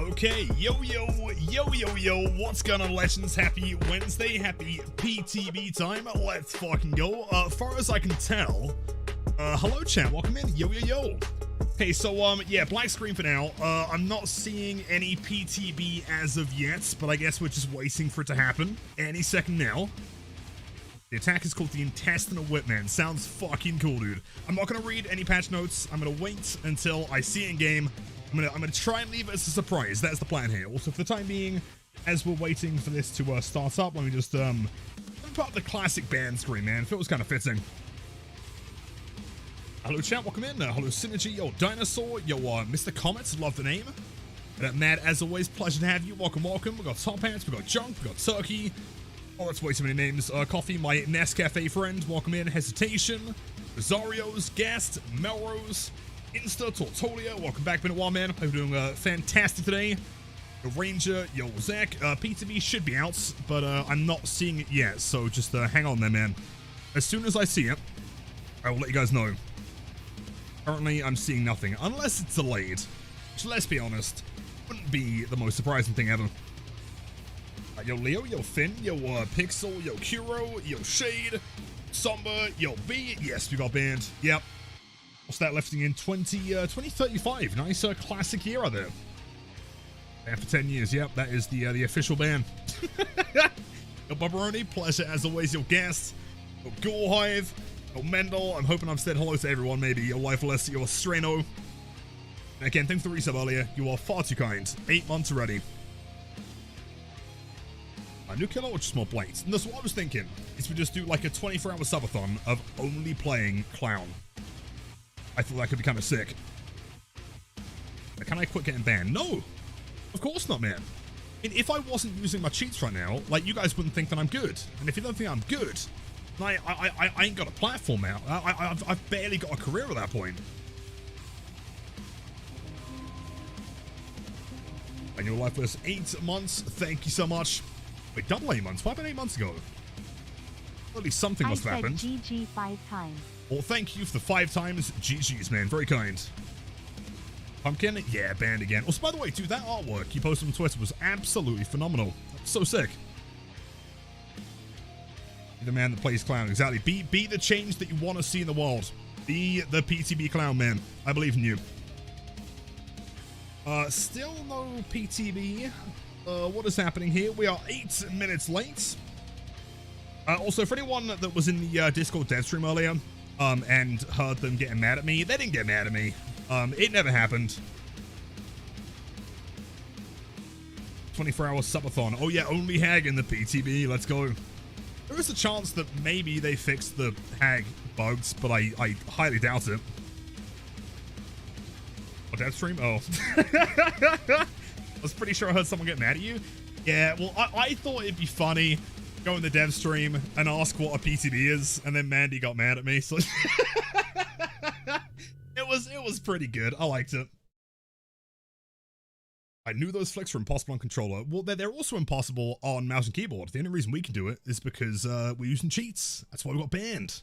Okay, yo, what's going on, legends? Happy Wednesday, happy PTB time, let's fucking go. Far as I can tell, hello chat, welcome in, yo. Okay, so, yeah, black screen for now. I'm not seeing any PTB as of yet, but I guess we're just waiting for it to happen any second now. The attack is called the Intestinal Whipman. Sounds fucking cool, dude. I'm not gonna read any patch notes. I'm gonna wait until I see it in game. I'm gonna try and leave it as a surprise. That's the plan here. Also, for the time being, as we're waiting for this to start up, let me just put up the classic band screen, man. Feels kind of fitting. Hello chat, welcome in. Hello Synergy, yo Dinosaur, yo Mr. Comet, love the name. Matt, as always, pleasure to have you. Welcome. We got Top Hats, we got Junk, we got Turkey. Oh, that's way too many names. Coffee, my Nescafe friend, welcome in. Hesitation, Rosario's, Guest, Melrose, Insta, Tortolia, welcome back. Been a while, man. Hope you're doing fantastic today. The Ranger, yo Zach, PTB should be out, but I'm not seeing it yet, so just hang on there, man. As soon as I see it, I will let you guys know. Currently, I'm seeing nothing, unless it's delayed, which, let's be honest, wouldn't be the most surprising thing ever. Yo Leo, yo Finn, yo Pixel, yo Kuro, yo Shade, Somber, yo B. Yes, we got banned. Yep. What's that lifting in 2035? Nice classic era there. Banned for 10 years. Yep, that is the official ban. Yo Barbaroni, pleasure as always. Yo Guest, yo Ghoulhive, yo Mendel. I'm hoping I've said hello to everyone. Maybe yo Lifeless, yo Strano. And again, thanks for the resub earlier. You are far too kind. 8 months already. New killer or just more blades? And that's what I was thinking, is we just do like a 24-hour subathon of only playing Clown. I thought that could be kind of sick. But can I quit getting banned? No! Of course not, man. And if I wasn't using my cheats right now, like, you guys wouldn't think that I'm good. And if you don't think I'm good, I ain't got a platform out. I've barely got a career at that point. And your life was 8 months. Thank you so much. Wait, double 8 months? Why about 8 months ago? At least something must have happened. GG 5 times. Well, thank you for the 5 times. GG's, man. Very kind. Pumpkin? Yeah, banned again. Also, by the way, dude, that artwork you posted on Twitter was absolutely phenomenal. So sick. Be the man that plays Clown. Exactly. Be the change that you want to see in the world. Be the PTB Clown, man. I believe in you. Still no PTB. What is happening here? We are 8 minutes late. Also, for anyone that was in the Discord dev stream earlier, and heard them getting mad at me, they didn't get mad at me. It never happened. 24-hour subathon. Oh yeah, only Hag in the PTB. Let's go. There is a chance that maybe they fixed the Hag bugs, but I highly doubt it. Oh, dev stream? Oh. I was pretty sure I heard someone get mad at you. Yeah, well, I thought it'd be funny go in the dev stream and ask what a PTB is, and then Mandy got mad at me, so it was pretty good. I liked it. I knew those flicks were impossible on controller. Well, they're also impossible on mouse and keyboard. The only reason we can do it is because we're using cheats. That's why we got banned.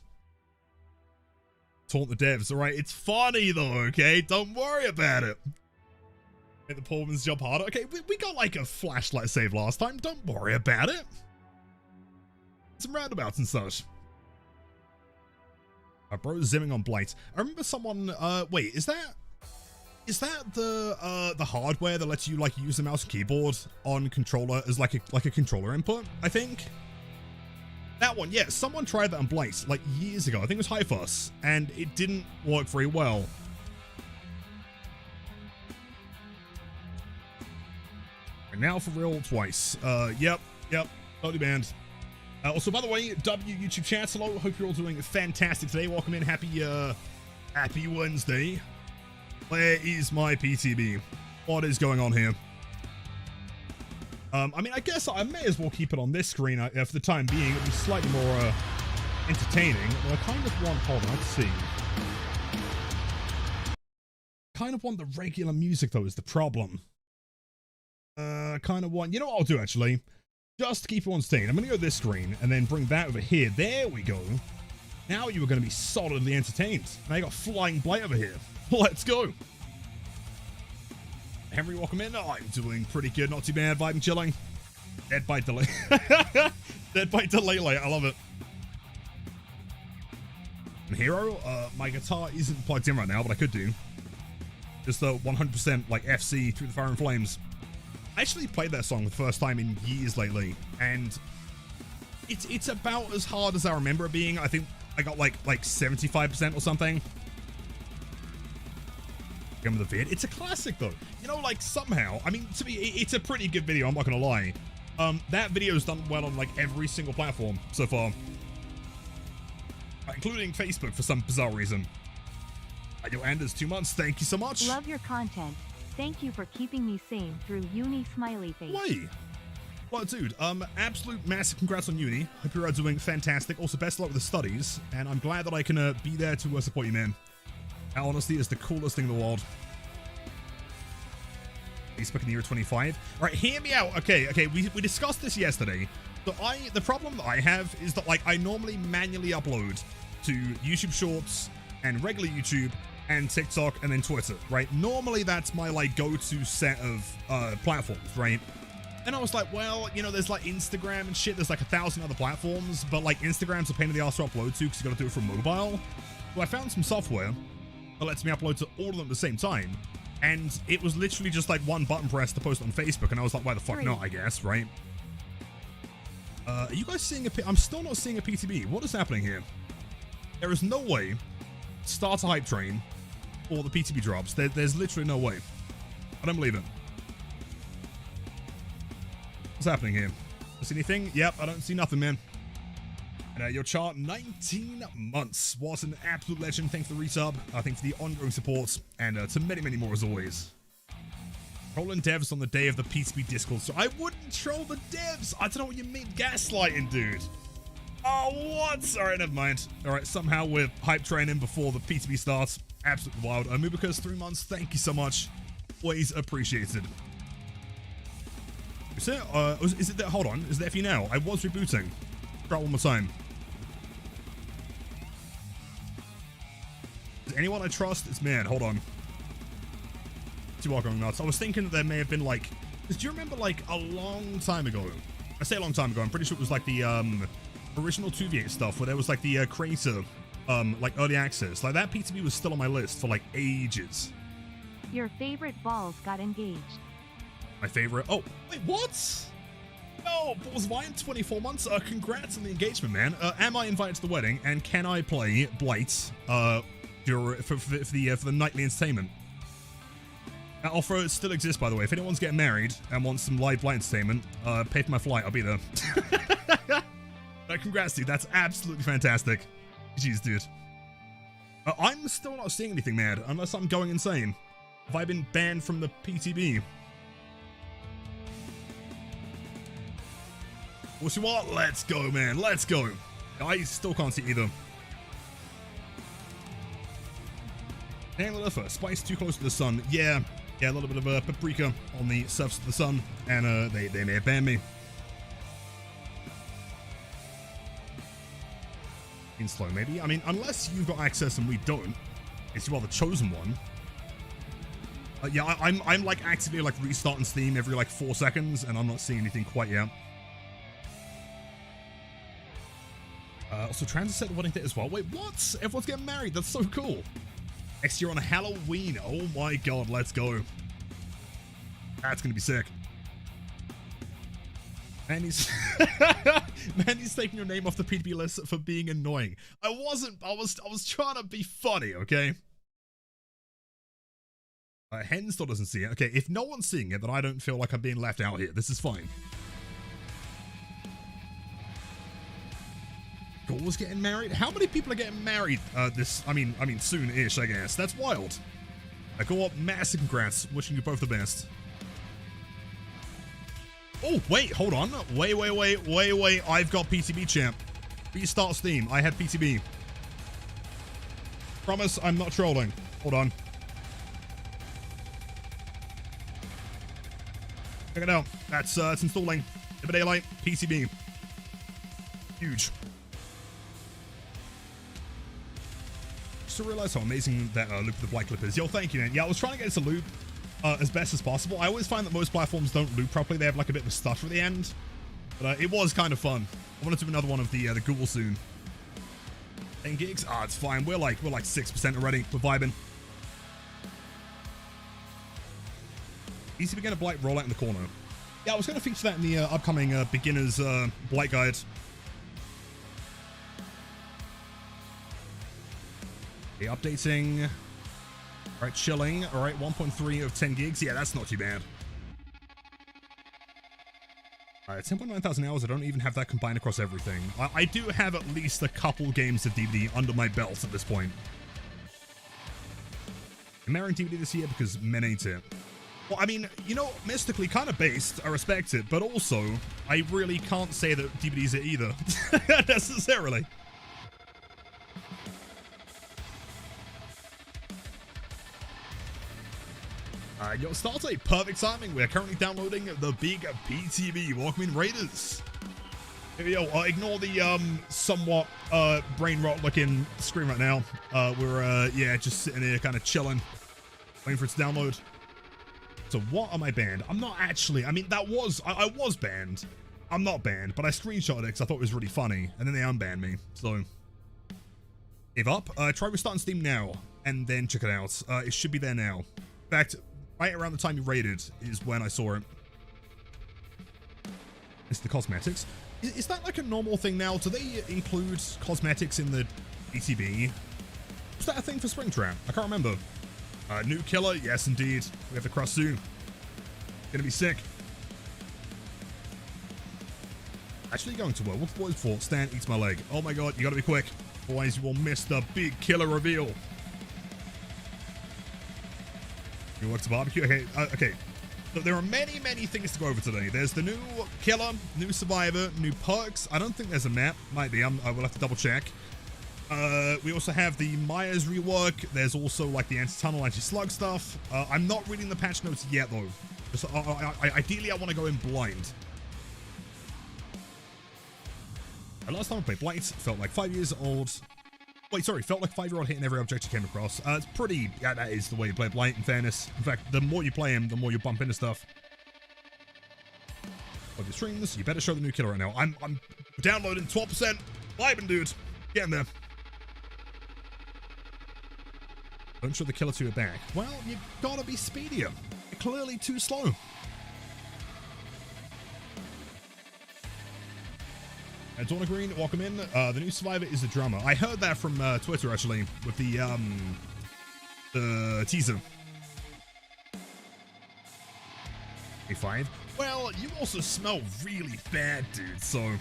Taunt the devs. All right, it's funny though, okay? Don't worry about it. Make the poor woman's job harder. Okay, we got like a flashlight save last time. Don't worry about it. Some roundabouts and such. My bro's zimming on Blight. I remember someone, wait, is that the hardware that lets you like use the mouse and keyboard on controller as like a controller input, I think? That one, yeah, someone tried that on Blight like years ago. I think it was Hi-Fuss, and it didn't work very well. And now for real twice. Yep, totally banned. Also, by the way, W YouTube chat, hello. Hope you're all doing fantastic today. Welcome in. Happy Wednesday. Where is my PTB? What is going on here? I mean, I guess I may as well keep it on this screen for the time being. It'll be slightly more entertaining. But I kind of want, hold on, let's see. Kind of want the regular music though is the problem. Kind of want, you know what I'll do actually? Just to keep it on stage, I'm going to go this screen and then bring that over here. There we go. Now you are going to be solidly entertained. Now you got Flying Blight over here. Let's go. Henry, welcome in. Oh, I'm doing pretty good. Not too bad. Vibing, chilling. Dead by delay. Dead by delay. I love it. And Hero, my guitar isn't plugged in right now, but I could do. Just the 100% like FC Through the Fire and Flames. I actually played that song the first time in years lately, and it's about as hard as I remember it being. I think I got like 75% or something. Remember the vid? It's a classic though. You know, like somehow, I mean, to me, it's a pretty good video. I'm not gonna lie. That video's done well on like every single platform so far, including Facebook for some bizarre reason. Yo, Anders, 2 months. Thank you so much. Love your content. Thank you for keeping me sane through uni smiley face. Wait. Well, dude, absolute massive congrats on uni. Hope you're doing fantastic. Also, best of luck with the studies, and I'm glad that I can be there to support you, man. That honestly is the coolest thing in the world. Facebook in the year 25. All right, hear me out. Okay, we discussed this yesterday. So the problem that I have is that like I normally manually upload to YouTube Shorts and regular YouTube and TikTok and then Twitter, right? Normally that's my like go-to set of platforms, right? And I was like, well, you know, there's like Instagram and shit. There's like 1,000 other platforms, but like Instagram's a pain in the ass to upload to because you got to do it from mobile. So I found some software that lets me upload to all of them at the same time. And it was literally just like one button press to post on Facebook. And I was like, why the fuck not, I guess, right? Are you guys seeing I'm still not seeing a PTB. What is happening here? There is no way start a hype train or the PTB drops. There's literally no way. I don't believe it. What's happening here? See anything? Yep, I don't see nothing, man. And your chart, 19 months. What an absolute legend. Thanks for the resub. Thanks for the ongoing support. And to many, many more as always. Trolling devs on the day of the PTB Discord. So I wouldn't troll the devs. I don't know what you mean. Gaslighting, dude. Oh, what? Alright, never mind. Alright, somehow we're hype training before the PTB starts. Absolutely wild. Mubicus, 3 months. Thank you so much. Always appreciated. Is it there? Hold on. Is it there for you now? I was rebooting. Try it one more time. Is anyone I trust? It's man. Hold on. Too all going nuts. I was thinking that there may have been like. Do you remember like a long time ago? I say a long time ago. I'm pretty sure it was like the original 2v8 stuff where there was like the creator like early access. Like that PTB was still on my list for like ages. Your favorite balls got engaged. My favorite. Oh, wait, what? No, Balls Vine, 24 months. Congrats on the engagement, man. Am I invited to the wedding? And can I play Blight for the nightly entertainment? That offer still exists, by the way. If anyone's getting married and wants some live Blight entertainment, pay for my flight. I'll be there. Congrats, dude. That's absolutely fantastic. Jeez, dude. I'm still not seeing anything, mad, unless I'm going insane. Have I been banned from the PTB? Well, see what? Let's go, man. Let's go. I still can't see either. Hang Spice too close to the sun. Yeah, a little bit of a paprika on the surface of the sun, and they may have banned me. In slow, maybe. I mean, unless you've got access and we don't, it's you are the chosen one. Yeah, I'm like actively like restarting Steam every like 4 seconds, and I'm not seeing anything quite yet. Also, Transit said wedding date as well. Wait, what? Everyone's getting married. That's so cool. Next year on Halloween. Oh my god, let's go. That's gonna be sick. Manny's taking your name off the PTB list for being annoying. I wasn't. I was trying to be funny, okay? Hen still doesn't see it. Okay, if no one's seeing it, then I don't feel like I'm being left out here. This is fine. Was getting married. How many people are getting married I mean soon-ish, I guess. That's wild. Go up, massive congrats. Wishing you both the best. Oh, wait, hold on. Wait. I've got PTB champ. Restart Steam. I had PTB. Promise I'm not trolling. Hold on. Check it out. That's it's installing. Every daylight, PTB. Huge. Just to realize how amazing that loop of the black clip is. Yo, thank you, man. Yeah, I was trying to get into loop as best as possible. I always find that most platforms don't loop properly. They have like a bit of a stutter at the end. But it was kind of fun. I want to do another one of the Google soon. 10 gigs? Ah, it's fine. We're like 6% already. We're vibing. Easy beginner blight rollout in the corner. Yeah, I was going to feature that in the upcoming beginners blight guide. Okay, updating. All right, chilling. All right, 1.3 of 10 gigs. Yeah, that's not too bad. All right, 10.9 thousand hours. I don't even have that combined across everything. I do have at least a couple games of DVD under my belt at this point. I'm marrying DVD this year because men ain't it. Well, I mean, you know, mystically kind of based. I respect it, but also I really can't say that DVDs are either necessarily. Yo, start a perfect timing. We're currently downloading the big PTB Walkman Raiders. Yo, ignore the somewhat brain rot looking screen right now. We're yeah, just sitting here kind of chilling, waiting for it to download. So what am I banned? I'm not actually. I mean, that was I was banned. I'm not banned, but I screenshotted it because I thought it was really funny, and then they unbanned me. So give up. Try restarting Steam now, and then check it out. It should be there now. In fact, right around the time you raided is when I saw it. It's the cosmetics. Is that like a normal thing now? Do they include cosmetics in the PTB? Was that a thing for Springtrap? I can't remember. New killer, yes indeed. We have the cross soon. Gonna be sick. Actually going to Werewolf Boys for Stan eats my leg. Oh my god, you gotta be quick. Otherwise you will miss the big killer reveal. You work to barbecue? Okay, okay. So there are many things to go over today. There's the new killer, new survivor, new perks. I don't think there's a map. Might be. I will have to double check. We also have the Myers rework. There's also like the anti-tunnel, anti-slug stuff. I'm not reading the patch notes yet though. Just, ideally, I want to go in blind. Last time I played Blight, felt like 5 years old. Wait, sorry, felt like a 5-year-old hitting every object you came across. It's pretty, yeah, that is the way you play Blight, in fairness. In fact, the more you play him, the more you bump into stuff. Love your streams, you better show the new killer right now. I'm downloading 12%. Vibing, dude. Getting there. Don't show the killer to your back. Well, you gotta be speedier. You're clearly too slow. Donna Green, welcome in. The new survivor is the drummer. I heard that from Twitter actually with the teaser. A5. Well, you also smell really bad, dude. So.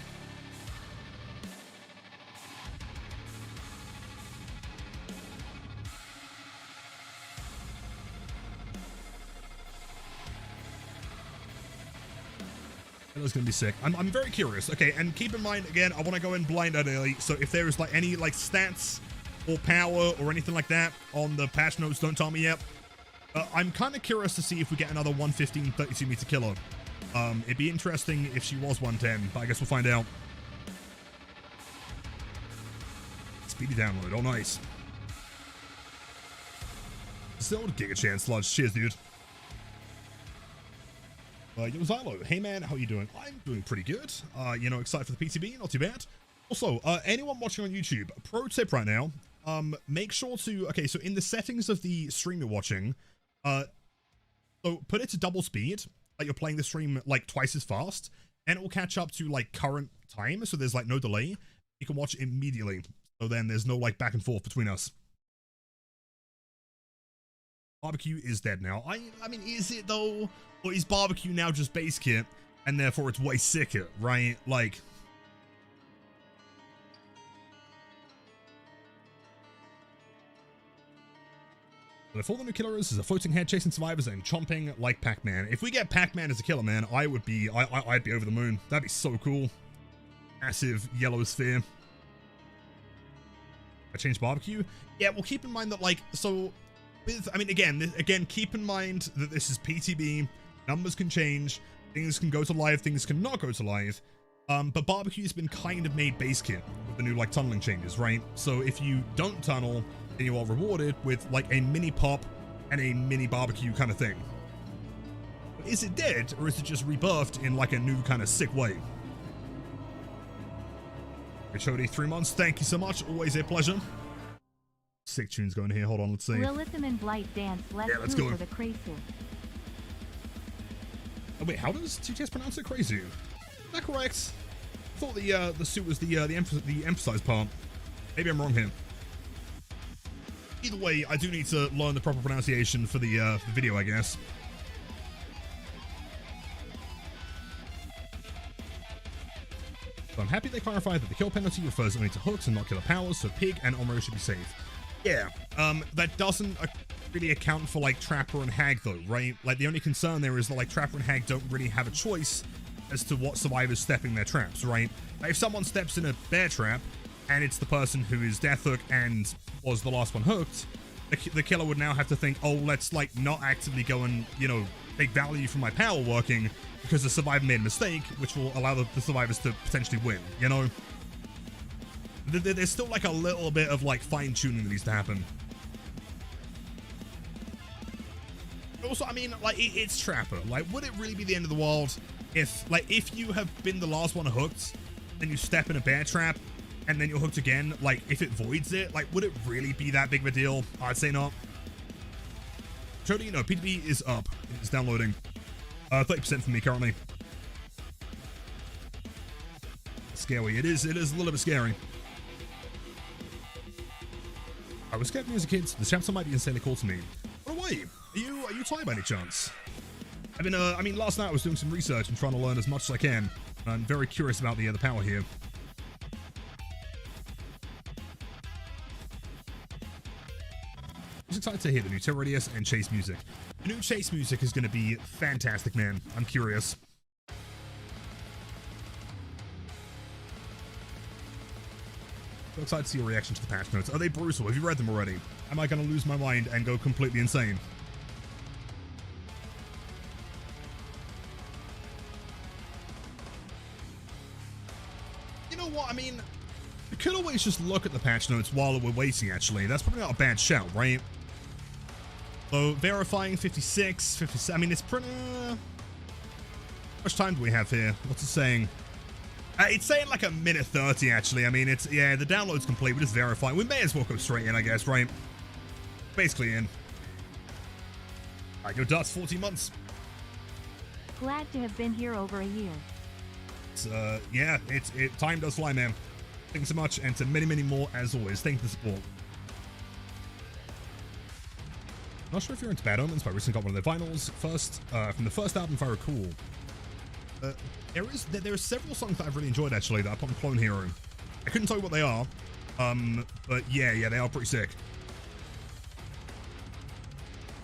That's gonna be sick. I'm very curious. Okay, and keep in mind again, I want to go in blind early. So if there is like any like stats or power or anything like that on the patch notes, don't tell me yet. I'm kind of curious to see if we get another 115 32 meter killer. It'd be interesting if she was 110, but I guess we'll find out. Speedy download. Oh, nice. Still Giga Chance Sludge. Cheers, dude. Yo, Zylo, hey man, how you doing? I'm doing pretty good. You know, excited for the PTB, not too bad. Also, anyone watching on YouTube, pro tip right now, make sure to, okay, so in the settings of the stream you're watching, so put it to double speed, like you're playing the stream like twice as fast, and it will catch up to like current time, so there's like no delay. You can watch immediately, so then there's no like back and forth between us. Barbecue is dead now. I mean, is it though? Or is barbecue now just base kit, and therefore it's way sicker, right? Like, the full new killer is a floating head chasing survivors and chomping like Pac-Man. If we get Pac-Man as a killer, man, I would be, I'd be over the moon. That'd be so cool. Massive yellow sphere. I changed barbecue. Yeah, well, keep in mind that like, so with, I mean, again, keep in mind that this is PTB. Numbers can change, things can go to live, things can not go to live, but barbecue's been kind of made base kit with the new like tunneling changes, right? So if you don't tunnel, then you are rewarded with like a mini pop and a mini barbecue kind of thing. Is it dead, or is it just rebirthed in like a new kind of sick way? Chody, 3 months. Thank you so much. Always a pleasure. Sick tunes going here. Hold on, let's see. Lilitham and Blight dance. Let's go for the crazy. Oh, wait, how does TTS pronounce it? Crazy? Is that correct? I thought the suit was the emphasized part. Maybe I'm wrong here. Either way, I do need to learn the proper pronunciation for the video, I guess. So I'm happy they clarified that the kill penalty refers only to hooks and not killer powers, so Pig and Omro should be safe. Yeah, that doesn't really account for like Trapper and Hag though, right? Like the only concern there is that like Trapper and Hag don't really have a choice as to what survivors stepping their traps, right? Like, if someone steps in a bear trap and it's the person who is death hook and was the last one hooked, the killer would now have to think, oh, let's like not actively go and, you know, take value from my power working because the survivor made a mistake, which will allow the survivors to potentially win, you know? There's still like a little bit of like fine tuning that needs to happen. Also, I mean, like it's Trapper. Like, would it really be the end of the world if you have been the last one hooked, then you step in a bear trap, and then you're hooked again? Like, if it voids it, like, would it really be that big of a deal? I'd say not. Jody, you know, PTB is up. It's downloading. 30% for me currently. Scary. It is a little bit scary. I was scared when I was a kid. The chapter might be insanely cool to me. By the way, are you tired by any chance? I've been, I mean, last night I was doing some research and trying to learn as much as I can. I'm very curious about the power here. I'm excited to hear the new Terrorius and Chase music. The new Chase music is going to be fantastic, man. I'm curious. So excited to see your reaction to the patch notes. Are they brutal? Have you read them already? Am I going to lose my mind and go completely insane? You know what? I mean, we could always just look at the patch notes while we're waiting, actually. That's probably not a bad shout, right? So, verifying 56, 57. I mean, it's pretty... How much time do we have here? What's it saying? It's saying like a minute 30, actually. I mean, it's... Yeah, the download's complete. We're just verifying. We may as well go straight in, I guess, right? Basically in. Alright, your Dust, 14 months. Glad to have been here over a year. It's, yeah, time does fly, man. Thanks so much, and to many, many more, as always. Thank you for the support. Not sure if you're into Bad Omens, but I recently got one of their vinyls first, from the first album, if I recall. There are several songs that I've really enjoyed, actually, that I put on Clone Hero. I couldn't tell you what they are, but yeah, they are pretty sick.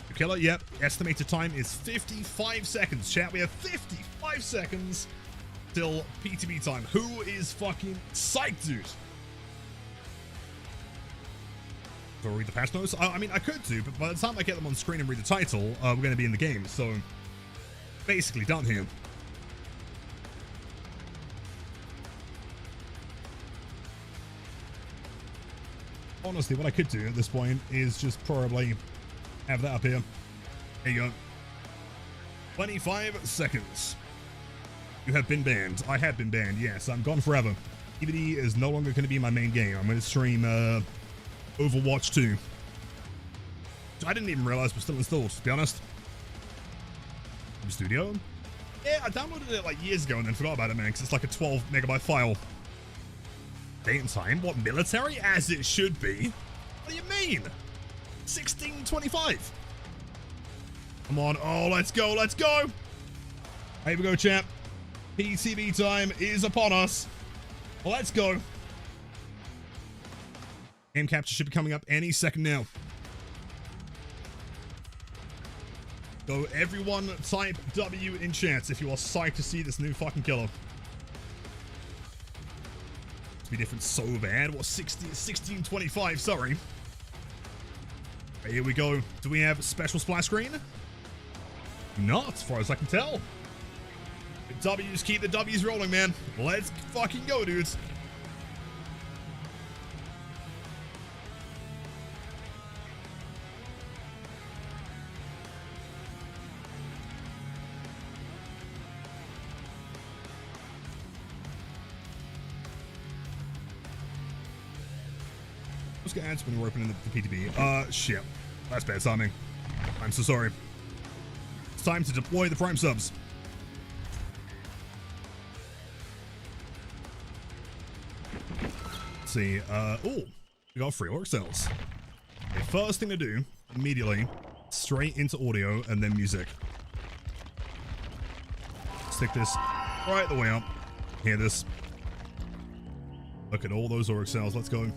The Killer, yep, estimated time is 55 seconds, chat. We have 55 seconds till PTB time. Who is fucking psyched, dude? Do I read the patch notes? I mean, I could do, but by the time I get them on screen and read the title, we're going to be in the game, so basically done here. Honestly, what I could do at this point is just probably have that up here. There you go. 25 seconds. You have been banned. I have been banned, yes. I'm gone forever. PvD is no longer going to be my main game. I'm going to stream Overwatch 2. I didn't even realize we're still installed, to be honest. Studio? Yeah, I downloaded it like years ago and then forgot about it, man, because it's like a 12 megabyte file. Date and time? What, military? As it should be. What do you mean? 1625. Come on. Oh, let's go. Let's go. Here we go, champ. PTB time is upon us. Let's go. Game capture should be coming up any second now. So everyone type W in chat if you are psyched to see this new fucking killer. To be different so bad. What, 1625, sorry. Okay, here we go. Do we have special splash screen? Not, as far as I can tell. The W's, keep the W's rolling, man. Let's fucking go, dudes. music ads when we're opening the PTB. Shit. That's bad timing. I'm so sorry. It's time to deploy the Prime subs. Let's see. Oh, we got free orc cells. Okay, first thing to do, immediately, straight into audio and then music. Stick this right the way up. Hear this. Look at all those orc cells. Let's go.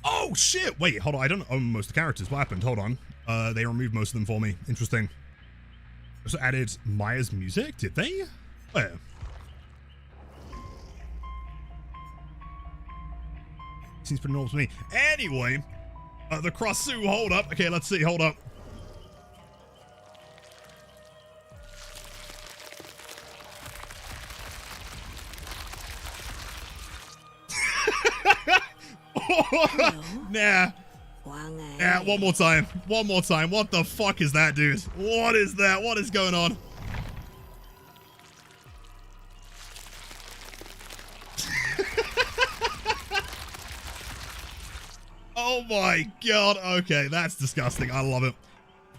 Oh shit! Wait, hold on. I don't own most of the characters. What happened? Hold on. They removed most of them for me. Interesting. Also added Maya's music. Did they? Where? Seems pretty normal to me. Anyway, the Crossu. Hold up. Okay, let's see. Hold up. Nah. Yeah, one more time. One more time. What the fuck is that, dude? What is that? What is going on? Oh my god. Okay, that's disgusting. I love it.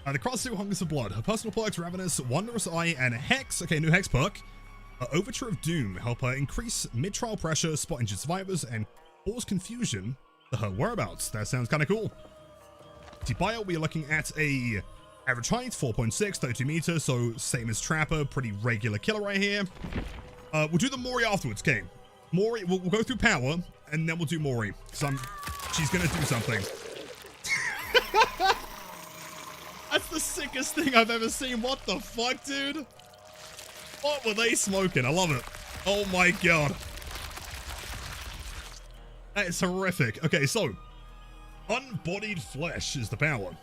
The Crossu hungers for blood. Her personal perks, Ravenous, Wondrous Eye, and Hex. Okay, new Hex perk. Overture of Doom. Help her increase mid-trial pressure, spot injured survivors, and cause confusion to her whereabouts. That sounds kind of cool. Bio, we are looking at a average height, 4.6, 32 meters, so same as Trapper, pretty regular killer right here. We'll do the Mori afterwards, okay? Mori, we'll go through power, and then we'll do Mori, because she's gonna do something. That's the sickest thing I've ever seen. What the fuck, dude? What were they smoking? I love it. Oh my god. That is horrific. Okay, so Unbodied Flesh is the power.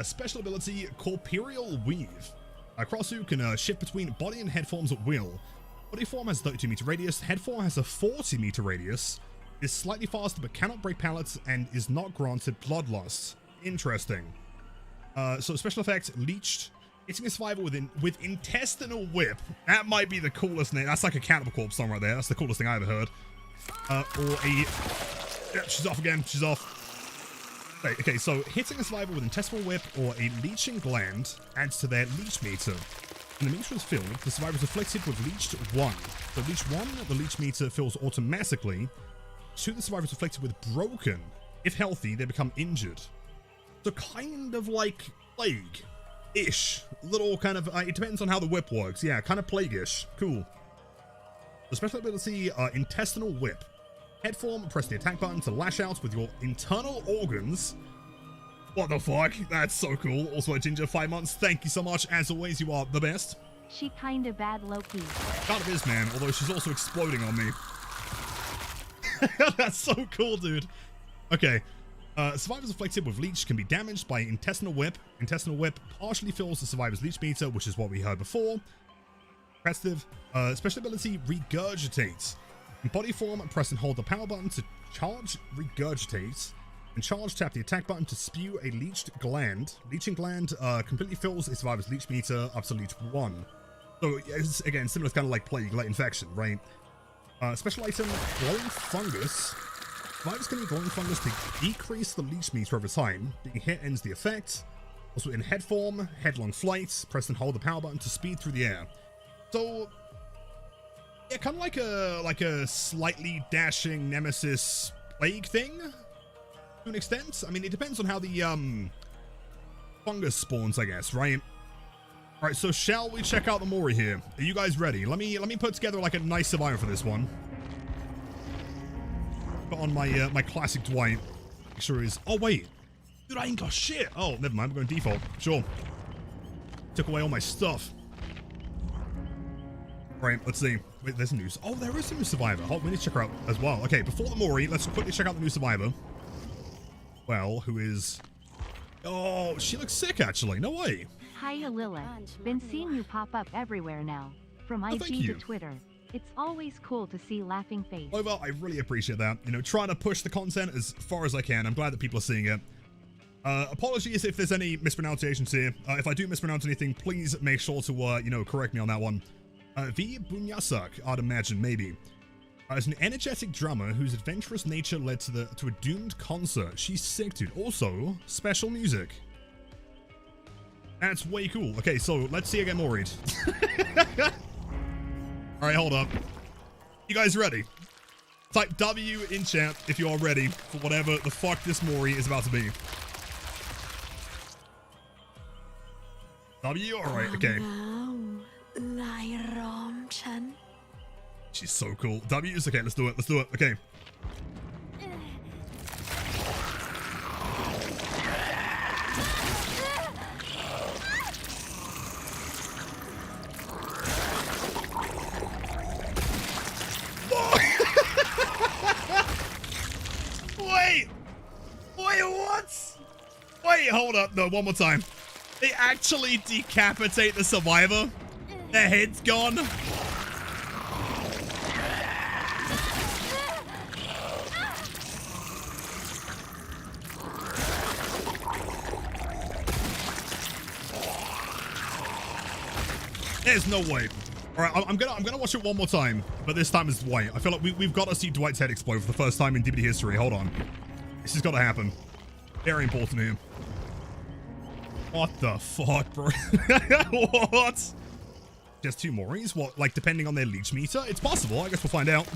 Special ability, Corporeal Weave. Crossu can shift between body and head forms at will. Body form has a 32 meter radius, head form has a 40 meter radius, is slightly faster but cannot break pallets, and is not granted Bloodlust. Interesting. So special effect, Leeched. Hitting a survivor with Intestinal Whip. That might be the coolest name. That's like a Cannibal Corpse song right there. That's the coolest thing I ever heard. Or a... Yep, she's off again. She's off. Okay, so hitting a survivor with Intestinal Whip or a Leeching Gland adds to their Leech meter. When the meter is filled, the survivor is afflicted with Leeched 1. So Leech 1, the Leech meter fills automatically. 2, the survivor is afflicted with Broken. If healthy, they become injured. So kind of like Plague-ish. Little kind of, it depends on how the whip works. Yeah, kind of Plague-ish. Cool. The special ability, Intestinal Whip. Head form, press the attack button to lash out with your internal organs. What the fuck? That's so cool. Also, Ginger, 5 months. Thank you so much. As always, you are the best. She kinda bad low-key. Kind of is, man. Although she's also exploding on me. That's so cool, dude. Okay. Survivors afflicted with Leech can be damaged by Intestinal Whip. Intestinal Whip partially fills the survivor's Leech meter, which is what we heard before. Repetitive. Special ability, Regurgitate. In body form, press and hold the power button to charge Regurgitate. And charge tap the attack button to spew a Leeched Gland. Leeching Gland completely fills a survivor's Leech meter up to Leech 1. So, it's, again, similar to kind of like Plague, like Infection, right? Special item, Glowing Fungus. Survivors can use Glowing Fungus to decrease the Leech meter over time. Being hit ends the effect. Also in head form, Headlong Flight. Press and hold the power button to speed through the air. So, yeah, kind of like a slightly dashing Nemesis Plague thing, to an extent. I mean, it depends on how the fungus spawns, I guess, right? All right, so shall we check out the Mori here? Are you guys ready? Let me put together like a nice survivor for this one. Put on my my classic Dwight. Make sure he's. Oh wait, dude, I ain't got shit. Oh, never mind. I'm going default. Sure. Took away all my stuff. All right, let's see. Wait, there's news. Oh, there is a new survivor. Hold, we need to check her out as well. Okay, before the Mori, let's quickly check out the new survivor. Well, who is... Oh, she looks sick, actually. No way. Hiya, Lilith. Been seeing you pop up everywhere now. From IG to Twitter. It's always cool to see laughing face. Oh, well, I really appreciate that. You know, trying to push the content as far as I can. I'm glad that people are seeing it. Apologies if there's any mispronunciations here. If I do mispronounce anything, please make sure to, you know, correct me on that one. V. Bunyasak, I'd imagine, maybe. As an energetic drummer whose adventurous nature led to a doomed concert. She's sick, dude. Also, special music. That's way cool. Okay, so let's see her get mori'd. Alright, hold up. You guys ready? Type W in chat if you are ready for whatever the fuck this mori is about to be. W? Alright, okay. She's so cool. W's? Okay, let's do it. Let's do it. Okay. Wait! Wait, what? Wait, hold up. No, one more time. They actually decapitate the survivor? Their head's gone? There's no way. All right, I'm gonna watch it one more time, but this time is Dwight. I feel like we've got to see Dwight's head explode for the first time in DVD history. Hold on, this has got to happen. Very important here. What the fuck, bro? What? Just 2 moris? What? Like depending on their leech meter? It's possible. I guess we'll find out.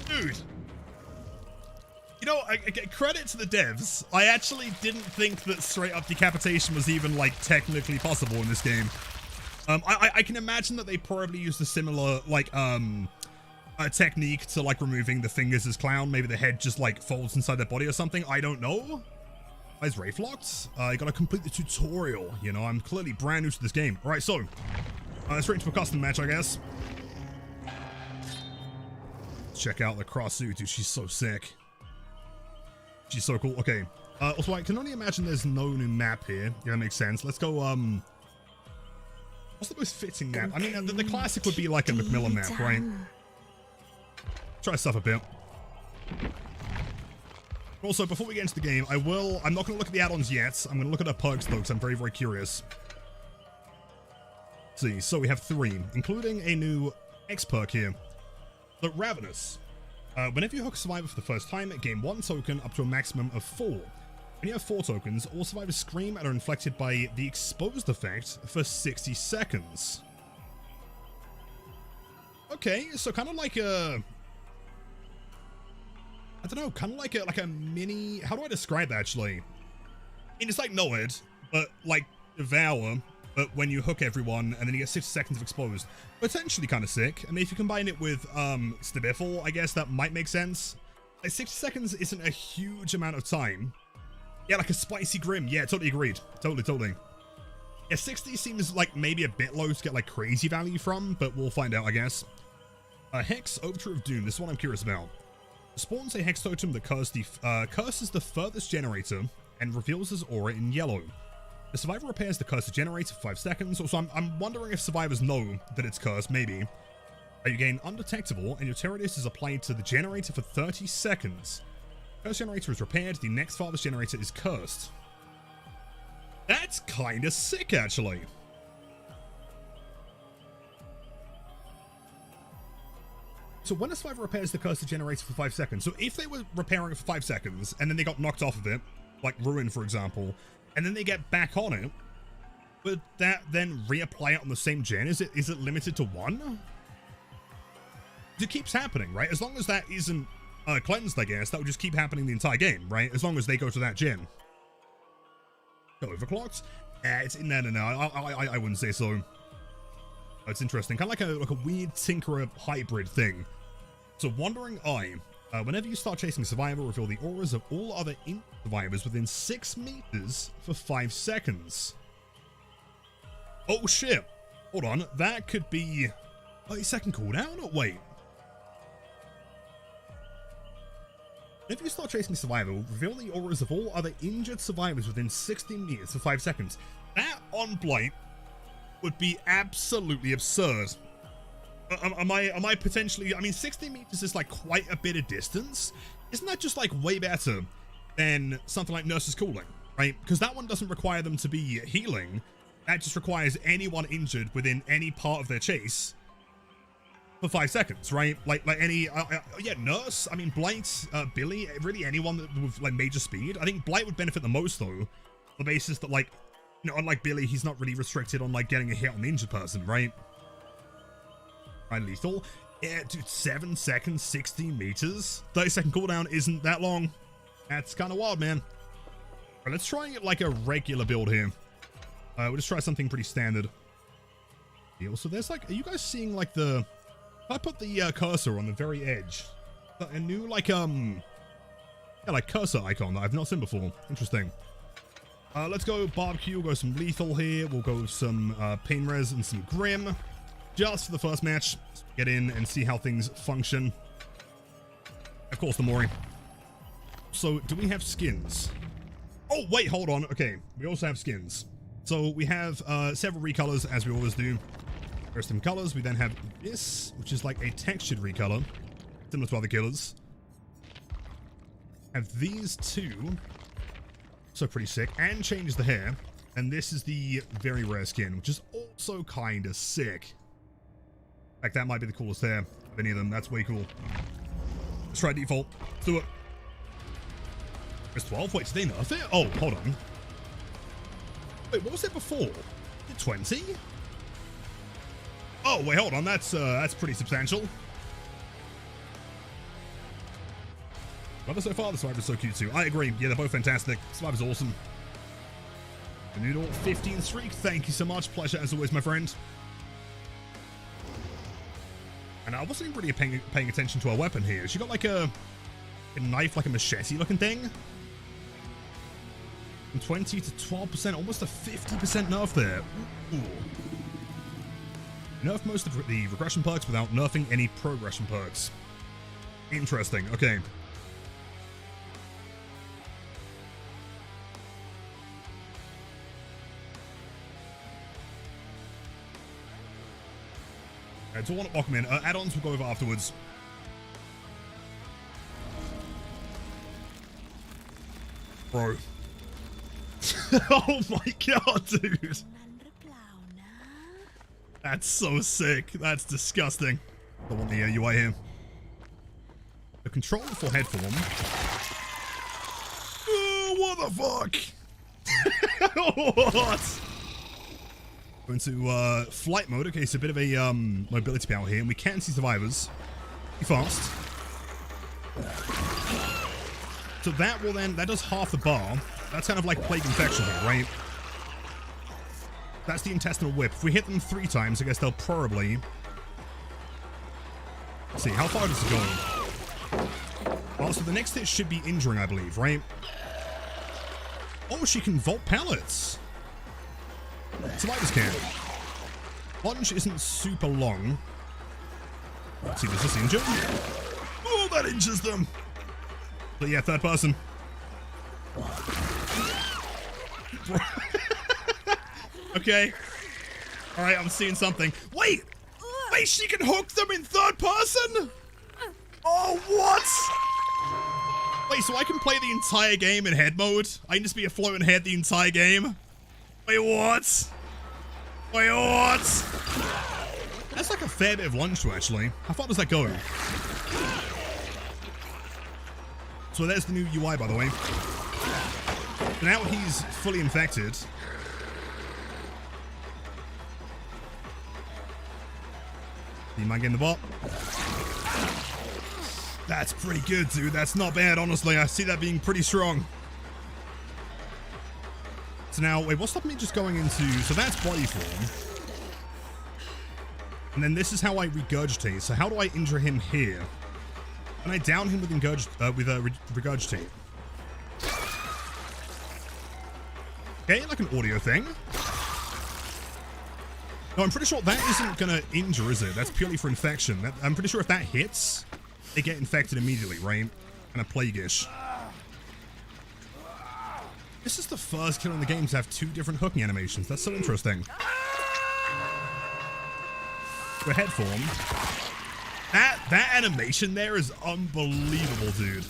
Dude, you know, I get credit to the devs. I actually didn't think that straight up decapitation was even like technically possible in this game. I can imagine that they probably used a similar like a technique to like removing the fingers as clown. Maybe the head just like folds inside their body or something. I don't know. Why is Rafe locked? I gotta complete the tutorial. You know, I'm clearly brand new to this game. All right, so straight into a custom match, I guess. Check out the cross suit, dude. She's so sick. She's so cool. Okay. Also, I can only imagine there's no new map here. Yeah, that makes sense. Let's go, what's the most fitting map? I mean, the classic would be like a Macmillan map, right? Try stuff a bit. Also, before we get into the game, I'm not going to look at the add-ons yet. I'm going to look at the perks, though, because I'm very, very curious. Let's see, so we have 3, including a new X perk here. The Ravenous. Whenever you hook a survivor for the first time, gain 1 token up to a maximum of 4. When you have 4 tokens, all survivors scream and are inflected by the exposed effect for 60 seconds. Okay, so kind of like a... I don't know, kind of like a mini... How do I describe that, actually? I mean, it's like Noed, but like Devour, but when you hook everyone and then you get 60 seconds of exposed. Potentially kind of sick. I mean, if you combine it with Stabiffle, I guess that might make sense. Like 60 seconds isn't a huge amount of time. Yeah, like a spicy grim. Yeah, totally agreed. Totally. Yeah, 60 seems like maybe a bit low to get like crazy value from, but we'll find out, I guess. Hex, Overture of Doom. This one I'm curious about. Spawns a Hex totem that curses the furthest generator and reveals his aura in yellow. The survivor repairs the cursed generator for 5 seconds. Also, I'm wondering if survivors know that it's cursed, maybe. You gain undetectable, and your terror disc is applied to the generator for 30 seconds. Cursed generator is repaired, the next farthest generator is cursed. That's kinda sick, actually. So when a survivor repairs the cursed generator for 5 seconds, so if they were repairing it for 5 seconds, and then they got knocked off of it, like Ruin, for example, and then they get back on it, would that then reapply it on the same gen? Is it limited to 1? It keeps happening, right? As long as that isn't cleansed, I guess, that would just keep happening the entire game, right? As long as they go to that gen. Overclocked? It's no. I wouldn't say so. It's interesting, kind of like a weird Tinkerer hybrid thing. So Wandering Eye. Whenever you start chasing Survivor, reveal the auras of all other survivors within 6 meters for 5 seconds. Oh shit. Hold on. That could be 30-second cooldown? Wait. If you start chasing survival, reveal the auras of all other injured survivors within 16 meters for 5 seconds. That on Blight would be absolutely absurd. Am I potentially... I mean, 16 meters is like quite a bit of distance. Isn't that just like way better than something like Nurse's Calling, right? Because that one doesn't require them to be healing. That just requires anyone injured within any part of their chase for 5 seconds, right? Like any... yeah, Nurse, I mean, Blight, Billy, really anyone with like major speed. I think Blight would benefit the most, though, on the basis that, like, you know, unlike Billy, he's not really restricted on like getting a hit on the injured person, right? Right, lethal. Yeah, dude, 7 seconds, 16 meters. 30-second cooldown isn't that long. That's kind of wild, man. All right, let's try like a regular build here. We'll just try something pretty standard. Yeah, so there's like, are you guys seeing like the... If I put the cursor on the very edge, a new like yeah, like cursor icon that I've not seen before. Interesting. Let's go barbecue. We'll go some lethal here. We'll go some pain res and some grim. Just for the first match. Get in and see how things function. Of course, the mori. So, do we have skins? Oh, wait, hold on. Okay, we also have skins. So, we have several recolors, as we always do. Custom colors. We then have this, which is like a textured recolor, similar to other killers. Have these two. So pretty sick. And change the hair. And this is the very rare skin, which is also kind of sick. In fact, that might be the coolest hair of any of them. That's way cool. Let's try default. Let's do it. There's 12. Wait, did they nerf it? Oh, hold on. Wait, what was it before? 20? Oh, wait, hold on. That's pretty substantial. Brother, so far, the Survivor's so cute too. I agree. Yeah, they're both fantastic. Survivor's awesome. The Noodle 15 streak. Thank you so much. Pleasure as always, my friend. And I wasn't really paying attention to her weapon here. She got like a knife, like a machete looking thing. From 20 to 12%, almost a 50% nerf there. Ooh. Nerf most of the regression perks without nerfing any progression perks. Interesting. Okay. Alright, so I want to welcome in. Add-ons we'll go over afterwards. Bro. Oh my god, dude. That's so sick. That's disgusting. I want the UI here. The controller for head form. Oh, what the fuck? What? Go into flight mode. Okay, so a bit of a mobility power here, and we can see survivors. Be fast. So that will then, that does half the bar. That's kind of like plague infection here, right? That's the intestinal whip. If we hit them 3 times, I guess they'll probably... Let's see, how far does it go? Oh, so the next hit should be injuring, I believe, right? Oh, she can vault pallets. Survivors can. Lunge isn't super long. Let's see, does this injure? Oh, that injures them. But yeah, third person. Okay. Alright, I'm seeing something. Wait! Wait, she can hook them in third person? Oh, what? Wait, so I can play the entire game in head mode? I can just be a floating head the entire game? Wait, what? Wait, what? That's like a fair bit of lunge to actually. How far does that go? So there's the new UI, by the way. So now he's fully infected. You mind getting the bot? That's pretty good, dude. That's not bad, honestly. I see that being pretty strong. So now, wait, what's stopping me just going into... So that's body form. And then this is how I regurgitate. So how do I injure him here? Can I down him with regurgitate? Okay, like an audio thing. No, I'm pretty sure that isn't gonna injure, is it? That's purely for infection. I'm pretty sure if that hits, they get infected immediately, right? kind of plague-ish. This is the first kill in the game to have 2 different hooking animations. That's so interesting. For head form. That animation there is unbelievable, dude.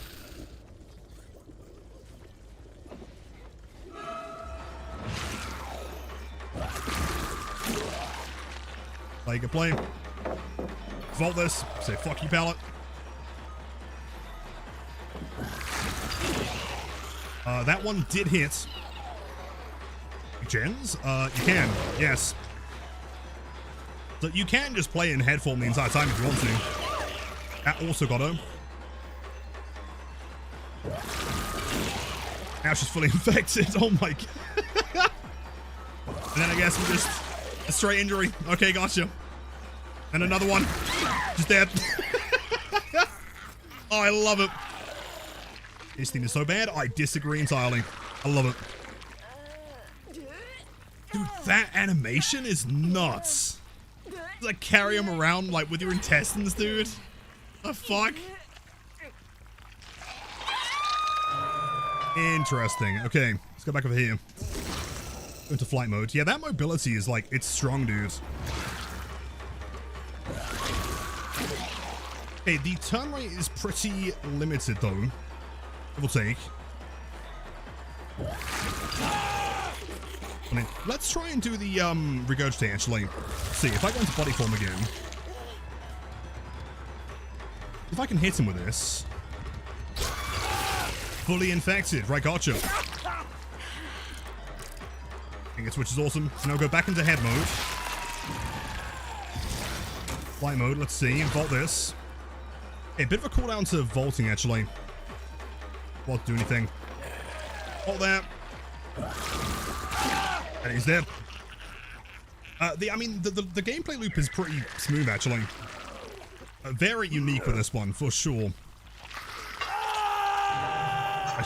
Play, good play. Vault this. Say fuck you, pallet. That one did hit. Gens? You can. Yes. So you can just play in head form the entire time if you want to. That also got her. Now she's fully infected. Oh my god. And then I guess we just a straight injury. Okay, gotcha. And another one. Just dead. Oh, I love it. This thing is so bad. I disagree entirely. I love it. Dude, that animation is nuts. Like carry him around like with your intestines, dude. The fuck? Interesting. Okay, let's go back over here. Go into flight mode. Yeah, that mobility is like, it's strong, dude. Okay, the turn rate is pretty limited though. It will take. I mean, let's try and do the regurgitate actually. Let's see, if I go into body form again. If I can hit him with this. Fully infected. Right, gotcha. I think it switches awesome. So now go back into head mode. Flight mode, let's see. Vault this. Okay, a bit of a cooldown to vaulting actually. Won't do anything. Vault that. And he's dead. I mean, the gameplay loop is pretty smooth actually. Very unique with this one, for sure.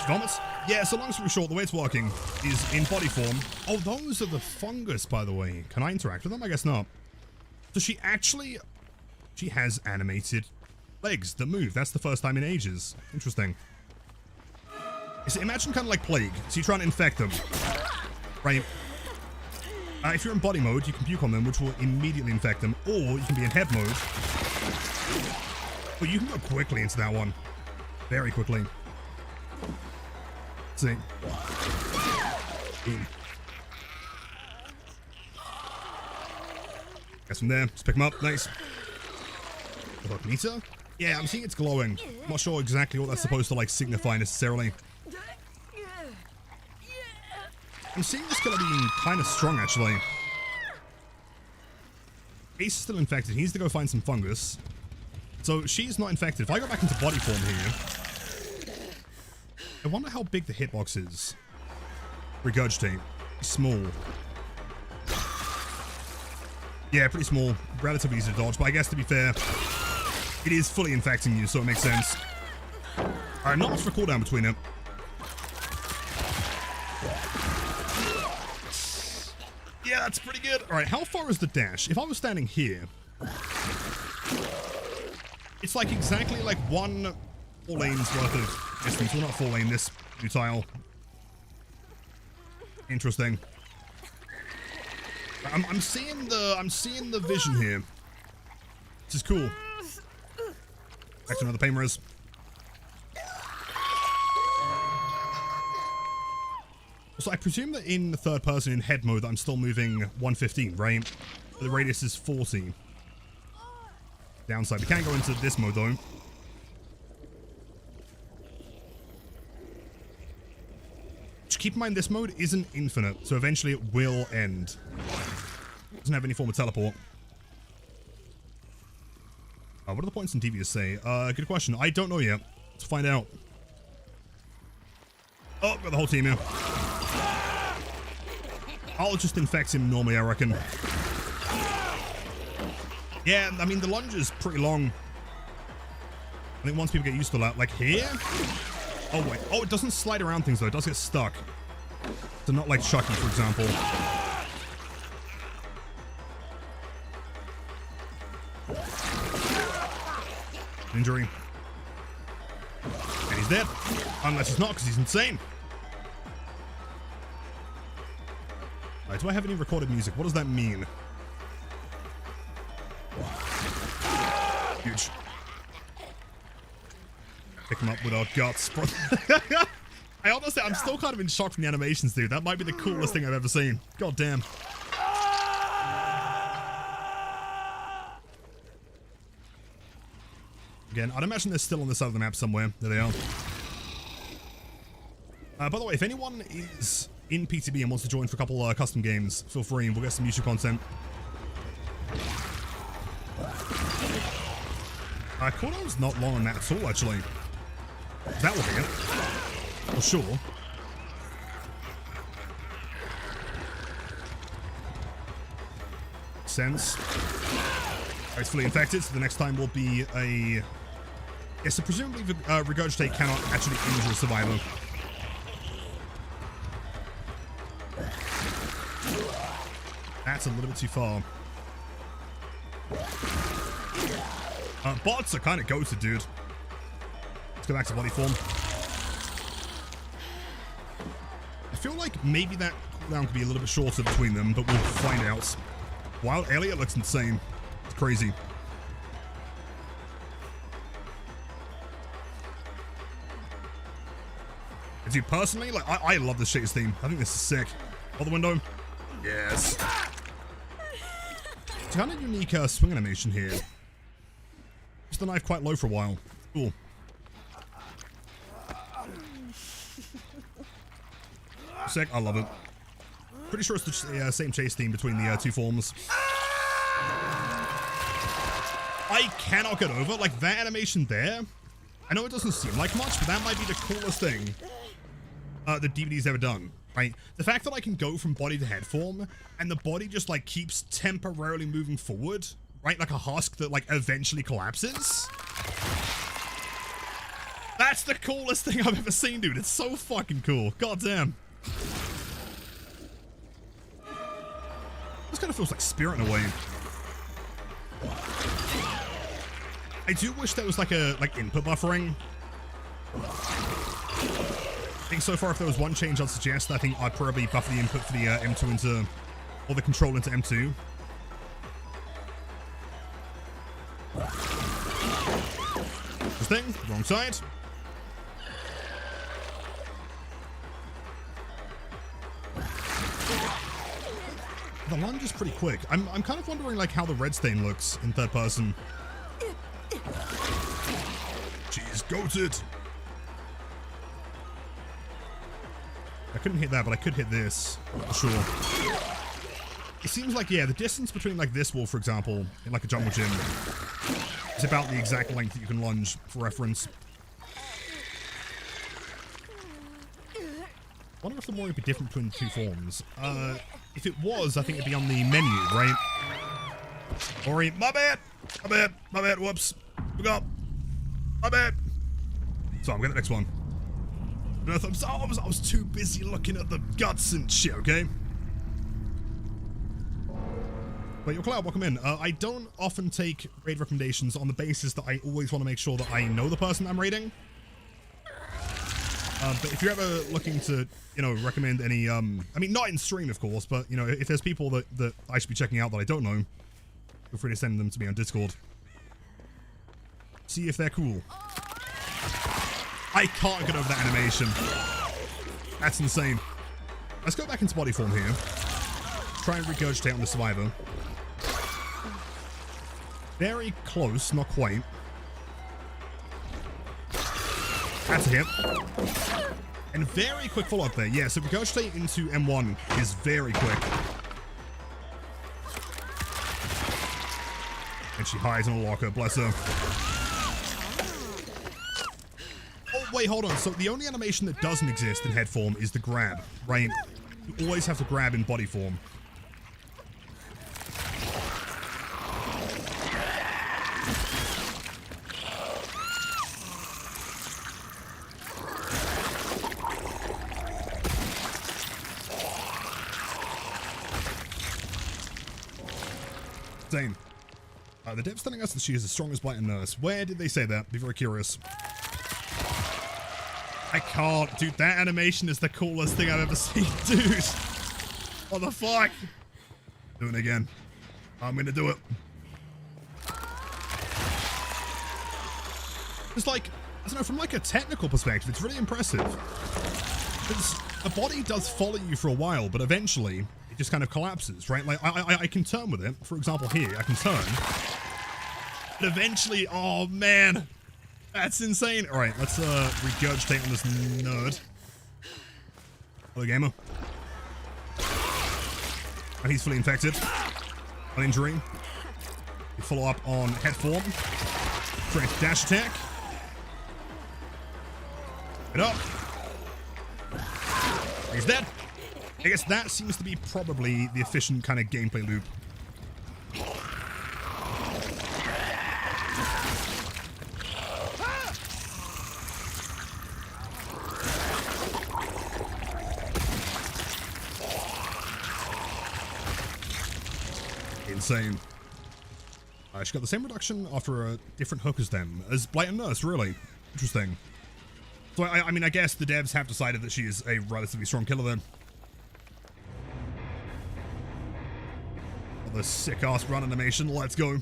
Vomits? Yeah, so long story short, the way it's working is in body form. Oh, those are the fungus, by the way. Can I interact with them? I guess not. So she has animated legs that move. That's the first time in ages. Interesting. So imagine kind of like plague. So you're trying to infect them. Right? If you're in body mode, you can puke on them, which will immediately infect them. Or you can be in head mode. But you can go quickly into that one. Very quickly. Let's see. Boom. Guess from there. Just pick them up. Nice. About meter? Yeah, I'm seeing it's glowing. I'm not sure exactly what that's supposed to like signify necessarily. I'm seeing this killer being kind of strong actually. Ace is still infected. He needs to go find some fungus. So she's not infected. If I go back into body form here, I wonder how big the hitbox is. Regurgitate. Small. Yeah, pretty small. Relatively easy to dodge, but I guess to be fair, it is fully infecting you, so it makes sense. Alright, not much of a cooldown between it. Yeah, that's pretty good. Alright, how far is the dash? If I was standing here, it's like exactly like 4 lanes worth of distance. Well, not 4 lane, this new tile. Interesting. I'm seeing the vision here. This is cool. Back to another pain res. So I presume that in the third person in head mode that I'm still moving 115, right? The radius is 40. Downside. We can't go into this mode though. Just keep in mind this mode isn't infinite, so eventually it will end. Doesn't have any form of teleport. What do the points in devious say? Good question. I don't know yet. Let's find out. Oh, got the whole team here. I'll just infect him normally, I reckon. Yeah, I mean, the lunge is pretty long. I think once people get used to that, like here. Oh, wait. Oh, it doesn't slide around things, though. It does get stuck. So not like Chucky, for example. Injury. And he's he's dead. Unless he's not, because he's insane. Alright, do I have any recorded music? What does that mean? Huge. Pick him up with our guts. I honestly, I'm still kind of in shock from the animations, dude. That might be the coolest thing I've ever seen. God damn. Again, I'd imagine they're still on the side of the map somewhere. There they are. By the way, if anyone is in PTB and wants to join for a couple custom games, feel free and we'll get some YouTube content. Cooldown's not long on that at all, actually. That will be it. For sure. Sense. It's fully infected, so the next time will be a... Yes, so presumably Regurgitate cannot actually injure a survivor. That's a little bit too far. Bots are kind of ghosted, dude. Let's go back to body form. I feel like maybe that cooldown could be a little bit shorter between them, but we'll find out. Wild Elliot looks insane. It's crazy. Dude, personally, like, I love this Shakers theme. I think this is sick. Out the window. Yes. It's kind of unique swing animation here. Just the knife quite low for a while. Cool. Sick. I love it. Pretty sure it's the same chase theme between the two forms. I cannot get over, like, that animation there. I know it doesn't seem like much, but that might be the coolest thing that DVD's ever done, right? The fact that I can go from body to head form, and the body just, like, keeps temporarily moving forward, right? Like a husk that, like, eventually collapses. That's the coolest thing I've ever seen, dude. It's so fucking cool. God damn. This kind of feels like Spirit in a way. I do wish there was like input buffering. I think so far if there was one change I'd suggest, I think I'd probably buffer the input for the M2 into, or the control into M2. This thing, wrong side. The lunge is pretty quick. I'm kind of wondering like how the red stain looks in third person. She's goated. I couldn't hit that, but I could hit this for sure. It seems like, yeah, the distance between like this wall, for example, in like a jungle gym, is about the exact length that you can lunge for reference. I wonder if the mori would be different between the two forms. If it was, I think it'd be on the menu, right? Mori, my bad, whoops. Forgot. My bad. So I'm getting the next one. I was too busy looking at the guts and shit, okay? But your Cloud, welcome in. I don't often take raid recommendations on the basis that I always want to make sure that I know the person I'm raiding. But if you're ever looking to, you know, recommend any, I mean, not in stream, of course, but, you know, if there's people that I should be checking out that I don't know, feel free to send them to me on Discord. See if they're cool. I can't get over that animation. That's insane. Let's go back into body form here. Try and regurgitate on the survivor. Very close, not quite. That's a hit. And very quick follow-up there. Yeah, so regurgitate into M1 is very quick. And she hides in a locker, bless her. Oh, wait, hold on. So the only animation that doesn't exist in head form is the grab, right? You always have to grab in body form. Insane. The dev's telling us that she is the strongest bite in nurse. Where did they say that? Be very curious. I can't. Dude, that animation is the coolest thing I've ever seen, dude. What the fuck? Doing it again. I'm gonna do it. It's like, I don't know, from like a technical perspective, it's really impressive. Because a body does follow you for a while, but eventually it just kind of collapses, right? Like I can turn with it. For example, here, I can turn. But eventually, oh man. That's insane. All right, let's regurgitate on this nerd. Hello, gamer. And he's fully infected. An injury. We follow up on head form. Straight dash attack. Get up. He's dead. I guess that seems to be probably the efficient kind of gameplay loop. Insane. She got the same reduction after a different hook as them, as Blight and Nurse, really. Interesting. So, I mean, I guess the devs have decided that she is a relatively strong killer then. Oh, the sick-ass run animation, let's go.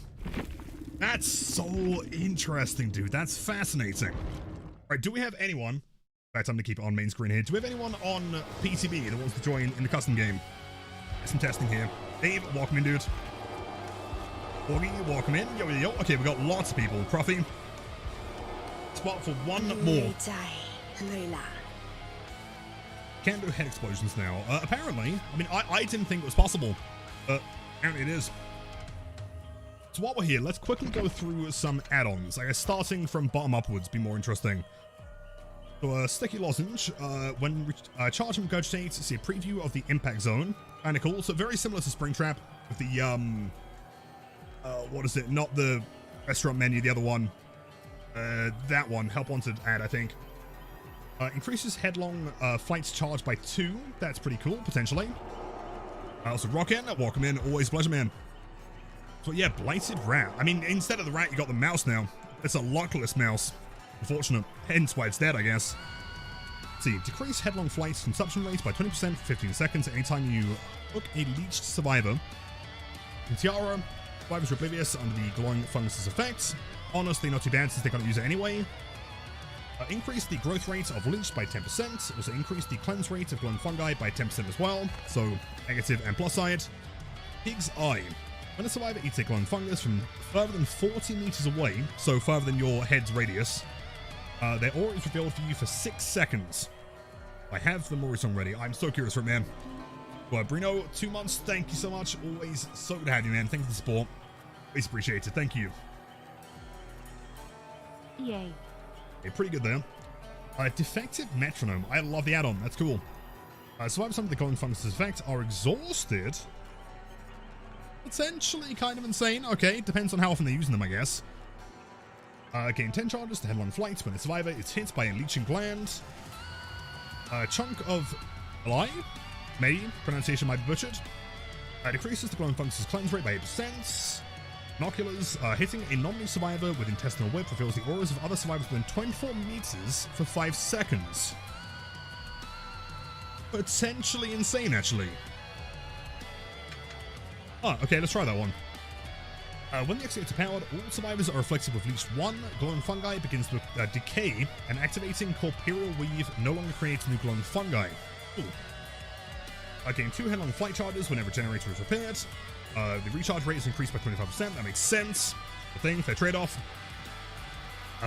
That's so interesting, dude. That's fascinating. All right, do we have anyone... In fact, I'm going to keep it on main screen here. Do we have anyone on PTB that wants to join in the custom game? Get some testing here. Dave, welcome in, dude. Augie, welcome in. Yo, yo, yo. Okay, we got lots of people. Pruffy. Spot for one more. Can do head explosions now. Apparently, I mean, I didn't think it was possible, but apparently it is. So while we're here, let's quickly go through some add-ons. I guess starting from bottom upwards be more interesting. So Sticky Lozenge, when charge and regurgitate, see a preview of the impact zone. Kinda cool. So very similar to Springtrap with the, what is it? Not the restaurant menu, the other one. That one, help wanted ad, I think. Increases headlong flights charge by 2. That's pretty cool, potentially. Also, Rockin', welcome in. Always a pleasure, man. So yeah, Blighted Rat. I mean, instead of the rat, you got the mouse now. It's a luckless mouse. Unfortunate. Hence why it's dead, I guess. Let's see, decrease headlong flights consumption rates by 20% for 15 seconds anytime you hook a leeched survivor. In Tiara, survivors are oblivious under the glowing fungus effects. Honestly, not too bad since they can't use it anyway. Increase the growth rate of leech by 10%. Also increase the cleanse rate of glowing fungi by 10% as well. So negative and plus side. Pig's Eye. When a survivor eats a glowing fungus from further than 40 meters away, so further than your head's radius, their aura is revealed for you for 6 seconds. I have the Mori song ready. I'm so curious for it, man. Well, Bruno, 2 months. Thank you so much. Always so good to have you, man. Thank you for the support. Always appreciate it. Thank you. Yay. Okay, pretty good there. Defective metronome. I love the add-on. That's cool. Survivors under the glowing fungus effect are exhausted. Potentially kind of insane. Okay, depends on how often they're using them, I guess. Gain 10 charges to headlong flights when the survivor is hit by a leeching gland. Chunk of lie. Maybe. Pronunciation might be butchered. Decreases the glowing fungus cleanse rate by 8%. Binoculars. Hitting a non-leech survivor with intestinal whip reveals the auras of other survivors within 24 meters for 5 seconds. Potentially insane, actually. Oh, okay, let's try that one. When the activator powered, all survivors are afflicted with at least 1 glowing fungi begins to decay, and activating Corporeal Weave no longer creates new glowing fungi. Gain 2 headlong flight charges whenever a generator is repaired. The recharge rate is increased by 25%. That makes sense. The thing, fair trade-off.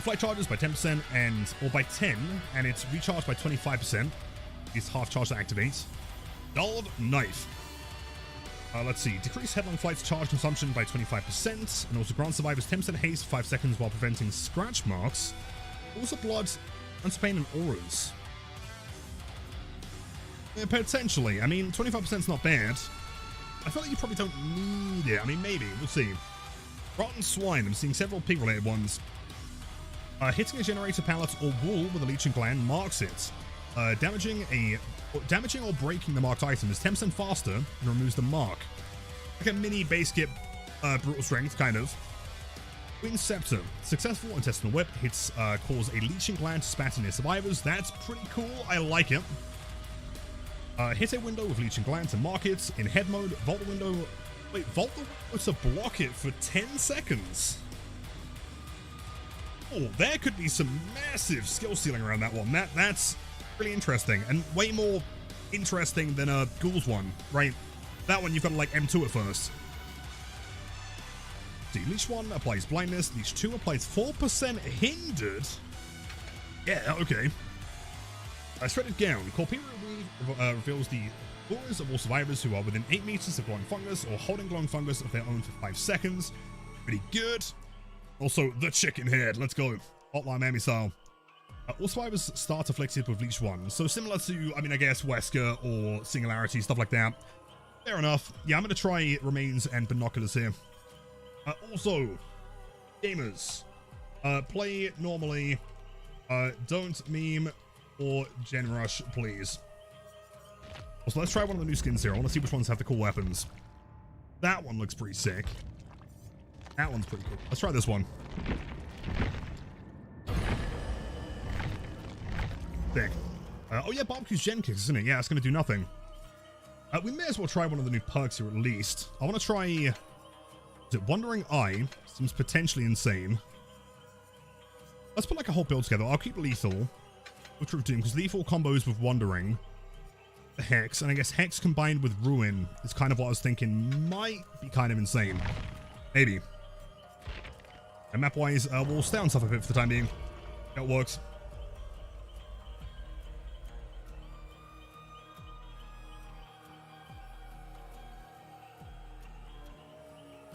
Flight charges by 10% or by 10, and it's recharged by 25%. It's half charge to activate. Dulled Knife. Let's see. Decrease headlong flight's charge consumption by 25%, and also grant survivors 10% haste for 5 seconds while preventing scratch marks. Also blood, unspain, and auras. Potentially. I mean, 25% is not bad. I feel like you probably don't need it. I mean, maybe. We'll see. Rotten Swine. I'm seeing several pig-related ones. Hitting a generator pallet or wall with a leeching gland marks it. Damaging or breaking the marked item is 10% faster and removes the mark. Like a mini base kit brutal strength, kind of. Queen Scepter. Successful intestinal whip hits cause a leeching gland to spatter near survivors. That's pretty cool. I like it. Hit a window with leeching gland to mark it. In head mode, vault the window. Wait, vault the window to block it for 10 seconds. Oh, there could be some massive skill ceiling around that one. That's really interesting, and way more interesting than a Ghoul's one, right? That one you've got to like M2 at first. See, Leech 1 applies blindness, Leech 2 applies 4% hindered. Yeah, okay. Shredded Gown. Corpora reveals the auras of all survivors who are within 8 meters of glowing fungus or holding glowing fungus of their own for 5 seconds. Pretty good. Also, the chicken head. Let's go. Hotline Mammy style. All survivors start afflicted with Leech 1. So similar to, I mean, I guess Wesker or Singularity, stuff like that. Fair enough. Yeah, I'm going to try Remains and Binoculars here. Also, gamers, play normally. Don't meme or Gen Rush, please. Also, let's try one of the new skins here. I want to see which ones have the cool weapons. That one looks pretty sick. That one's pretty cool. Let's try this one. Sick. Oh yeah, barbecue's gen kicks, isn't it? Yeah, it's going to do nothing. We may as well try one of the new perks here at least. I want to try... Is it Wandering Eye? Seems potentially insane. Let's put like a whole build together. I'll keep Lethal. Which we're doing, because Lethal combos with Wandering. Hex, and I guess Hex combined with Ruin is kind of what I was thinking might be kind of insane. Maybe. And map-wise, we'll stay on stuff a bit for the time being. It works.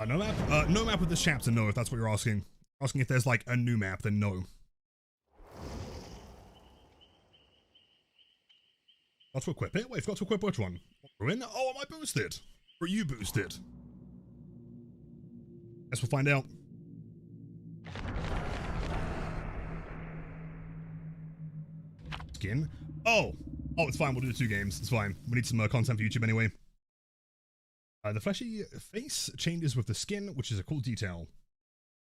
No map? No map with this chapter, no, if that's what you're asking. Asking if there's like a new map, then no. Got to equip it? Wait, forgot to equip which one? Ruin? Oh, am I boosted? Or are you boosted? Guess we'll find out. Skin? Oh, it's fine. We'll do 2 games. It's fine. We need some content for YouTube anyway. The fleshy face changes with the skin, which is a cool detail.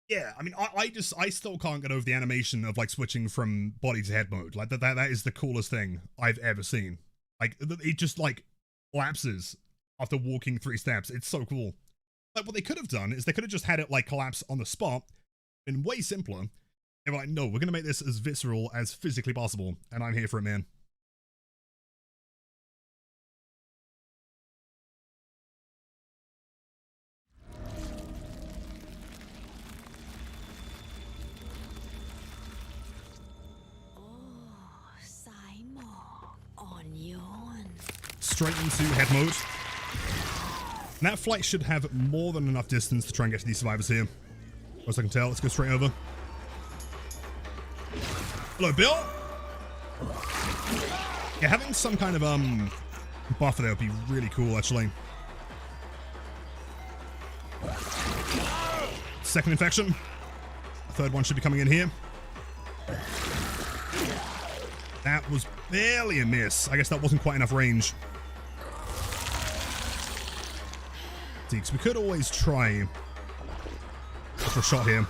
Yeah, I mean, I still can't get over the animation of like switching from body to head mode. Like that is the coolest thing I've ever seen. Like it just like collapses after walking 3 steps. It's so cool. Like what they could have done is they could have just had it like collapse on the spot. Been way simpler. They were like, no, we're gonna make this as visceral as physically possible, and I'm here for it, man. Straight into head mode. And that flight should have more than enough distance to try and get to these survivors here. As I can tell, let's go straight over. Hello, Bill. Yeah, having some kind of buffer there would be really cool, actually. Second infection. A third one should be coming in here. That was barely a miss. I guess that wasn't quite enough range. See, because we could always try for a shot here.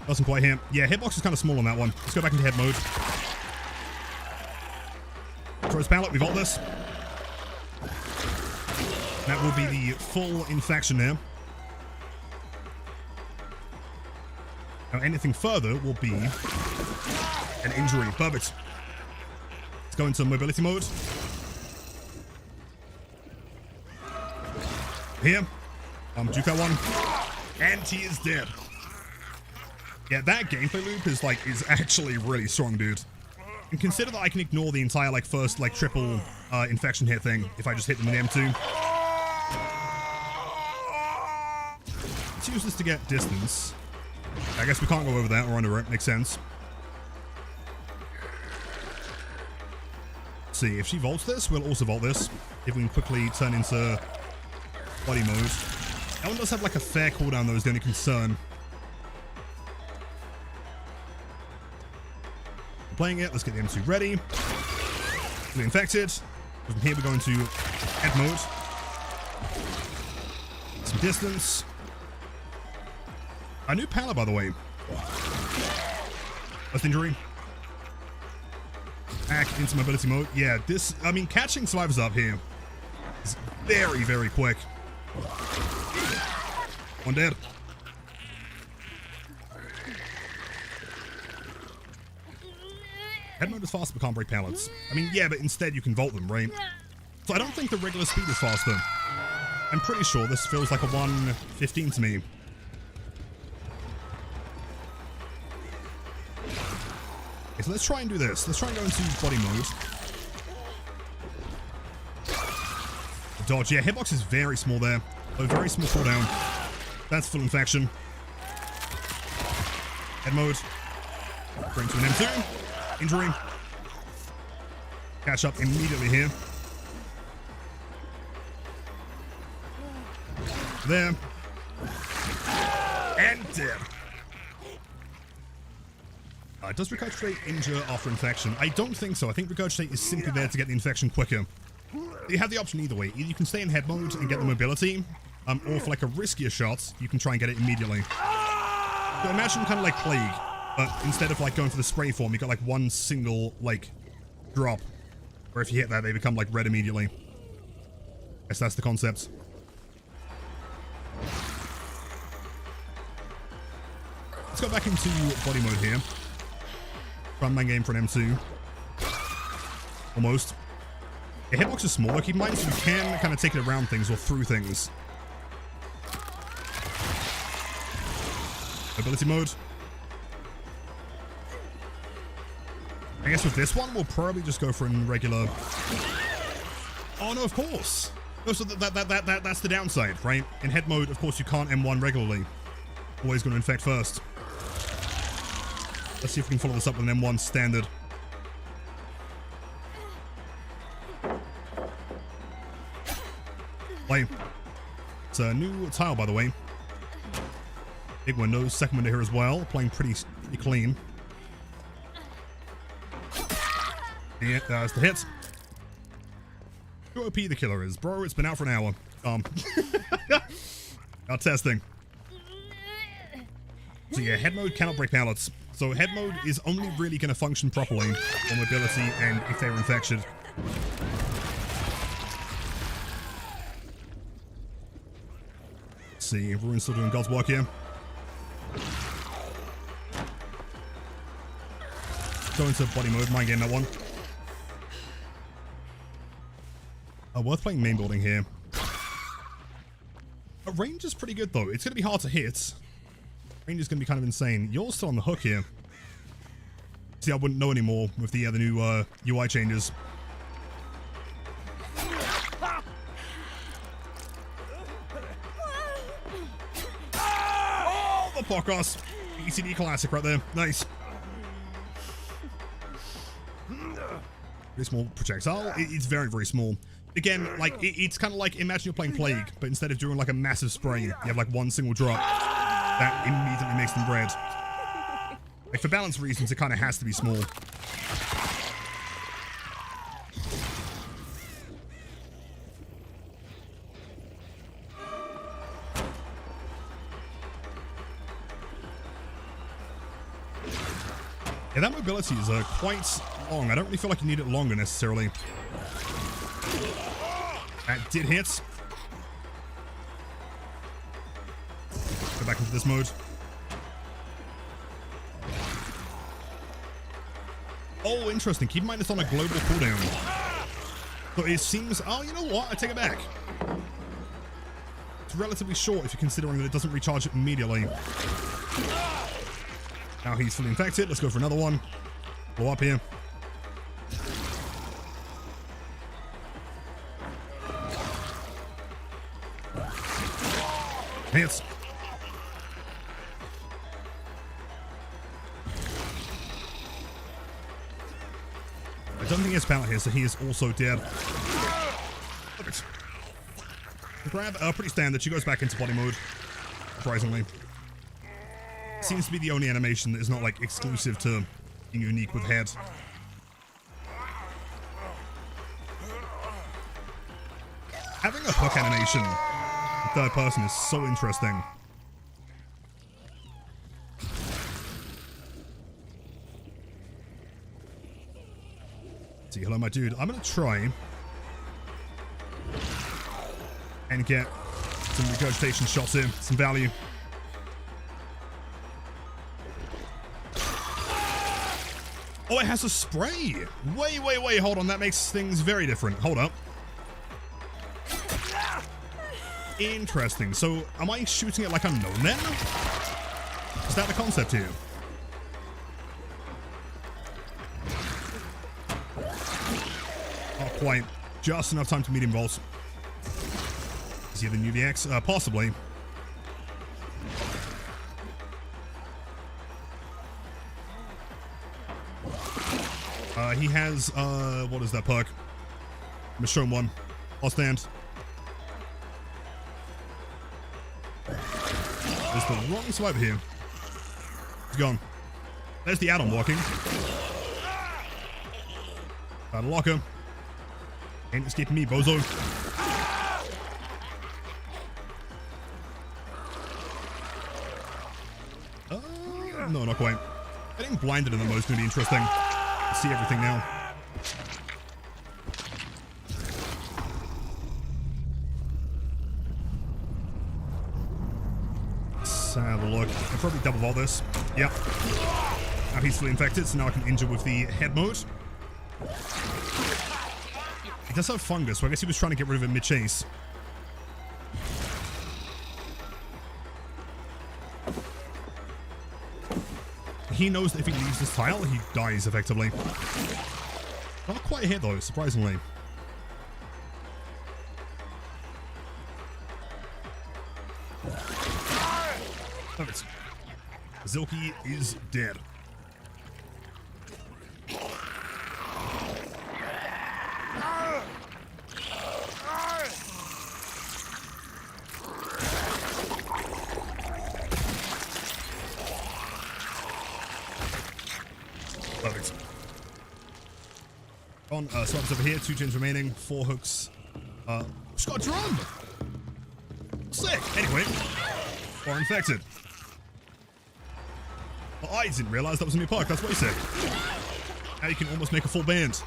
Doesn't quite hit. Yeah, hitbox is kind of small on that one. Let's go back into head mode. Throws pallet, we vault this. That will be the full infection there. Now anything further will be an injury. Perfect. Let's go into mobility mode. Here. Duke that one. And he is dead. Yeah, that gameplay loop is actually really strong, dude. And consider that I can ignore the entire first triple infection hit thing if I just hit them with the M2. Let's use this to get distance. I guess we can't go over that or under it. Makes sense. Let's see, if she vaults this, we'll also vault this. If we can quickly turn into body mode. That one does have a fair cooldown though, is the only concern. We're playing it, let's get the M2 ready. We're infected. From here we're going to head mode. Some distance. A new palette, by the way. First injury. Back into mobility mode. Yeah, this, I mean, catching survivors up here is very, very quick. One dead. Head mode is faster but can't break pallets. I mean, yeah, but instead you can vault them, right? So I don't think the regular speed is faster. I'm pretty sure this feels like a 1:15 to me. Okay, so let's try and do this. Let's try and go into body mode. Dodge. Yeah, hitbox is very small there. A very small cooldown. That's full infection. Head mode. Bring to an M2. Injury. Catch up immediately here. There. And dead. Does Regurgitate injure after infection? I don't think so. I think Regurgitate is simply there to get the infection quicker. You have the option either way. Either you can stay in head mode and get the mobility, or for like a riskier shot, you can try and get it immediately. So imagine kind of like Plague, but instead of like going for the spray form, you got like one single like drop, where if you hit that, they become like red immediately. Guess that's the concept. Let's go back into body mode here. Frontman game for an M2. Almost. The hitbox is smaller, keep in mind, so you can kind of take it around things or through things. Ability mode. I guess with this one, we'll probably just go for a regular... Oh, no, of course. No, so that's the downside, right? In head mode, of course, you can't M1 regularly. Always going to infect first. Let's see if we can follow this up with an M1 standard. Play. It's a new tile, by the way. Big windows, second window here as well. Playing pretty clean. Yeah, that's the hit. How OP the killer is. Bro, it's been out for an hour. Not testing. So yeah, head mode cannot break pallets. So head mode is only really going to function properly on mobility and if they're infected. Let's see, everyone's still doing God's work here. Go into body mode, mind game that one. Worth playing main building here. Range is pretty good though. It's going to be hard to hit. Range is going to be kind of insane. You're still on the hook here. See, I wouldn't know anymore with the new UI changes. Oh, the podcast. ECD classic right there. Nice. Very small projectile. It's very, very small. Again, like, it's kind of like, imagine you're playing Plague, but instead of doing like a massive spray, you have like one single drop. That immediately makes them red. Like, for balance reasons, it kind of has to be small. Yeah, that mobility is quite long. I don't really feel like you need it longer necessarily. That did hit. Go back into this mode. Oh, interesting. Keep in mind it's on a global cooldown. So it seems... Oh, you know what? I take it back. It's relatively short if you're considering that it doesn't recharge immediately. Now he's fully infected. Let's go for another one. Blow up here. Hits. I don't think he has pallet here, so he is also dead. Perfect. Grab, pretty standard. She goes back into body mode, surprisingly. Seems to be the only animation that is not, like, exclusive to being unique with head. Having a hook animation in third person is so interesting. Dirty. Hello, my dude. I'm gonna try and get some regurgitation shots in, some value. Oh, it has a spray. Wait. Hold on. That makes things very different. Hold up. Interesting. So, am I shooting it like unknown then? Is that the concept here? Not quite. Just enough time to medium volts. Is he the new VX? Possibly. He has, what is that perk? I'm gonna show him one. I'll stand. There's the wrong swipe here. He's gone. There's the add-on walking. Gotta lock him. Ain't escaping me, bozo. No, not quite. Getting blinded in the mode is gonna be interesting. I see everything now. Let's have a look. I'll probably double vault this. Yep. Now he's fully infected, so now I can injure with the head mode. He does have fungus, so I guess he was trying to get rid of it mid-chase. He knows that if he leaves this tile, he dies effectively. Not quite a hit though, surprisingly. Perfect. Zilky is dead. Perfect. On, swaps over here, 2 gens remaining, 4 hooks. She's got a drum! Sick! Anyway, or infected. Well, I didn't realize that was a new perk, that's what he said. Now you can almost make a full band.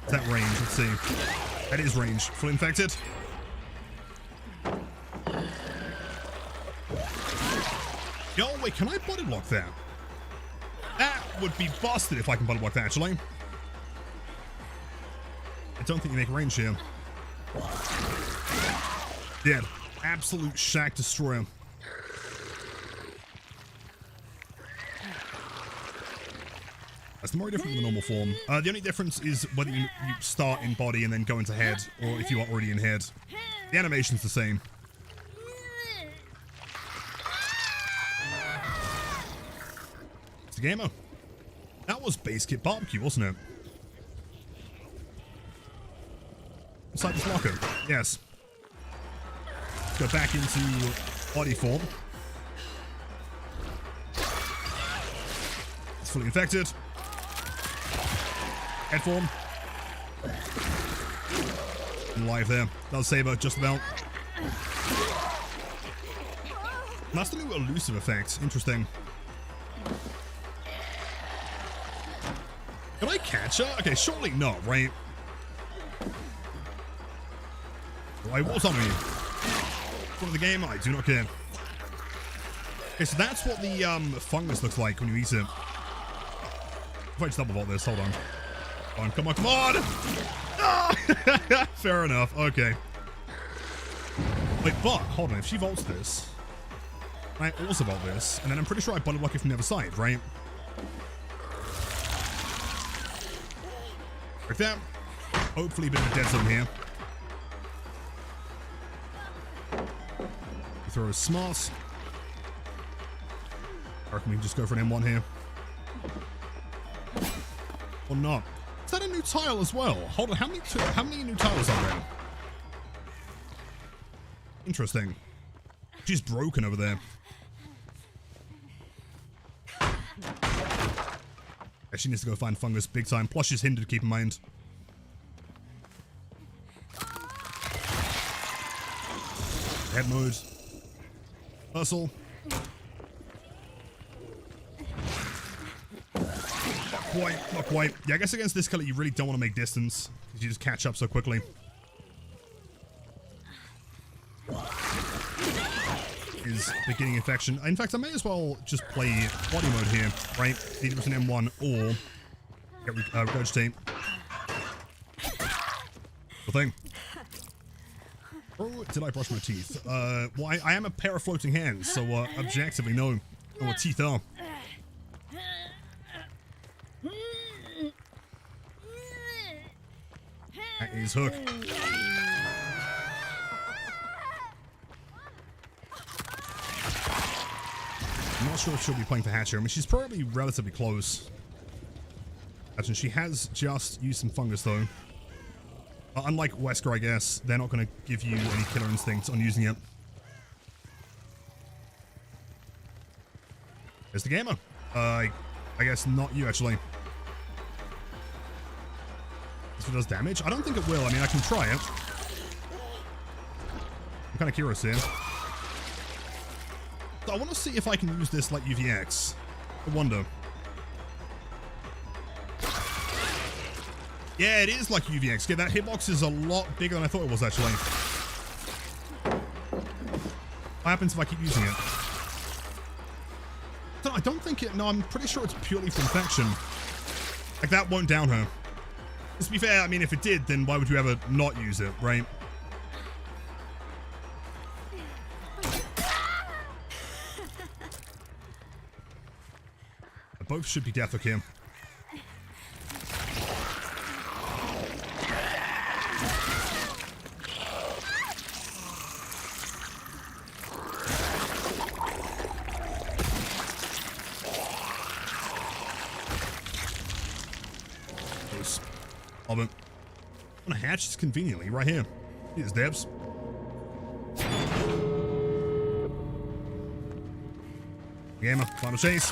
Is that range? Let's see. That is range. Full infected. Yo, wait, can I body block that? That would be busted if I can body block that, actually. I don't think you make range here. Dead. Absolute shack destroyer. That's more different from the normal form. The only difference is whether you start in body and then go into head, or if you are already in head. The animation's the same. It's the gamer. That was base kit barbecue, wasn't it? Inside this locker. Yes. Let's go back into body form. It's fully infected. Head form. And live there. Does Saber just about. And that's the new elusive effect. Interesting. Can I catch her? Okay, surely not, right? I will tell me. From the game, I do not care. Okay, so that's what the fungus looks like when you eat it. If I just double vault this, hold on. Come on, come on! Ah! Fair enough, okay. Wait, but, hold on, if she vaults this, I also vault this, and then I'm pretty sure I body block it from the other side, right? Like that. Hopefully a bit of a dead zone here. Throw a smart. Or can we just go for an M1 here? Or not? Is that a new tile as well? Hold on, how many new tiles are there? Interesting. She's broken over there. Yeah, she needs to go find fungus big time. Plus she's hindered, keep in mind. Head mode. Hustle. quite, not quite. Yeah, I guess against this color, you really don't want to make distance, because you just catch up so quickly. Is beginning infection. In fact, I may as well just play body mode here, right? Either it's an M1 or get regurgitate. The thing. Oh, did I brush my teeth? Well, I am a pair of floating hands, so objectively, no. Oh, what teeth are. That is Hook. I'm not sure if she'll be playing for Hatch here. I mean, she's probably relatively close. Actually, she has just used some fungus, though. Unlike Wesker, I guess, they're not going to give you any killer instinct on using it. There's the gamer. I guess not you, actually. If it does damage? I don't think it will. I mean, I can try it. I'm kind of curious here. So I want to see if I can use this like UVX. I wonder. Yeah, it is like UVX. Yeah, that hitbox is a lot bigger than I thought it was, actually. What happens if I keep using it? I don't think it... No, I'm pretty sure it's purely for infection. Like, that won't down her. To be fair, I mean, if it did, then why would you ever not use it, right? Both should be death hook here. Love it. I'm gonna hatch this conveniently right here. Here's Debs. Gamer, final chase.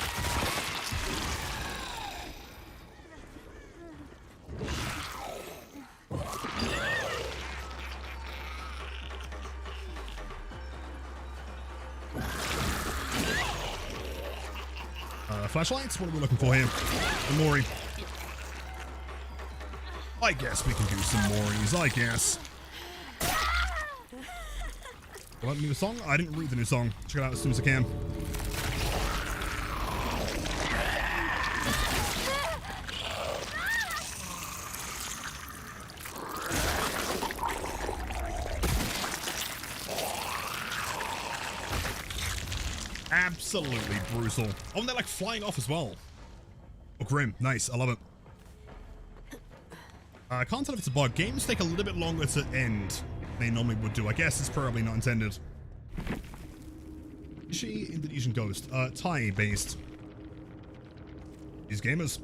Flashlights? What are we looking for here? The mori. I guess we can do some moris, I guess. What, new song? I didn't read the new song. Check it out as soon as I can. Absolutely brutal. Oh, and they're like flying off as well. Oh, grim. Nice. I love it. I can't tell if it's a bug. Games take a little bit longer to end than they normally would do. I guess it's probably not intended. Is she Indonesian Ghost? Thai-based. These gamers.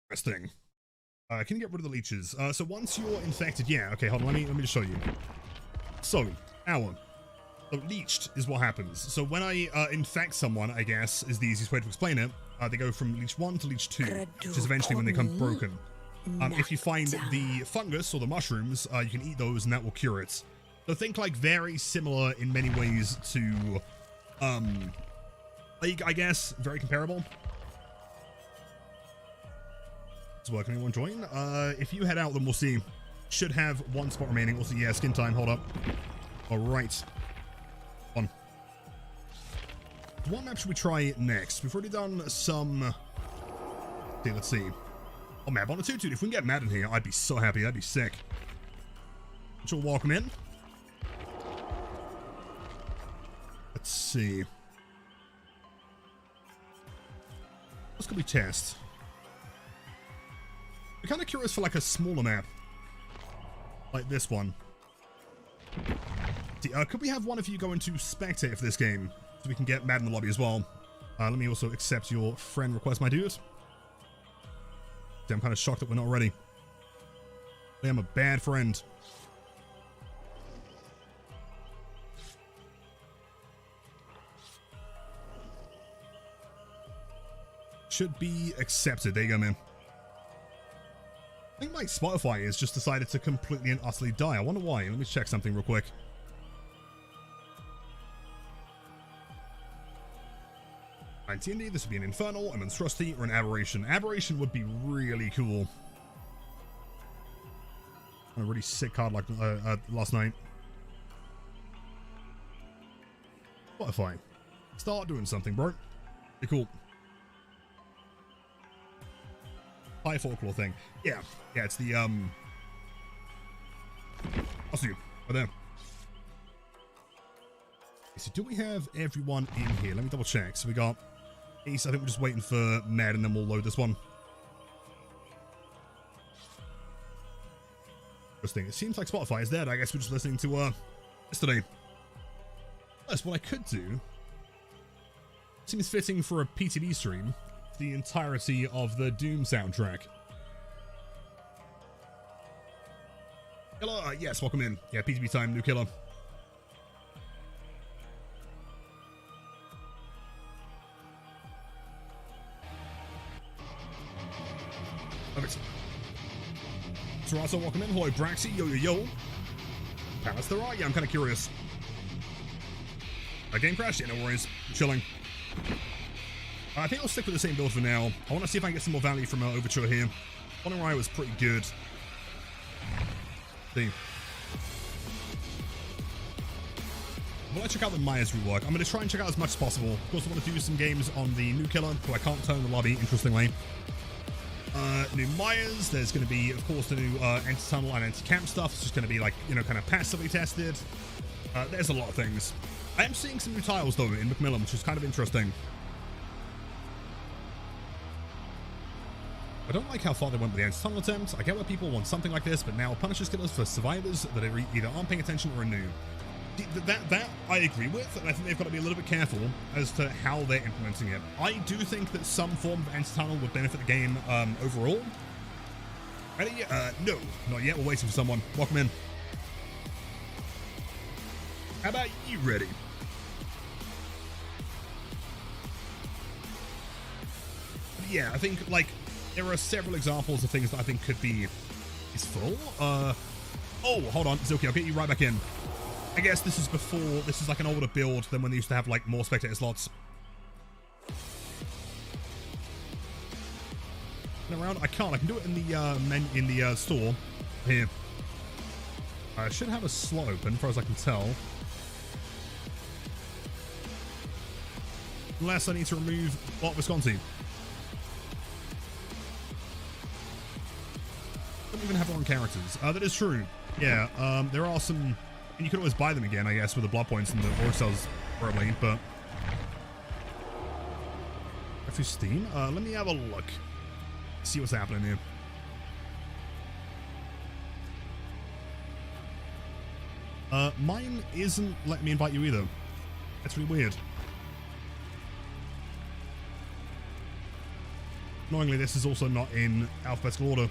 Interesting. Can you get rid of the leeches? So once you're infected, yeah. Okay, hold on. Let me just show you. So, So leeched is what happens. So when I infect someone, I guess, is the easiest way to explain it. They go from leech 1 to leech 2, which is eventually when they become broken. If you find the fungus or the mushrooms, you can eat those and that will cure it. So think like very similar in many ways to, like, I guess, very comparable. It's working. Anyone join? If you head out, then we'll see. Should have one spot remaining. Also, yeah, skin time. Hold up. All right. On. What map should we try next? We've already done some... Okay, let's see. Oh, map on a 2-2. If we can get Mad in here, I'd be so happy. That'd be sick. So we'll welcome in. Let's see. What's going to be test? I'm kind of curious for like a smaller map. Like this one. Could we have one of you go into spectate for this game? So we can get Mad in the lobby as well. Let me also accept your friend request, my dude. I'm kind of shocked that we're not ready. I am a bad friend. Should be accepted. There you go, man. I think my Spotify has just decided to completely and utterly die. I wonder why. Let me check something real quick. anti-indie. This would be an Infernal, a Monstrosity, or an Aberration. Aberration would be really cool. A really sick card like last night. Spotify. Start doing something, bro. Be cool. High folklore thing. Yeah, it's the I'll see you right there. So do we have everyone in here? Let me double check. So we got Ace. I think we're just waiting for Med and then we'll load this one. Interesting. It seems like Spotify is dead. I guess we're just listening to yesterday. That's what I could do. Seems fitting for a PTB stream. The entirety of the Doom soundtrack. Killer, yes, welcome in. Yeah, PTB time, new killer. Perfect. Sarasso, welcome in. Hello, Braxy. Yo, yo, yo. Palace, there are. Yeah, I'm kind of curious. A game crash? Yeah, no worries. I'm chilling. I think I'll stick with the same build for now. I want to see if I can get some more value from Overture here. One Rai was pretty good. See. Well, let's check out the Myers rework. I'm going to try and check out as much as possible. Of course, I want to do some games on the new killer, who I can't turn in the lobby, interestingly. New Myers. There's going to be, of course, the new anti-tunnel and anti-camp stuff. It's just going to be, like, you know, kind of passively tested. There's a lot of things. I am seeing some new tiles, though, in Macmillan, which is kind of interesting. I don't like how far they went with the anti-tunnel attempt. I get why people want something like this, but now punishes killers for survivors that are either aren't paying attention or are new. That I agree with, and I think they've got to be a little bit careful as to how they're implementing it. I do think that some form of anti-tunnel would benefit the game overall. Ready? No, not yet. We're waiting for someone. Welcome in. How about you ready? Yeah, I think, like, there are several examples of things that I think could be useful. Oh, hold on. It's okay. I'll get you right back in. I guess this is before, this is like an older build than when they used to have, like, more spectator slots. Around? I can't. I can do it in the store here. I should have a slot open, as far as I can tell. Unless I need to remove Bot Visconti. Don't even have wrong characters. That is true. Yeah, there are some, and you can always buy them again, I guess, with the blood points and the org cells, probably, but through Steam. Let me have a look. See what's happening here. Mine isn't letting me invite you either. That's really weird. Annoyingly, this is also not in alphabetical order.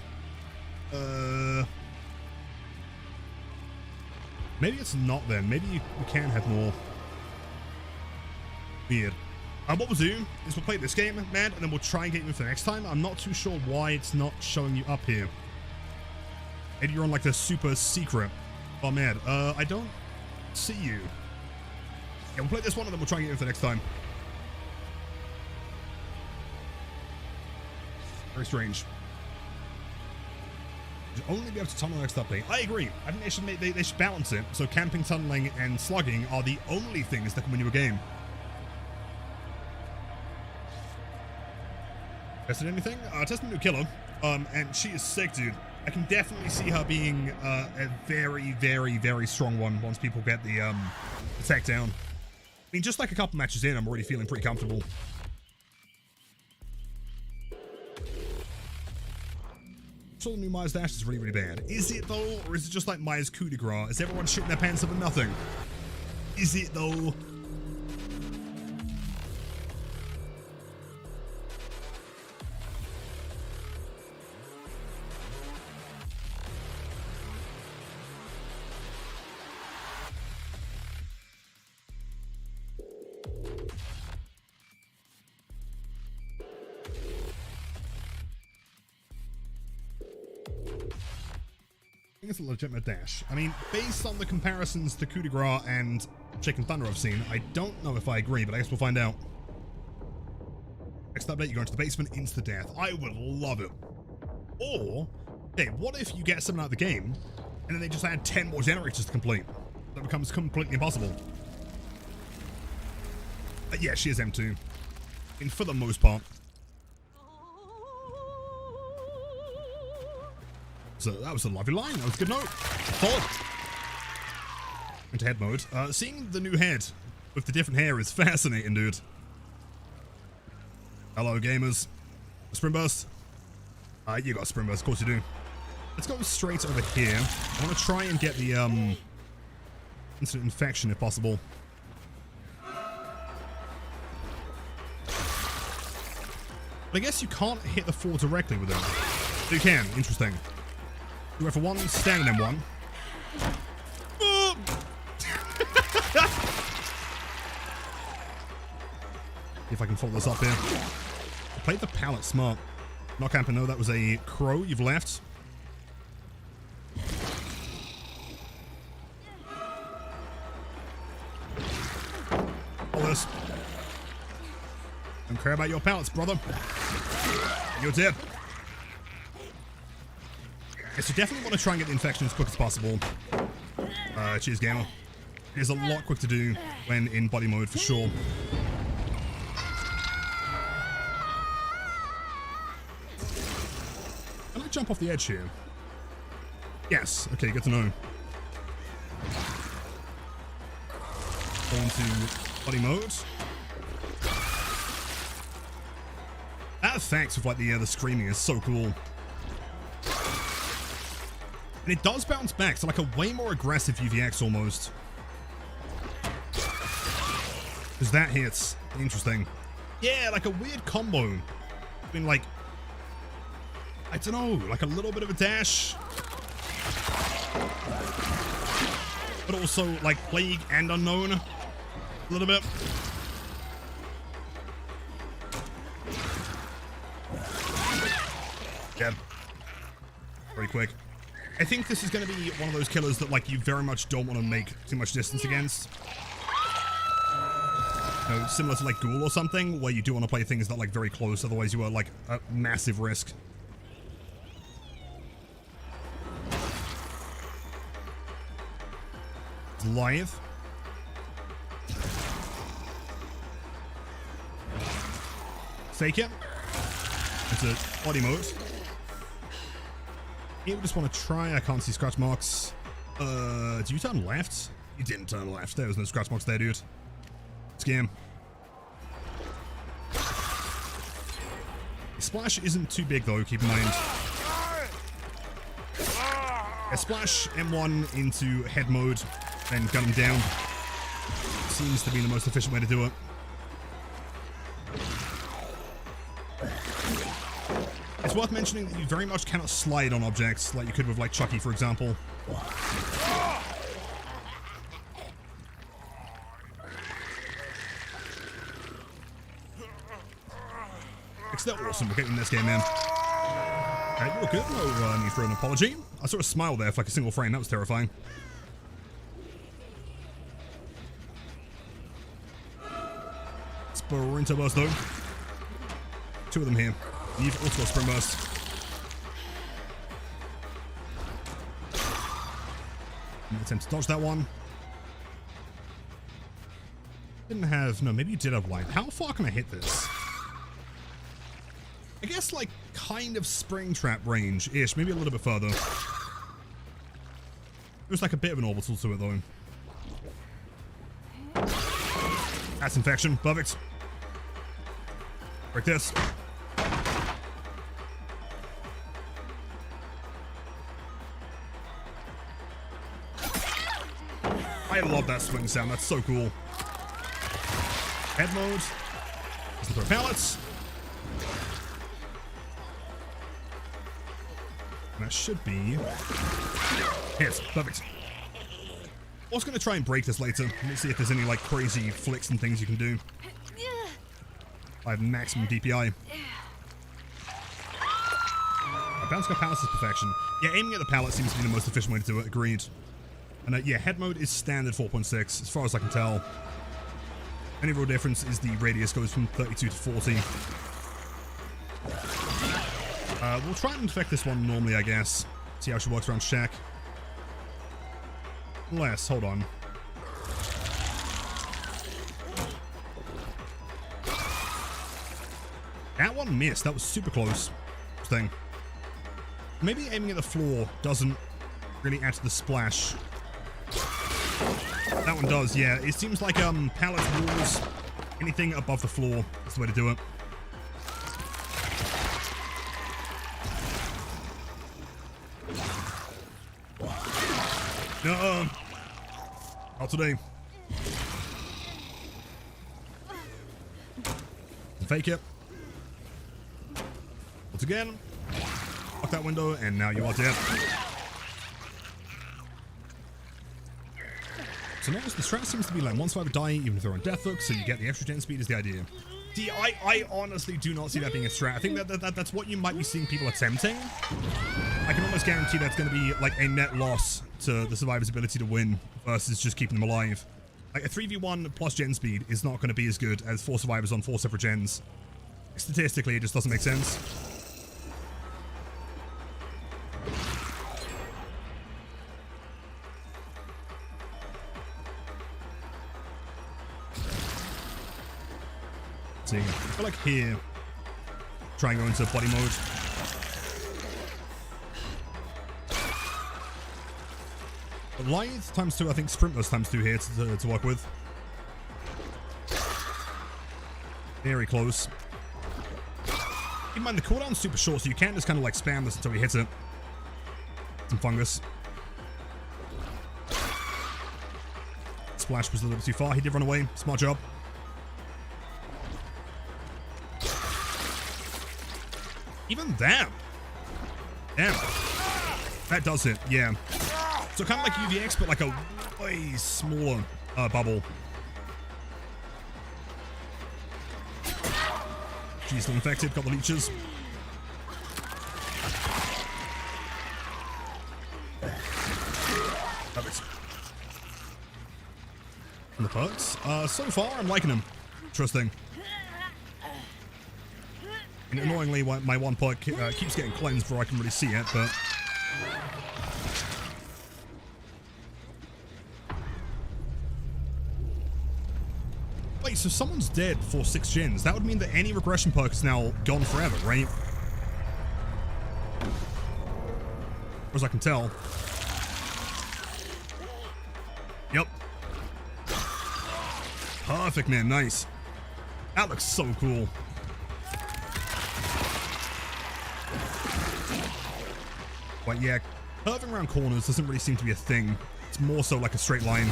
Maybe it's not then. Maybe we can have more. Weird. What we'll do is we'll play this game, man, and then we'll try and get you in for the next time. I'm not too sure why it's not showing you up here. Maybe you're on like the super secret. Oh man, I don't see you. Yeah, we'll play this one and then we'll try and get you in for the next time. Very strange. You'll only be able to tunnel next update. I agree. I think they should balance it. So camping, tunneling, and slugging are the only things that can win you a game. Tested anything? Tested a new killer. And she is sick, dude. I can definitely see her being a very, very, very strong one once people get the tech down. I mean, just like a couple matches in, I'm already feeling pretty comfortable. So the new Myers Dash is really, really bad. Is it though? Or is it just like Myers coup de grace? Is everyone shitting their pants over nothing? Is it though? It's a legitimate dash. I mean, based on the comparisons to Coup de Grace and Chicken Thunder I've seen, I don't know if I agree, but I guess we'll find out. that bit, you go into the basement, insta death. I would love it. Or, hey, what if you get something out of the game, and then they just add 10 more generators to complete? That becomes completely impossible. Yeah, she is M2. And for the most part. So that was a lovely line. That was a good note. Solid. Into head mode. Seeing the new head with the different hair is fascinating, dude. Hello, gamers. Sprint burst. You got sprint burst. Of course you do. Let's go straight over here. I want to try and get the instant infection if possible. But I guess you can't hit the 4 directly with them. You can. Interesting. You go for 1, stand in M1. Oh! See if I can follow this up here. I played the pallet smart. Not camping, no, that was a crow you've left. All this. Don't care about your pallets, brother. You're dead. Yes, you definitely want to try and get the infection as quick as possible. Cheers, gamer. It is a lot quick to do when in body mode, for sure. Can I jump off the edge here? Yes. Okay, good to know. Go into body mode. That effect of like the screaming is so cool. And it does bounce back, so like a way more aggressive UVX almost. Because that hits. Interesting. Yeah, like a weird combo. I mean, like, I don't know, like a little bit of a dash. But also like Plague and Unknown. A little bit. Yeah. Very quick. I think this is going to be one of those killers that like you very much don't want to make too much distance against. You know, similar to like Ghoul or something, where you do want to play things that like very close, otherwise you are like at massive risk. Lithe. Fake it. It's a body mode. Here we just want to try. I can't see scratch marks. Do you turn left? You didn't turn left. There was no scratch marks there, dude. Scam. The splash isn't too big though, keep in mind. A splash M1 into head mode, then gun him down. Seems to be the most efficient way to do it. It's worth mentioning that you very much cannot slide on objects like you could with like Chucky, for example. It's still awesome. We're getting this game in. Okay, you're good. No need for an apology. I saw a smile there for like a single frame. That was terrifying. Sprinter burst though. 2 of them here. You've also got sprint burst. Attempt to dodge that one. Didn't have... No, maybe you did have light. How far can I hit this? I guess, like, kind of spring trap range-ish. Maybe a little bit further. There's like a bit of an orbital to it, though. That's infection. Perfect. Break this. I love that swing sound. That's so cool. Head mode. Listen to our pallets. And that should be... Hits. Perfect. I was going to try and break this later. Let's see if there's any like crazy flicks and things you can do. I have maximum DPI. Bounce got pallets is perfection. Yeah, aiming at the pallet seems to be the most efficient way to do it. Agreed. And yeah, head mode is standard 4.6, as far as I can tell. Any real difference is the radius goes from 32 to 40. We'll try and infect this one normally, I guess. See how she works around Shaq. Unless, hold on. That one missed. That was super close. Thing. Maybe aiming at the floor doesn't really add to the splash. That one does, yeah. It seems like pallets, walls, anything above the floor is the way to do it. No, not today. Fake it. Once again, lock that window, and now you are dead. So notice the strat seems to be like one survivor die, even if they're on death hook, so you get the extra gen speed is the idea. See, I honestly do not see that being a strat. I think that's what you might be seeing people attempting. I can almost guarantee that's going to be like a net loss to the survivor's ability to win versus just keeping them alive. Like a 3v1 plus gen speed is not going to be as good as 4 survivors on 4 separate gens. Statistically, it just doesn't make sense. See, I feel like here, try and go into body mode. Lithe ×2, I think sprintless ×2 here to work with. Very close. Keep in mind the cooldown's super short, so you can't just kind of like spam this until he hits it. Some fungus. Splash was a little bit too far. He did run away. Smart job. Even that. Damn. That does it, yeah. So kind of like UVX, but like a way smaller bubble. She's still infected, got the leeches. Perfect. And the perks. So far, I'm liking them. Interesting. And annoyingly, my one perk keeps getting cleansed before I can really see it, but... Wait, so someone's dead for 6 gens. That would mean that any regression perk is now gone forever, right? As I can tell. Yep. Perfect, man. Nice. That looks so cool. But yeah, curving around corners doesn't really seem to be a thing. It's more so like a straight line.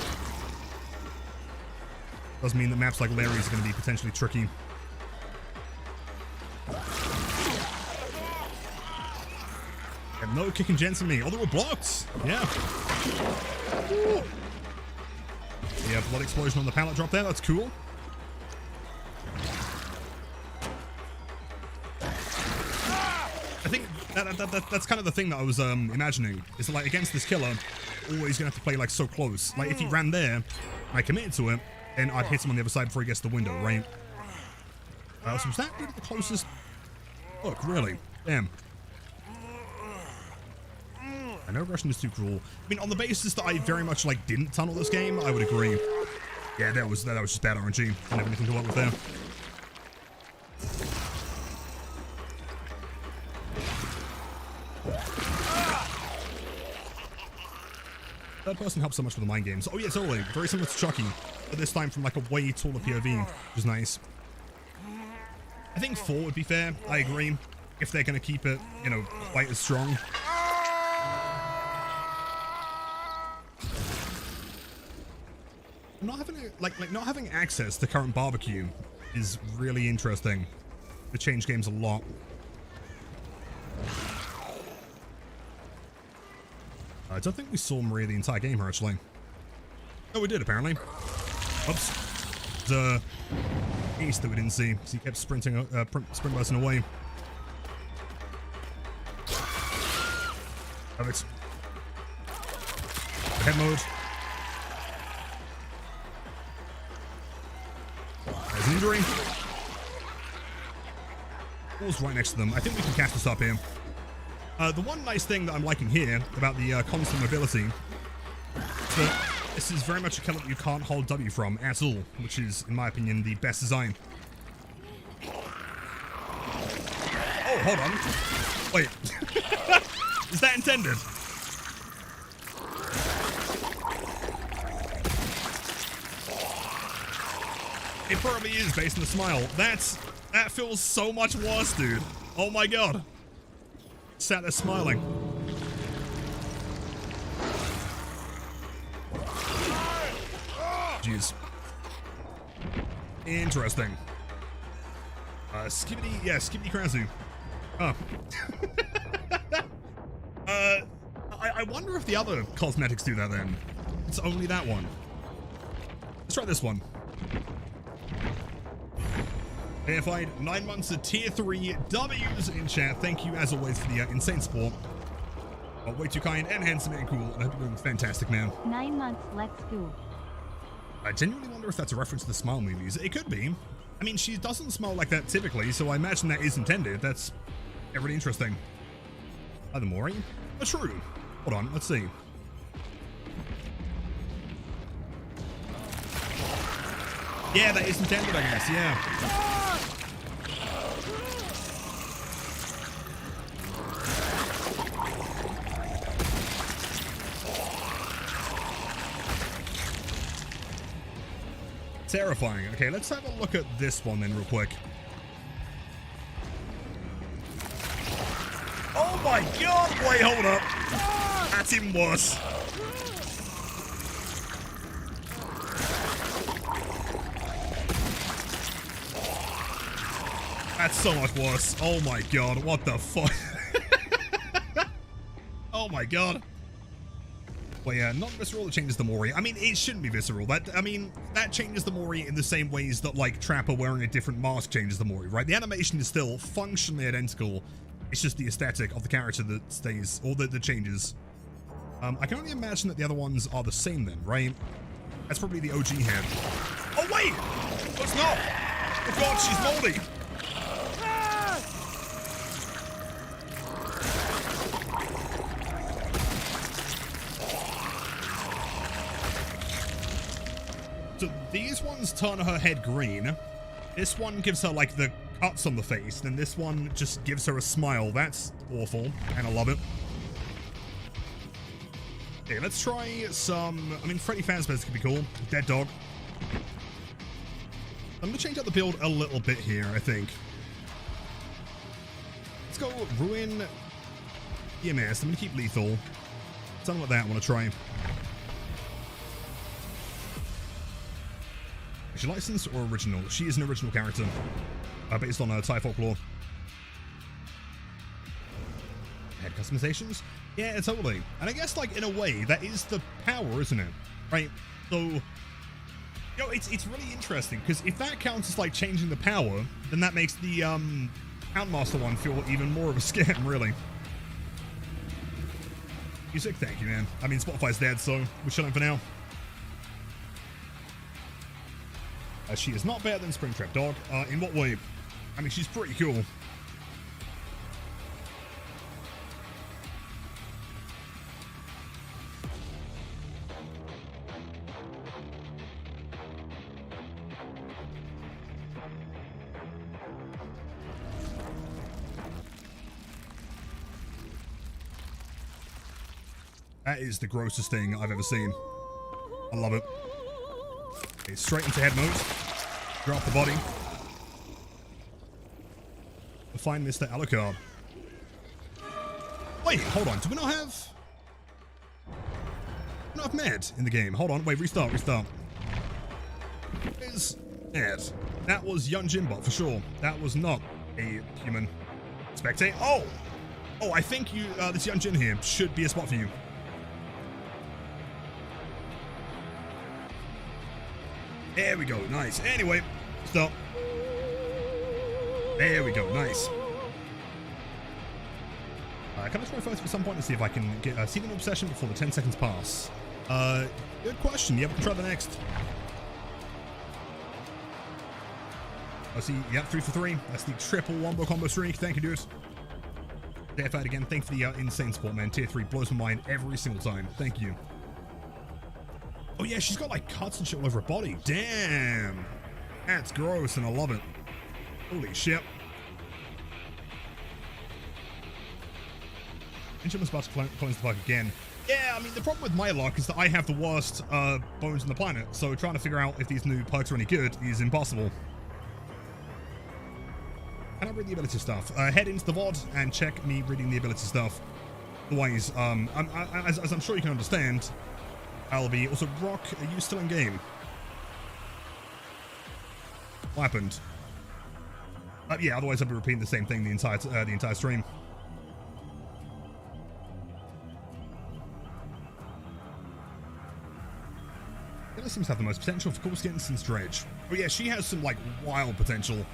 Does mean that maps like Larry's are going to be potentially tricky. And no kicking gents in me. Oh, they were blocked. Yeah. Ooh. Yeah, blood explosion on the pallet drop there. That's cool. I think that's kind of the thing that I was imagining. Is that, like, against this killer, always gonna have to play like so close. Like if he ran there, and I committed to it, then I'd hit him on the other side before he gets to the window, right? So was that really the closest? Look, really? Damn. I know Russian is too cruel. I mean, on the basis that I very much like didn't tunnel this game, I would agree. Yeah, that was just bad RNG. Didn't have anything to work with there. Third person helps so much with the mind games. Oh yeah, totally. Very similar to Chucky, but this time from like a way taller POV, which is nice. I think 4 would be fair. I agree. If they're going to keep it, you know, quite as strong. Not having not having access to current barbecue is really interesting. It changed games a lot. I don't think we saw Maria the entire game here, actually. Oh, we did, apparently. Oops. The ace that we didn't see, because he kept sprinting, sprint bursting away. Perfect. Head mode. There's an injury. Ball's right next to them. I think we can catch this up here. The one nice thing that I'm liking here about the constant mobility is that this is very much a killer that you can't hold W from at all, which is, in my opinion, the best design. Oh, hold on. Wait. Is that intended? It probably is based on the smile. That feels so much worse, dude. Oh my god. Sat there smiling. Jeez. Interesting. Skibbity, yeah, Skibbity Krasu. Oh. I wonder if the other cosmetics do that then. It's only that one. Let's try this one. Verified 9 months of tier 3 W's in chat. Thank you as always for the insane support. Way too kind and handsome and cool. I hope you're doing fantastic, man. 9 months, let's go. I genuinely wonder if that's a reference to the Smile movies. It could be. I mean, she doesn't smile like that typically, so I imagine that is intended. That's really interesting. The mori? Oh, true. Hold on, let's see. Yeah, that is intended, I guess, yeah. Terrifying. Okay, let's have a look at this one then real quick. Oh my god! Wait, hold up. That's even worse. That's so much worse. Oh my god, what the fuck? Oh my god. Well, yeah, not visceral, it changes the mori. I mean, it shouldn't be visceral. That changes the mori in the same ways that, like, Trapper wearing a different mask changes the mori, right? The animation is still functionally identical. It's just the aesthetic of the character that stays, or that changes. I can only imagine that the other ones are the same then, right? That's probably the OG head. Oh, wait! No, it's not! Oh god, she's moldy! So these ones turn her head green. This one gives her like the cuts on the face. Then this one just gives her a smile. That's awful, and I love it. Okay, let's try some. I mean, Freddy Fazbear's could be cool. Dead dog. I'm gonna change up the build a little bit here, I think. Let's go ruin EMS. I'm gonna keep lethal. Something like that I want to try. Is she licensed or original? She is an original character, based on Thai folklore. Head customizations? Yeah, totally. And I guess, like, in a way, that is the power, isn't it? Right? So, you know, it's really interesting, because if that counts as, like, changing the power, then that makes the Houndmaster one feel even more of a scam, really. Music? Thank you, man. I mean, Spotify's dead, so we're chilling for now. She is not better than Springtrap Dog. In what way? I mean, she's pretty cool. That is the grossest thing I've ever seen. I love it. Okay, straight into head mode. Drop the body. We'll find Mr. Alucard. Wait, hold on. Do we not have... We don't have Med in the game. Hold on. Wait, restart. Where's Med? That was Young Jimbot for sure. That was not a human spectator. Oh! Oh, I think you, this Young Jin here should be a spot for you. There we go, nice. Anyway, stop. There we go, nice. Can I try first at some point to see if I can get see the obsession before the 10 seconds pass? Good question. Yep, we'll try the next. I see, yep, 3 for 3. That's the triple wombo combo streak. Thank you, dude. Deathfight again. Thank you for the insane support, man. Tier 3 blows my mind every single time. Thank you. Oh yeah, she's got like cuts and shit all over her body. Damn. That's gross and I love it. Holy shit. Inchum about to cleanse the fuck again. Yeah, I mean, the problem with my luck is that I have the worst bones on the planet, so trying to figure out if these new perks are any good is impossible. Can I read the ability stuff? Head into the VOD and check me reading the ability stuff. Otherwise, as I'm sure you can understand, I'll be... Also, Rock, are you still in game? What happened? Yeah, otherwise I'll be repeating the same thing the entire stream. Taylor seems to have the most potential for cool skins since Dredge. Oh yeah, she has some like wild potential.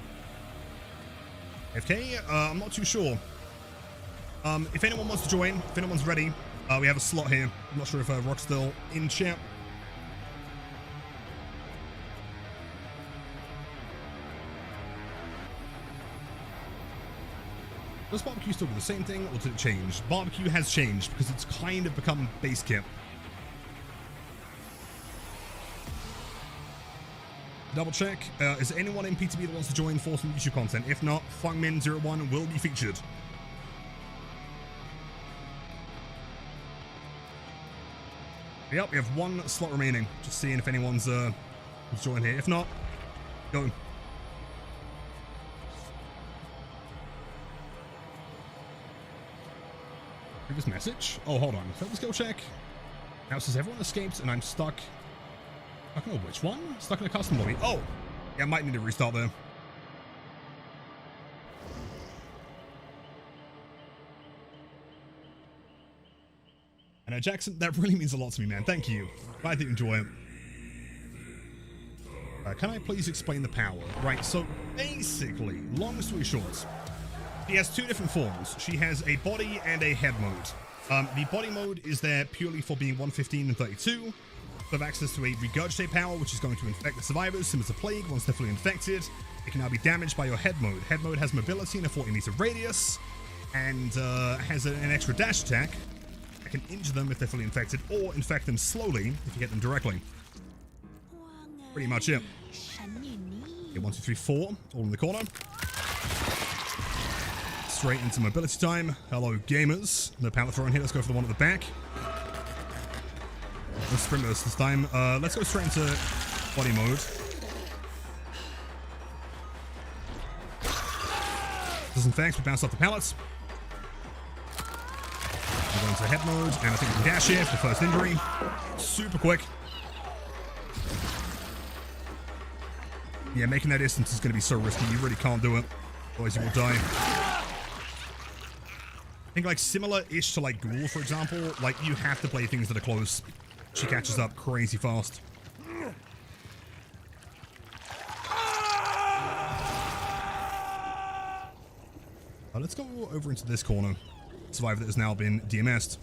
FK, I'm not too sure. If anyone wants to join, if anyone's ready, we have a slot here. I'm not sure if Rock's still in chat. Does barbecue still do the same thing, or did it change? Barbecue has changed because it's kind of become base kit. Double check. Is anyone in PTB that wants to join for some YouTube content? If not, Fungmin01 will be featured. Yep, we have one slot remaining. Just seeing if anyone's joined here. If not, go. Previous message? Oh, hold on. Failed the skill check. Now it says everyone escaped and I'm stuck. I don't know which one. Stuck in a custom lobby. Oh, yeah, I might need to restart there. And Jackson, that really means a lot to me, man. Thank you. Glad that you enjoy it. Can I please explain the power? Right, so basically, long story short, she has two different forms. She has a body and a head mode. The body mode is there purely for being 115 and 32. Have access to a regurgitate power, which is going to infect the survivors, similar to plague. Once they're fully infected, it can now be damaged by your head mode. Head mode has mobility in a 40-meter radius, and has an extra dash attack that can injure them if they're fully infected, or infect them slowly if you hit them directly. Pretty much it. Okay, 1, 2, 3, 4, all in the corner. Straight into mobility time. Hello, gamers. No pallet thrown here. Let's go for the one at the back. No sprinters this time. Let's go straight into body mode. Disinfect, we bounce off the pallets. We're going to head mode, and I think we can dash here for the first injury. Super quick. Yeah, making that distance is going to be so risky. You really can't do it. Otherwise you will die. I think like similar-ish to like Ghoul, for example. Like you have to play things that are close. She catches up crazy fast. Let's go over into this corner. Survivor that has now been DMS'd.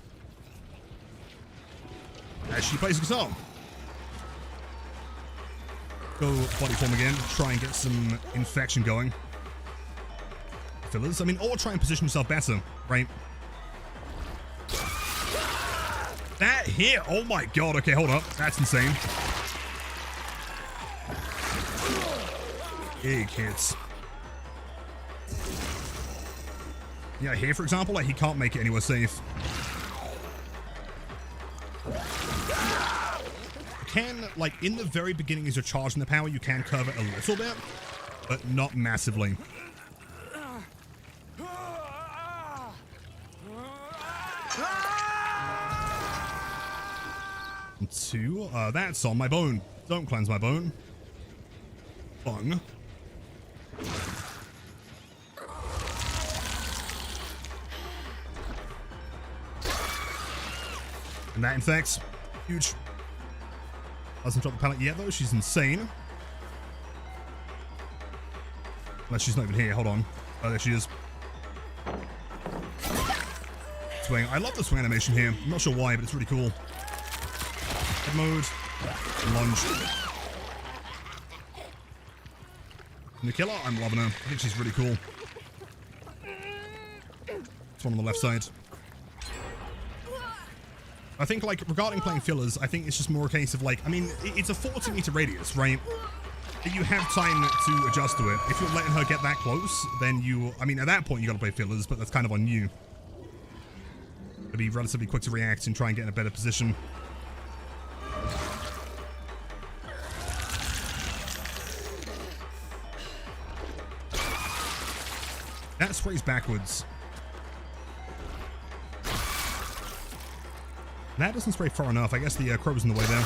As she plays guitar. Go body form again. Try and get some infection going. Fillers. I mean, or try and position yourself better, right? That hit! Oh my god, okay, hold up. That's insane. Big hits. Yeah, here, for example, like, he can't make it anywhere safe. You can, like, in the very beginning as you're charging the power, you can curve it a little bit, but not massively. Two, that's on my bone. Don't cleanse my bone. Bung. And that infects. Huge. Doesn't drop the pallet yet, though. She's insane. Unless she's not even here. Hold on. Oh, there she is. Swing. I love the swing animation here. I'm not sure why, but it's really cool. Head mode. Lunge. And the killer, I'm loving her. I think she's really cool. It's one on the left side. I think, like, regarding playing fillers, I think it's just more a case of, like, I mean, it's a 40-meter radius, right? You have time to adjust to it. If you're letting her get that close, then you... I mean, at that point, you gotta play fillers, but that's kind of on you. To be relatively quick to react and try and get in a better position. That sprays backwards. That doesn't spray far enough. I guess the crow's in the way there.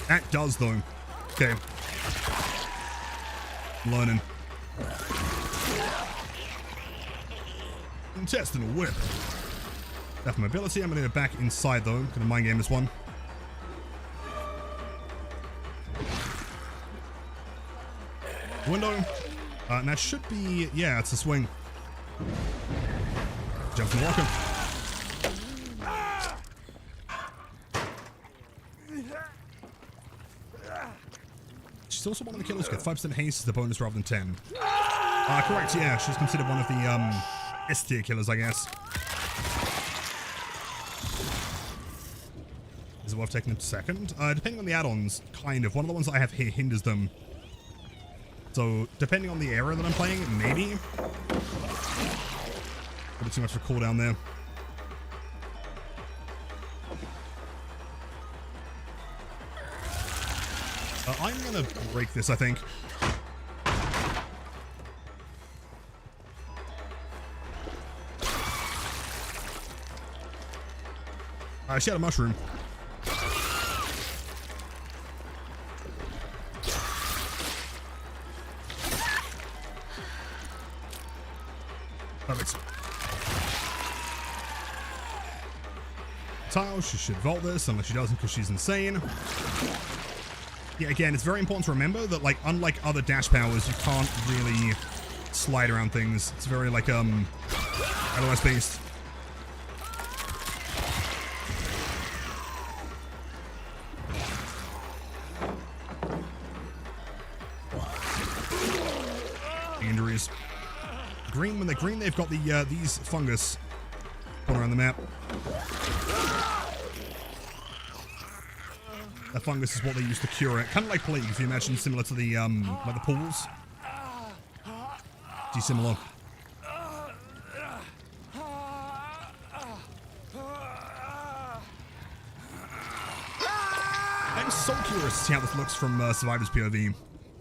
That does, though. Okay. Learning. Intestinal whip. Death mobility. I'm going to go back inside, though. Going to mind game this one. Window. And that should be... Yeah, it's a swing. Jump from walker. She's also one of the killers. Get 5% haste as the bonus rather than 10. Correct, yeah. She's considered one of the S-tier killers, I guess. Is it worth taking them to second? Depending on the add-ons, kind of. One of the ones that I have here hinders them. So, depending on the area that I'm playing, maybe. A bit too much for cooldown there. I'm gonna break this, I think. She had a mushroom. Perfect. Tile, she should vault this, unless she doesn't because she's insane. Yeah, again, it's very important to remember that, like, unlike other dash powers, you can't really slide around things. It's very, like, otherwise based. Injuries. Green, when they're green, they've got the, these fungus going around the map. That fungus is what they use to cure it. Kind of like plague, if you imagine, similar to the, like the pools. Dissimilar. I'm so curious to see how this looks from Survivor's POV.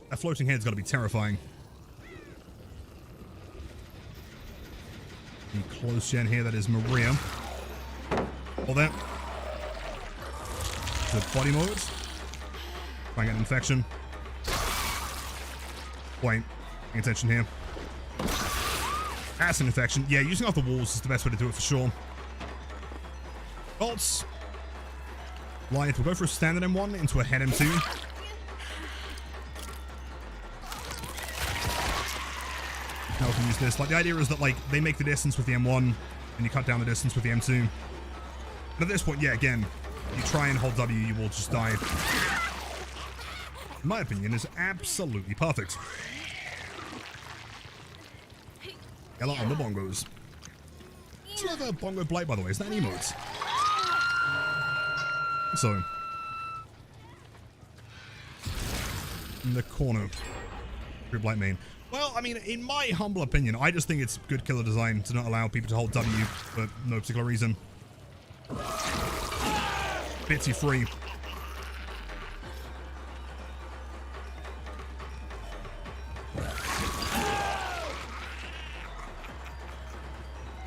That floating head's gotta be terrifying. And close gen here, that is Maria. All that. The body mode. Try and get an infection. Wait, paying attention here. That's an infection. Yeah, using off the walls is the best way to do it for sure. Bolts. Light, we'll go for a standard M1 into a head M2. Now we can use this. Like, the idea is that, like, they make the distance with the M1 and you cut down the distance with the M2. But at this point, yeah, again, you try and hold W, you will just die. In my opinion, is absolutely perfect. Ella on the bongos. It's another bongo blight, by the way. Is that an emote? So. In the corner. True blight main. Well, I mean, in my humble opinion, I just think it's good killer design to not allow people to hold W for no particular reason. Bitsy free.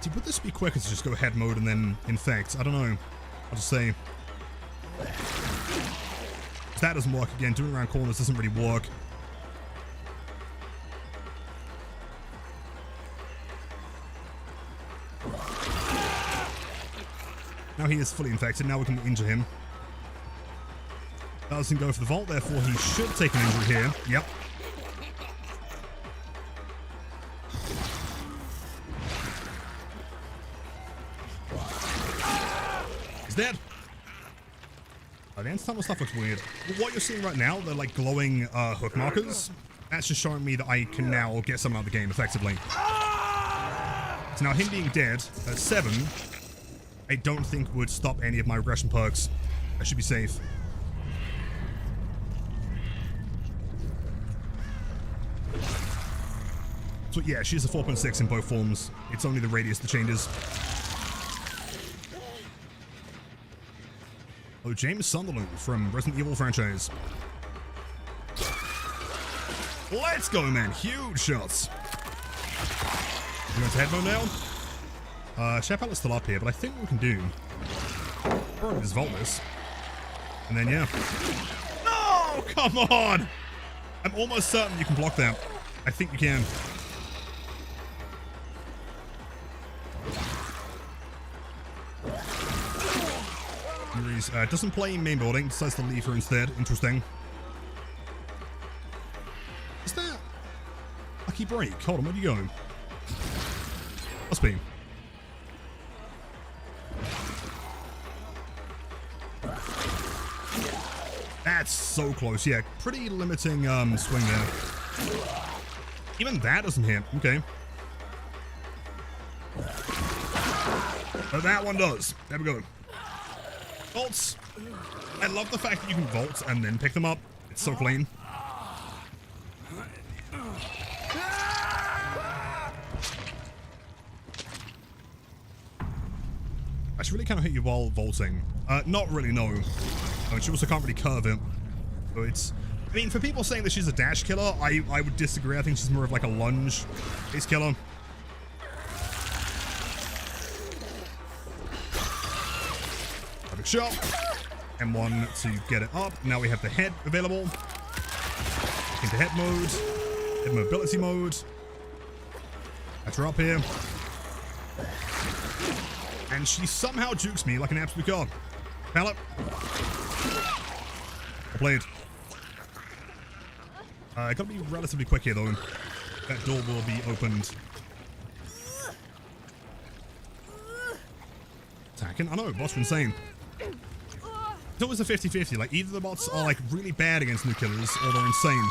See, would this be quicker to just go head mode and then infect? I don't know. I'll just say. If that doesn't work again, doing it around corners doesn't really work. Now he is fully infected. Now we can injure him. Doesn't go for the vault, therefore he should take an injury here. Yep. He's dead. The anti-tunnel stuff looks weird. What you're seeing right now, they're like glowing hook markers. That's just showing me that I can now get someone out of the game effectively. So now him being dead at 7, I don't think would stop any of my regression perks. I should be safe. So yeah, she's a 4.6 in both forms. It's only the radius that changes. Oh, James Sunderland from Resident Evil franchise. Let's go, man. Huge shots. You going to head mode now? Chef Outlet's still up here, but I think what we can do... probably just vault this. And then, yeah. No! Come on! I'm almost certain you can block that. I think you can. Doesn't play main building, decides to leave her instead. Interesting. Is that lucky break? Hold on, where are you going? Must be. That's so close. Yeah, pretty limiting swing there. Even that doesn't hit. Okay. But that one does. There we go. Vaults. I love the fact that you can vault and then pick them up. It's so clean. I should really kind of hit you while vaulting. Not really, no. I mean, she also can't really curve it. So it's... I mean, for people saying that she's a dash killer, I would disagree. I think she's more of like a lunge-based killer. Shot. M1 to get it up. Now we have the head available. Into head mode. Head mobility mode. That's her up here. And she somehow jukes me like an absolute god. Pallet. I played. I gotta be relatively quick here though. That door will be opened. Attacking? I know, bots are insane. It's always a 50-50, like either the bots are like really bad against new killers or they're insane.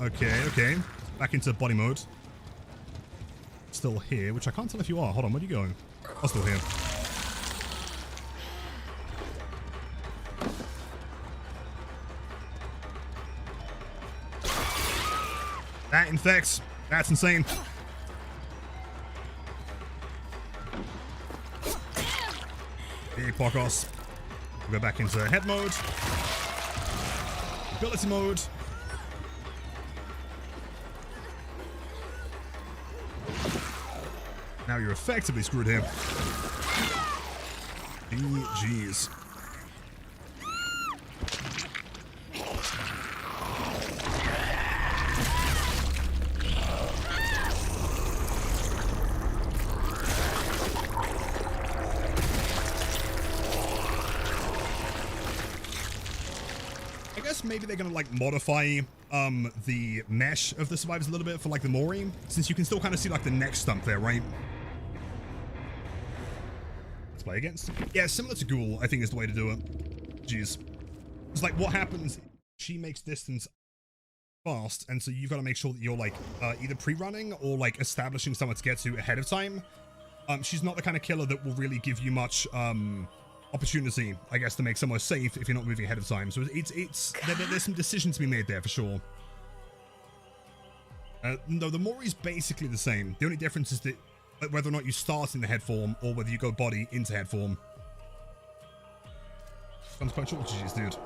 Okay. Back into body mode. Still here, which I can't tell if you are. Hold on, where are you going? I'm still here. That infects. That's insane. Big Pocos. We'll go back into head mode. Ability mode. Now you're effectively screwed here. GG's. Maybe they're gonna like modify the mesh of the survivors a little bit for like the mori, since you can still kind of see like the neck stump there, right? Let's play against. Yeah, similar to Ghoul, I think is the way to do it. Jeez. It's like what happens, she makes distance fast, and so you've got to make sure that you're like either pre-running or like establishing somewhere to get to ahead of time. She's not the kind of killer that will really give you much opportunity, I guess, to make somewhere safe if you're not moving ahead of time. So there's some decisions to be made there for sure. No, the mori's basically the same. The only difference is that whether or not you start in the head form or whether you go body into head form. Sounds quite short, GG's, dude.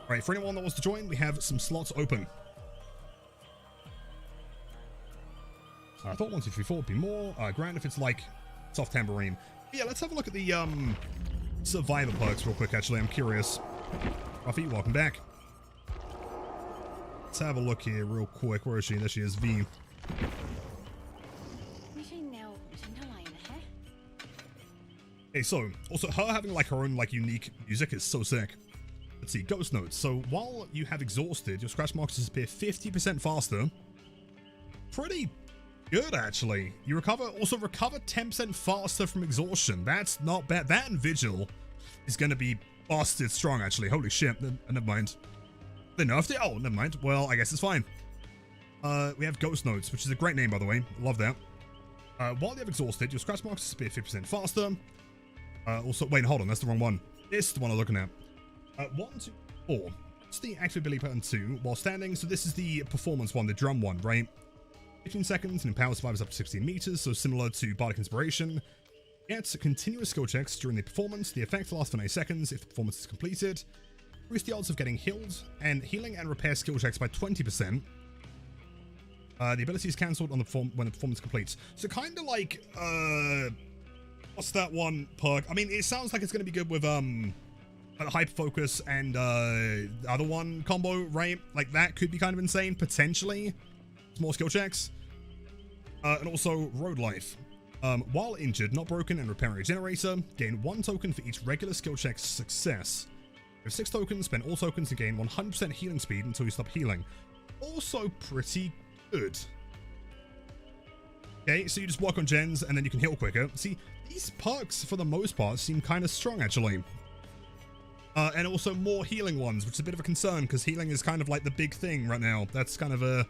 Alright, for anyone that wants to join, we have some slots open. I thought 1, 2, 3, 4 would be more. Grand if it's like soft tambourine. Yeah, let's have a look at the survivor perks real quick, actually. I'm curious. Ruffy, welcome back. Let's have a look here real quick. Where is she? There she is, V. Okay, so, also, her having, like, her own, like, unique music is so sick. Let's see, ghost notes. So, while you have exhausted, your scratch marks disappear 50% faster. Pretty good, actually. You also recover 10% faster from exhaustion. That's not bad. That and Vigil is going to be busted strong, actually. Holy shit. Never mind. They nerfed it? Oh, never mind. Well, I guess it's fine. We have Ghost Notes, which is a great name, by the way. Love that. While you have Exhausted, your scratch marks disappear 50% faster. Also, wait, hold on. That's the wrong one. This is the one I'm looking at. 1, 2, 4. It's the activability pattern 2 while standing. So this is the performance one, the drum one, right? 15 seconds and empower survivors up to 16 meters. So similar to Bardic Inspiration. Get continuous skill checks during the performance. The effect lasts for 9 seconds if the performance is completed. Increase the odds of getting healed and healing and repair skill checks by 20%. The ability is cancelled on the when the performance completes. So kind of like, what's that one perk? I mean, it sounds like it's going to be good with hyper focus and the other one combo, right? Like that could be kind of insane potentially. More skill checks, and also road life. While injured, not broken, and repairing a generator, gain 1 token for each regular skill check success. With 6 tokens, spend all tokens to gain 100% healing speed until you stop healing. Also pretty good. Okay, so you just work on gens and then you can heal quicker. See, these perks for the most part seem kind of strong actually. And also more healing ones, which is a bit of a concern because healing is kind of like the big thing right now. That's kind of a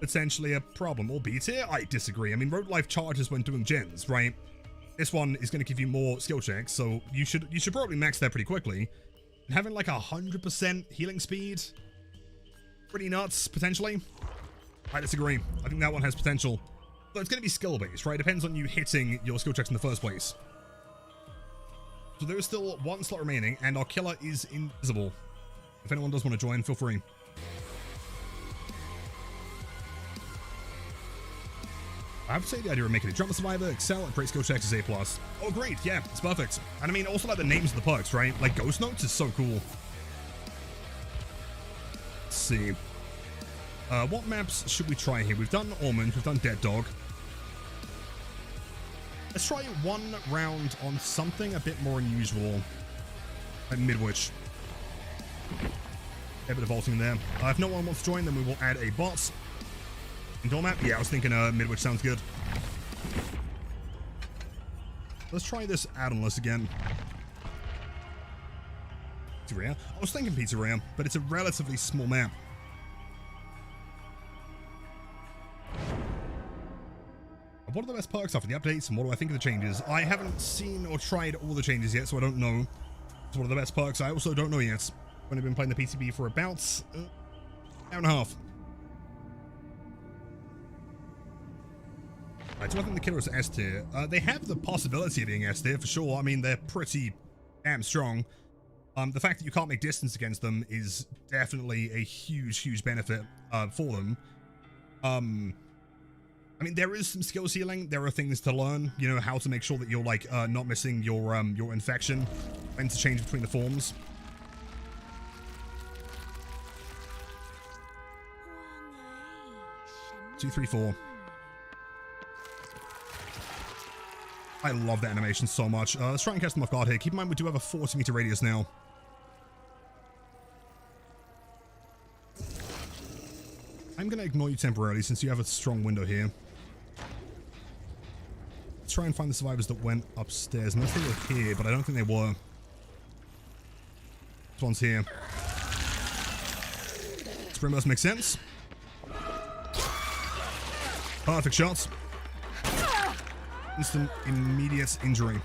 potentially a problem. Albeit here, I disagree. I mean, road life charges when doing gens, right? This one is going to give you more skill checks, so you should probably max that pretty quickly. And having like 100% healing speed, pretty nuts potentially. I disagree. I think that one has potential. But it's going to be skill based, right? Depends on you hitting your skill checks in the first place. So there is still 1 slot remaining, and our killer is invisible. If anyone does want to join, feel free. I have to say the idea of making a drama survivor excel at great skill checks is A+. Oh, great. Yeah, it's perfect. And I mean, also like the names of the perks, right? Like Ghost Notes is so cool. Let's see. What maps should we try here? We've done Ormond, we've done Dead Dog. Let's try 1 round on something a bit more unusual. Like Midwich. A bit of vaulting there. If no one wants to join, then we will add a bot. Indoor map? Yeah, I was thinking Midwich sounds good. Let's try this add-on list again. Pizzeria? I was thinking Pizzeria, but it's a relatively small map. What are the best perks after the updates, and what do I think of the changes? I haven't seen or tried all the changes yet, so I don't know. So what are the best perks? I also don't know yet. I've only been playing the PTB for about an hour and a half. Do I think the killer is S tier? They have the possibility of being S tier for sure. I mean, they're pretty damn strong. The fact that you can't make distance against them is definitely a huge benefit for them. I mean, there is some skill ceiling. There are things to learn. You know, how to make sure that you're like not missing your infection, when to change between the forms. Two, 3, 4. I love that animation so much. Let's try and catch them off guard here. Keep in mind we do have a 40-meter radius now. I'm going to ignore you temporarily since you have a strong window here. Let's try and find the survivors that went upstairs. Unless they were here, but I don't think they were. This one's here. Sprint burst makes sense. Perfect shots. Instant immediate injury.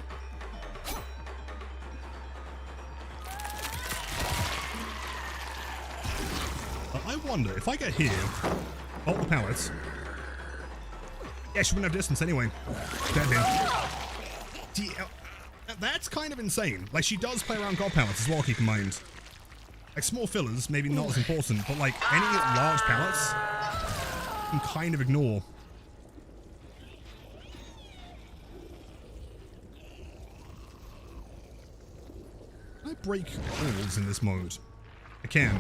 I wonder if I get here, hold the pallets. Yeah, she wouldn't have distance anyway. Dead him. That's kind of insane. Like, she does play around god pallets as well, keep in mind. Like, small fillers, maybe not as important, but like any large pallets, you can kind of ignore. Can I break walls in this mode? I can.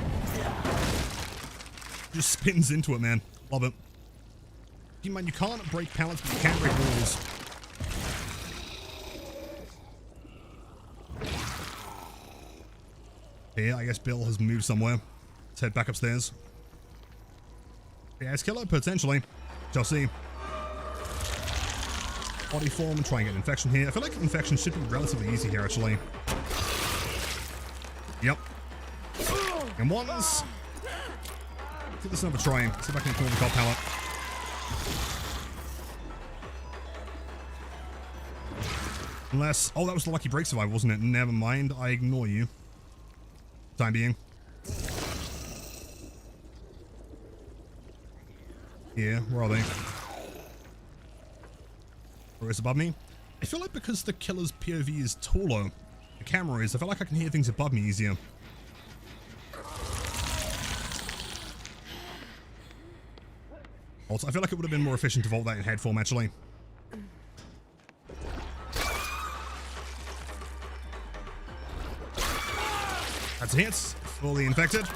Just spins into it, man. Love it. Keep in mind, you can't break pallets, but you can break walls. Here, I guess Bill has moved somewhere. Let's head back upstairs. Yeah, killer, potentially. Shall see. Body form and try and get an infection here. I feel like infection should be relatively easy here, actually. Yep. And ones. give this another try. See if I can ignore the gold pallet. Unless... Oh, that was the lucky break survival, wasn't it? Never mind. I ignore you. Time being. Yeah, where are they? Or is above me? I feel like because the killer's POV is taller, the camera is, I feel like I can hear things above me easier. Also, I feel like it would have been more efficient to vault that in head form, actually. That's a hit. Fully infected.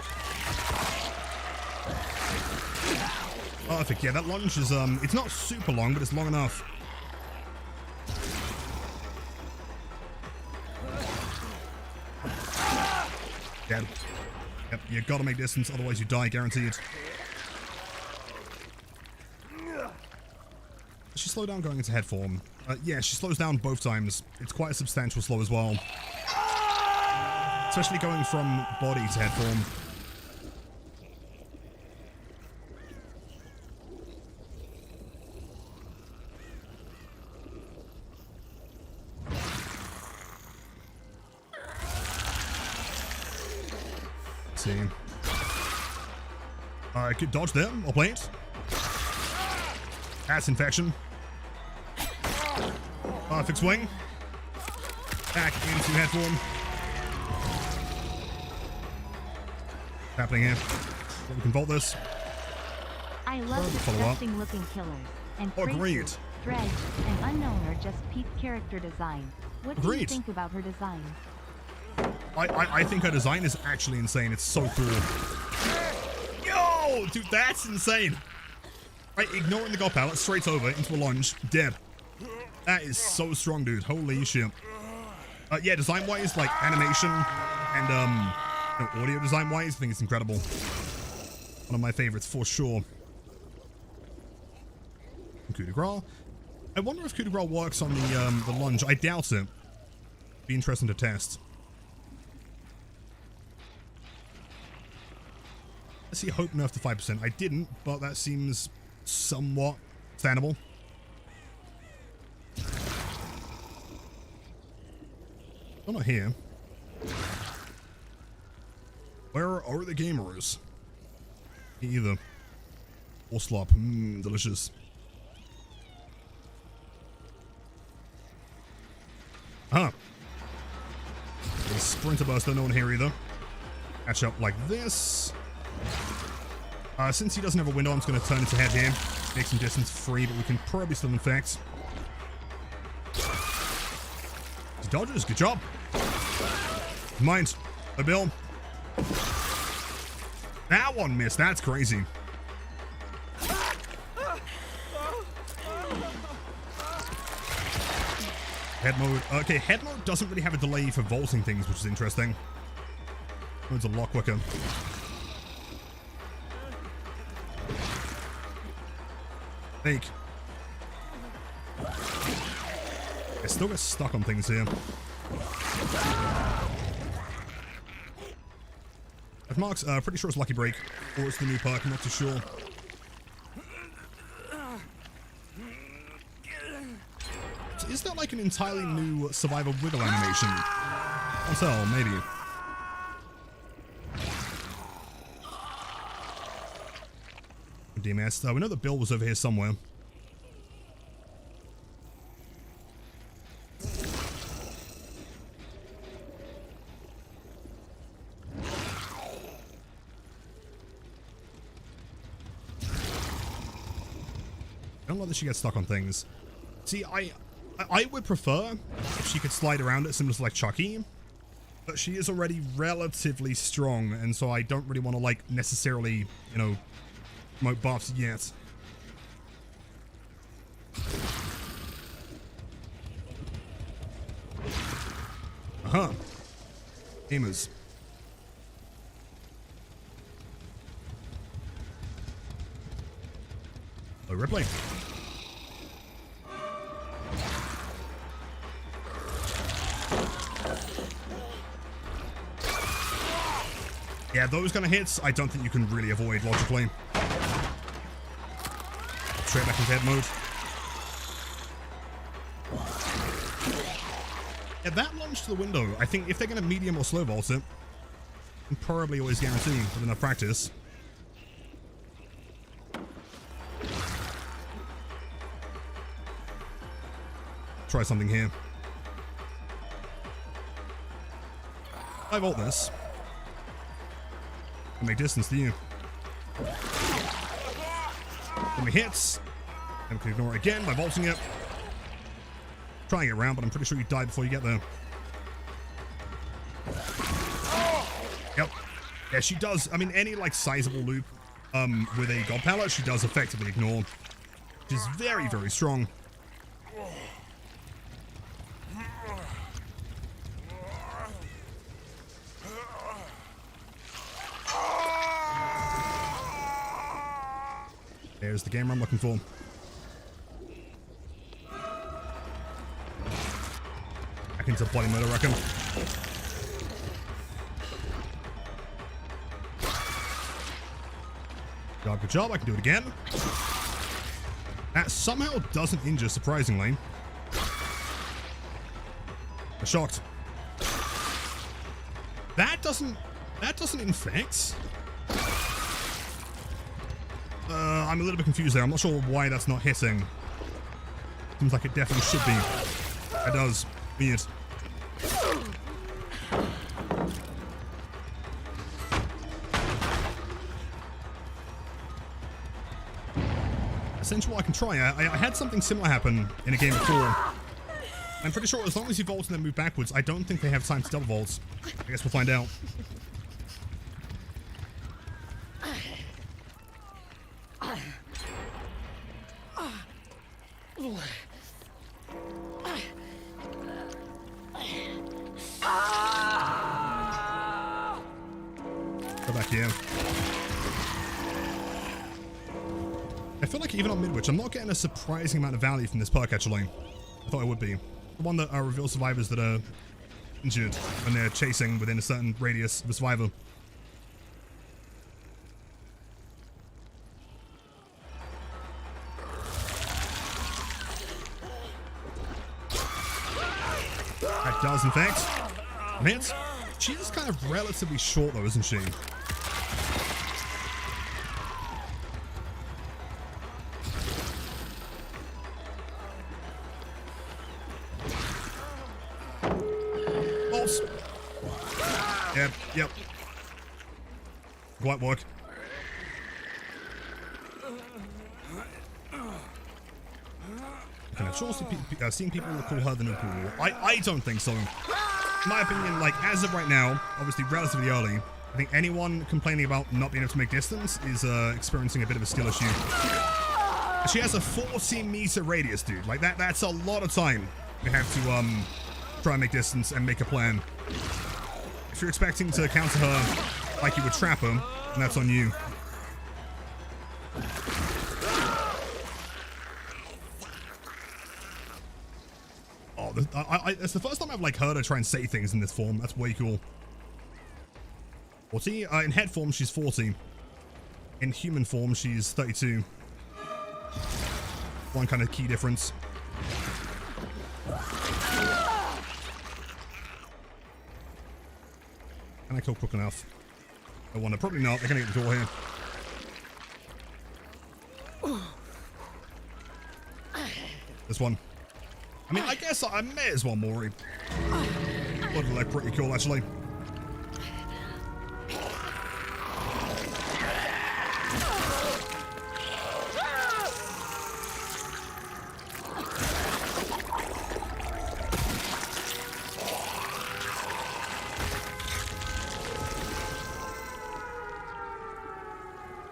Perfect. Yeah, that lunge is, it's not super long, but it's long enough. Dead. Yep, you gotta make distance, otherwise you die, guaranteed. Does she slow down going into head form? Yeah, she slows down both times. It's quite a substantial slow as well. Especially going from body to head form. Let's see. Alright, good dodge there. I'll play it. That's infection. Perfect swing. Back into head form. Happening here. So we can vault this. I love disgusting looking killers. And agreed. Dread and Unknown are just peak character design. What do you think about her design? I think her design is actually insane. It's so cool. Yo, dude, that's insane. Right, ignoring the gold pallet, straight over into a lunge, dead. That is so strong, dude. Holy shit. Yeah, design-wise, like animation and audio design-wise, I think it's incredible. One of my favorites for sure. Coup de grace. I wonder if coup de grace works on the lunge. I doubt it. Be interesting to test. Let's see, hope nerf to 5%. I didn't, but that seems somewhat understandable. I'm not here. Where are the gamers? Either. Or slop. Mmm, delicious. Huh. The sprinter burster, no one here either. Catch up like this. Since he doesn't have a window, I'm just going to turn into head here. Make some distance free, but we can probably still infect. Dodgers, good job. Mind, a bill. That one missed, that's crazy. Head mode. Okay, head mode doesn't really have a delay for vaulting things, which is interesting. Mode's a lot quicker. Fake. I still get stuck on things here. F marks, pretty sure it's Lucky Break, or it's the new perk, I'm not too sure. So is that like an entirely new survival wiggle animation? I'll tell, maybe. DMS. We know that Bill was over here somewhere. I don't like that she gets stuck on things. See, I would prefer if she could slide around it similar to like Chucky, but she is already relatively strong, and so I don't really want to like necessarily, you know, promote buffs yet. Uh-huh. Gamers. Oh, Ripley. Yeah, those kind of hits, I don't think you can really avoid logically. Straight back into head mode. Yeah, that launch to the window, I think if they're going to medium or slow vault it, you can probably always guarantee with enough practice. Try something here. I vault this. Make distance to you. Then we hits. And we can ignore it again by vaulting it. Trying to get around, but I'm pretty sure you die before you get there. Yep. Yeah, she does. I mean, any like sizable loop with a god palette, she does effectively ignore. Which is very, very strong. There's the gamer I'm looking for. Back into bloody murder, I reckon. Good job, I can do it again. That somehow doesn't injure, surprisingly. I'm shocked. That doesn't infect. I'm a little bit confused there. I'm not sure why that's not hitting. Seems like it definitely should be. It does. Weird. Essentially, I can try. I had something similar happen in a game before. I'm pretty sure as long as you vault and then move backwards, I don't think they have time to double vaults. I guess we'll find out. Go back here. I feel like even on Midwich, I'm not getting a surprising amount of value from this perk, actually. I thought I would be. The one that reveals survivors that are injured when they're chasing within a certain radius of a survivor. That does, in fact. Hit. She's kind of relatively short, though, isn't she? Bolts. Yep. Quite work. Okay, I've sure seen people call her the new pool. I don't think so. In my opinion, like, as of right now, obviously relatively early, I think anyone complaining about not being able to make distance is experiencing a bit of a skill issue. She has a 40-meter radius, dude. Like, that's a lot of time you have to try and make distance and make a plan. If you're expecting to counter her like you would trap her, then that's on you. Oh, it's the first time I've like heard her try and say things in this form. That's way cool. 40? In head form, she's 40. In human form, she's 32. One kind of key difference. Can I kill quick enough? I wonder. Probably not. They're going to get the door here. This one. I mean, I guess I may as well mori. Would look pretty cool, actually.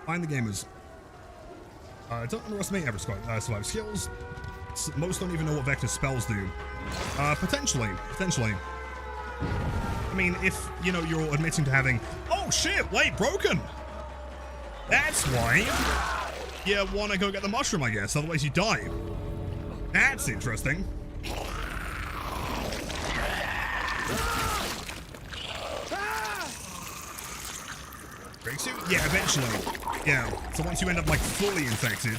Find the gamers. Don't underestimate every survive skills. Most don't even know what vector spells do. Potentially. I mean, if, you know, you're admitting to having... Oh, shit! Wait, broken! That's why you want to go get the mushroom, I guess. Otherwise you die. That's interesting. Break suit? Yeah, eventually. Yeah. So once you end up like fully infected,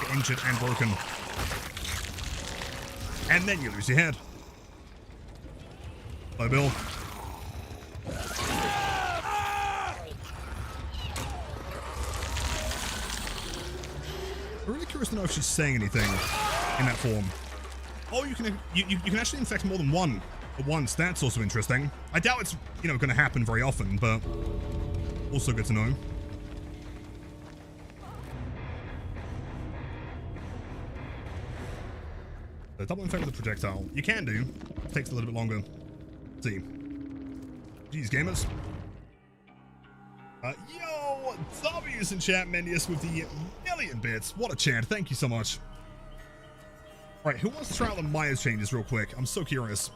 you're injured and broken. And then you lose your head. Hello, Bill. I'm really curious to know if she's saying anything in that form. Oh, you can actually infect more than one at once. That's also interesting. I doubt it's, you know, going to happen very often, but also good to know. So double infect with a projectile. You can do. It takes a little bit longer. Let's see. Jeez, gamers. Yo, W's in chat, Mendius with the million bits. What a chant. Thank you so much. All right, who wants to try out the Myers changes real quick? I'm so curious.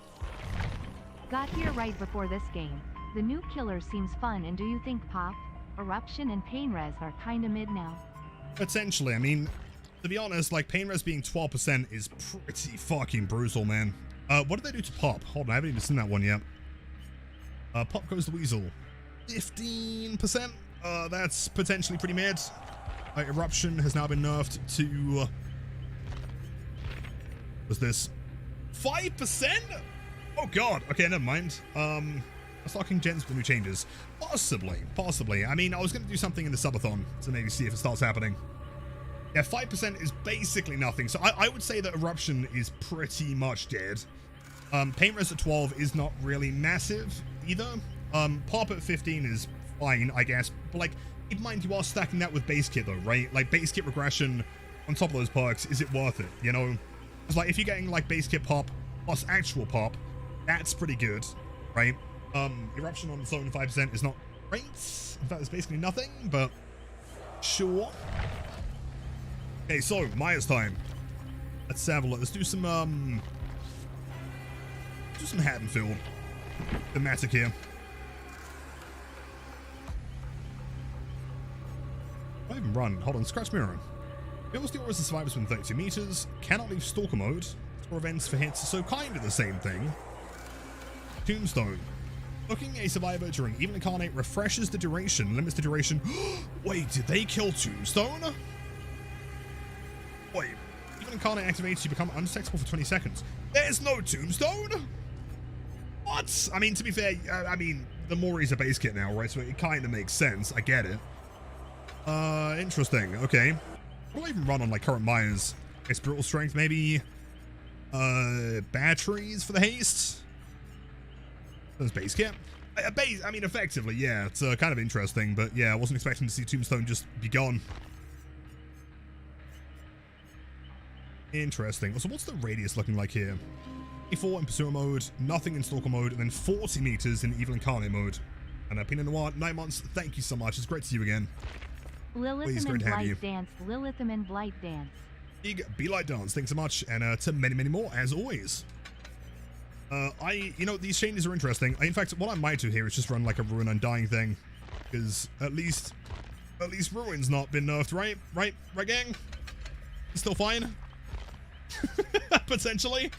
Got here right before this game. The new killer seems fun, and do you think Pop, Eruption, and Pain Res are kinda mid now? Potentially. I mean, to be honest, like, Pain Res being 12% is pretty fucking brutal, man. What did they do to Pop? Hold on, I haven't even seen that one yet. Pop goes the Weasel. 15%? That's potentially pretty mid. Eruption has now been nerfed to... what's this? 5%? Oh god. Okay, never mind. Stocking gens for new changes. Possibly. I mean, I was going to do something in the subathon to maybe see if it starts happening. Yeah, 5% is basically nothing. So I would say that Eruption is pretty much dead. Paint Res at 12 is not really massive either. Pop at 15 is fine, I guess. But, like, keep in mind you are stacking that with base kit, though, right? Like, base kit regression on top of those perks, is it worth it, you know? It's like, if you're getting, like, base kit pop plus actual pop, that's pretty good, right? Eruption on its own 5% is not great. In fact, it's basically nothing, but sure. Okay, so, Myers time. Let's have a look. Let's do some Haddonfield. Thematic here. I even run. Hold on, scratch mirror. Fails the auras of survivors within 32 meters. Cannot leave stalker mode. Score events for hits, so kind of the same thing. Tombstone. Hooking a survivor during Evil Incarnate refreshes the duration, limits the duration. Wait, did they kill Tombstone? Wait, Evil Incarnate activates, you become undetectable for 20 seconds. There's no Tombstone? What? I mean, to be fair, I mean, the Mori's a base kit now, right? So it kind of makes sense. I get it. Interesting. Okay. What do I even run on, like, current Myers? Brutal strength, maybe? Batteries for the haste? That's base kit. I mean, effectively, yeah. It's kind of interesting, but yeah, I wasn't expecting to see Tombstone just be gone. Interesting. So what's the radius looking like here? 4 in Pursuer mode, nothing in Stalker mode, and then 40 meters in Evil Incarnate mode. And Pinot Noir, 9 months, thank you so much. It's great to see you again. Lilitham and Blight Dance, Lilitham and Blight Dance. Big Be Light Dance, thanks so much, and to many, many more, as always. You know, these changes are interesting. In fact, what I might do here is just run like a Ruin Undying thing, because at least Ruin's not been nerfed, right? Right, gang? He's still fine? Potentially.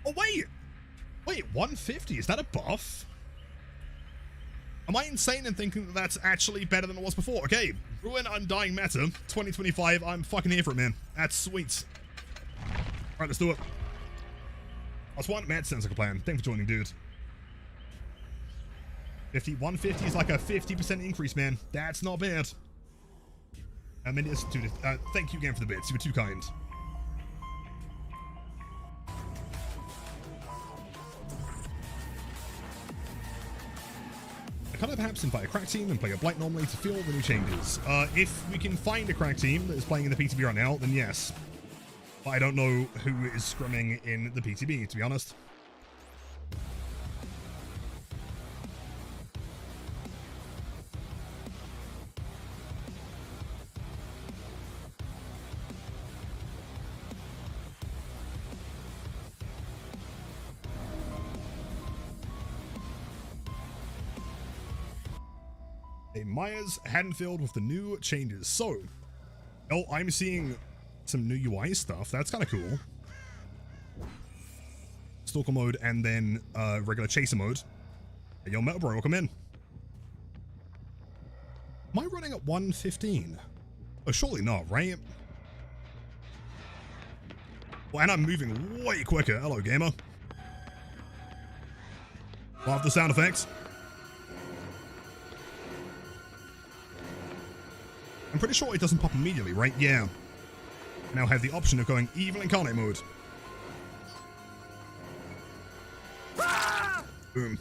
Oh, wait, 150, is that a buff? Am I insane in thinking that that's actually better than it was before? Okay, Ruin Undying meta, 2025, I'm fucking here for it, man. That's sweet. Alright, let's do it. That's one. Matt sounds like a plan. Thanks for joining, dude. 150 is like a 50% increase, man. That's not bad. Dude, thank you again for the bits. You were too kind. I could perhaps invite a crack team and play a Blight normally to feel the new changes. If we can find a crack team that is playing in the PTB right now, then yes. But I don't know who is scrimming in the PTB, to be honest. Myers Haddonfield with the new changes. So, I'm seeing some new UI stuff. That's kind of cool. Stalker mode and then regular chaser mode. Yo, Metal Bro, welcome in. Am I running at 115? Oh, surely not, right? Well, and I'm moving way quicker. Hello, gamer. Love the sound effects. I'm pretty sure it doesn't pop immediately, right? Yeah. I now have the option of going evil incarnate mode. Boom.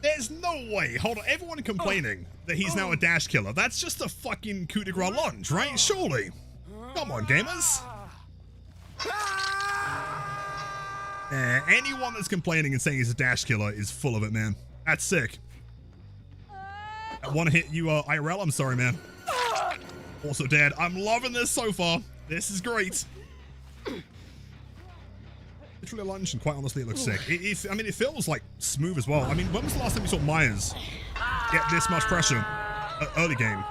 There's no way. Hold on. Everyone complaining that he's now a dash killer. That's just a fucking coup de grace lunge, right? Surely. Come on, gamers. Anyone that's complaining and saying he's a dash killer is full of it, man. That's sick. I want to hit you, IRL. I'm sorry, man. Also dead. I'm loving this so far. This is great. Literally a lunge, and quite honestly, it looks sick. I mean, it feels like smooth as well. I mean, when was the last time we saw Myers get this much pressure early game?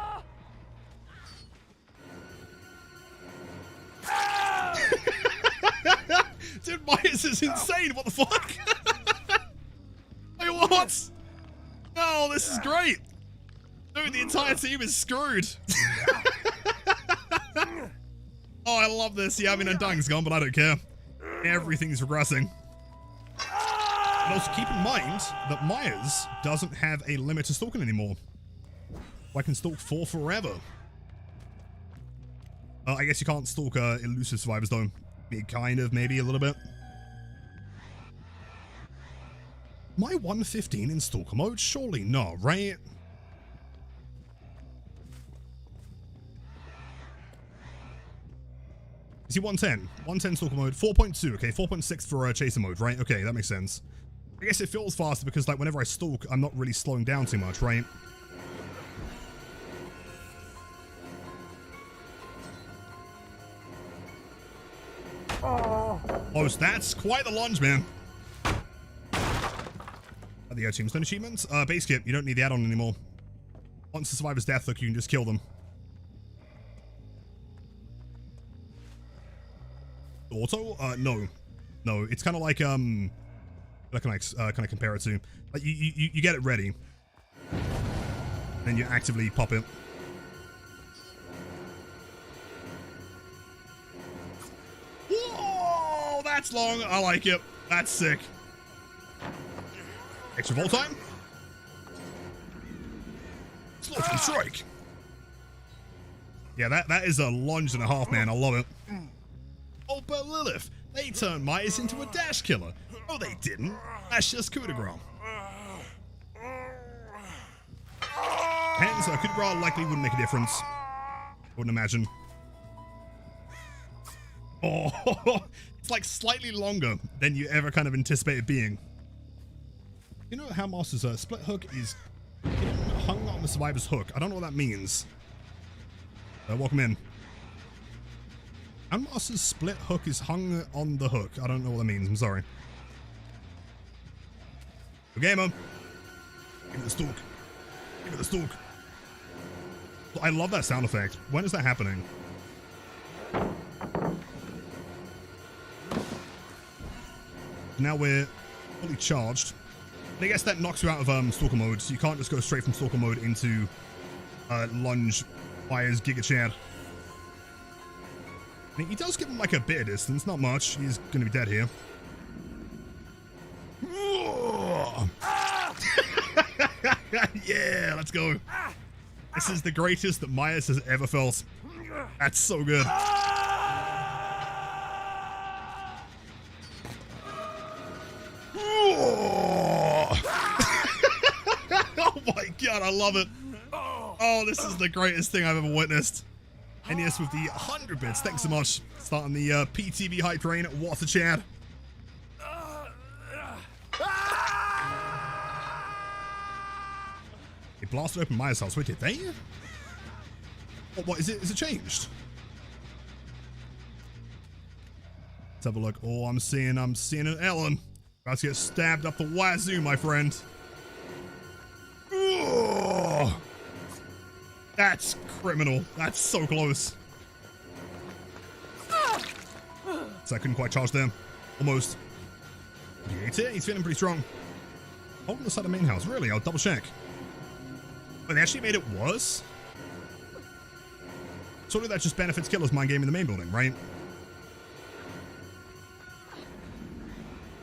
Dude, Myers is insane. What the fuck? Wait, what? Oh, this is great. Dude, the entire team is screwed. Oh, I love this. Yeah, I mean, Undying's gone, but I don't care. Everything's regressing. And also keep in mind that Myers doesn't have a limit to stalking anymore. I can stalk for forever. I guess you can't stalk elusive survivors though. Kind of, maybe a little bit. My 115 in stalker mode? Surely not, right? Is he 110? 110 stalker mode, 4.2, okay, 4.6 for chaser mode, right? Okay, that makes sense. I guess it feels faster because, like, whenever I stalk, I'm not really slowing down too much, right? Oh, so that's quite the lunge, man. The tombstone achievements? Base kit, you don't need the add-on anymore. Once the survivor's death hook, you can just kill them. Auto? No. No, it's kind of like, what can I kind of compare it to? Like, you get it ready. Then you actively pop it. Whoa, that's long. I like it. That's sick. Extra volt time. Slaughtering strike. Yeah, that is a lunge and a half, man. I love it. Oh, but Lilith, they turned Myers into a dash killer. Oh, they didn't. That's just coup de grace. Hence, coup de grace likely wouldn't make a difference. I wouldn't imagine. Oh, it's like slightly longer than you ever kind of anticipated being. You know how Master's split hook is hung on the survivor's hook? I don't know what that means. Welcome in. And Master's split hook is hung on the hook. I don't know what that means. I'm sorry. Gamer. Give it the stalk. Give it the stalk. I love that sound effect. When is that happening? Now we're fully charged. And I guess that knocks you out of stalker mode, so you can't just go straight from stalker mode into lunge Myers Giga Chad. I mean, he does give him like a bit of distance, not much. He's gonna be dead here. Yeah, let's go. This is the greatest that Myers has ever felt. That's so good. Oh my god, I love it. Oh, this is the greatest thing I've ever witnessed. And yes, with the 100 bits, thanks so much. Starting the PTB hype train. What's a Chad? They blasted open Myers' house. Wait, did they? What is it? Is it changed? Let's have a look. Oh, I'm seeing an Ellen. About to get stabbed up the wazoo, my friend. Ugh. That's criminal. That's so close. So I couldn't quite charge there. Almost. He's feeling pretty strong. Hold on the side of main house. Really? I'll double check. But they actually made it worse? Surely that just benefits killers mind game in the main building, right?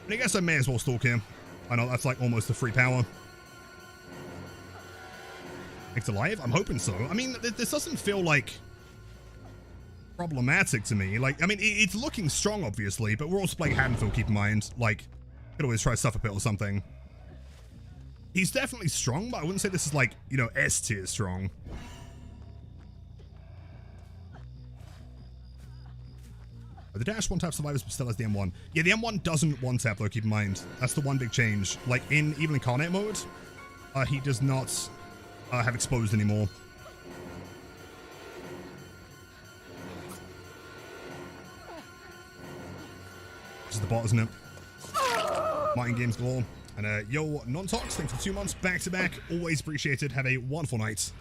And I guess I may as well stalk him. I know that's like almost a free power. It's alive? I'm hoping so. I mean, this doesn't feel like problematic to me. Like, I mean, it's looking strong, obviously, but we're also playing Haddonfield, keep in mind. Like, could always try Suffer Pit or something. He's definitely strong, but I wouldn't say this is like, you know, S tier strong. The dash one-tap survivors but still has the M1. Yeah, the M1 doesn't one-tap though, keep in mind. That's the one big change. Like, even in Carnate mode, he does not have exposed anymore. This is the bot, isn't it? Mind games galore. And yo, non-tox, thanks for 2 months back-to-back. Always appreciated. Have a wonderful night.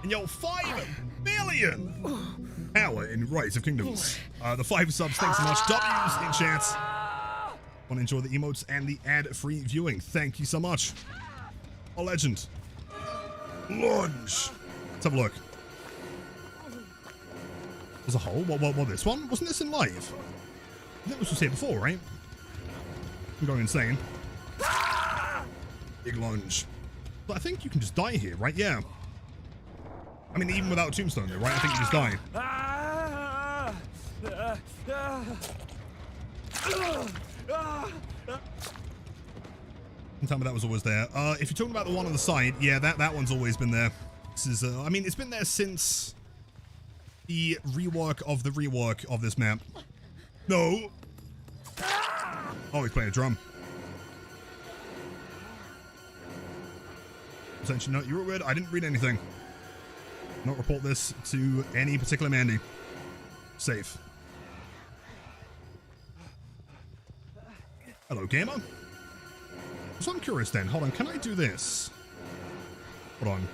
And yo, 5 million power in Rise of Kingdoms. The 5 subs, thanks so much. W's in chat. Want to enjoy the emotes and the ad-free viewing. Thank you so much. A legend. Lunge. Let's have a look. There's a hole. What this one? Wasn't this in live? I think this was here before, right? I'm going insane. Big lunge. But I think you can just die here, right? Yeah. I mean, even without Tombstone though, right? I think you just die. Tell me that was always there. If you're talking about the one on the side, yeah, that one's always been there. This is, I mean, it's been there since the rework of this map. No. Oh, he's playing a drum. Attention, no, you were weird. I didn't read anything. Not report this to any particular Mandy. Safe. Hello, gamer. So I'm curious then. Hold on, can I do this? Hold on.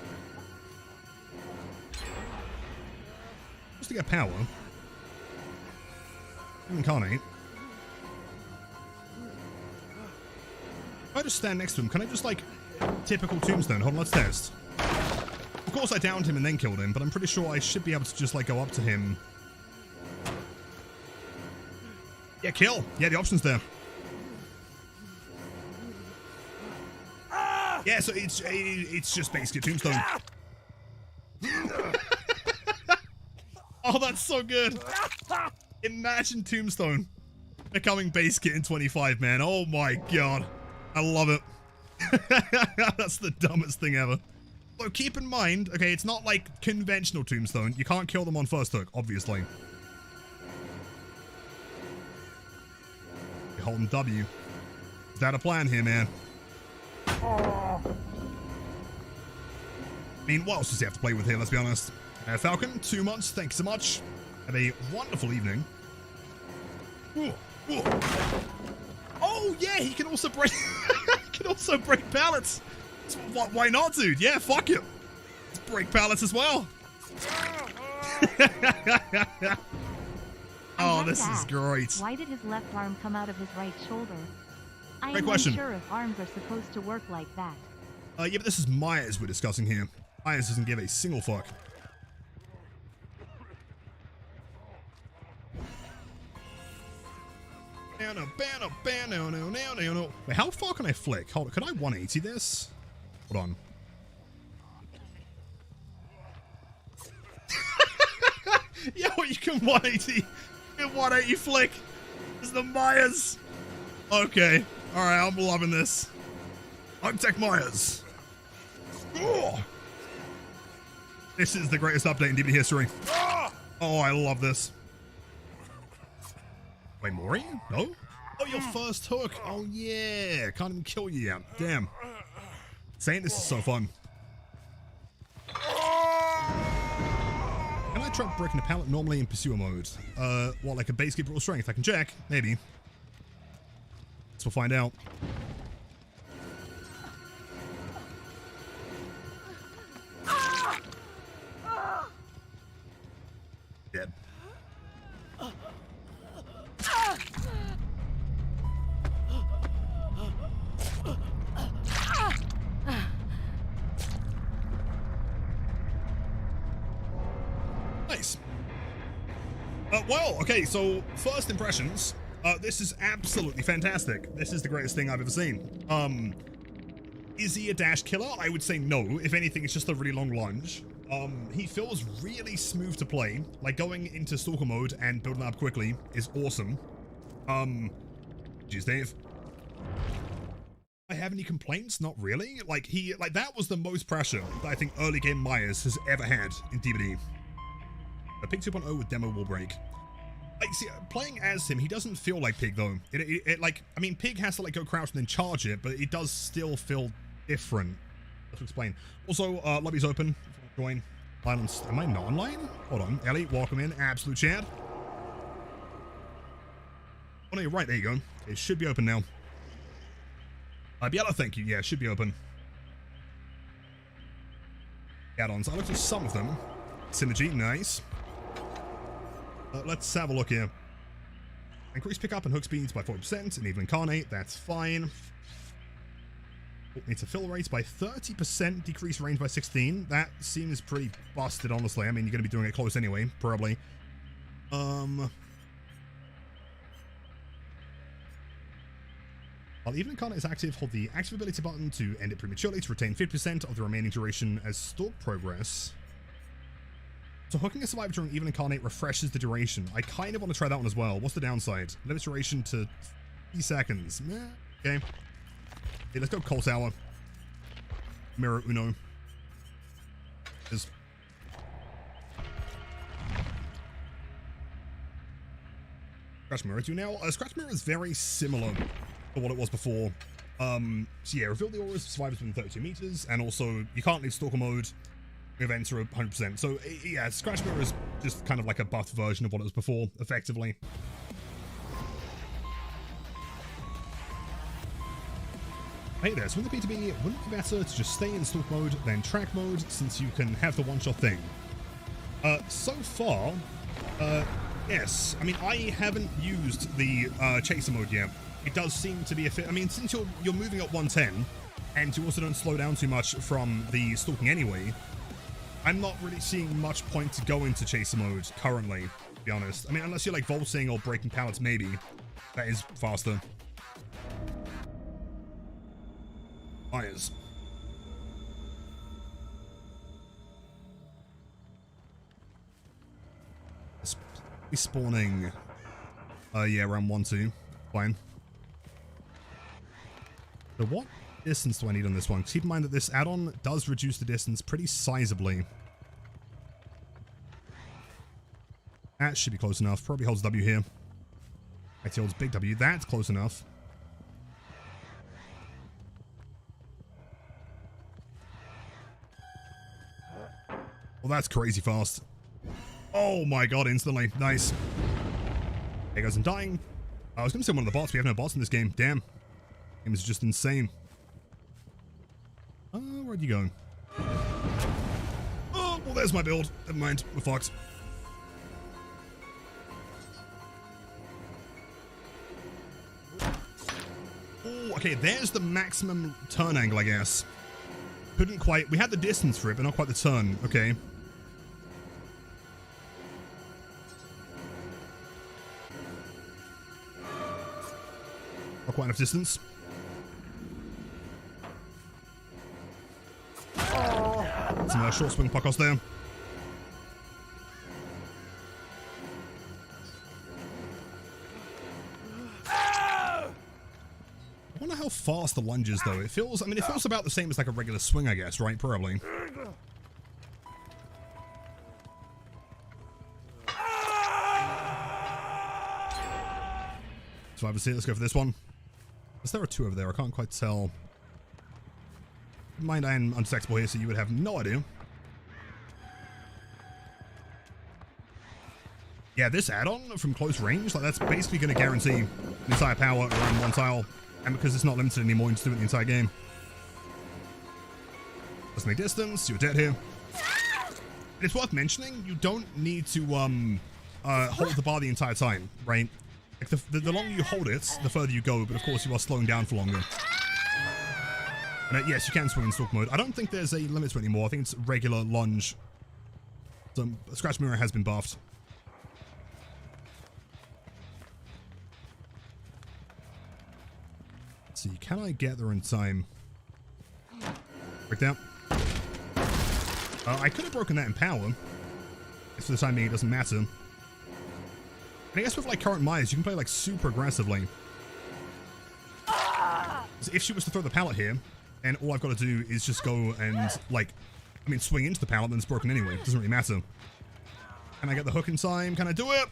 Just to get power. Incarnate. If I just stand next to him, can I just like typical Tombstone? Hold on, let's test. Of course I downed him and then killed him, but I'm pretty sure I should be able to just like go up to him. Yeah, kill. Yeah, the option's there. Yeah, so it's just basically Tombstone. Oh, that's so good. Imagine Tombstone becoming base kit in 25, man. Oh my god. I love it. That's the dumbest thing ever. So keep in mind, okay, it's not like conventional Tombstone. You can't kill them on first hook, obviously. You're holding W. Is that a plan here, man? I mean, what else does he have to play with here, let's be honest. Falcon, 2 months, thanks so much. Have a wonderful evening. Ooh, ooh. Oh, yeah, he can also break... he can also break pallets. Why not, dude? Yeah, fuck it. Let's break pallets as well. Oh, this is great. Why did his left arm come out of his right shoulder? I am unsure if arms are supposed to work like that. Yeah, but this is Myers we're discussing here. Myers doesn't give a single fuck. Wait, how far can I flick? Hold on, can I 180 this? Hold on. Yo, you can 180. You can 180 flick. This is the Myers. Okay. Alright, I'm loving this. Tech Myers. Oh. This is the greatest update in DB history. Oh, I love this. Wait, Mori? No? Oh, your first hook. Oh, yeah. Can't even kill you yet. Damn. Saying this is so fun. Can I try breaking a pallet normally in pursuer mode? What, like a base kit brutal strength? I can check. Maybe. So we'll find out. Dead. Nice. Well, okay, so first impressions. This is absolutely fantastic. This is the greatest thing I've ever seen. Is he a dash killer? I would say no. If anything, it's just a really long lunge. He feels really smooth to play. Like, going into stalker mode and building up quickly is awesome. Jeez, Dave. I have any complaints? Not really. Like, that was the most pressure that I think early game Myers has ever had in DBD. A Pig 2.0 with demo wall break. Like, see, playing as him, he doesn't feel like Pig, though. Like, I mean, Pig has to, like, go crouch and then charge it, but it does still feel different. Let's explain. Also, lobby's open. Join. Am I not online? Hold on. Ellie, welcome in. Absolute chat. Oh, no, you're right. There you go. It should be open now. Biella, thank you. Yeah, it should be open. Add-ons. I looked at some of them. Synergy, nice. Let's have a look here. Increase pickup and hook speeds by 40% and even incarnate. That's fine. Needs a fill rate by 30%, decrease range by 16. That seems pretty busted, honestly. I mean, you're going to be doing it close anyway, probably. While even incarnate is active, hold the active ability button to end it prematurely to retain 50% of the remaining duration as stalk progress. So hooking a survivor during even incarnate refreshes the duration. I kind of want to try that one as well. What's the downside? Limits duration to 3 seconds. Okay. Hey, let's go Cold Tower. Mirror Uno. Scratch Mirror do now. Scratch Mirror is very similar to what it was before. So yeah, reveal the auras of survivors within 32 meters, and also you can't leave stalker mode. Events are 100%. So yeah, Scratch Mirror is just kind of like a buffed version of what it was before, effectively. Hey there, so with the PTB, wouldn't it be better to just stay in stalk mode than track mode, since you can have the one-shot thing? So far, yes. I mean, I haven't used the chaser mode yet. It does seem to be a fit. I mean, since you're moving at 110, and you also don't slow down too much from the stalking anyway, I'm not really seeing much point to go into chaser mode currently, to be honest. I mean, unless you're like vaulting or breaking pallets, maybe. That is faster. Fires. Be spawning. Yeah, around 1-2. Fine. So what distance do I need on this one? Keep in mind that this add-on does reduce the distance pretty sizably. That should be close enough. Probably holds W here. Actually holds big W. That's close enough. Well, that's crazy fast. Oh my god, instantly. Nice. There goes I'm dying. I was going to say one of the bots. We have no bots in this game. Damn. Game is just insane. Where'd you go? Oh, well, there's my build. Never mind. We're fucked. Oh, okay. There's the maximum turn angle, I guess. Couldn't quite. We had the distance for it, but not quite the turn. Okay. Not quite enough distance. Some short swing puck there. I wonder how fast the lunge is, though. It feels, I mean, it feels about the same as like a regular swing, I guess, right? Probably. So obviously, let's go for this one. Is there a 2 over there? I can't quite tell. Mind I am undetectable here, so you would have no idea. Yeah, this add-on from close range, like that's basically going to guarantee the entire power around one tile. And because it's not limited anymore, you can just do it the entire game. Let's make distance. You're dead here. And it's worth mentioning, you don't need to hold the bar the entire time, right? Like the longer you hold it, the further you go, but of course you are slowing down for longer. And yes, you can swing in stalk mode. I don't think there's a limit to it anymore. I think it's regular lunge. So Scratch Mirror has been buffed. Let's see, can I get there in time? Break down. I could have broken that in power. For the time being, it doesn't matter. And I guess with like current Myers, you can play like super aggressively. So if she was to throw the pallet here, and all I've got to do is just go and like, I mean, swing into the pallet, then it's broken anyway. It doesn't really matter. Can I get the hook in time? Can I do it?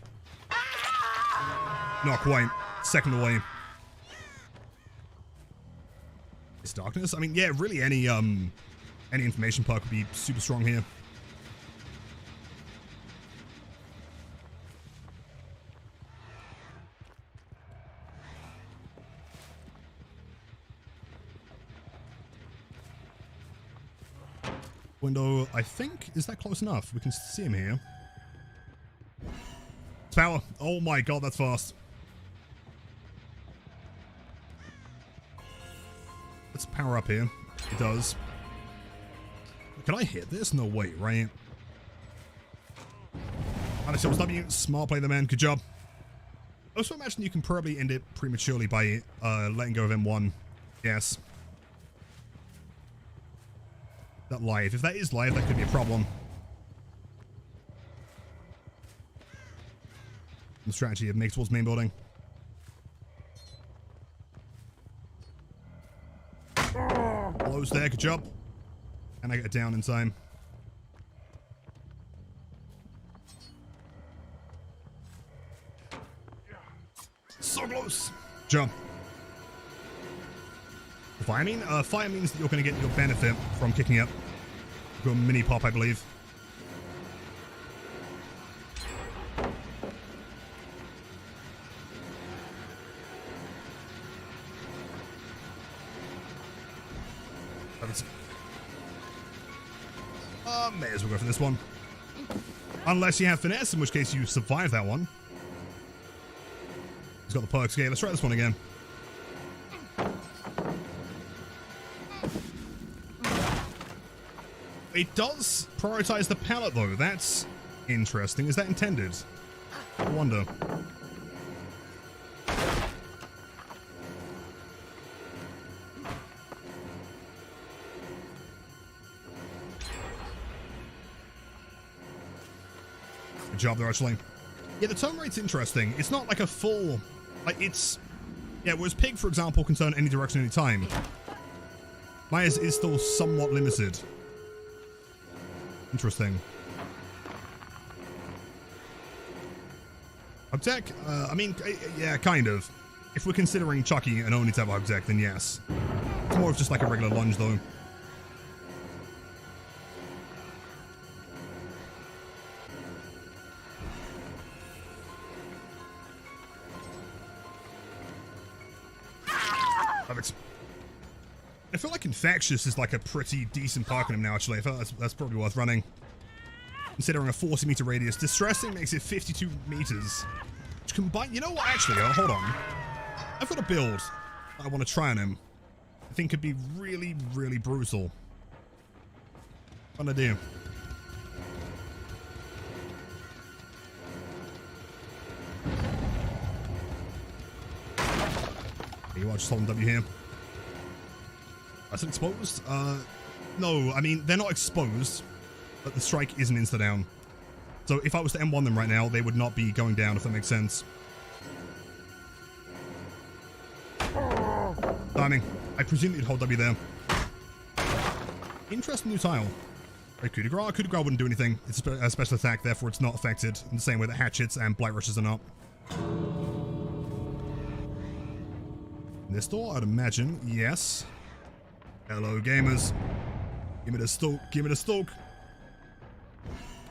Not quite. Second away. It's darkness. I mean, yeah, really any information perk would be super strong here. Window, I think, is that close enough? We can see him here. It's power. Oh my god, that's fast. Let's power up here. It does. Can I hit this? No way, right? Honestly, W. Smart play the man. Good job. I also imagine you can probably end it prematurely by letting go of M1. Yes. That live. If that is live, that could be a problem. The strategy of make towards main building. Blows there, good job. And I get it down in time. So close. Jump. Fire mean? Fire means that you're going to get your benefit from kicking up. Go mini pop, I believe. May as well go for this one. Unless you have finesse, in which case you survive that one. He's got the perks. Okay, let's try this one again. It does prioritize the pallet, though. That's interesting. Is that intended? I wonder. Good job there, actually. Yeah, the turn rate's interesting. It's not like a full... Like, it's... Yeah, whereas Pig, for example, can turn any direction, any time. Myers is still somewhat limited. Interesting. Hug tech? I mean, yeah, kind of. If we're considering Chucky an only type of hug tech, then yes. It's more of just like a regular lunge, though. I feel like Infectious is like a pretty decent perk on him now, actually. I feel that's probably worth running. Considering a 40-meter radius. Distressing makes it 52 meters. Which combine... You know what, actually? Hold on. I've got a build I want to try on him. I think could be really, really brutal. What do I do? You are just holding W here. That's exposed? No, I mean, they're not exposed, but the strike isn't insta-down. So if I was to M1 them right now, they would not be going down, if that makes sense. Timing. I presume you'd hold W there. Interesting new tile. Right, coup de grace. Coup de grace wouldn't do anything. It's a special attack, therefore it's not affected in the same way that hatchets and blight rushes are not. This door, I'd imagine, yes. Hello, gamers. Give me the stoke. Give me the stoke.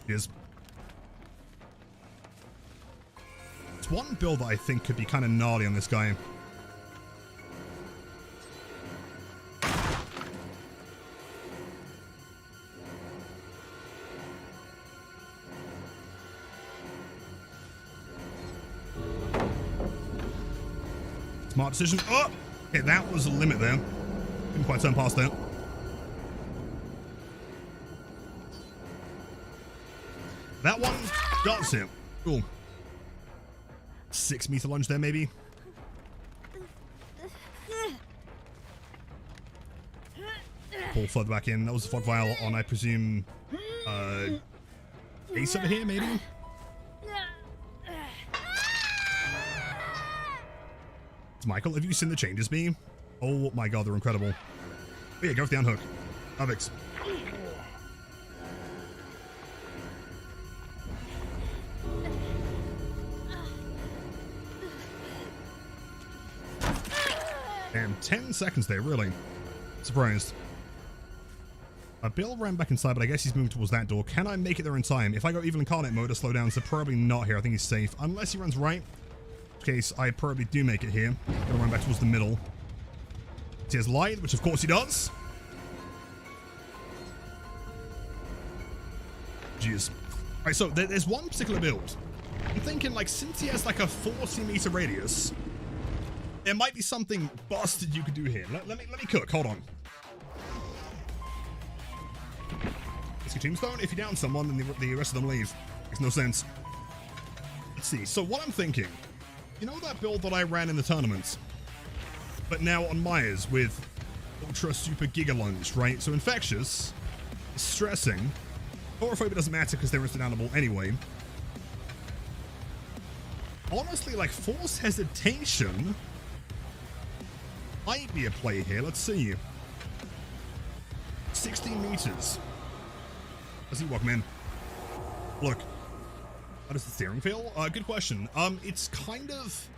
Yes. It's one build that I think could be kind of gnarly on this guy. Smart decision. Oh! Okay, that was a limit there. Didn't quite turn past that. That one does him. Cool. 6-meter lunge there, maybe. pull further back in. That was the fog vial on, I presume, Ace over here, maybe? It's Michael. Have you seen the changes, B? Oh my god, they're incredible. Oh yeah, go for the unhook. Avix. Damn, 10 seconds there, really. Surprised. Bill ran back inside, but I guess he's moving towards that door. Can I make it there in time? If I go evil incarnate mode to slow down, so probably not here. I think he's safe. Unless he runs right. In which case, I probably do make it here. Gonna run back towards the middle. He has light, which of course he does. Jeez. Alright, so there's one particular build. I'm thinking, like, since he has like a 40-meter radius, there might be something busted you could do here. Let me cook. Hold on. It's your tombstone. If you down someone, then the rest of them leave. Makes no sense. Let's see. So what I'm thinking, you know that build that I ran in the tournaments, but now on Myers with Ultra Super Giga Lunge, right? So Infectious, Stressing, Agoraphobia doesn't matter because they're insta-downable anyway. Honestly, like, Force Hesitation might be a play here. Let's see. 16 meters. Let's see, Walkman. Look. How does the steering feel? Good question. It's kind of...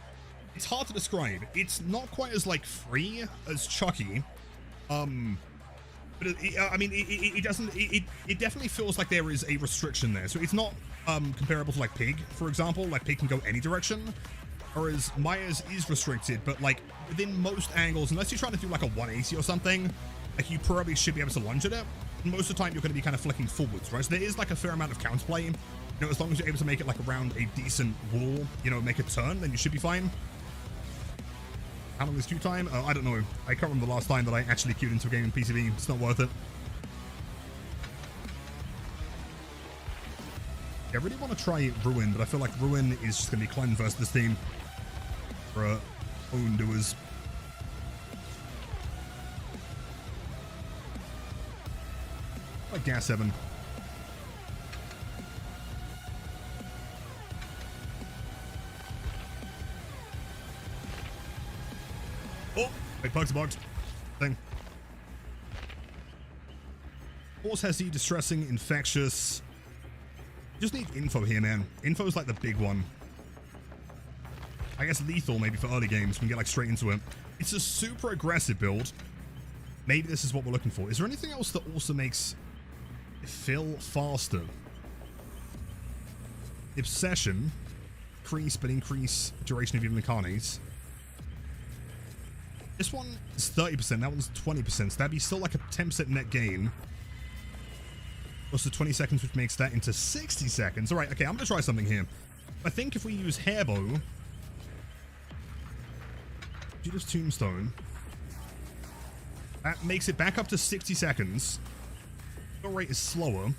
It's hard to describe. It's not quite as, like, free as Chucky. But I mean, it doesn't... It definitely feels like there is a restriction there. So it's not comparable to, like, Pig, for example. Like, Pig can go any direction. Whereas Myers is restricted, but, like, within most angles, unless you're trying to do, like, a 180 or something, like, you probably should be able to lunge at it. Most of the time, you're going to be kind of flicking forwards, right? So there is, like, a fair amount of counterplay. You know, as long as you're able to make it, like, around a decent wall, you know, make a turn, then you should be fine. How long is queue time? I don't know. I can't remember the last time that I actually queued into a game in PTB. It's not worth it. Yeah, I really want to try Ruin, but I feel like Ruin is just going to be Cleanse versus this team. For own doers. Like Gas 7. Oh! Wait, Perk's bugged. Thing. Force Hesi, Distressing, Infectious. You just need info here, man. Info's like the big one. I guess lethal maybe for early games. We can get like straight into it. It's a super aggressive build. Maybe this is what we're looking for. Is there anything else that also makes it feel faster? Obsession. Increase, but increase duration of even incarnates. This one is 30%. That one's 20%. So that'd be still like a 10% net gain. Also 20 seconds, which makes that into 60 seconds. All right, okay, I'm going to try something here. I think if we use Hairbow... Judas Tombstone. That makes it back up to 60 seconds. The rate is slower.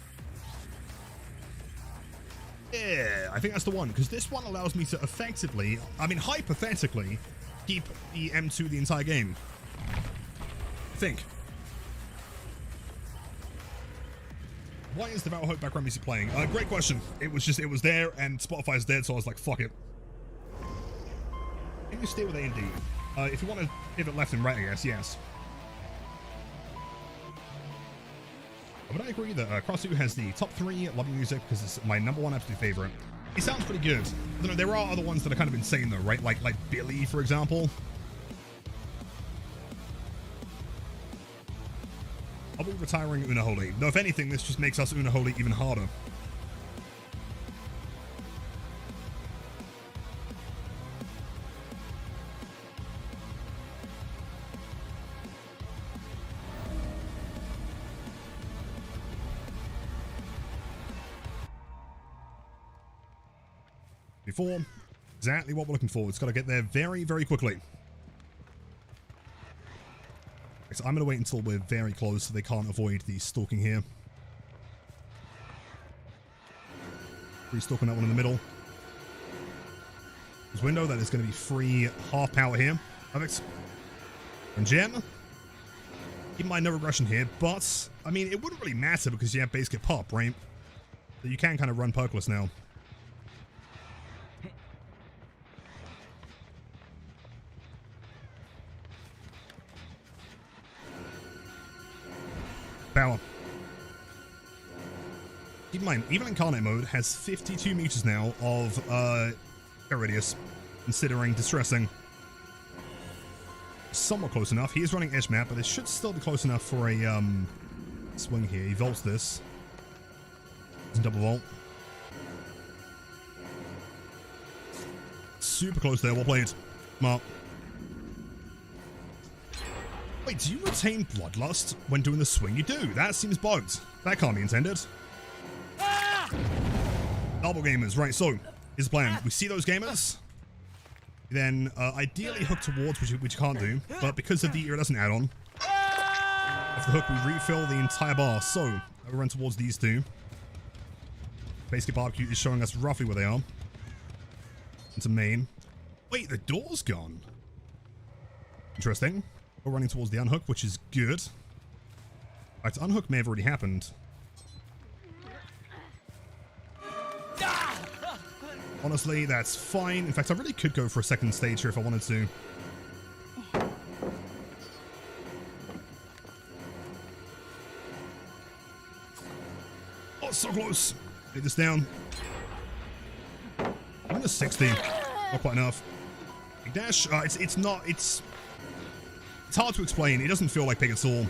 Yeah, I think that's the one, because this one allows me to effectively, I mean, hypothetically, keep the M2 the entire game. I think. Why is the Battle Hope background music playing? Great question. It was there, and Spotify's dead, so I was like, fuck it. Can you stay with A and D? If you want to pivot left and right, I guess, yes. But I agree that Crossu has the top 3 loving music because it's my #1 absolute favorite. It sounds pretty good. I don't know, there are other ones that are kind of insane though, right? Like Billy, for example. Are we retiring Unholy? No, if anything, this just makes us Unholy even harder. Before, exactly what we're looking for. It's got to get there very, very quickly. So I'm going to wait until we're very close so they can't avoid the stalking here. Free-stalking that one in the middle. This window, that is going to be free half power here. Perfect. And Gem. Keep in mind, no regression here, but, I mean, it wouldn't really matter because you have base kit pop, right? So you can kind of run perkless now. Power. Keep in mind, even Incarnate mode has 52 meters now of radius, considering distressing. Somewhat close enough. He is running edge map, but it should still be close enough for a swing here. He vaults this. Double vault. Super close there. Well played. Mark. Wait, do you retain Bloodlust when doing the swing? You do. That seems bugged. That can't be intended. Double gamers. Right, so here's the plan. We see those gamers. Then ideally hook towards, which you can't do. But because of the iridescent add-on, off the hook, we refill the entire bar. So we run towards these two. Basically, barbecue is showing us roughly where they are. Into main. Wait, the door's gone. Interesting. We're running towards the unhook, which is good. Right, unhook may have already happened. Honestly, that's fine. In fact, I really could go for a second stage here if I wanted to. Oh, so close. Get this down. I'm a 60. Not quite enough. Big dash. It's hard to explain. It doesn't feel like Pig at all.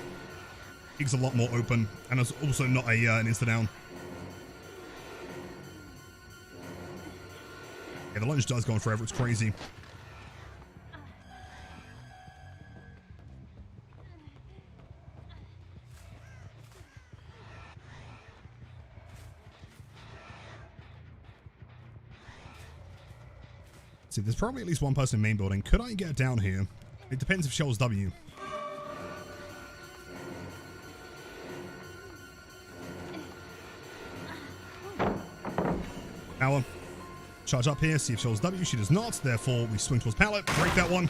Pig's a lot more open, and it's also not an insta down. Yeah, the lunge does go on forever. It's crazy. See, there's probably at least one person in main building. Could I get down here? It depends if Shell's W. Power. Charge up here, see if Shell's W. She does not. Therefore, we swing towards pallet. Break that one.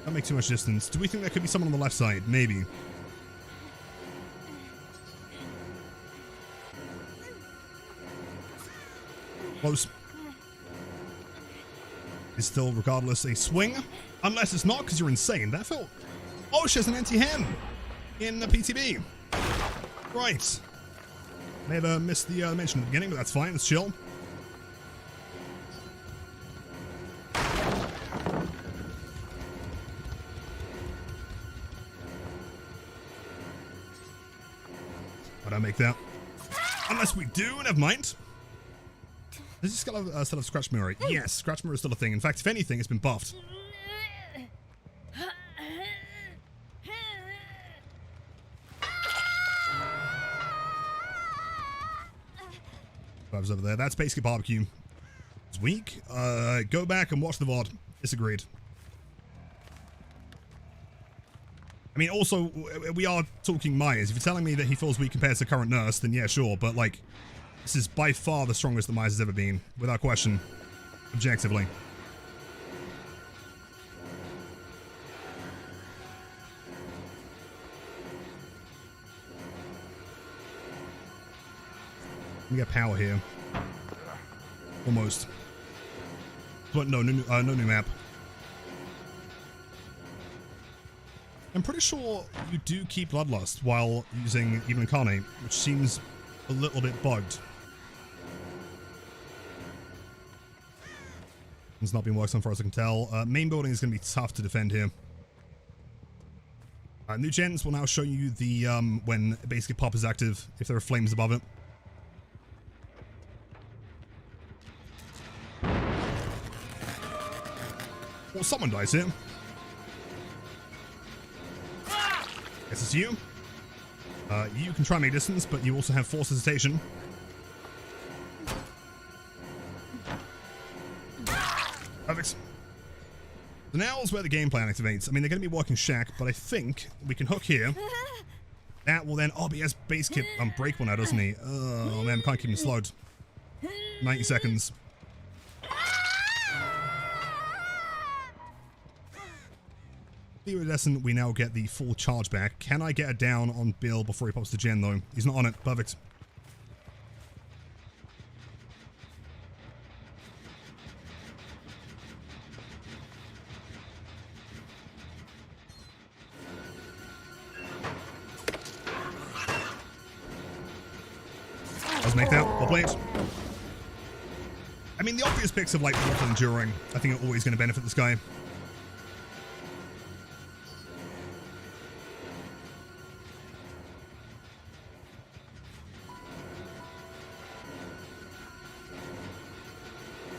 Don't make too much distance. Do we think there could be someone on the left side? Maybe. Close. Is still, regardless, a swing. Unless it's not, because you're insane. That felt... Oh, she has an anti-hem in the PTB. Right. May have missed the mention at the beginning, but that's fine. It's chill. Why'd I make that? Unless we do, never mind. Does this still have Scratch Mirror? Yes, Scratch Mirror is still a thing. In fact, if anything, it's been buffed. Vibes over there. That's basically barbecue. It's weak. Go back and watch the VOD. Disagreed. I mean, also, we are talking Myers. If you're telling me that he feels weak compared to current nurse, then yeah, sure. But, like, this is by far the strongest that Myers has ever been. Without question. Objectively. We get power here. Almost. But no new map. I'm pretty sure you do keep Bloodlust while using even Incarnate, which seems a little bit bugged. It's not been worked on, far as I can tell. Main building is going to be tough to defend here. New gens will now show you the when basically pop is active, if there are flames above it. Well, someone dies here. Guess it's you. You can try and make distance, but you also have force hesitation. Perfect. So now is where the game plan activates. I mean, they're going to be working Shack, but I think we can hook here. That will then... Oh, but he has base kit break one now, doesn't he? Oh, man, we can't keep him slowed. 90 seconds. Iridescent, we now get the full charge back. Can I get it down on Bill before he pops the gen, though? He's not on it. Perfect. Let's make that. Well played. I mean, the obvious picks of like water enduring, I think are always going to benefit this guy.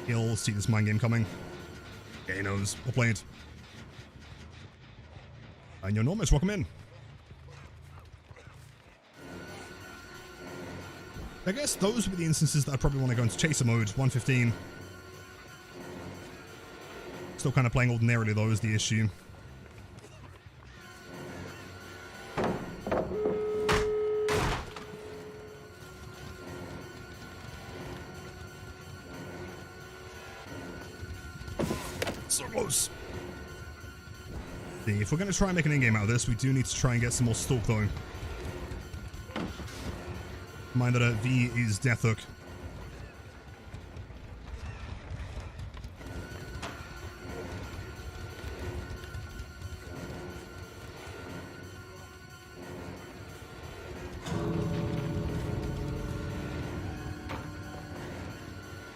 He'll see this mind game coming. Yeah, he knows. Well played. And your Normus, welcome in. I guess those would be the instances that I probably want to go into chaser mode. 115. Still kind of playing ordinarily though is the issue. So close. See, if we're going to try and make an in-game out of this, we do need to try and get some more stalk though. Mind that V is Death Hook.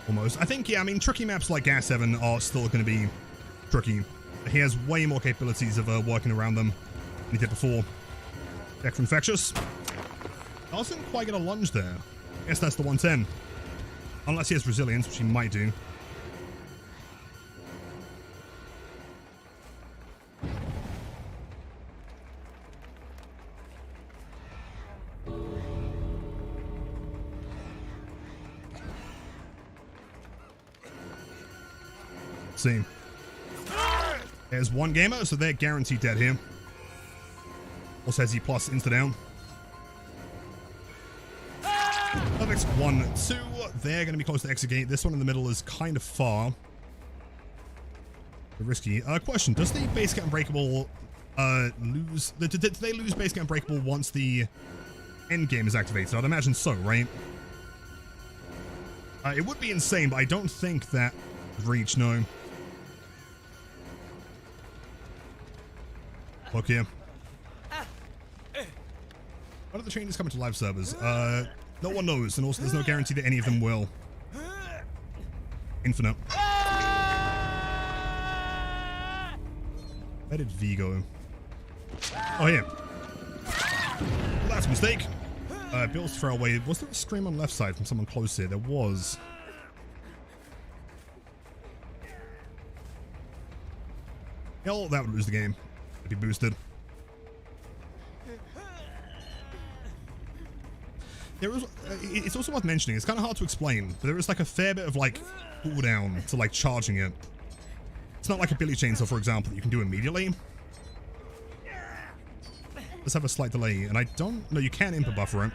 Almost. I think, yeah, I mean, tricky maps like Gas 7 are still going to be tricky. He has way more capabilities of working around them than he did before. Deck for Infectious. Doesn't quite get a lunge there. I guess that's the 110. Unless he has resilience, which he might do. Let's see. There's one gamer, so they're guaranteed dead here. Also has E plus insta down. Perfect. 1, 2. They're going to be close to exit gate. This one in the middle is kind of far. Risky. Question. Does the base gate unbreakable lose... Do they lose base gate unbreakable once the end game is activated? I'd imagine so, right? It would be insane, but I don't think that reach, no. Look here. What are the changes coming to live servers? No one knows, and also there's no guarantee that any of them will. Infinite. Where did V go? Oh, here. Well, that's a mistake. Bill's throwaway. Was there a scream on left side from someone close here? There was. Hell, that would lose the game. It'd be boosted. There is, it's also worth mentioning, it's kind of hard to explain, but there is like a fair bit of like cooldown to like charging it. It's not like a Billy Chainsaw, for example, that you can do immediately. Let's have a slight delay, and I don't know, you can input buffer it.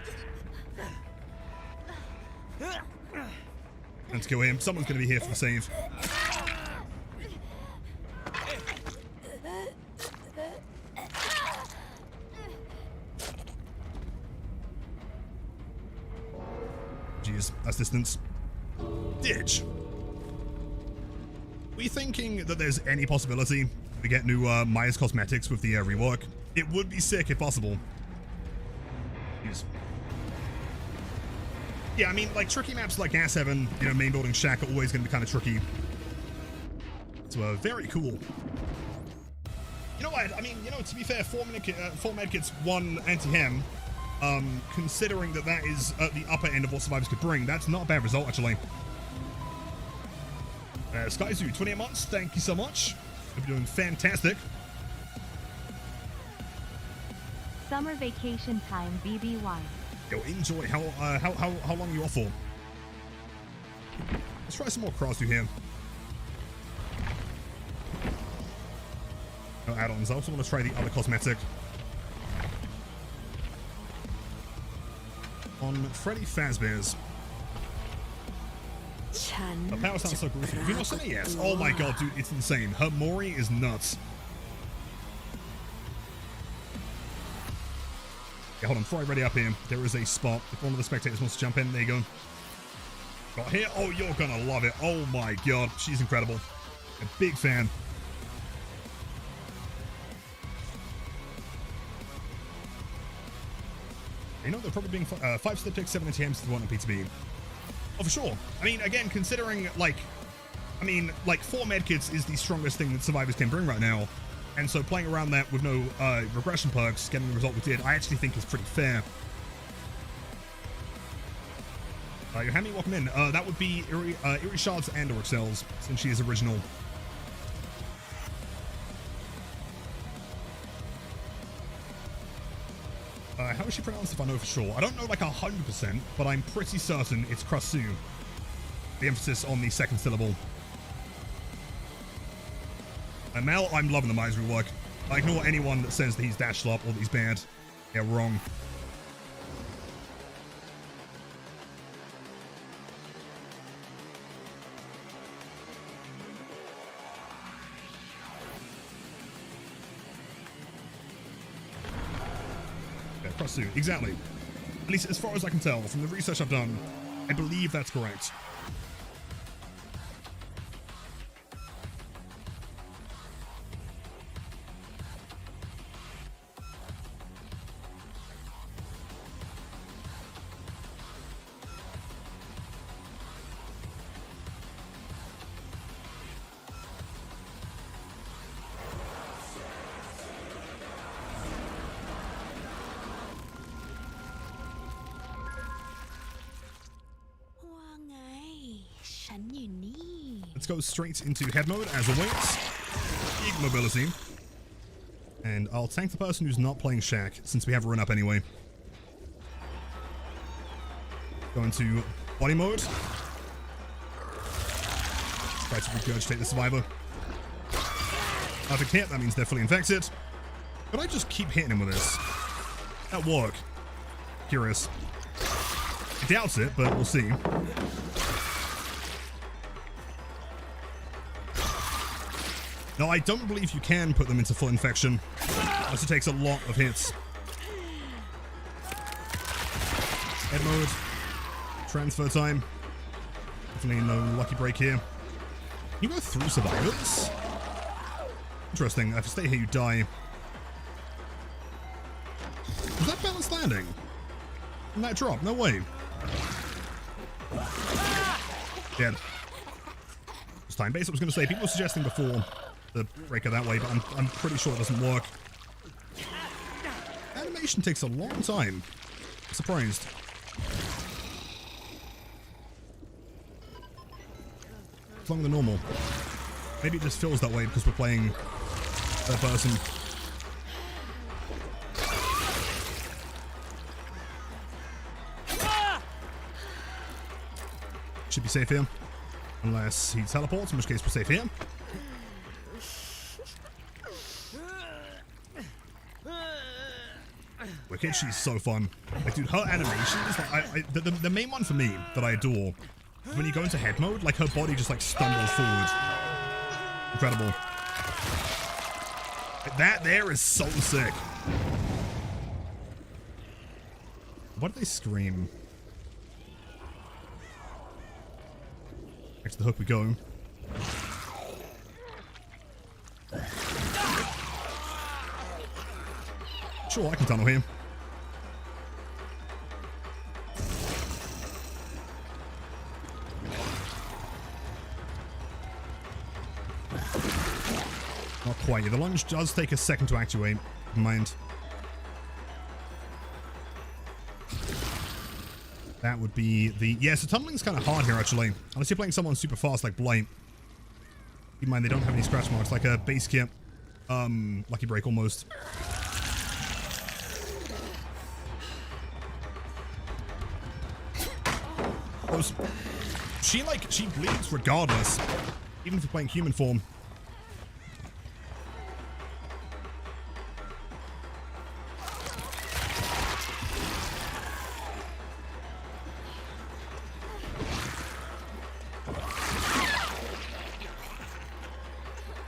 Let's kill him. Someone's going to be here for the save. Jeez, that's distance. Ditch. We thinking that there's any possibility we get new Maya's cosmetics with the rework? It would be sick if possible. Jeez. Yeah, I mean, like tricky maps like Gas 7, you know, main building Shack are always going to be kind of tricky. So very cool. You know what? I mean, you know, to be fair, 4 medkits, 1 anti-hem. Considering that that is at the upper end of what survivors could bring, that's not a bad result, actually. Skyzoo, 28 months, thank you so much. Hope you're doing fantastic. Summer vacation time, BBY. Yo, enjoy. How long are you off for? Let's try some more cross-do here. No add-ons. I also want to try the other cosmetic. On Freddy Fazbear's. Her power sounds so gruesome. Have you not seen it yet? Oh my god, dude, it's insane. Her mori is nuts. Yeah, hold on, before I ready up here, there is a spot. If one of the spectators wants to jump in, there you go. Got here. Oh, you're gonna love it. Oh my god, she's incredible. A big fan. You know, they're probably being 5 slip picks, 7 ATMs to the 1 on PTB. Oh, for sure. I mean, again, considering, like, 4 medkits is the strongest thing that survivors can bring right now. And so playing around that with no regression perks, getting the result we did, I actually think is pretty fair. Yohami, welcome in. That would be Eerie Shards and or Excels, since she is original. How is she pronounced if I know for sure? I don't know like 100%, but I'm pretty certain it's Krasu. The emphasis on the second syllable. And Mel, I'm loving the Miser rework. I ignore anyone that says that he's dash slop or that he's bad. They're wrong. Exactly. At least as far as I can tell from the research I've done, I believe that's correct. Let's go straight into head mode as always. Big mobility. And I'll tank the person who's not playing Shaq since we have a run up anyway. Go into body mode. Try to regurgitate the survivor. Perfect hit, that means they're fully infected. Could I just keep hitting him with this? That'll work. Curious. I doubt it, but we'll see. No, I don't believe you can put them into full infection, unless it takes a lot of hits. Head mode. Transfer time. Definitely no lucky break here. You go through survivors? Interesting. If you stay here, you die. Was that balanced landing? And that drop? No way. Dead. It's time base. I was going to say, people were suggesting before the breaker that way, but I'm pretty sure it doesn't work. Animation takes a long time. Surprised. It's longer than normal. Maybe it just feels that way because we're playing third person. Should be safe here. Unless he teleports, in which case we're safe here. Wicked, she's so fun. Like, dude, her animations, like, the main one for me that I adore, when you go into head mode, like, her body just, like, stumbles forward. Incredible. Like, that there is so sick. What did they scream? Back to the hook we go. Sure, I can tunnel here. Not quite. The lunge does take a second to actuate. Never mind. That would be the... Yeah, so tunneling's kind of hard here, actually. Unless you're playing someone super fast like Blight. Keep in mind, they don't have any scratch marks, like a base kit. Lucky break, almost. She bleeds regardless. Even if you're playing human form.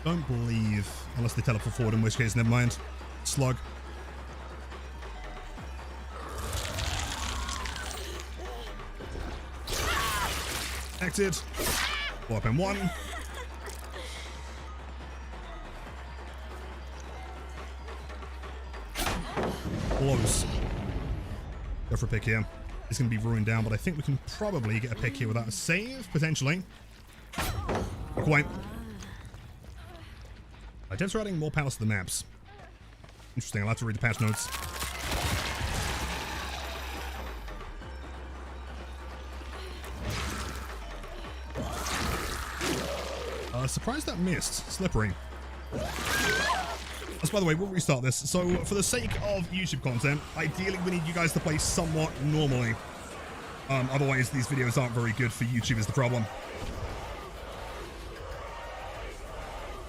Don't believe, unless they teleport forward, in which case, never mind. Slug. expected. Pull up M1. Close. Go for a pick here. It's going to be ruined down, but I think we can probably get a pick here without a save, potentially. Not quite. Devs are adding more pallets to the maps. Interesting, I'll have to read the patch notes. Surprised that missed. Slippery. That's, by the way, we'll restart this. So, for the sake of YouTube content, ideally we need you guys to play somewhat normally. Otherwise, these videos aren't very good for YouTube is the problem.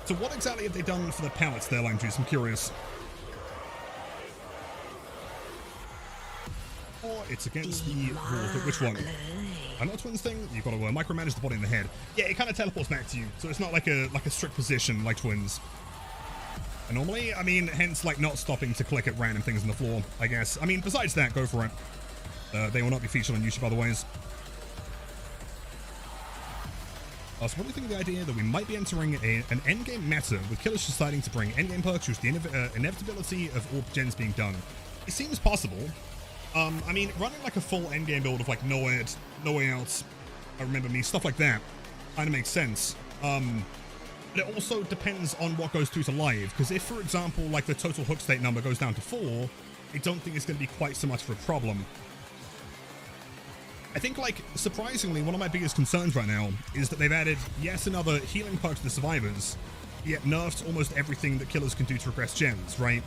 So what exactly have they done for the pallets there, Lime Juice? I'm curious. Or it's against the wall. Which one? Not twins thing. You've got to micromanage the body in the head. Yeah, it kind of teleports back to you, so it's not like a strict position like twins. And normally, I mean, hence like not stopping to click at random things on the floor, I guess. I mean, besides that, go for it. They will not be featured on YouTube otherwise. So what do you think of the idea that we might be entering an endgame meta with killers deciding to bring endgame perks with the inevitability of all gens being done? It seems possible. I mean, running like a full endgame build of like no way out, I remember me, stuff like that, kind of makes sense. But it also depends on what goes through to live, because if, for example, like the total hook state number goes down to 4, I don't think it's going to be quite so much of a problem. I think, like, surprisingly, one of my biggest concerns right now is that they've added yet another healing perk to the survivors, yet nerfed almost everything that killers can do to progress gens, right?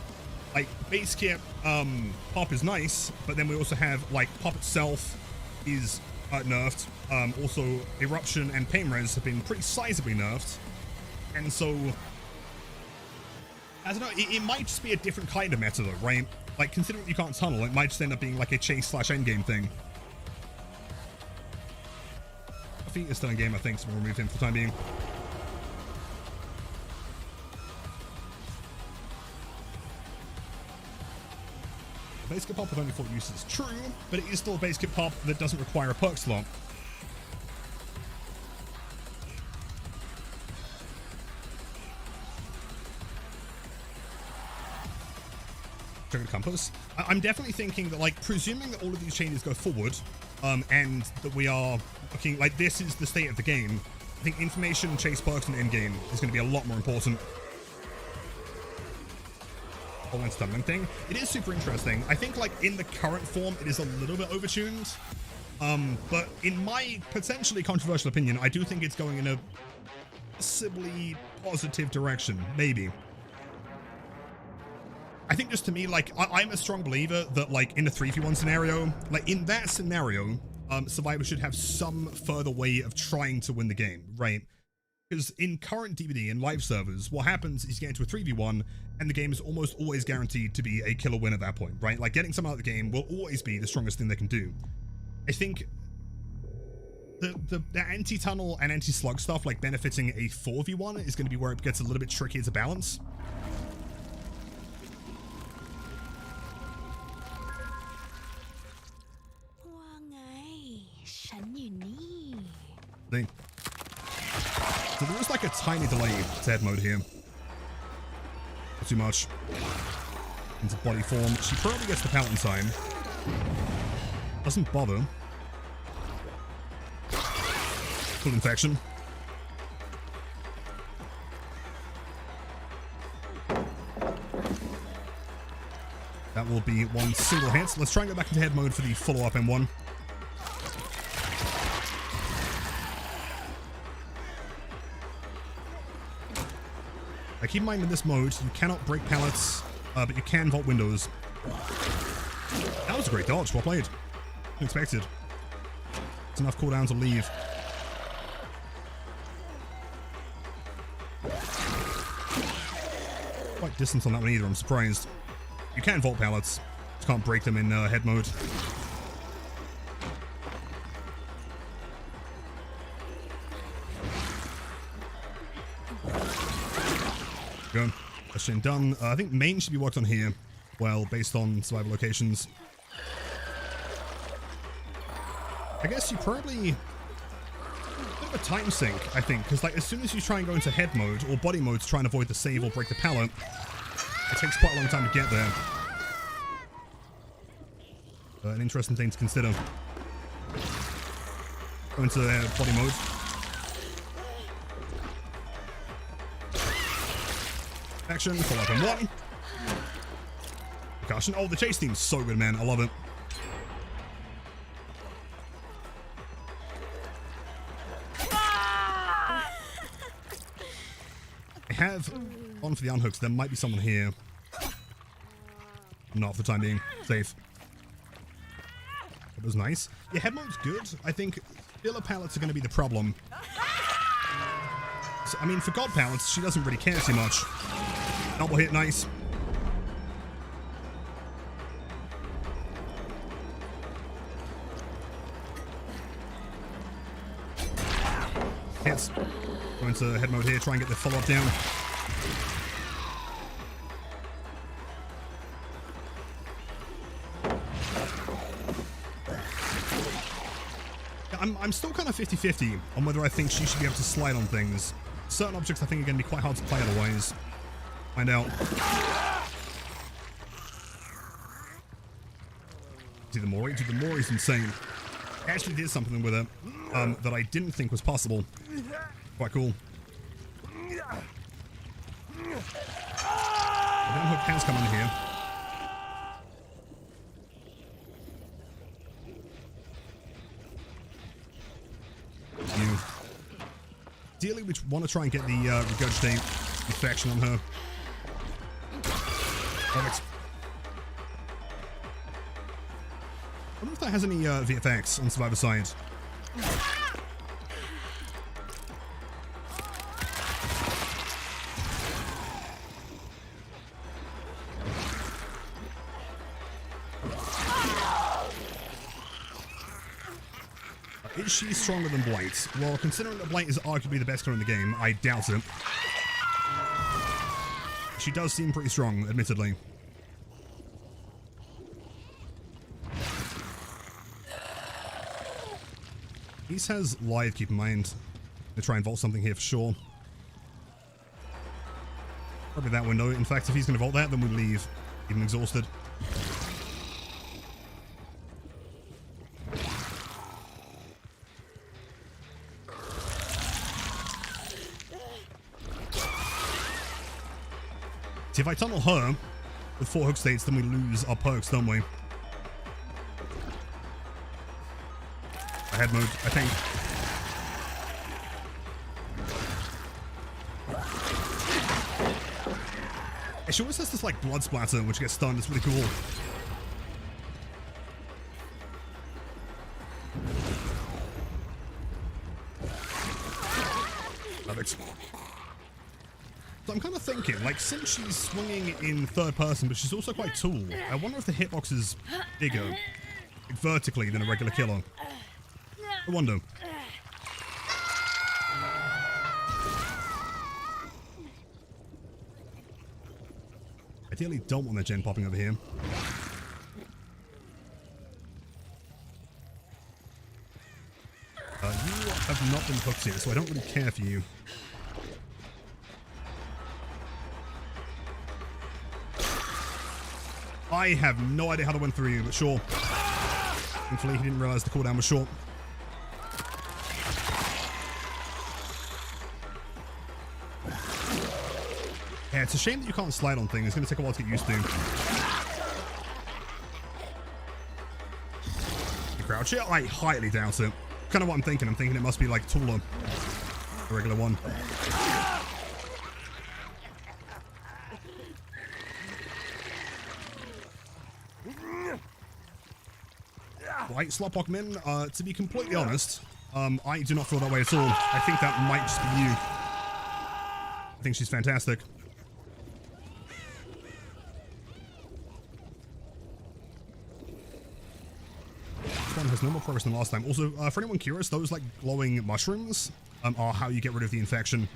Like, base kit, pop is nice, but then we also have, like, pop itself is nerfed. Also, eruption and pain res have been pretty sizably nerfed. And so, I don't know, it might just be a different kind of meta, though, right? Like, considering you can't tunnel, it might just end up being, like, a chase/endgame thing. Feet is still in game, I think, so we'll remove him for the time being. The base kit pop with only 4 uses is true, but it is still a base kit pop that doesn't require a perk slot. Triggered compass. I'm definitely thinking that, like, presuming that all of these changes go forward, and that we are looking like this is the state of the game, I think information, chase perks, and endgame is going to be a lot more important. Whole stumbling thing. It is super interesting. I think, like, in the current form, it is a little bit overtuned. But in my potentially controversial opinion, I do think it's going in a possibly positive direction. Maybe. I think just to me, like, I'm a strong believer that, like, in a 3v1 scenario, like, in that scenario, survivors should have some further way of trying to win the game, right? Because in current DBD and live servers, what happens is you get into a 3v1, and the game is almost always guaranteed to be a killer win at that point, right? Like, getting someone out of the game will always be the strongest thing they can do. I think the anti-tunnel and anti-slug stuff, like, benefiting a 4v1 is going to be where it gets a little bit trickier to balance. So there is like a tiny delay to head mode here. Not too much. Into body form. She probably gets the pallet in time. Doesn't bother. Full infection. That will be one single hit. Let's try and go back into head mode for the follow-up M1. Keep in mind in this mode, you cannot break pallets, but you can vault windows. That was a great dodge. Well played. Unexpected. It's enough cooldown to leave. Quite distant on that one either, I'm surprised. You can vault pallets, just can't break them in head mode. Go. Question done. I think main should be worked on here. Well, based on survival locations. I guess you probably... bit of a time sink, I think, because like as soon as you try and go into head mode or body mode to try and avoid the save or break the pallet, it takes quite a long time to get there. An interesting thing to consider. Go into body mode. Action, follow up in one. Percussion. Oh, the chase theme's so good, man. I love it. I have on for the unhooks. There might be someone here. Not for the time being. Safe. That was nice. Yeah, head mode's good. I think filler pallets are going to be the problem. So, I mean, for God pallets, she doesn't really care too much. Double hit, nice. Hits. Go into head mode here, try and get the follow-up down. I'm still kind of 50-50 on whether I think she should be able to slide on things. Certain objects I think are going to be quite hard to play otherwise. Find out. Dude, the mori's insane. I actually did something with it that I didn't think was possible. Quite cool. The unhook has come in here. Ideally, we want to try and get the regurgitate infection on her. Perfect. I wonder if that has any VFX on Survivor side. Is she stronger than Blight? Well, considering that Blight is arguably the best killer in the game, I doubt it. She does seem pretty strong, admittedly. Ace has live, keep in mind. Gonna try and vault something here for sure. Probably that window. In fact, if he's gonna vault that, then we leave. Even exhausted. See, if I tunnel her with 4 hook states, then we lose our perks, don't we? Head mode, I think. She always has this like blood splatter which gets stunned. It's really cool. Perfect. So I'm kind of thinking, like, since she's swinging in third person, but she's also quite tall, I wonder if the hitbox is bigger, like, vertically, than a regular killer. I wonder. Ideally don't want that gen popping over here. You have not been hooked here, so I don't really care for you. I have no idea how that went through you, but sure. Thankfully, he didn't realize the cooldown was short. Yeah, it's a shame that you can't slide on things. It's going to take a while to get used to. You crouch here? I highly doubt it. Kind of what I'm thinking. I'm thinking it must be like taller. The regular one. Right, Slopwalk Min, to be completely honest, I do not feel that way at all. I think that might just be you. I think she's fantastic. This one has no more progress than last time. Also, for anyone curious, those like glowing mushrooms are how you get rid of the infection.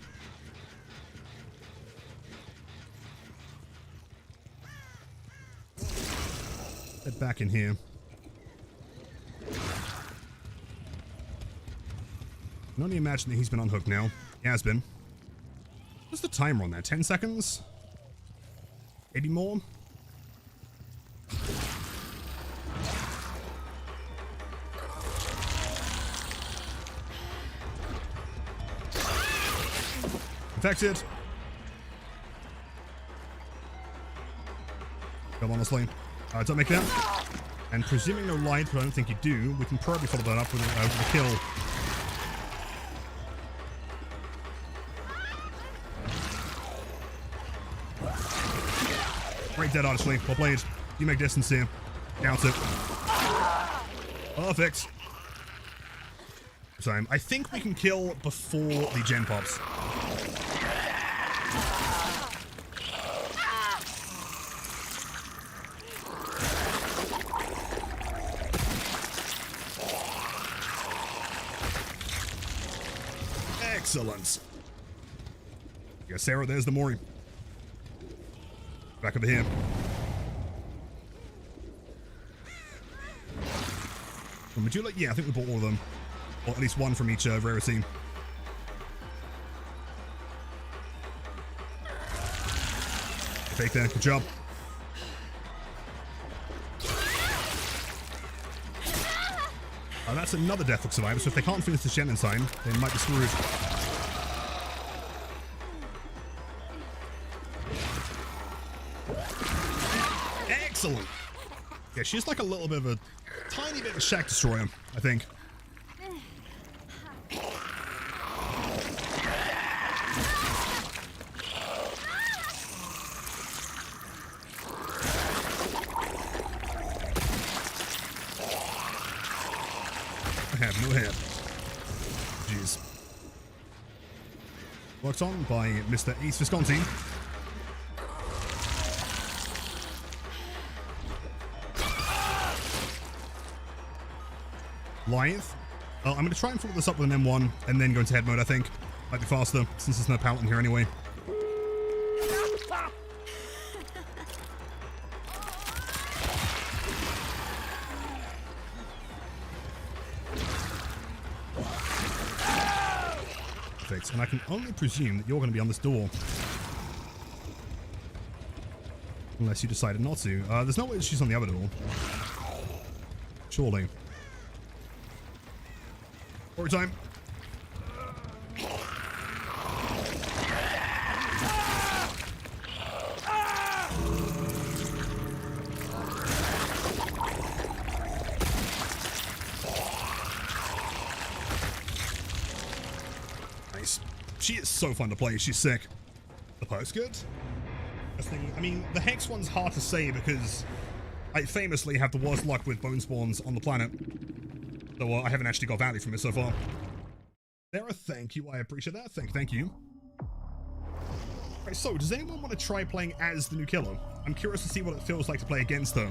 Head back in here. can only imagine that he's been unhooked now. He has been. What's the timer on there? 10 seconds? Maybe more? Infected. Come on, honestly. Don't make that. And presuming no light, but I don't think you do, we can probably follow that up with a kill. Great dead, honestly. Well played. You make distance here. Count it. Perfect. Time. I think we can kill before the gen pops. Excellent. Yeah, Sarah, there's the mori. Back over here. Medulla? Yeah, I think we bought all of them. Or at least one from each rarity. Fake there, good job. That's another Deathlock survivor, so if they can't finish the Shen in time, they might be screwed. Excellent! Yeah, she's like a little bit of a tiny bit of a shack destroyer, I think. I have no hair. Jeez. Worked on by Mr. Ace Visconti. Live. I'm going to try and follow this up with an M1 and then go into head mode, I think. Might be faster, since there's no pallet in here anyway. Perfect. And I can only presume that you're going to be on this door. Unless you decided not to. There's no way she's on the other door. Surely. Over time. Nice. She is so fun to play. She's sick. The Perk's good. I mean, the Hex one's hard to say because I famously have the worst luck with bone spawns on the planet. So I haven't actually got value from it so far. Sarah, thank you. I appreciate that. Thank you. Right, so does anyone want to try playing as the new killer? I'm curious to see what it feels like to play against her.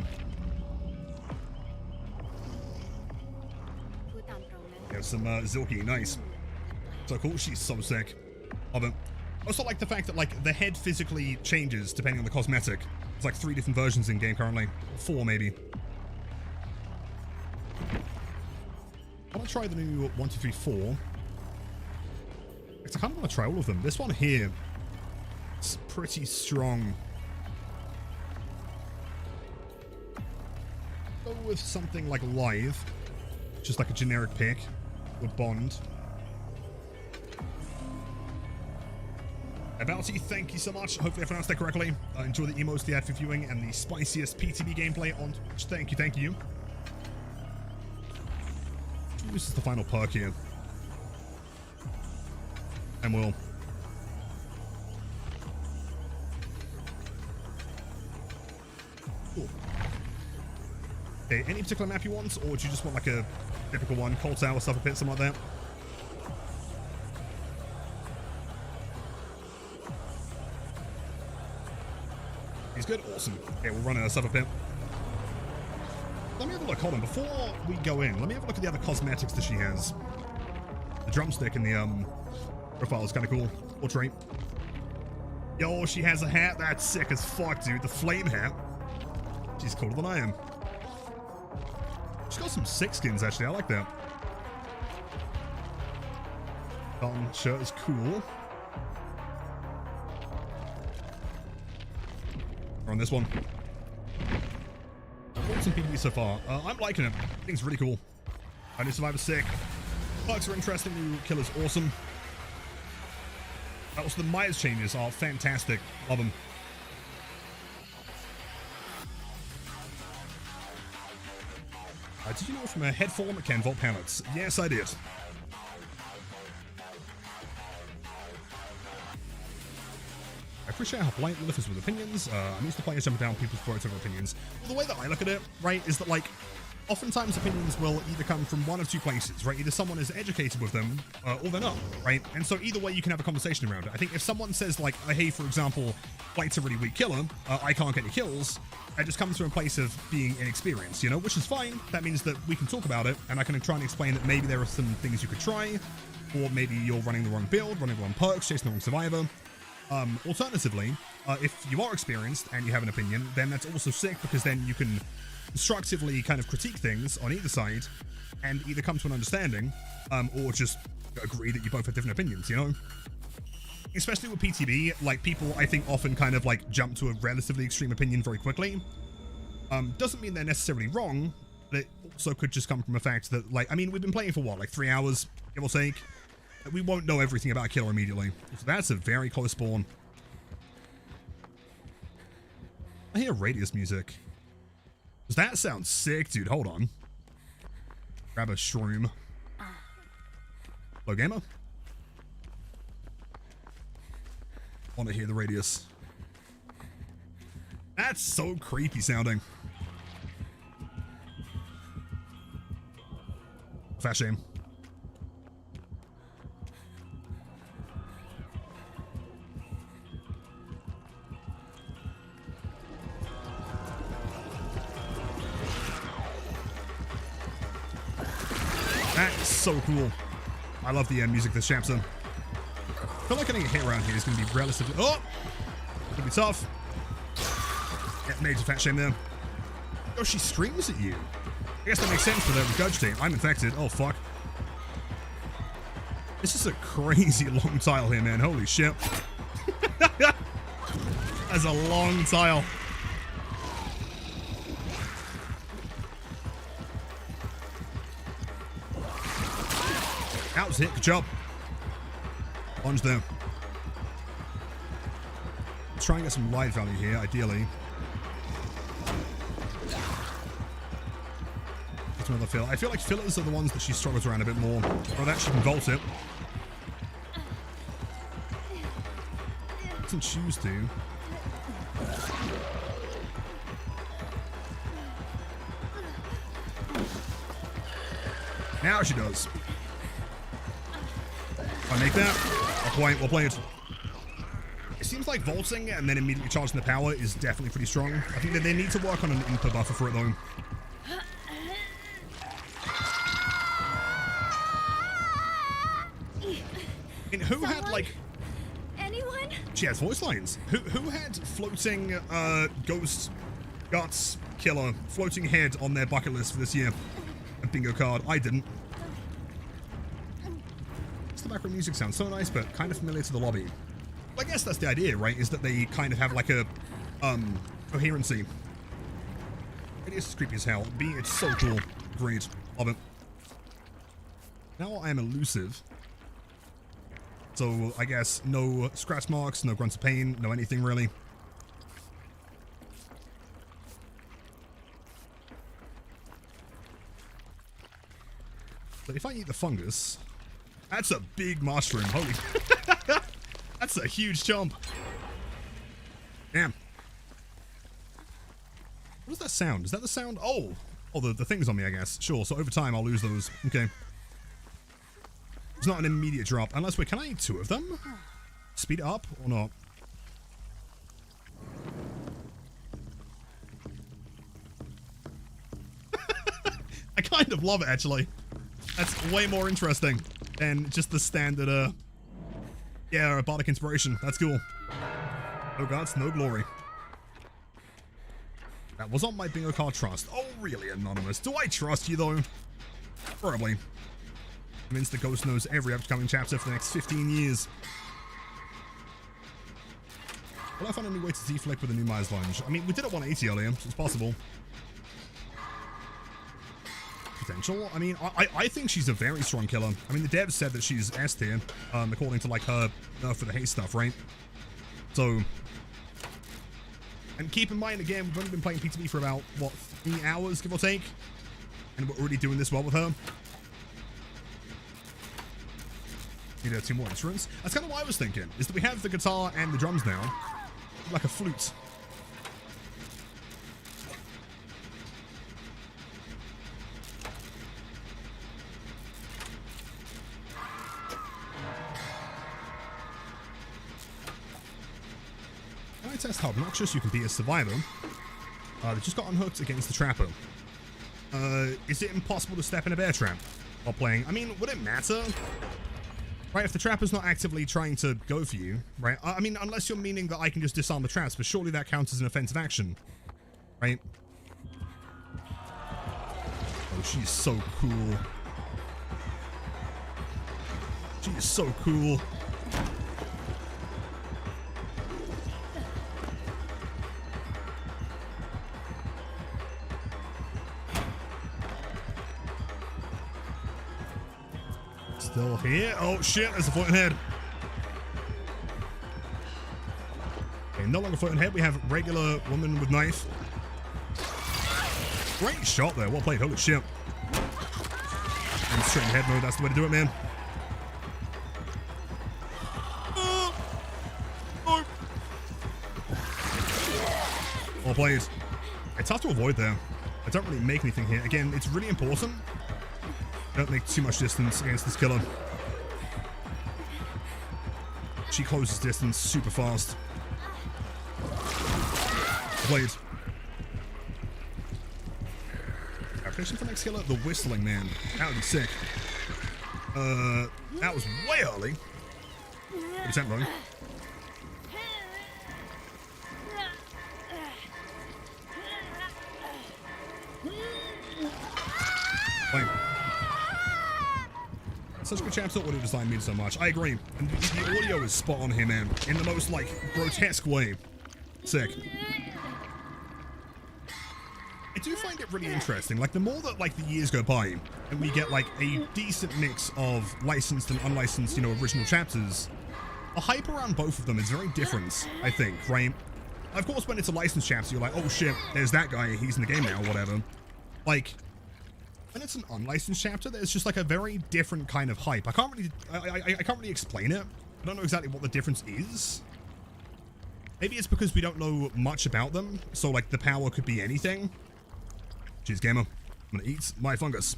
Got some Zilky. Nice. So cool. She's so sick. Love it. I also like the fact that like the head physically changes depending on the cosmetic. It's like 3 different versions in game currently. 4 maybe. I want to try the new 1, 2, 3, 4. I kind of want to try all of them. This one here is pretty strong. Go with something like Live, just like a generic pick with Bond. Abouty, thank you so much. Hopefully I pronounced that correctly. Enjoy the emotes, the ad for viewing, and the spiciest PTB gameplay on Twitch. Thank you. This is the final perk here. And we'll... Cool. Okay, any particular map you want, or do you just want like a typical one? Cold Tower, Suffer Pit, something like that? He's good? Awesome. Okay, we'll run a Suffer Pit. Let me have a look. Hold on. Before we go in, let me have a look at the other cosmetics that she has. The drumstick in the profile is kind of cool. Portrait. Yo, she has a hat. That's sick as fuck, dude. The flame hat. She's cooler than I am. She's got some sick skins, actually. I like that. shirt is cool. We're on this one. Some PTB so far. I'm liking it. I think it's really cool. New survivor's sick. Perks are interesting. New killer's awesome. Also, the Myers changes are fantastic. Love them. Did you know from a head form it can vault pallets? Yes, I did. I appreciate how polite Lilith is with opinions. I'm used to players jumping down people's throats over opinions. Well, the way that I look at it, right, is that, like, oftentimes opinions will either come from one of two places, right? Either someone is educated with them, or they're not, right? And so either way, you can have a conversation around it. I think if someone says, like, hey, for example, Flight's a really weak killer, I can't get any kills, it just comes from a place of being inexperienced, you know, which is fine. That means that we can talk about it, and I can try and explain that maybe there are some things you could try, or maybe you're running the wrong build, running the wrong perks, chasing the wrong survivor. Alternatively, if you are experienced and you have an opinion, then that's also sick, because then you can constructively kind of critique things on either side and either come to an understanding, or just agree that you both have different opinions, you know? Especially with PTB, like, people, I think, often kind of, like, jump to a relatively extreme opinion very quickly. Doesn't mean they're necessarily wrong, but it also could just come from a fact that, like, I mean, we've been playing for what, like 3 hours, give or take? We won't know everything about a killer immediately. So that's a very close spawn. I hear radius music. Does that sound sick, dude? Hold on. Grab a shroom. Hello, gamer. Want to hear the radius. That's so creepy sounding. Fat shame. That's so cool. I love the music this chapter. I feel like getting a hit around here is going to be relatively... Oh! It's going to be tough. Yeah, major fat shame there. Oh, she screams at you. I guess that makes sense for the regurgitate. I'm infected. Oh, fuck. This is a crazy long tile here, man. Holy shit. That's a long tile. That was it. Good job. Plunge there. Let's try and get some light value here, ideally. That's another fill. I feel like fillers are the ones that she struggles around a bit more. Or that she can vault it. Doesn't choose to. Now she does. I make that. Well played. It seems like vaulting and then immediately charging the power is definitely pretty strong. I think that they need to work on an input buffer for it though. And who had like... Anyone? She has voice lines. Who had floating ghost guts killer floating head on their bucket list for this year? A bingo card. I didn't. The background music sounds so nice, but kind of familiar to the lobby. Well, I guess that's the idea, right? Is that they kind of have like a coherency. It is creepy as hell. B, it's so cool. Great. Love it. Now I am elusive. So I guess no scratch marks, no grunts of pain, no anything really. But if I eat the fungus... That's a big mushroom. Holy. That's a huge jump. Damn. What does that sound? Is that the sound? Oh, the thing's on me, I guess. Sure. So over time, I'll lose those. Okay. It's not an immediate drop. Unless, wait, can I eat 2 of them? Speed it up or not? I kind of love it, actually. That's way more interesting than just the standard, yeah, bardic inspiration. That's cool. No gods, no glory. That was on my bingo card trust. Oh, really, Anonymous? Do I trust you, though? Probably. Convinced the Ghost knows every upcoming chapter for the next 15 years. Will I find a new way to deflect with a new Myers lunge? I mean, we did it 180 earlier, so it's possible. Potential? I mean, I think she's a very strong killer. I mean, the devs said that she's S tier, according to, like, her nerf for the haste stuff, right? So... And keep in mind, again, we've only been playing PTB for about, what, 3 hours, give or take? And we're already doing this well with her. Need 2 more instruments. That's kind of what I was thinking, is that we have the guitar and the drums now. Like a flute. Can I test how obnoxious you can be as survivor? They just got unhooked against the trapper. Is it impossible to step in a bear trap while playing? I mean, would it matter? Right, if the trapper's not actively trying to go for you, right? I mean, unless you're meaning that I can just disarm the traps, but surely that counts as an offensive action, right? Oh, she's so cool. She is so cool. Still here. Oh shit, there's a floating head. Okay, no longer floating head. We have regular woman with knife. Great shot there. Well played. Holy shit. And straight in head mode. That's the way to do it, man. Well played. It's tough to avoid there. I don't really make anything here. Again, it's really important. Don't make too much distance against this killer. She closes distance super fast. Played. Application for next killer, the whistling man. That would be sick. That was way early. 100% wrong. Playing. Such a good chapter, audio design means so much. I agree. And the audio is spot on here, man. In the most, like, grotesque way. Sick. I do find it really interesting. Like, the more that, like, the years go by, and we get, like, a decent mix of licensed and unlicensed, you know, original chapters, the hype around both of them is very different, I think, right? Of course, when it's a licensed chapter, you're like, oh shit, there's that guy, he's in the game now, or whatever. Like... when it's an unlicensed chapter, there's just like a very different kind of hype. I can't really explain it. I don't know exactly what the difference is. Maybe it's because we don't know much about them, so like the power could be anything. Cheers, gamer. I'm gonna eat my fungus.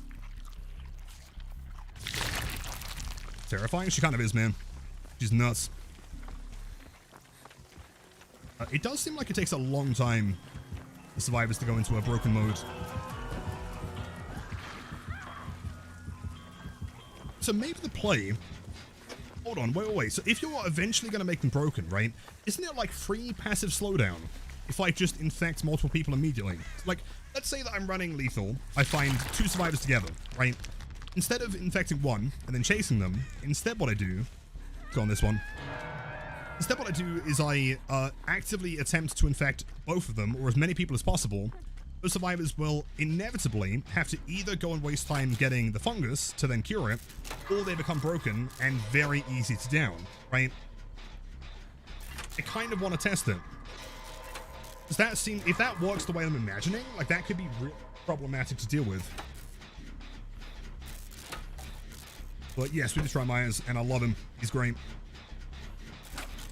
Terrifying? She kind of is, man. She's nuts. It does seem like it takes a long time for survivors to go into a broken mode. So maybe the play... hold on, wait. So if you're eventually going to make them broken, right? Isn't it like free passive slowdown if I just infect multiple people immediately? Like, let's say that I'm running lethal. I find 2 survivors together, right? Instead of infecting one and then chasing them, instead what I do... go on this one. Instead what I do is I actively attempt to infect both of them, or as many people as possible. Those survivors will inevitably have to either go and waste time getting the fungus to then cure it, or they become broken and very easy to down, right? I kind of want to test it. Does that seem, if that works the way I'm imagining, like that could be real problematic to deal with. But yes, we just try Myers, and I love him. He's great.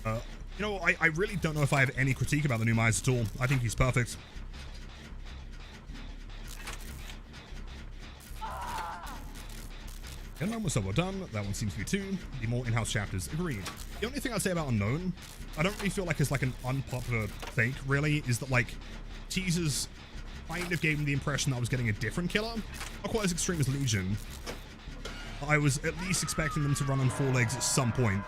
You know, I really don't know if I have any critique about the new Myers at all. I think he's perfect. Unknown was so well done. That one seems to be 2. The more in-house chapters. Agreed. The only thing I'd say about Unknown, I don't really feel like it's like an unpopular take, really, is that like teasers kind of gave me the impression that I was getting a different killer. Not quite as extreme as Legion. I was at least expecting them to run on 4 legs at some point.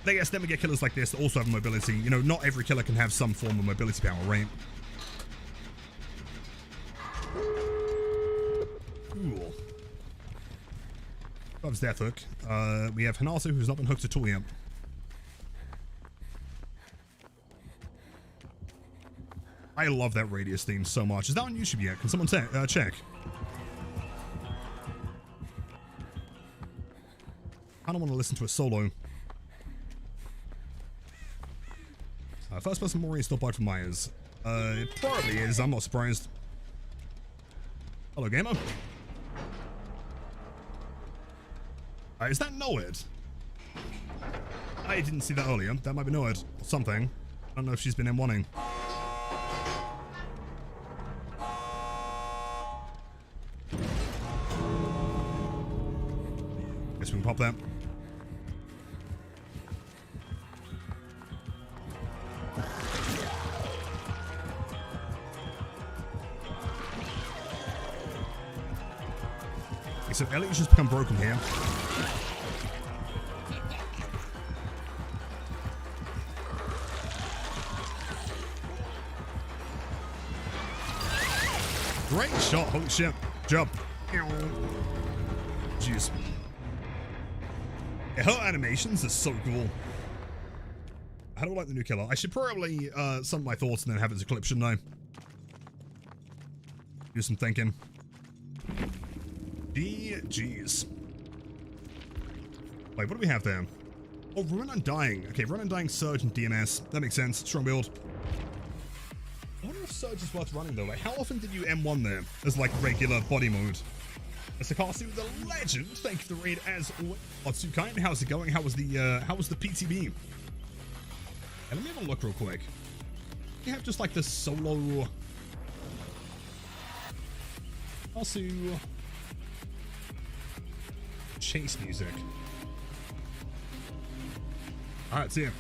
But I guess then we get killers like this that also have mobility. You know, not every killer can have some form of mobility power, right? Cool. Loves Death Hook. We have Hanato, who's not been hooked at all yet. I love that Radius theme so much. Is that on YouTube yet? Can someone check? I don't want to listen to a solo. First person Mori is still bugged for Myers. It probably is. I'm not surprised. Hello, gamer. Is that Noed? I didn't see that earlier. That might be Noed or something. I don't know if she's been M1ing. Guess we can pop that. Okay, so Elliott's just become broken here. Great shot. Holy shit. Jump. Jeez. Yeah, her animations are so cool. How do I like the new killer? I should probably sum my thoughts and then have it as a clip, shouldn't I? Do some thinking. Jeez. Wait, what do we have there? Oh, Run Undying. Okay, Run Undying, Surge, and DNS. That makes sense. Strong build. I wonder if Surge is worth running though. Like, how often did you M1 there as like regular body mode? Mr. Carsu, the legend. Thank you for the raid as always. Otsukai, how's it going? How was the PTB? And let me have a look real quick. You have just like the solo Carsu chase music. Alright, see ya.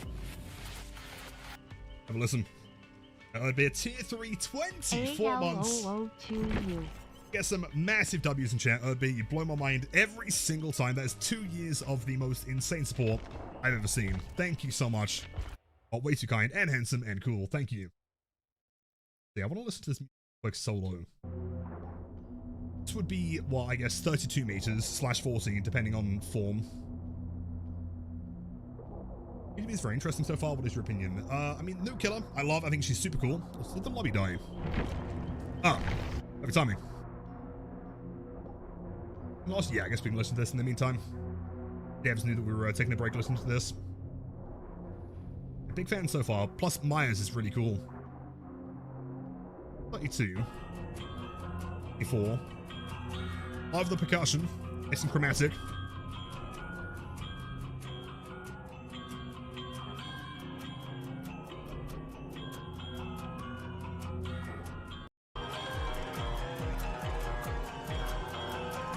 Have a listen. That would be a tier 3 24 months. To you. Get some massive W's in chat. Be you blow my mind every single time. That is 2 years of the most insane support I've ever seen. Thank you so much. Oh, way too kind and handsome and cool. Thank you. Yeah, I want to listen to this like solo. This would be, well, I guess 32 meters / 40, depending on form. PTB is very interesting so far. What is your opinion? I mean, new killer. I love. I think she's super cool. Also, did the lobby die? Ah, every timing. Last, yeah, I guess we can listen to this in the meantime. Devs knew that we were taking a break listening to this. Big fan so far. Plus, Myers is really cool. 32. 24. Love the percussion. Nice and chromatic.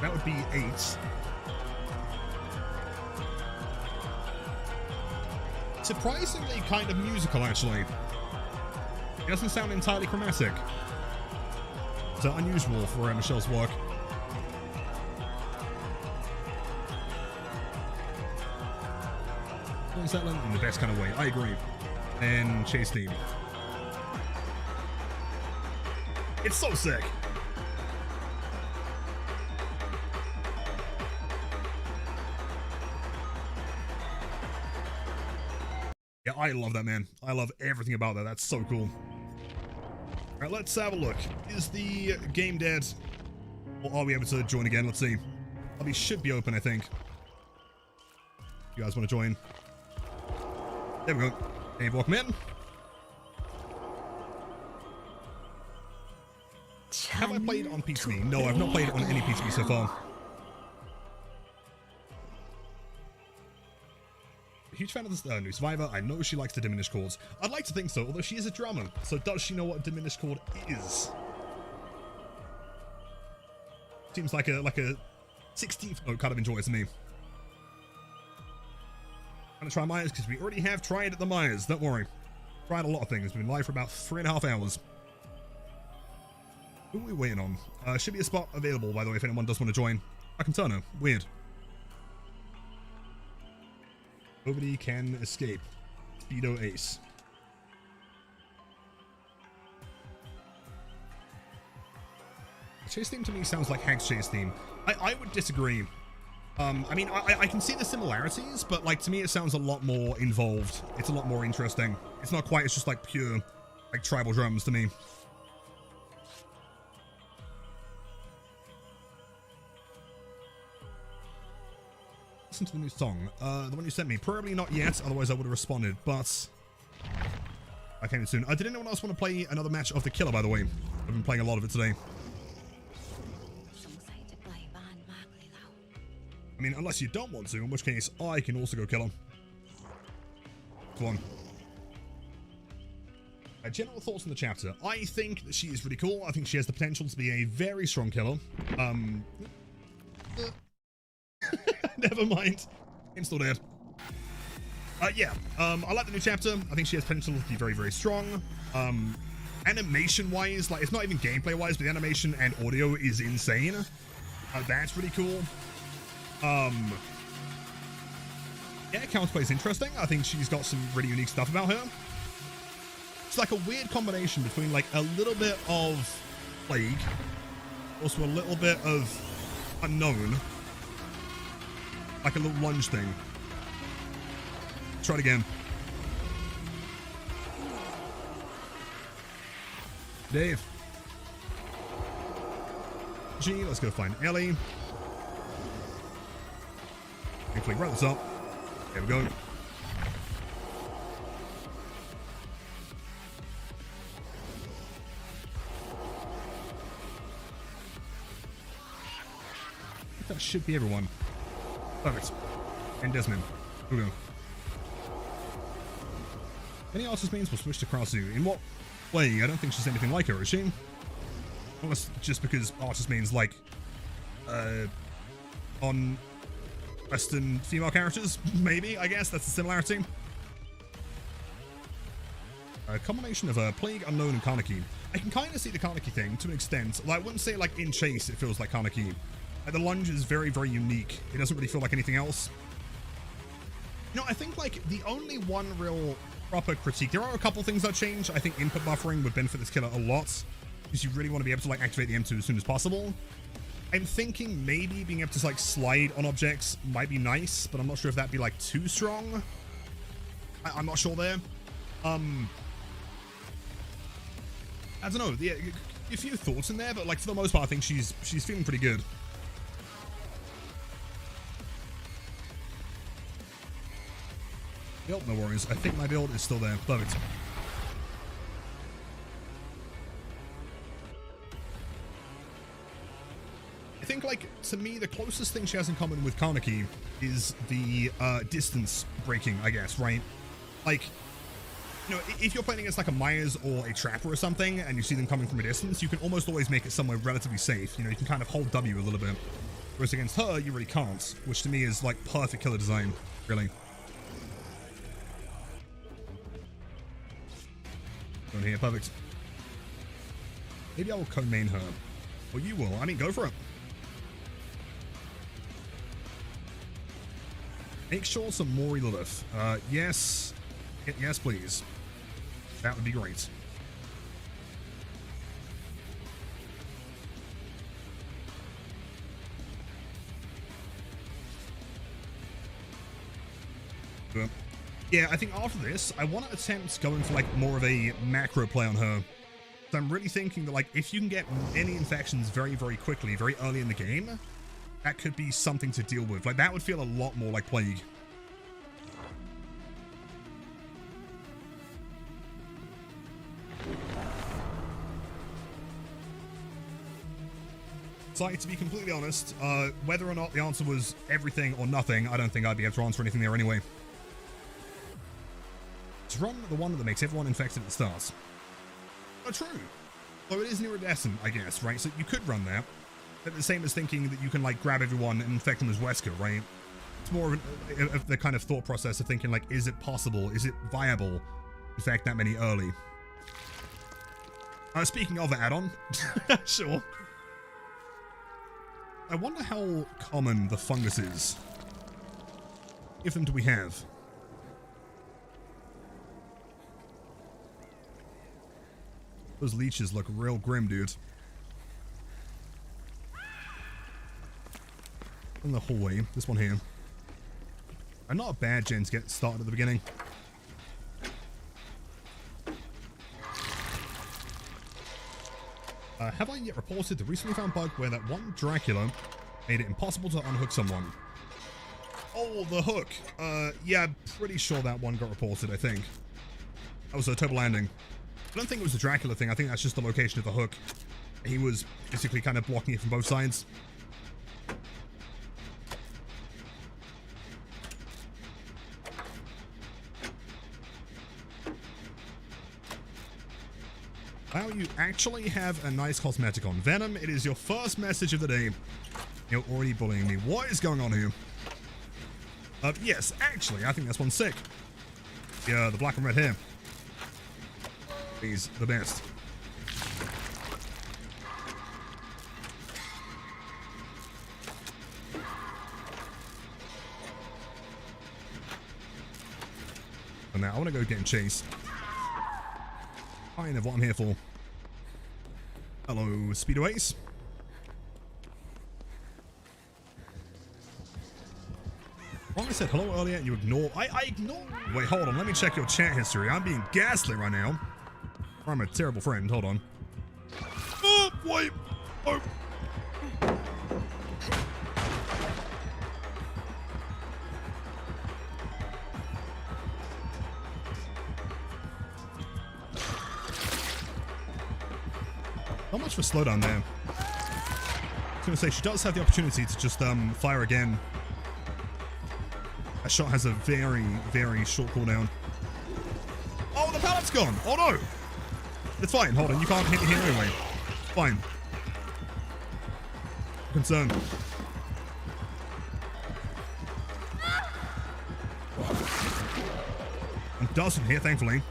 That would be 8. Surprisingly kind of musical, actually. It doesn't sound entirely chromatic. It's unusual for Michelle's work. Is that in the best kind of way? I agree. And chase theme. It's so sick. Yeah, I love that, man. I love everything about that. That's so cool. All right, let's have a look. Is the game dead? Or are we able to join again? Let's see. Lobby should be open, I think. You guys want to join? There we go. Hey, welcome in. Have I played on PTB? No, I've not played on any PTB so far. Huge fan of this new Survivor. I know she likes the diminished chords. I'd like to think so, although she is a drummer. So does she know what a diminished chord is? Seems like a 16th note kind of enjoys me. I'm gonna try Myers because we already have tried the Myers. Don't worry. Tried a lot of things. We've been live for about 3.5 hours. Who are we waiting on? Should be a spot available, by the way, if anyone does want to join. I can turn her. Weird. Nobody can escape. Speedo Ace. Chase theme to me sounds like Hank's chase theme. I would disagree. I mean, I can see the similarities, but like to me it sounds a lot more involved. It's a lot more interesting. It's not quite, it's just like pure like tribal drums to me. Listen to the new song. The one you sent me. Probably not yet, otherwise I would have responded, but I came in soon. Did anyone else want to play another match of The Killer, by the way? I've been playing a lot of it today. I mean, unless you don't want to, in which case I can also go Killer. Come on. General thoughts on the chapter. I think that she is really cool. I think she has the potential to be a very strong killer. Never mind. I'm still dead. Yeah. I like the new chapter. I think she has potential to be very, very strong. Animation-wise, like, it's not even gameplay-wise, but the animation and audio is insane. That's really cool. Yeah, counterplay is interesting. I think she's got some really unique stuff about her. It's like a weird combination between like a little bit of Plague, also a little bit of Unknown, like a little lunge thing. Try it again. Dave. G, let's go find Ellie. Hopefully wrap this up. There we go. That should be everyone. Perfect. And Desmond. Here we go. Any artist means will switch to Krasu. In what way? I don't think she's anything like her, is she? Unless just because artist means like on Western female characters, maybe, I guess that's a similarity. A combination of Plague, Unknown, and Kaneki. I can kind of see the Kaneki thing to an extent. Like, I wouldn't say like in Chase it feels like Kaneki. The lunge is very, very unique. It doesn't really feel like anything else. You know, I think like the only one real proper critique, there are a couple things that change. I think input buffering would benefit this killer a lot, because you really want to be able to like activate the M2 as soon as possible. I'm thinking maybe being able to like slide on objects might be nice, but I'm not sure if that'd be like too strong. I'm not sure there. I don't know. Yeah, a few thoughts in there, but like for the most part, I think she's feeling pretty good. Build, no worries. I think my build is still there. Perfect. I think, like, to me, the closest thing she has in common with Kaneki is the distance breaking, I guess, right? Like, you know, if you're playing against, like, a Myers or a Trapper or something, and you see them coming from a distance, you can almost always make it somewhere relatively safe. You know, you can kind of hold W a little bit. Whereas against her, you really can't, which to me is, like, perfect killer design, really. Going here, perfect. Maybe I will co-main her. Or you will. I mean, go for it. Make sure some Mori Lilith. Yes. Yes, please. That would be great. Yeah, I think after this, I want to attempt going for like more of a macro play on her. So I'm really thinking that like if you can get any infections very, very quickly, very early in the game, that could be something to deal with. Like that would feel a lot more like Plague. So to be completely honest, whether or not the answer was everything or nothing, I don't think I'd be able to answer anything there anyway. Run the one that makes everyone infected at the start. Oh, true. Though it is iridescent, I guess, right? So you could run that. But the same as thinking that you can, like, grab everyone and infect them as Wesker, right? It's more of the kind of thought process of thinking, like, is it possible? Is it viable? Infect that many early? Speaking of the add-on, sure. I wonder how common the fungus is. If them do we have? Those leeches look real grim, dude. In the hallway. This one here. And not a bad gen to get started at the beginning. Have I yet reported the recently found bug where that one Dracula made it impossible to unhook someone? Oh, the hook. Yeah, pretty sure that one got reported, I think. That was a total landing. I don't think it was the Dracula thing. I think that's just the location of the hook. He was basically kind of blocking it from both sides. Wow, you actually have a nice cosmetic on. Venom, it is your first message of the day. You're already bullying me. What is going on here? Yes, actually, I think that's one sick. Yeah, the black and red hair. He's the best. And now I want to go get chased. Kind of what I'm here for. Hello, Speedaways. Ron said hello earlier and you ignore. I ignore. Wait, hold on. Let me check your chat history. I'm being ghastly right now. I'm a terrible friend. Hold on. Oh, wait. Oh. Not much for slowdown there. I was going to say, she does have the opportunity to just fire again. That shot has a very, very short cooldown. Oh, the pallet's gone! Oh no! It's fine, hold on, you can't hit me here anyway. Fine. Concern. And doesn't here, thankfully.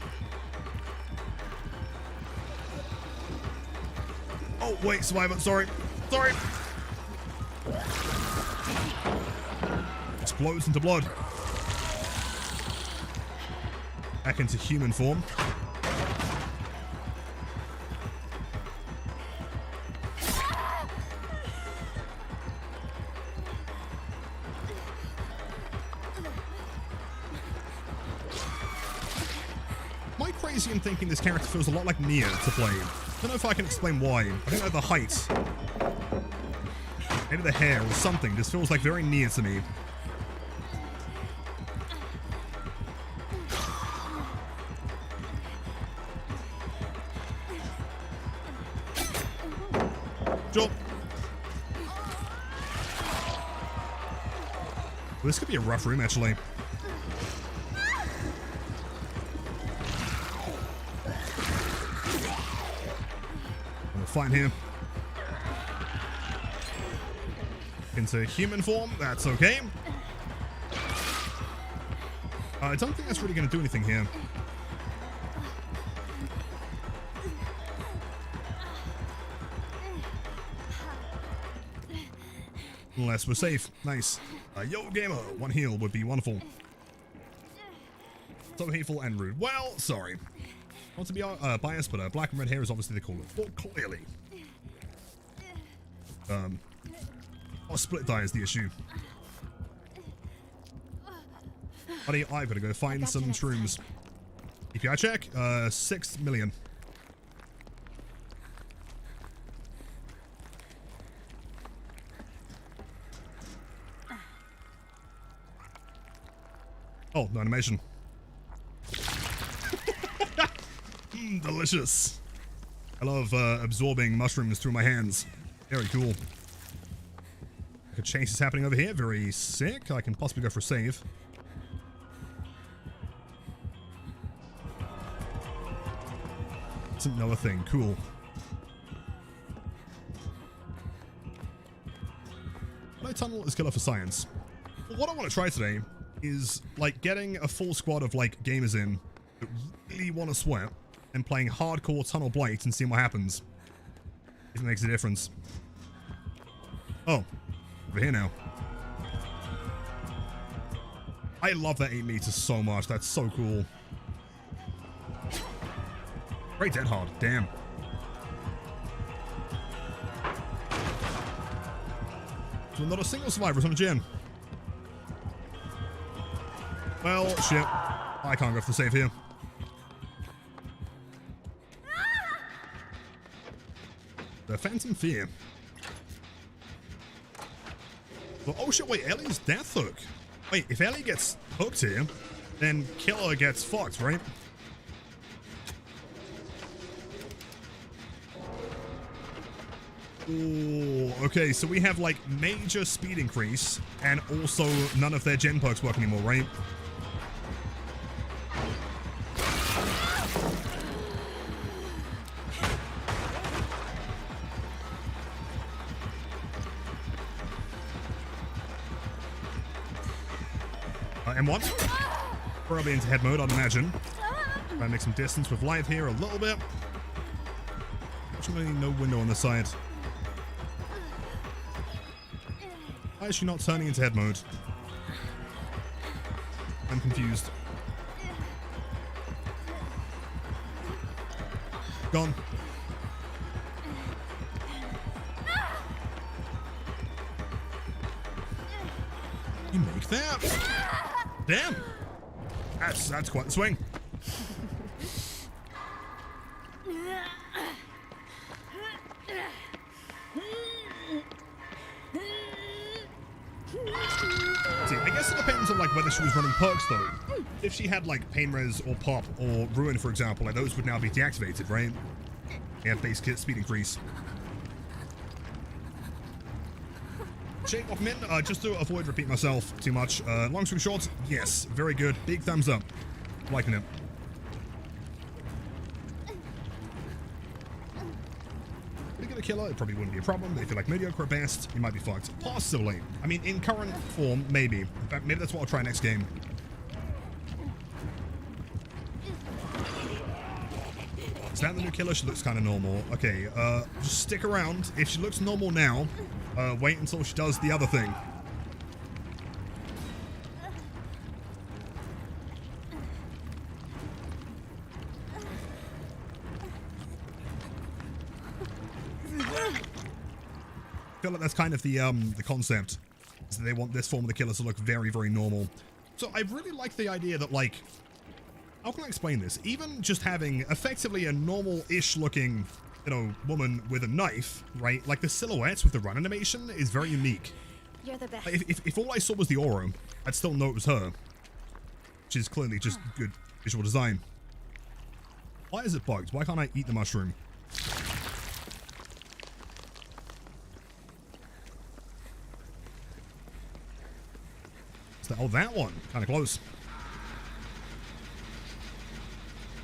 Oh, wait, survivor, sorry. Sorry! Explodes into blood. Back into human form. Am I crazy in thinking this character feels a lot like Nia to play? I don't know if I can explain why. I think like the height, maybe the hair or something, just feels like very Nia to me. Jump. Well, this could be a rough room, actually. We're fine here. Into human form, that's okay. I don't think that's really going to do anything here. Unless we're safe. Nice. Yo, gamer, one heal would be wonderful. So hateful and rude. Well, sorry. Not to be biased, but black and red hair is obviously the cooler. Well, clearly. Oh, split die is the issue. Buddy, I've got to go find some shrooms. EPI check, 6 million. Oh, no animation. Delicious. I love absorbing mushrooms through my hands. Very cool. A chase is happening over here. Very sick. I can possibly go for a save. Doesn't know a thing. Cool. No tunnel is killer for science. Well, what I want to try today is like getting a full squad of like gamers in that really want to sweat and playing hardcore Tunnel Blight and seeing what happens. If it makes a difference. Oh, over here now. I love that 8 meters so much. That's so cool. Very dead hard. Damn. So not a single survivor is on a gen. Well, shit. I can't go for the save here. The Phantom Fear. Well, oh shit, wait, Ellie's death hook. Wait, if Ellie gets hooked here, then Killer gets fucked, right? Ooh, okay, so we have like major speed increase, and also none of their gen perks work anymore, right? M1. Probably into head mode, I'd imagine. Try and make some distance with life here a little bit. Actually, no window on the side. Why is she not turning into head mode? I'm confused. Gone. You make that? Damn! That's quite the swing. See, I guess it depends on like whether she was running perks though. If she had like pain res or pop or ruin, for example, like those would now be deactivated, right? They have base kit speed increase. Shake off min, just to avoid repeating myself too much. Long story short, yes, very good. Big thumbs up. Liking it. Pretty good at killer, it probably wouldn't be a problem. But if you're like mediocre at best, you might be fucked. Possibly. I mean, in current form, maybe. In fact, maybe that's what I'll try next game. Is that the new killer? She looks kind of normal. Okay, just stick around. If she looks normal now, wait until she does the other thing. I feel like that's kind of the concept. Is that they want this form of the killer to look very, very normal. So I really like the idea that, like, how can I explain this? Even just having effectively a normal-ish looking, you know, woman with a knife, right? Like the silhouettes with the run animation is very unique. You're the best. If all I saw was the aura, I'd still know it was her. Which is clearly just good visual design. Why is it bugged? Why can't I eat the mushroom? Oh, that one. Kind of close.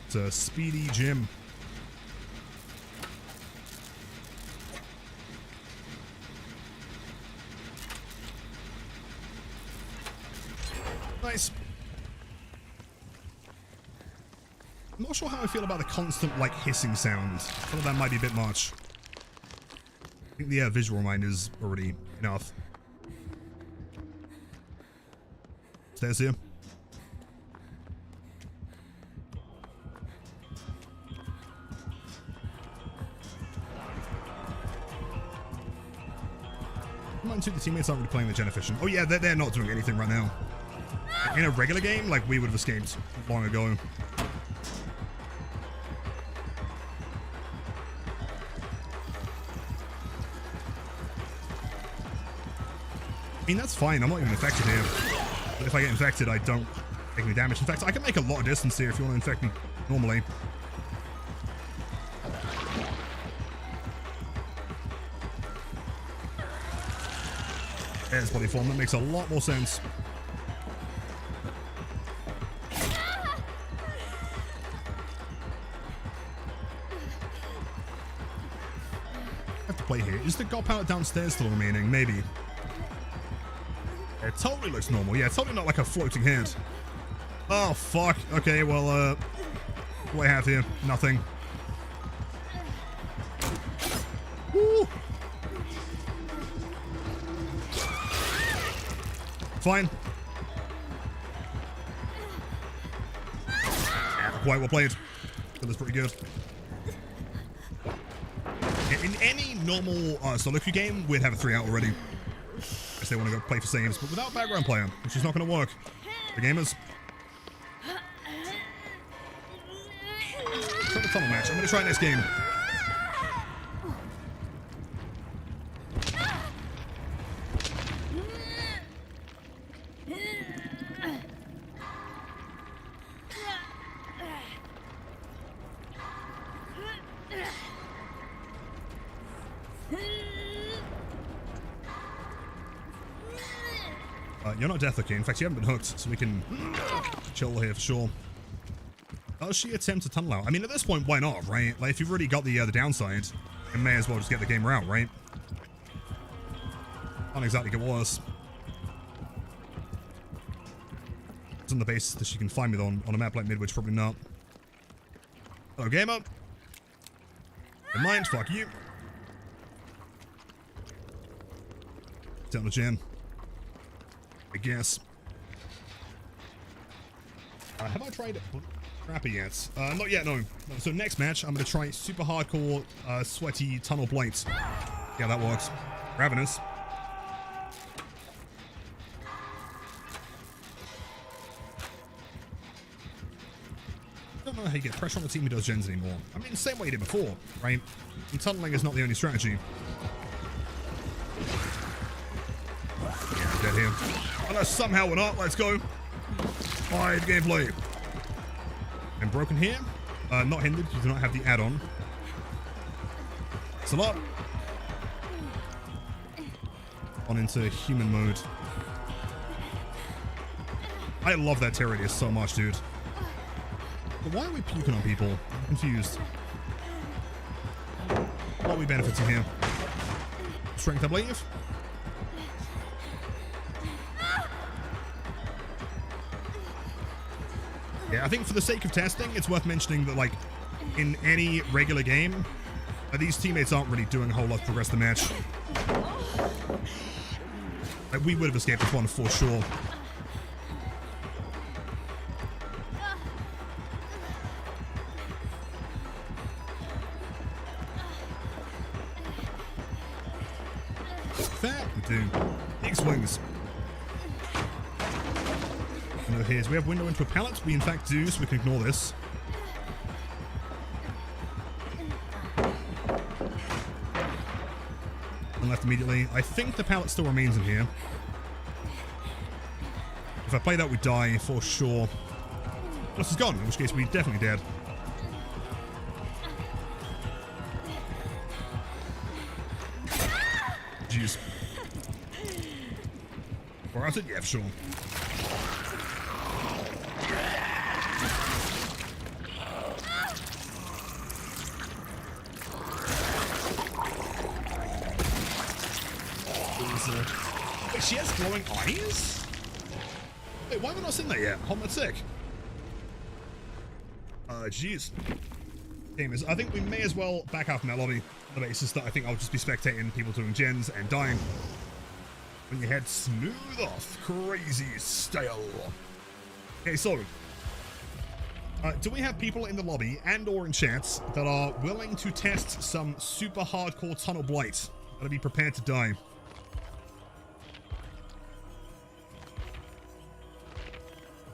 It's a speedy gym. Nice. I'm not sure how I feel about the constant, like, hissing sound. I thought that might be a bit much. I think the visual reminder is already enough. Stairs here. Mind you, the teammates aren't really playing the gen efficient. Oh yeah, they're not doing anything right now. In a regular game, like, we would have escaped long ago. I mean, that's fine. I'm not even infected here. But if I get infected, I don't take any damage. In fact, I can make a lot of distance here if you want to infect me normally. There's body form. That makes a lot more sense. I have to play here. Is the god pallet downstairs still remaining? Maybe. It totally looks normal. Yeah, totally not like a floating head. Oh, fuck. Okay, well, what do I have here? Nothing. Woo! Fine. Yeah, quite well played. That was pretty good. In any normal solo queue game, we'd have a 3 out already. they want to go play for saves, but without background player, which is not going to work. The gamers. Try the tunnel match. I'm going to try it next game. You're not death looking. In fact, you haven't been hooked, so we can chill here for sure. Does she attempt to tunnel out? I mean, at this point, why not, right? Like, if you've already got the downside, you may as well just get the gamer out, right? Can't exactly get worse. It's on the basis that she can find me on a map like Midwich, probably not. Hello, gamer. In mind, fuck you. Down the gym. I guess. Have I tried Crappy yet? Not yet, no. So next match, I'm going to try super hardcore, sweaty tunnel blight. Yeah, that works. Ravenous. I don't know how you get pressure on the team who does gens anymore. I mean, same way you did before, right? And tunneling is not the only strategy. Yeah, I'm dead here. Unless somehow we're not, let's go. 5 gameplay. And broken here. Not hindered, you do not have the add-on. It's a lot. On into human mode. I love that terror radius so much, dude. But why are we puking on people? I'm confused. What are we benefiting here? Strength, I believe. Yeah, I think for the sake of testing, it's worth mentioning that, like, in any regular game, these teammates aren't really doing a whole lot to progress the match. Like, we would have escaped this one for sure. That we do. Big swings. And here's, we have window into a pallet. We in fact do, so we can ignore this. And left immediately. I think the pallet still remains in here. If I play that, we die for sure. Unless it's gone, in which case we're definitely dead. Jeez. Or else it? Yeah, for sure. Wait, she has glowing eyes? Wait, why have I not seen that yet? Hold on, that's sick. Jeez. Gamers, I think we may as well back out from that lobby on the basis that I think I'll just be spectating people doing gens and dying. When your head smooth off, crazy style. Okay, so do we have people in the lobby and or in chats that are willing to test some super hardcore tunnel blight? Gotta be prepared to die.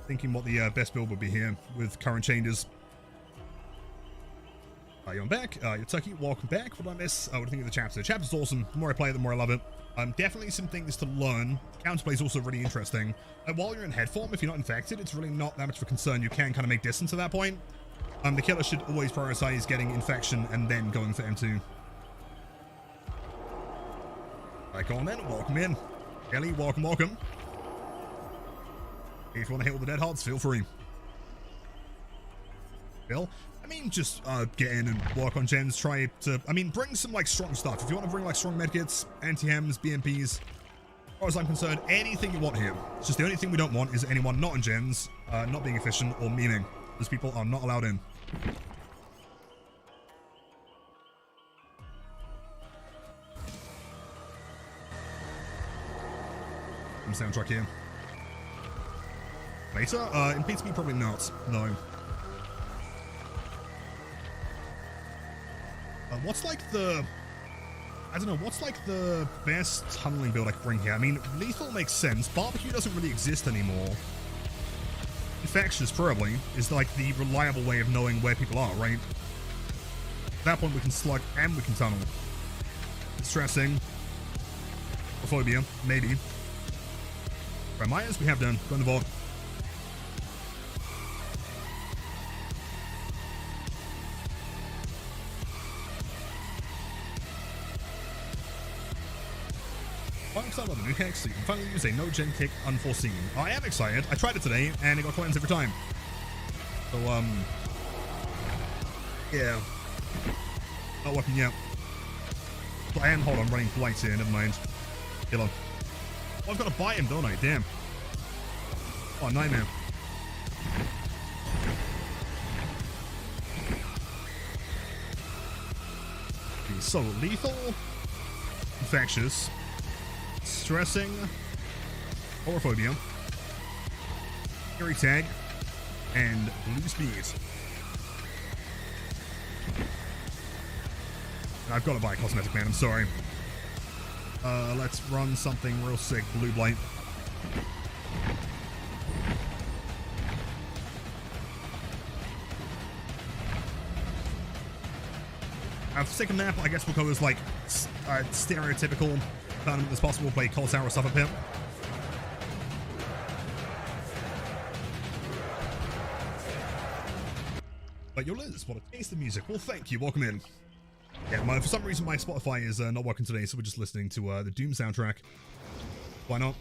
Thinking what the best build would be here with current changes. You're back. You're Tucky. Welcome back. What did I miss? What do you think of the chapter? The chapter's awesome. The more I play it, the more I love it. Definitely some things to learn. Counterplay is also really interesting. While you're in head form, if you're not infected, it's really not that much of a concern. You can kind of make distance at that point. The killer should always prioritize getting infection and then going for M2. Right, go on then. Welcome in. Ellie, welcome, welcome. If you want to hit all the dead hearts, feel free. Bill? I mean, just get in and work on gens. Try to, I mean, bring some, like, strong stuff. If you want to bring, like, strong medkits, anti-hems, BMPs, as far as I'm concerned, anything you want here. It's just the only thing we don't want is anyone not in gens, not being efficient, or memeing. Those people are not allowed in. Some soundtrack here. Later? In PTB, probably not. No. What's like the... I don't know, what's like the best tunneling build I can bring here? I mean, lethal makes sense. Barbecue doesn't really exist anymore. Infectious, probably, is like the reliable way of knowing where people are, right? At that point, we can slug and we can tunnel. Stressing. Phobia, maybe. Right, Myers, we have done. Go in the vault. I'm excited about the new hex, so you can finally use a no-gen kick unforeseen. I am excited. I tried it today, and it got cleansed every time. So, yeah. Not working yet. And hold on, running blights here, never mind. Killer. Oh, I've got to buy him, don't I? Damn. Oh, nightmare. Okay, so, lethal, infectious, stressing, horophobia, eerie tag, and blue speed. I've got to buy a cosmetic, man. I'm sorry. Let's run something real sick. Blue blight. For second map, I guess we'll go as like stereotypical tournament as possible. Play Cold Sour Suffer Pit. But yo, Liz, what a taste of music. Well, thank you. Welcome in. Yeah, for some reason my Spotify is not working today, so we're just listening to the Doom soundtrack. Why not?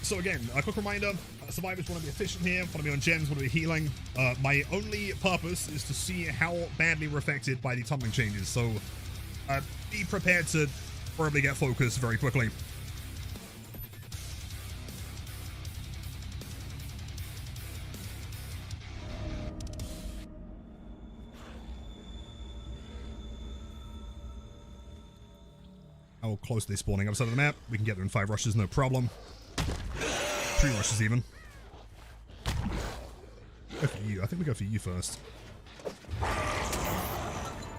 So again, a quick reminder, survivors want to be efficient here, want to be on gens, want to be healing. My only purpose is to see how badly we're affected by the tunneling changes, so be prepared to probably get focused very quickly. How close are they spawning? Upside of the map. We can get there in 5 rushes, no problem. 3 rushes even. Go for you. I think we go for you first.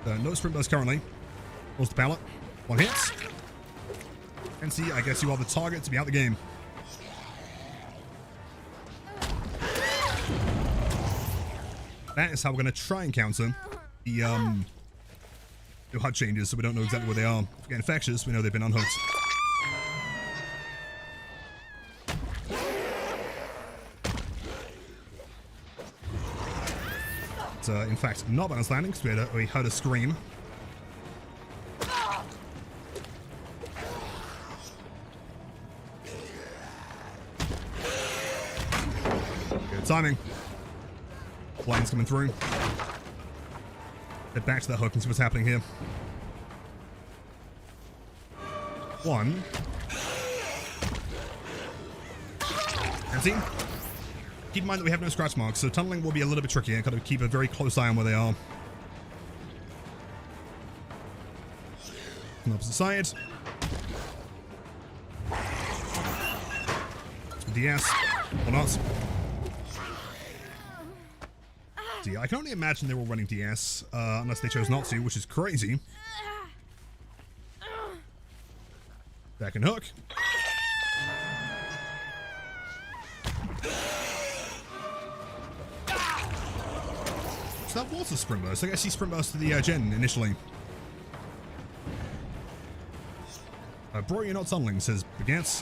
No sprint burst currently. Close the pallet. 1 hit. And see, I guess you are the target to be out the game. That is how we're going to try and counter the HUD changes, so we don't know exactly where they are. If we get infectious, we know they've been unhooked. It's, in fact, not balance landing, because we heard a scream. Good timing. Plane's coming through. Head back to that hook and see what's happening here. 1. Empty. Keep in mind that we have no scratch marks, so tunneling will be a little bit trickier. Got to keep a very close eye on where they are. On the opposite side. DS. Or not. I can only imagine they were running DS, unless they chose not to, which is crazy. Back and hook. So that was a sprint burst. I guess he sprint burst to the gen initially. Bro, you're not tunneling, says Baguettes.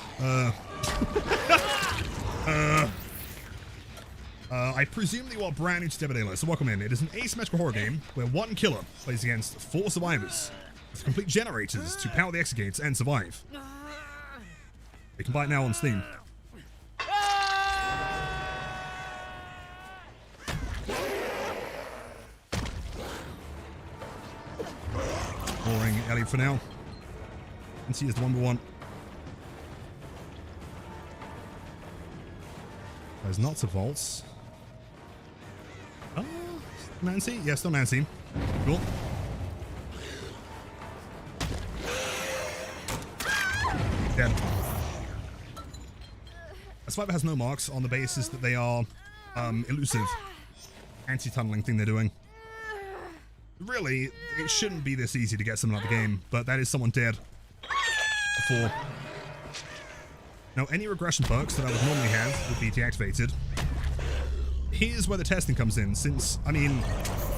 I presume that you are brand new to Dead by Daylight, so welcome in. It is an asymmetrical horror game where 1 killer plays against 4 survivors with complete generators to power the exit gates and survive. You can buy it now on Steam. Boring Ellie for now. And see is the one we want. There's lots of vaults. Oh, Nancy? Yeah, still Nancy. Cool. Dead. A survivor has no marks on the basis that they are elusive. Anti-tunneling thing they're doing. Really, it shouldn't be this easy to get someone out of the game, but that is someone dead before. Now, any regression perks that I would normally have would be deactivated. Here's where the testing comes in, since, I mean,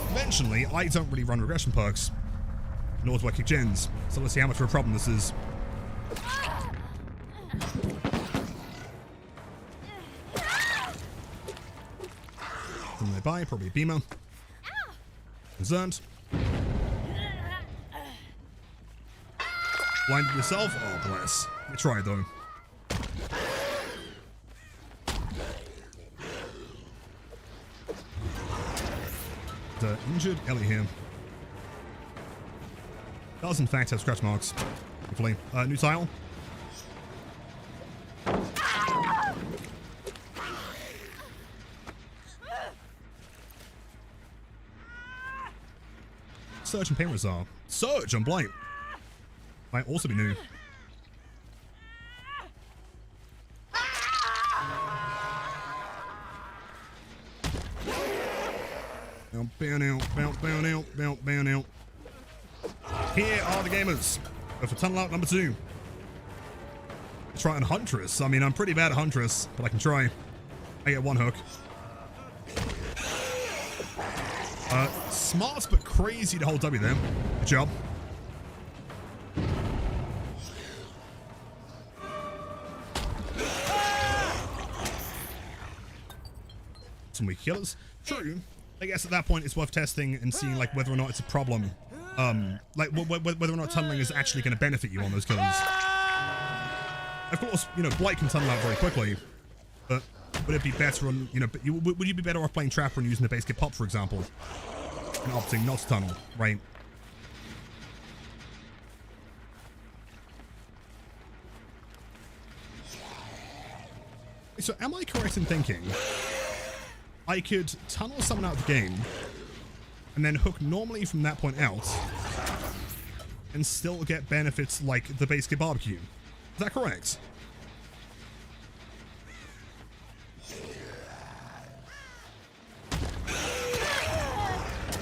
conventionally, I don't really run regression perks, nor do I kick gens, so let's see how much of a problem this is. Something nearby, probably a beamer. Concerned. Blinded yourself? Oh, bless. I tried, though. The injured Ellie here. Does, in fact, have scratch marks. Hopefully. New tile. Surge and pain result. Surge on blight. Might also be new. Here are the gamers. Go for tunnel out number 2. Try on Huntress. I mean, I'm pretty bad at Huntress, but I can try. I get one hook. Smart but crazy to hold W there. Good job. Some weak killers. True. I guess at that point it's worth testing and seeing like whether or not it's a problem. Like whether or not tunneling is actually going to benefit you on those killers. Of course, you know, Blight can tunnel out very quickly, but would it be better on, you know, would you be better off playing Trapper and using the base kit pop, for example, and opting not to tunnel, right? So am I correct in thinking I could tunnel someone out of the game and then hook normally from that point out and still get benefits like the base kit barbecue? Is that correct?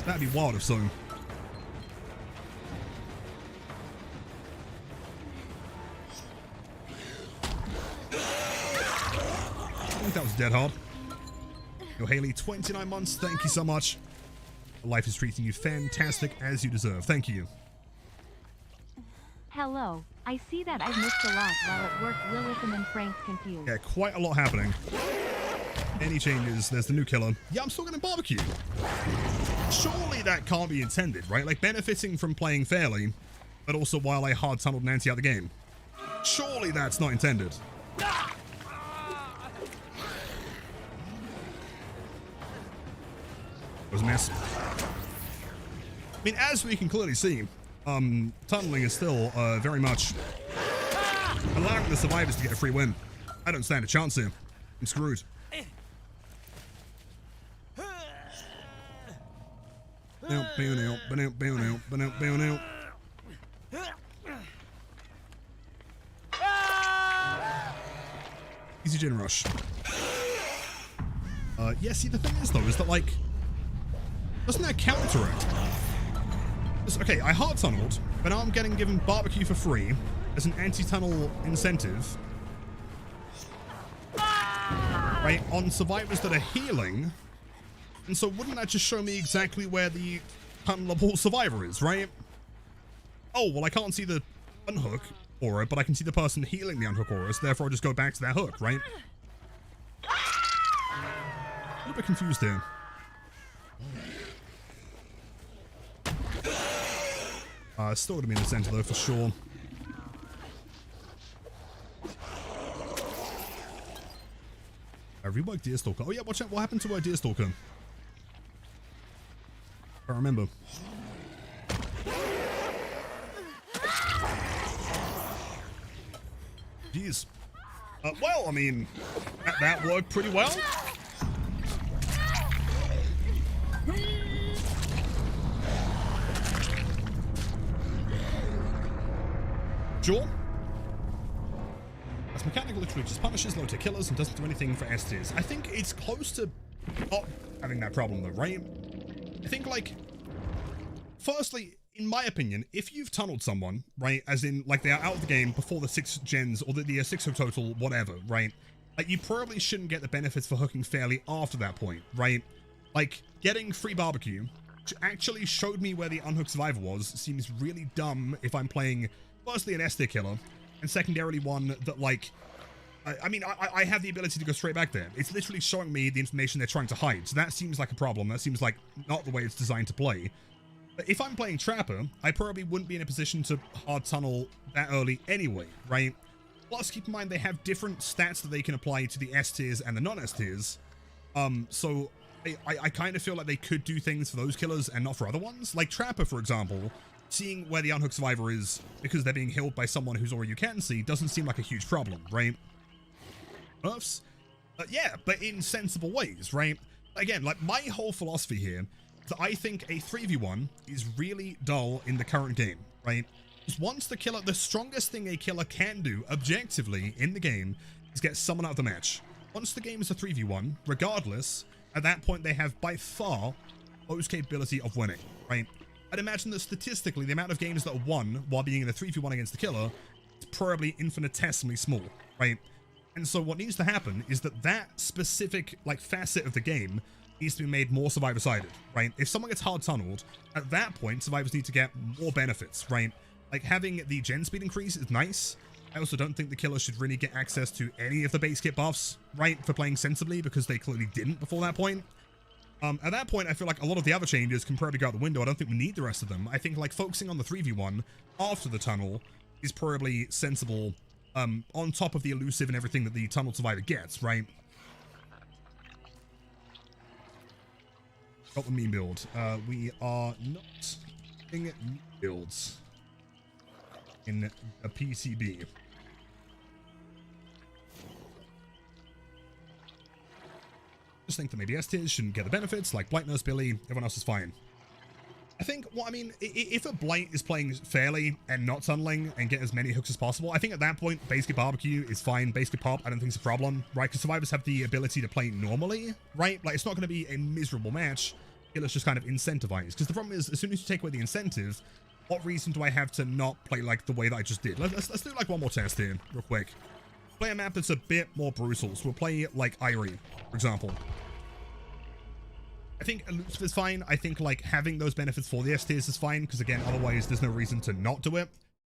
That'd be wild if so. I think that was dead hard. Yo, Haley, 29 months. Thank you so much. Life is treating you fantastic as you deserve. Thank you. Hello. I see that I've missed a lot while at work. Lilith and then Frank's confused. Yeah, quite a lot happening. Any changes? There's the new killer. Yeah, I'm still gonna barbecue. Surely that can't be intended, right? Like benefiting from playing fairly, but also while I hard tunneled Nancy out of the game. Surely that's not intended. Was a miss. I mean, as we can clearly see, tunneling is still very much allowing the survivors to get a free win. I don't stand a chance here. I'm screwed. Easy gen rush. Yeah, see, the thing is, though, is that, like, doesn't that counteract? Okay, I hard tunneled, but now I'm getting given barbecue for free as an anti-tunnel incentive. Right, on survivors that are healing. And so wouldn't that just show me exactly where the tunnelable survivor is, right? Oh, well, I can't see the unhook aura, but I can see the person healing the unhook aura, so therefore I'll just go back to that hook, right? A little bit confused here. Still gonna be in the center though, for sure. Rework Deerstalker. Oh yeah, watch out. What happened to Deerstalker? I remember. Jeez. Well, I mean, that worked pretty well. Sure. This mechanic literally just punishes low-tier killers and doesn't do anything for S-tiers. I think it's close to not having that problem though, right? I think, like, firstly, in my opinion, if you've tunneled someone, right, as in, like, they are out of the game before the 6 gens, or the 6 hook total, whatever, right, like, you probably shouldn't get the benefits for hooking fairly after that point, right? Like, getting free barbecue, which actually showed me where the unhooked survivor was, seems really dumb if I'm playing, firstly, an S tier killer, and secondarily one that, like, I have the ability to go straight back there. It's literally showing me the information they're trying to hide, so that seems like a problem. That seems like not the way it's designed to play. But if I'm playing Trapper, I probably wouldn't be in a position to hard tunnel that early anyway, right? Plus, keep in mind, they have different stats that they can apply to the S tiers and the non-S tiers. So I kind of feel like they could do things for those killers and not for other ones. Like Trapper, for example, seeing where the unhooked survivor is because they're being healed by someone who's already you can see doesn't seem like a huge problem, right? Nerfs? Yeah, but in sensible ways, right? Again, like, my whole philosophy here is that I think a 3v1 is really dull in the current game, right? Because once the killer, the strongest thing a killer can do objectively in the game is get someone out of the match. Once the game is a 3v1, regardless, at that point they have by far most capability of winning, right? I'd imagine that statistically the amount of games that are won while being in a 3v1 against the killer is probably infinitesimally small, right? And so what needs to happen is that that specific, like, facet of the game needs to be made more survivor-sided, right? If someone gets hard tunneled, at that point, survivors need to get more benefits, right? Like, having the gen speed increase is nice. I also don't think the killer should really get access to any of the base kit buffs, right, for playing sensibly, because they clearly didn't before that point. At that point, I feel like a lot of the other changes can probably go out the window. I don't think we need the rest of them. I think, like, focusing on the 3v1 after the tunnel is probably sensible, on top of the elusive and everything that the tunnel survivor gets, right? Got the meme build. We are not getting builds in a PTB. Just think that maybe S tiers shouldn't get the benefits, like Blight Nurse Billy, everyone else is fine. I think, well, I mean, if a Blight is playing fairly and not tunneling and get as many hooks as possible, I think at that point, basic barbecue is fine. Basic pop, I don't think it's a problem, right? Because survivors have the ability to play normally, right? Like, it's not going to be a miserable match. Killers just kind of incentivize. Because the problem is, as soon as you take away the incentive, what reason do I have to not play like the way that I just did? Let's do like one more test here, real quick. Play a map that's a bit more brutal. So we'll play like Irie, for example. I think elusive is fine. I think, like, having those benefits for the S tiers is fine, because again, otherwise there's no reason to not do it.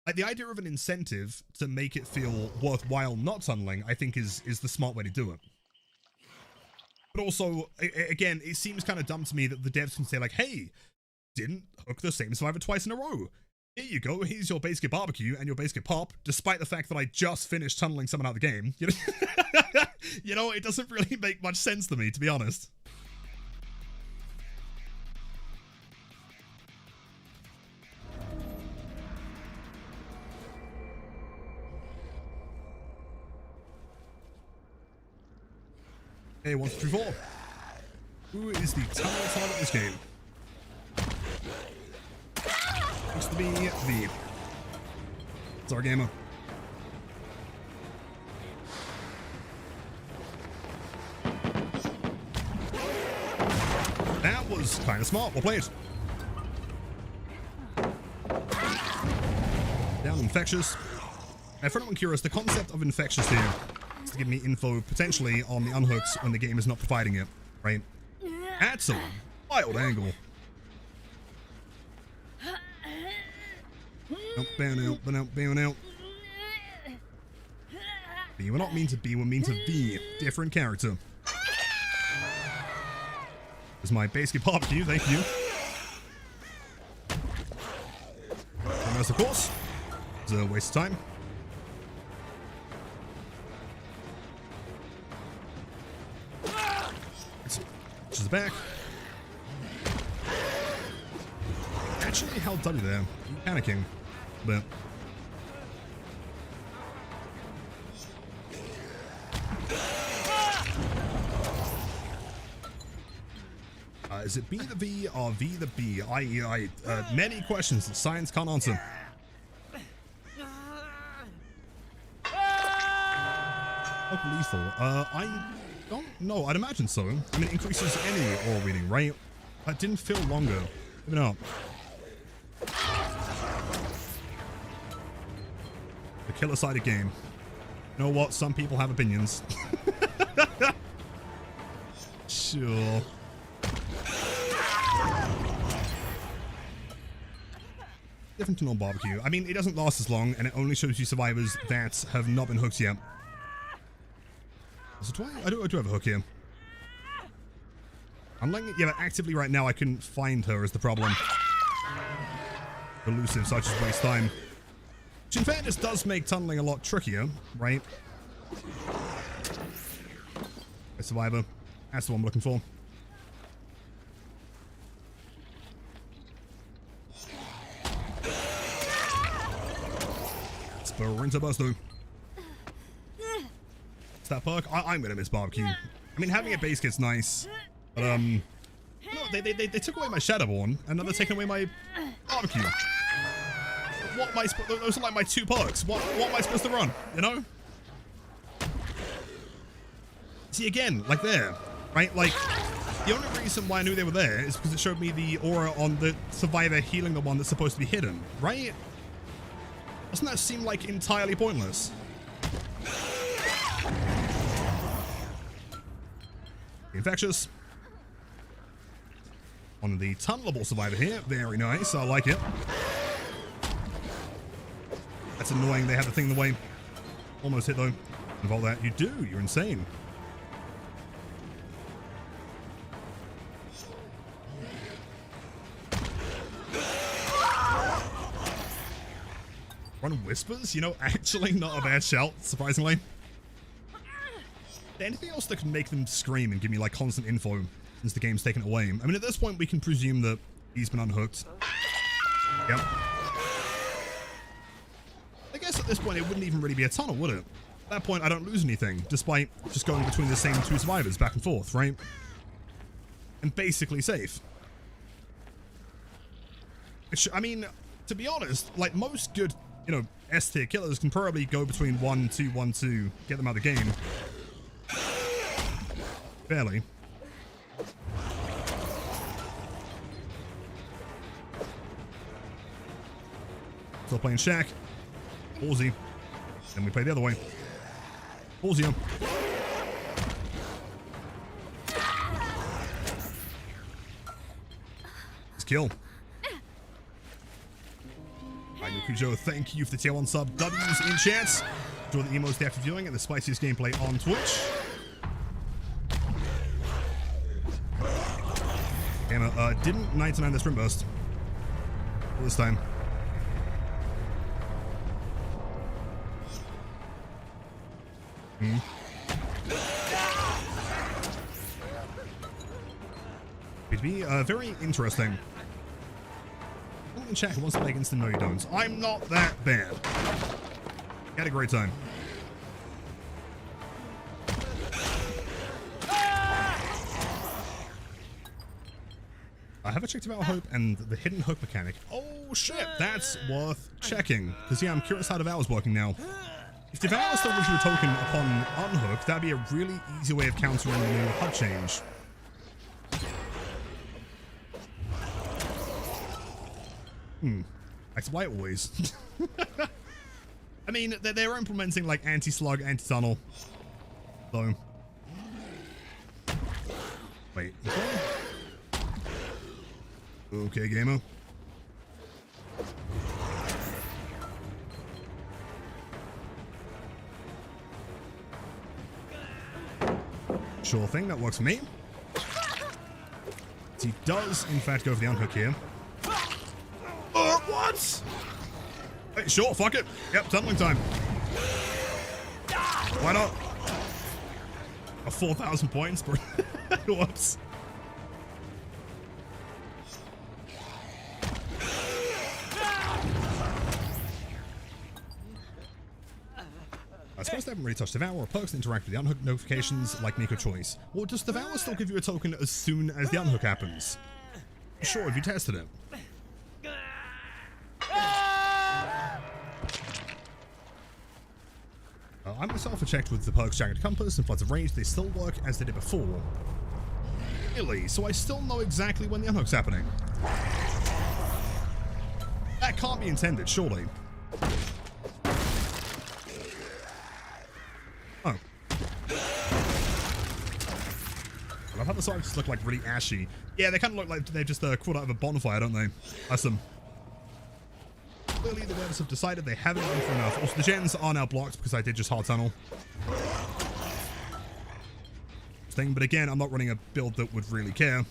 Like, the idea of an incentive to make it feel worthwhile not tunneling, I think is the smart way to do it. But also, again, it seems kind of dumb to me that the devs can say, like, hey, didn't hook the same survivor twice in a row. Here you go, here's your basic barbecue and your basic pop, despite the fact that I just finished tunneling someone out of the game. You know, you know, it doesn't really make much sense to me, to be honest. Okay, 1, 2, 3, 4. Who is the tunnel target of this game? Looks to be V. It's our gamer. That was kind of smart. Well played. Down infectious. Now, for anyone curious, the concept of infectious here is to give me info potentially on the unhooks when the game is not providing it, right? That's a wild angle. Bound out, bound out, bound out. You were not mean to be, we're mean to be. Different character. There's my basic barbecue, thank you. Almost, of course. It's a waste of time. Which is back. Actually held W there. I'm panicking. But is it B the V or V the B? Many questions that science can't answer. Local lethal. I don't know. I'd imagine so. I mean, it increases any oral reading, right? That didn't feel longer. Maybe not. The killer-sided game. You know what? Some people have opinions. Sure. Different to normal barbecue. I mean, it doesn't last as long, and it only shows you survivors that have not been hooked yet. So I do have a hook here. I'm letting it, yeah, but actively right now I couldn't find her is the problem. Elusive, so I just waste time. Which in fairness does make tunneling a lot trickier, right? A survivor. That's the one I'm looking for. Sprinter Buster. Is that perk? I'm gonna miss barbecue. I mean, having a base kit's nice, but no, they took away my Shadowborn, and now they're taking away my barbecue. What am I? Those are like my 2 perks. What am I supposed to run? You know? See again, like there, right? Like the only reason why I knew they were there is because it showed me the aura on the survivor healing the one that's supposed to be hidden, right? Doesn't that seem like entirely pointless? Infectious. On the tunnelable survivor here. Very nice. I like it. That's annoying. They have the thing in the way. Almost hit though. Of all that. You do. You're insane. Run whispers? You know, actually not a bad shout, surprisingly. Anything else that can make them scream and give me like constant info since the game's taken away? I mean, at this point we can presume that he's been unhooked. Yep. I guess at this point it wouldn't even really be a tunnel, would it? At that point I don't lose anything, despite just going between the same 2 survivors back and forth, right? And basically safe. Which, I mean, to be honest, like most good, you know, S-tier killers can probably go between 1-2, 1-2, get them out of the game. Barely. Still playing Shaq. Ballsy. Then we play the other way. Ballsy. Let's kill. Kujo, thank you for the tier 1 sub. W's in chat. Enjoy the emotes after viewing and the spiciest gameplay on Twitch. Gamer, didn't 99 the sprint burst this time. PTB, very interesting. Check wants to play against them. No, you don't. I'm not that bad. Had a great time. I haven't checked about Hope and the hidden hook mechanic. Oh shit, that's worth checking. Because yeah, I'm curious how Devour's working now. If Devour still gives you a token upon unhook, that'd be a really easy way of countering the new HUD change. That's why always. I mean, they're implementing like anti-slug, anti-tunnel. So. Wait. Okay, gamer. Sure thing, that works for me. He does, in fact, go for the unhook here. What? Hey, sure, fuck it. Yep, tunneling time. Why not? 4,000 points, bro. Whoops. I suppose they haven't really touched Devour or perks that interact with the unhook notifications like Nico Choice. Or does Devour still give you a token as soon as the unhook happens? Sure, have you tested it? I myself have checked with the perks Jagged Compass and Floods of Rage, they still work as they did before. Really? So I still know exactly when the unhook's happening. That can't be intended, surely. how the sides just look like really ashy. Yeah, they kind of look like they've just crawled out of a bonfire, don't they? Awesome. Clearly the devs have decided they haven't gone for enough. Also, the gens are now blocked because I did just hard tunnel. But again, I'm not running a build that would really care.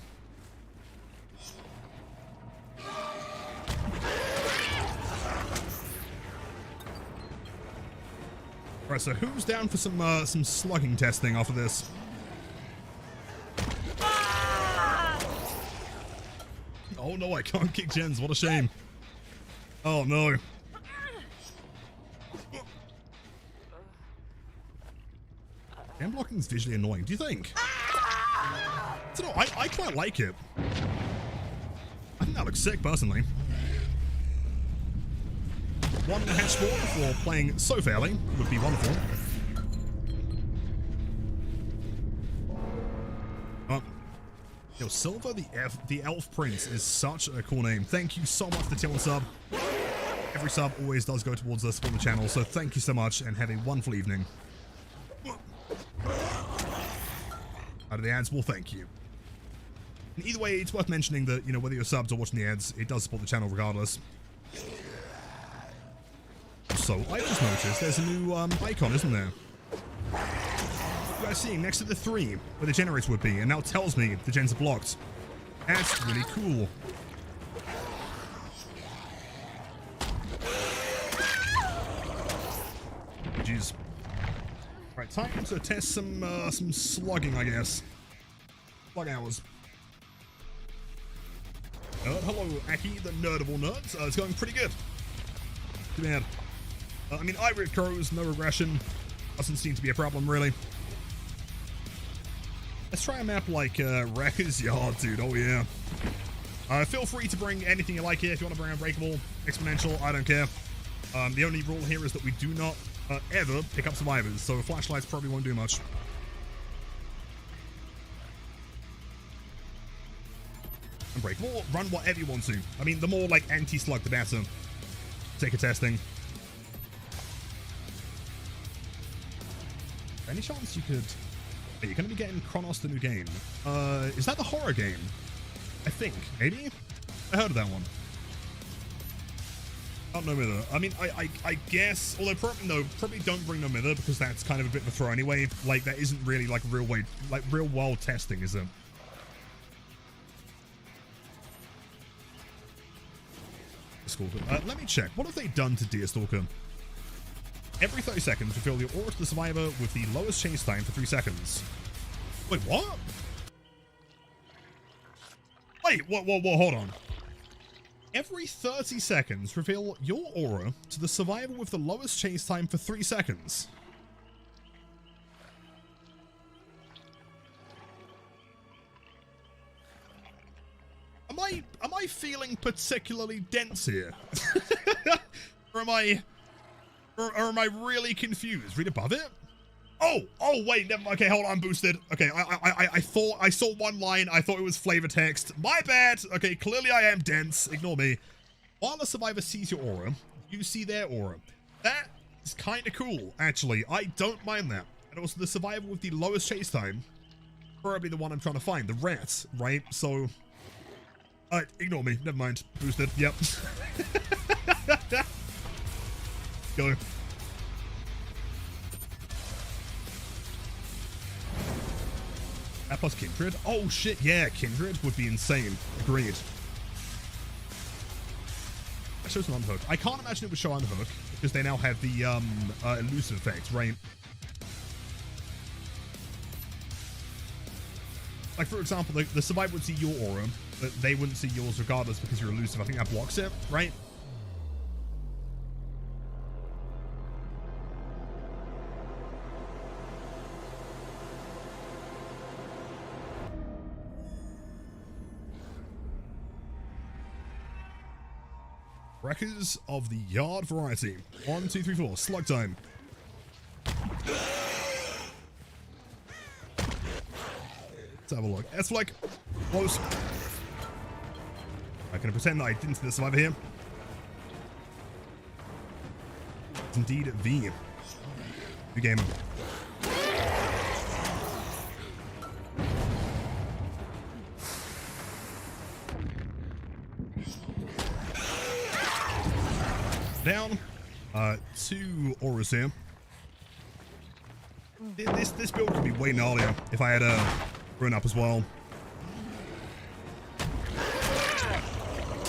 Right, so who's down for some slugging testing after this? Oh no, I can't kick gens. What a shame. Oh no. Gen blocking is visually annoying. Do you think? I don't know. I quite like it. I think that looks sick, personally. 1 hatch score for playing so fairly would be wonderful. Yo, Silver the Elf Prince is such a cool name. Thank you so much for the tier 1 sub. Every sub always does go towards us for the channel, so thank you so much and have a wonderful evening. Out of the ads, well, thank you. And either way, it's worth mentioning that, you know, whether you're subbed or watching the ads, it does support the channel regardless. So, I just noticed there's a new icon, isn't there? You guys seeing next to the 3 where the generator would be, and now it tells me the gens are blocked. That's really cool. Jeez. Right, time to test some slugging, I guess. Slug hours. Hello, Aki, the nerd of all nerds. It's going pretty good. Too bad. I mean, I read crows, no regression. Doesn't seem to be a problem, really. Let's try a map like Wrecker's Yard, dude. Oh, yeah. Feel free to bring anything you like here. If you want to bring Unbreakable, Exponential, I don't care. The only rule here is that we do not ever pick up survivors, so flashlights probably won't do much. Unbreakable, run whatever you want to. I mean, the more like anti-slug, the better. Take a testing. Any chance you could... You're going to be getting Chronos, the new game. Is that the horror game? I think. Maybe? I heard of that one. Oh, no mither. I mean, I guess... Although, probably don't bring no mither because that's kind of a bit of a throw anyway. Like, that isn't really like real world testing, is it? Let me check. What have they done to Deerstalker? Every 30 seconds, reveal your aura to the survivor with the lowest chase time for 3 seconds. Wait, what? Wait, whoa, hold on. Every 30 seconds, reveal your aura to the survivor with the lowest chase time for 3 seconds. Am I feeling particularly dense here? Or am I really confused? Read above it? Oh, wait, never, okay, hold on, I'm boosted. Okay, I thought I saw one line, I thought it was flavor text. My bad. Okay, clearly I am dense. Ignore me. While the survivor sees your aura, you see their aura. That is kind of cool, actually. I don't mind that. And also the survivor with the lowest chase time, probably the one I'm trying to find, the rat, right? So, ignore me. Never mind. Boosted. Yep. Go. That plus Kindred? Oh shit, yeah, Kindred would be insane. Agreed. That shows an unhook. I can't imagine it would show unhook because they now have the elusive effect, right? Like, for example, the survivor would see your aura, but they wouldn't see yours regardless because you're elusive. I think that blocks it, right? Wreckers of the Yard variety. 1, 2, 3, 4. Slug time. Let's have a look. S-Flag. Close. I'm going to pretend that I didn't see the survivor here. It's indeed V. New gamer. Down. 2 auras here. This build could be way gnarlier if I had Rune up as well.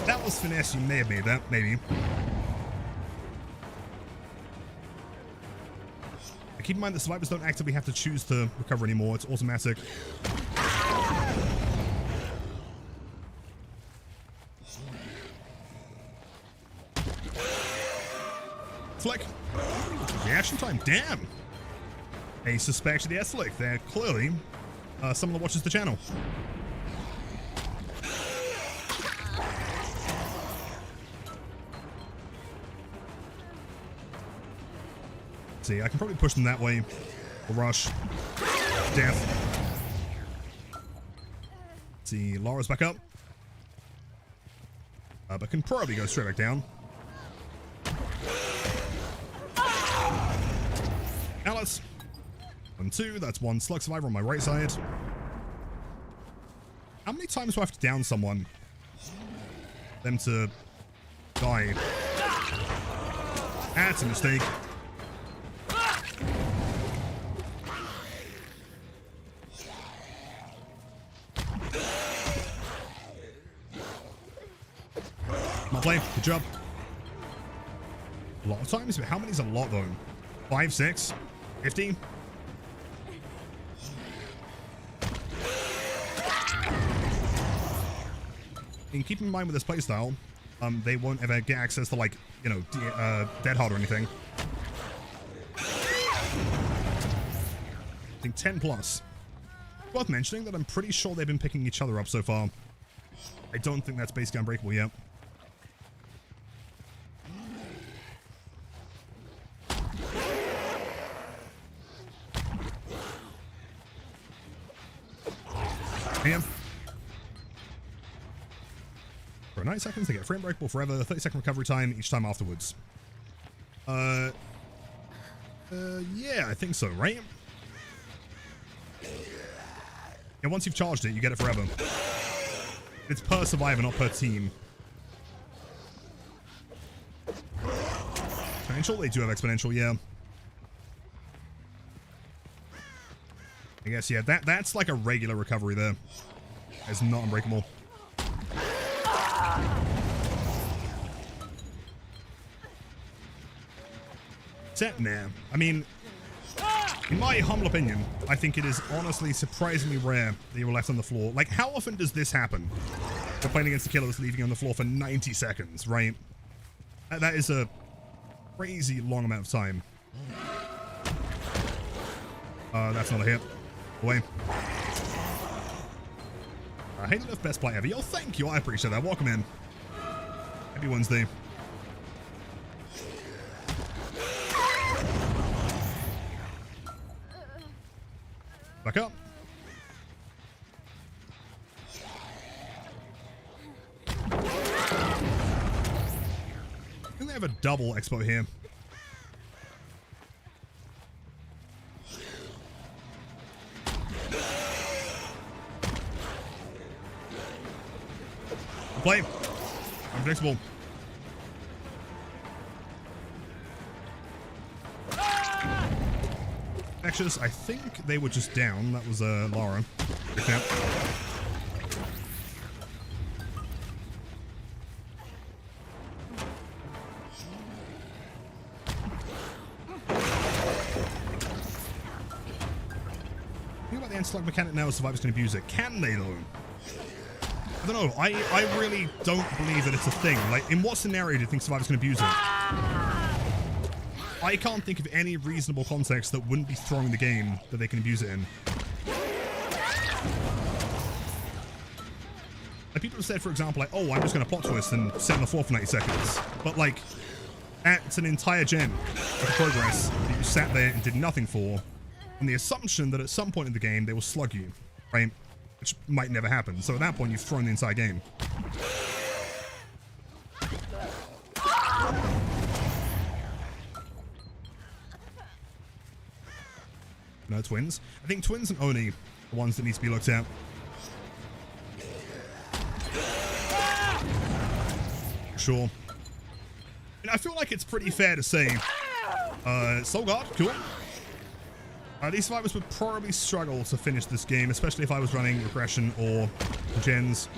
That was finesse. You may have made that, maybe. Keep in mind that survivors don't actively have to choose to recover anymore. It's automatic. Flick. Reaction time. Damn. A suspect of the S-Flick. They're clearly someone that watches the channel. See, I can probably push them that way. Or rush. Death. See, Laura's back up. But can probably go straight back down. Alice. 1, 2. That's 1 slug survivor on my right side. How many times do I have to down someone? Them to die. That's a mistake. Not play. Good job. A lot of times, but how many is a lot though? 5, 6, 50. And keep in mind with this playstyle, they won't ever get access to, like, you know, Dead Hard or anything. I think 10 plus. Worth mentioning that I'm pretty sure they've been picking each other up so far. I don't think that's basically unbreakable yet. Bam. For 9 seconds, they get frame breakable forever, 30-second recovery time each time afterwards. Yeah, I think so, right? Yeah, once you've charged it, you get it forever. It's per survivor, not per team. Exponential? They do have exponential, yeah. I guess, yeah, that's like a regular recovery there. It's not unbreakable. Set? Nah. I mean, in my humble opinion, I think it is honestly surprisingly rare that you were left on the floor. Like, how often does this happen? You're playing against a killer that's leaving you on the floor for 90 seconds, right? That is a crazy long amount of time. That's not a hit. Away. Hey, the best play ever. Yo, thank you. I appreciate that. Welcome in. Happy Wednesday. Back up. I think they have a double expo here. Play. Unpredictable. Actually, I think they were just down. That was Lara. Yep. Think about the anti-slug mechanic now. Survivors can abuse it. Can they though? I don't know. I really don't believe that it's a thing. Like, in what scenario do you think survivors can abuse it? I can't think of any reasonable context that wouldn't be throwing the game that they can abuse it in. Like, people have said, for example, like, oh, I'm just going to plot twist and sit on the floor for 90 seconds. But, like, that's an entire gen of progress that you sat there and did nothing for, and the assumption that at some point in the game they will slug you, right? Which might never happen. So at that point, you've thrown the entire game. No twins. I think twins and Oni are the ones that need to be looked at. Sure. And I feel like it's pretty fair to say, Soul Guard, cool. These fighters would probably struggle to finish this game, especially if I was running regression or gens.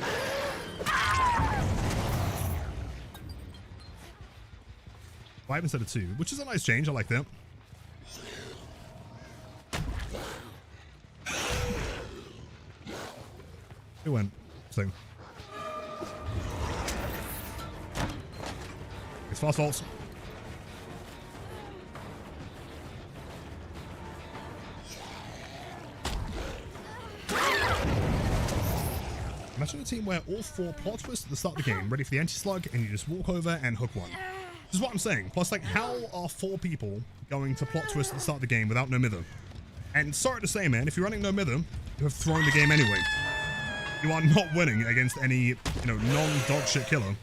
5 instead of 2, which is a nice change. I like that. Who went? So. It's fast faults. Imagine a team where all 4 plot twists at the start of the game, ready for the anti-slug, and you just walk over and hook one. This is what I'm saying. Plus, like, how are 4 people going to plot twist at the start of the game without no mither? And sorry to say, man, if you're running no mither, you have thrown the game anyway. You are not winning against any, you know, non-dog shit killer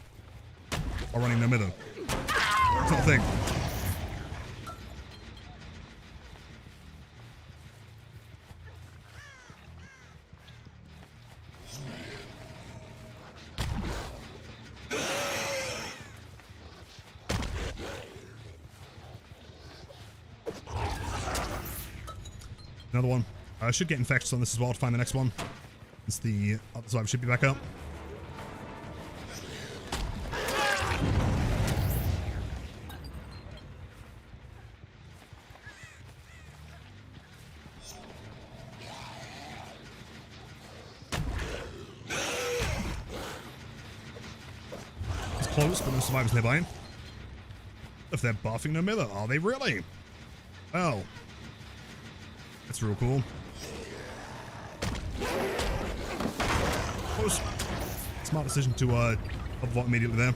or running no mither. It's not a thing. Another one. I should get infections on this as well to find the next one. It's the other side should be back up. It's close, but no survivors nearby. If they're buffing no mither, are they really? Well, that's real cool. Close. Smart decision to upvote immediately there.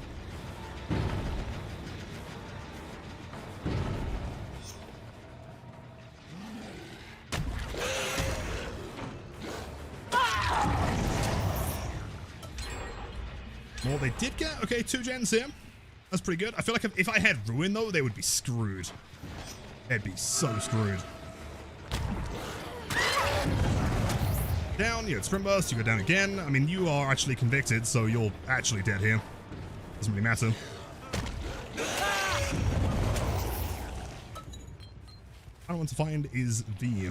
Well, they did get, okay, 2 gens here. That's pretty good. I feel like if I had Ruin, though, they would be screwed. They'd be so screwed. Down, you get Sprint Burst, you go down again. I mean, you are actually convicted, so you're actually dead here. Doesn't really matter. I want to find is V.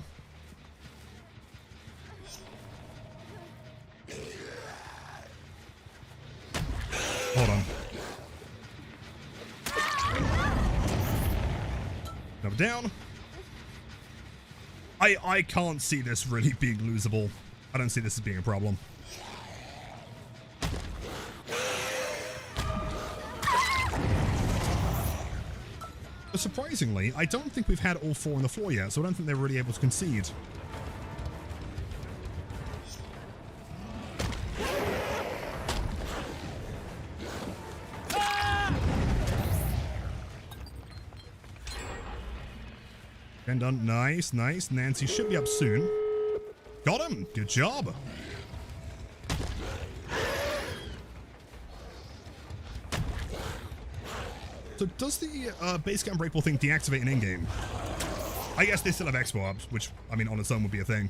Hold on. Now down. I can't see this really being losable. I don't see this as being a problem. But surprisingly, I don't think we've had all 4 on the floor yet, so I don't think they're really able to concede. And done. Nice, nice. Nancy should be up soon. Got him. Good job. So does the base camp breakable thing deactivate an in-game? I guess they still have expo ups, which, I mean, on its own would be a thing.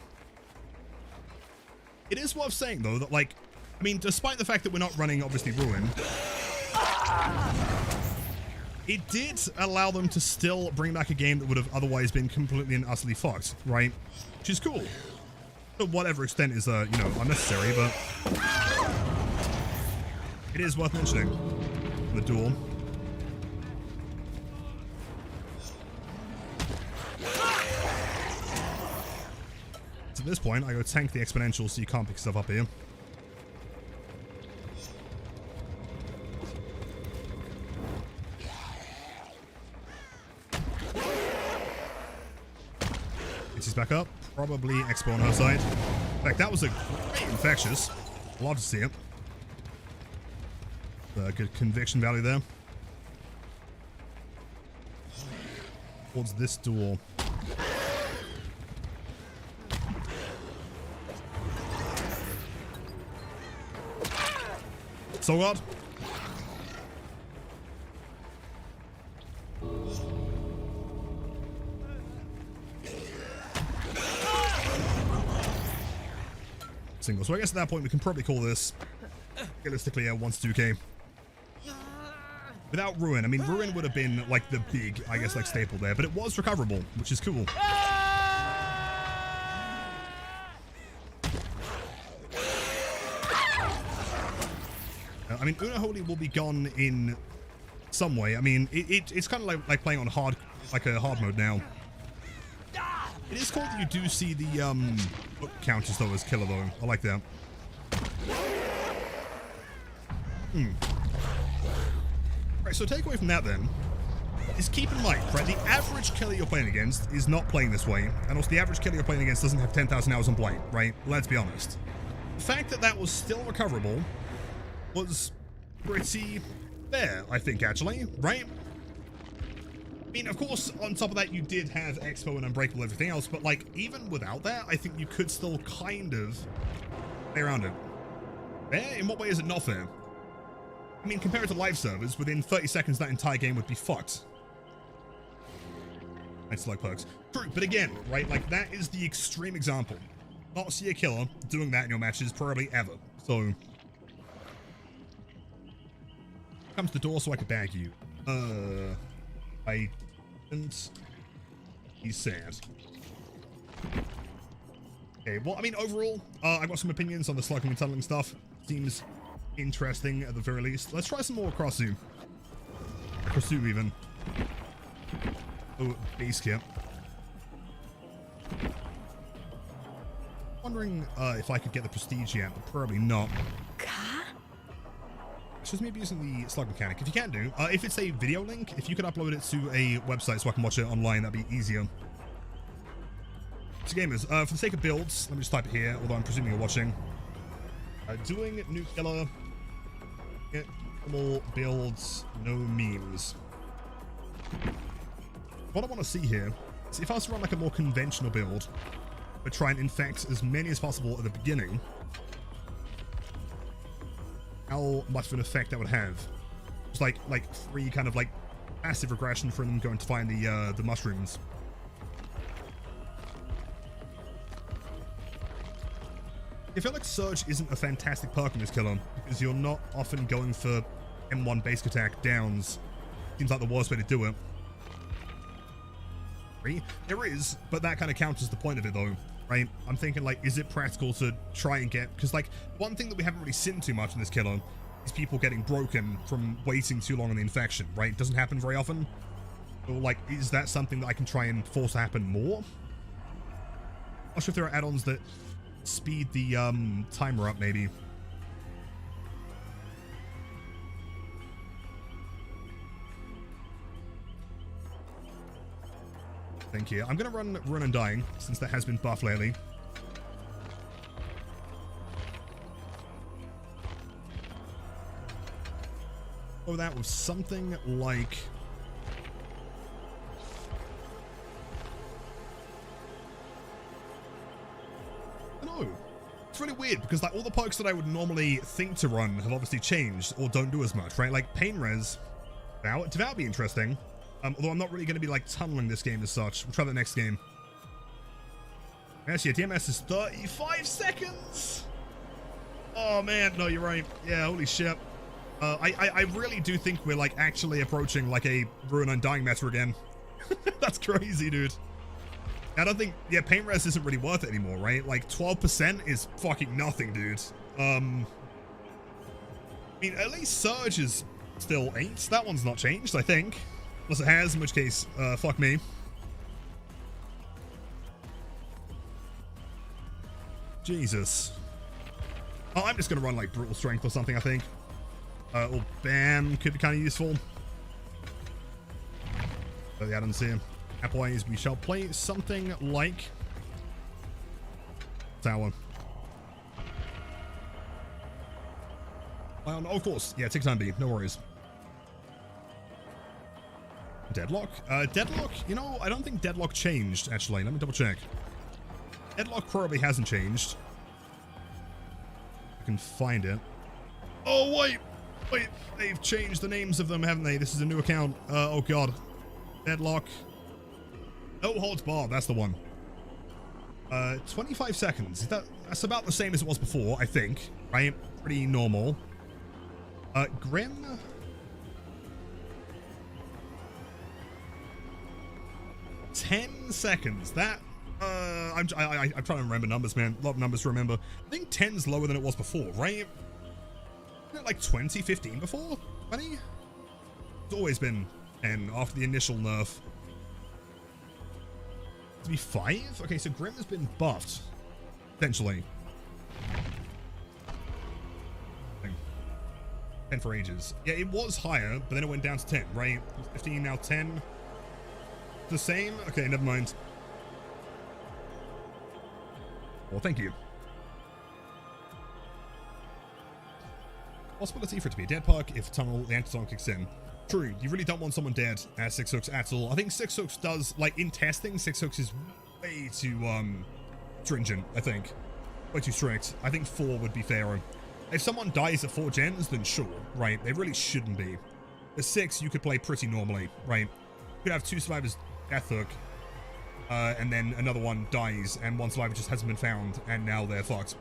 It is worth saying, though, that, like, I mean, despite the fact that we're not running, obviously, Ruin, it did allow them to still bring back a game that would have otherwise been completely and utterly fucked, right? Which is cool. To whatever extent is, you know, unnecessary, but it is worth mentioning. The duel. So at this point, I go tank the exponential so you can't pick stuff up here. She's back up. Probably Expo on her side. In fact, that was a great infectious. Love to see it. Good conviction value there. Towards this duel. So what? Single. So I guess at that point we can probably call this realistically a 1 to 2k. Without Ruin, I mean, Ruin would have been like the big, I guess, like staple there, but it was recoverable, which is cool. I mean, Unholy will be gone in some way. I mean, it's kind of like playing on hard, like a hard mode now. It is cool that you do see the book counters though as killer though. I like that. Right, so takeaway from that then is keep in mind, right, the average killer you're playing against is not playing this way, and also the average killer you're playing against doesn't have 10,000 hours on play, right? Let's be honest. The fact that that was still recoverable was pretty fair, I think, actually, right? I mean, of course, on top of that, you did have Expo and Unbreakable and everything else, but, like, even without that, I think you could still kind of play around it. Fair? In what way is it not fair? I mean, compared to live servers, within 30 seconds, that entire game would be fucked. I select perks. True, but again, right, like, that is the extreme example. Not see a killer doing that in your matches, probably ever. So, come to the door so I can bag you. I didn't. He's sad. Okay, well, I mean, overall, I've got some opinions on the slugging and tunneling stuff. Seems interesting at the very least. Let's try some more Crossu. Crossu, even. Oh, base kit. Wondering if I could get the prestige yet, but probably not. It's just maybe using the slug mechanic. If you can do, if it's a video link, if you could upload it to a website so I can watch it online, that'd be easier. So gamers, for the sake of builds, let me just type it here, although I'm presuming you're watching. Doing new killer, get normal builds, no memes. What I want to see here is if I was to run like a more conventional build, but try and infect as many as possible at the beginning, how much of an effect that would have. Just like free kind of like passive regression from them going to find the mushrooms. I feel like Surge isn't a fantastic perk in this killer because you're not often going for M1 basic attack downs. Seems like the worst way to do it. There is, but that kind of counters the point of it though, right? I'm thinking like, is it practical to try and get, because like one thing that we haven't really seen too much in this killer is people getting broken from waiting too long on the infection, right? It doesn't happen very often. So like, is that something that I can try and force to happen more? Not sure if there are add-ons that speed the timer up maybe. Thank you. I'm gonna run Undying since that has been buffed lately. Oh, that was something like I don't know. It's really weird because like all the perks that I would normally think to run have obviously changed or don't do as much, right? Like Pain Res. Now, that would be interesting. Although I'm not really going to be like tunneling this game as such. We'll try the next game. Actually, DMS is 35 seconds. Oh man, no, you're right. Yeah, holy shit. I really do think we're like actually approaching like a Ruin Undying meta again. That's crazy, dude. I don't think, yeah, Pain Res isn't really worth it anymore, right? Like 12% is fucking nothing, dude. I mean, at least Surge is still 8. That one's not changed, I think. Unless it has, in which case, fuck me. Jesus. Oh, I'm just gonna run like Brutal Strength or something, I think. Or Bam could be kind of useful. So the add-ons here. Appleways, we shall play something like Tower. Oh, of course. Yeah, take time, B. No worries. Deadlock? Deadlock, you know, I don't think Deadlock changed, actually. Let me double check. Deadlock probably hasn't changed. I can find it. Oh, wait! Wait, they've changed the names of them, haven't they? This is a new account. Oh, God. Deadlock. No holds barred, that's the one. 25 seconds. That's about the same as it was before, I think. Right? Pretty normal. Grim? 10 seconds. That, I'm trying to remember numbers, man. A lot of numbers to remember. I think 10's lower than it was before, right? Isn't it like 20, 15 before? 20? It's always been 10 after the initial nerf. To be 5? Okay, so Grim has been buffed. Potentially. 10 for ages. Yeah, it was higher, but then it went down to 10, right? 15, now 10. The same? Okay, never mind. Well, thank you. Possibility for it to be a dead perk if Tunnel, the anti-tunnel kicks in. True, you really don't want someone dead at 6 hooks at all. I think 6 hooks does, like, in testing, 6 hooks is way too, stringent, I think. Way too strict. I think 4 would be fairer. If someone dies at 4 gens, then sure, right? They really shouldn't be. The 6, you could play pretty normally, right? You could have 2 survivors death hook, and then another one dies, and one survivor just hasn't been found, and now they're fucked.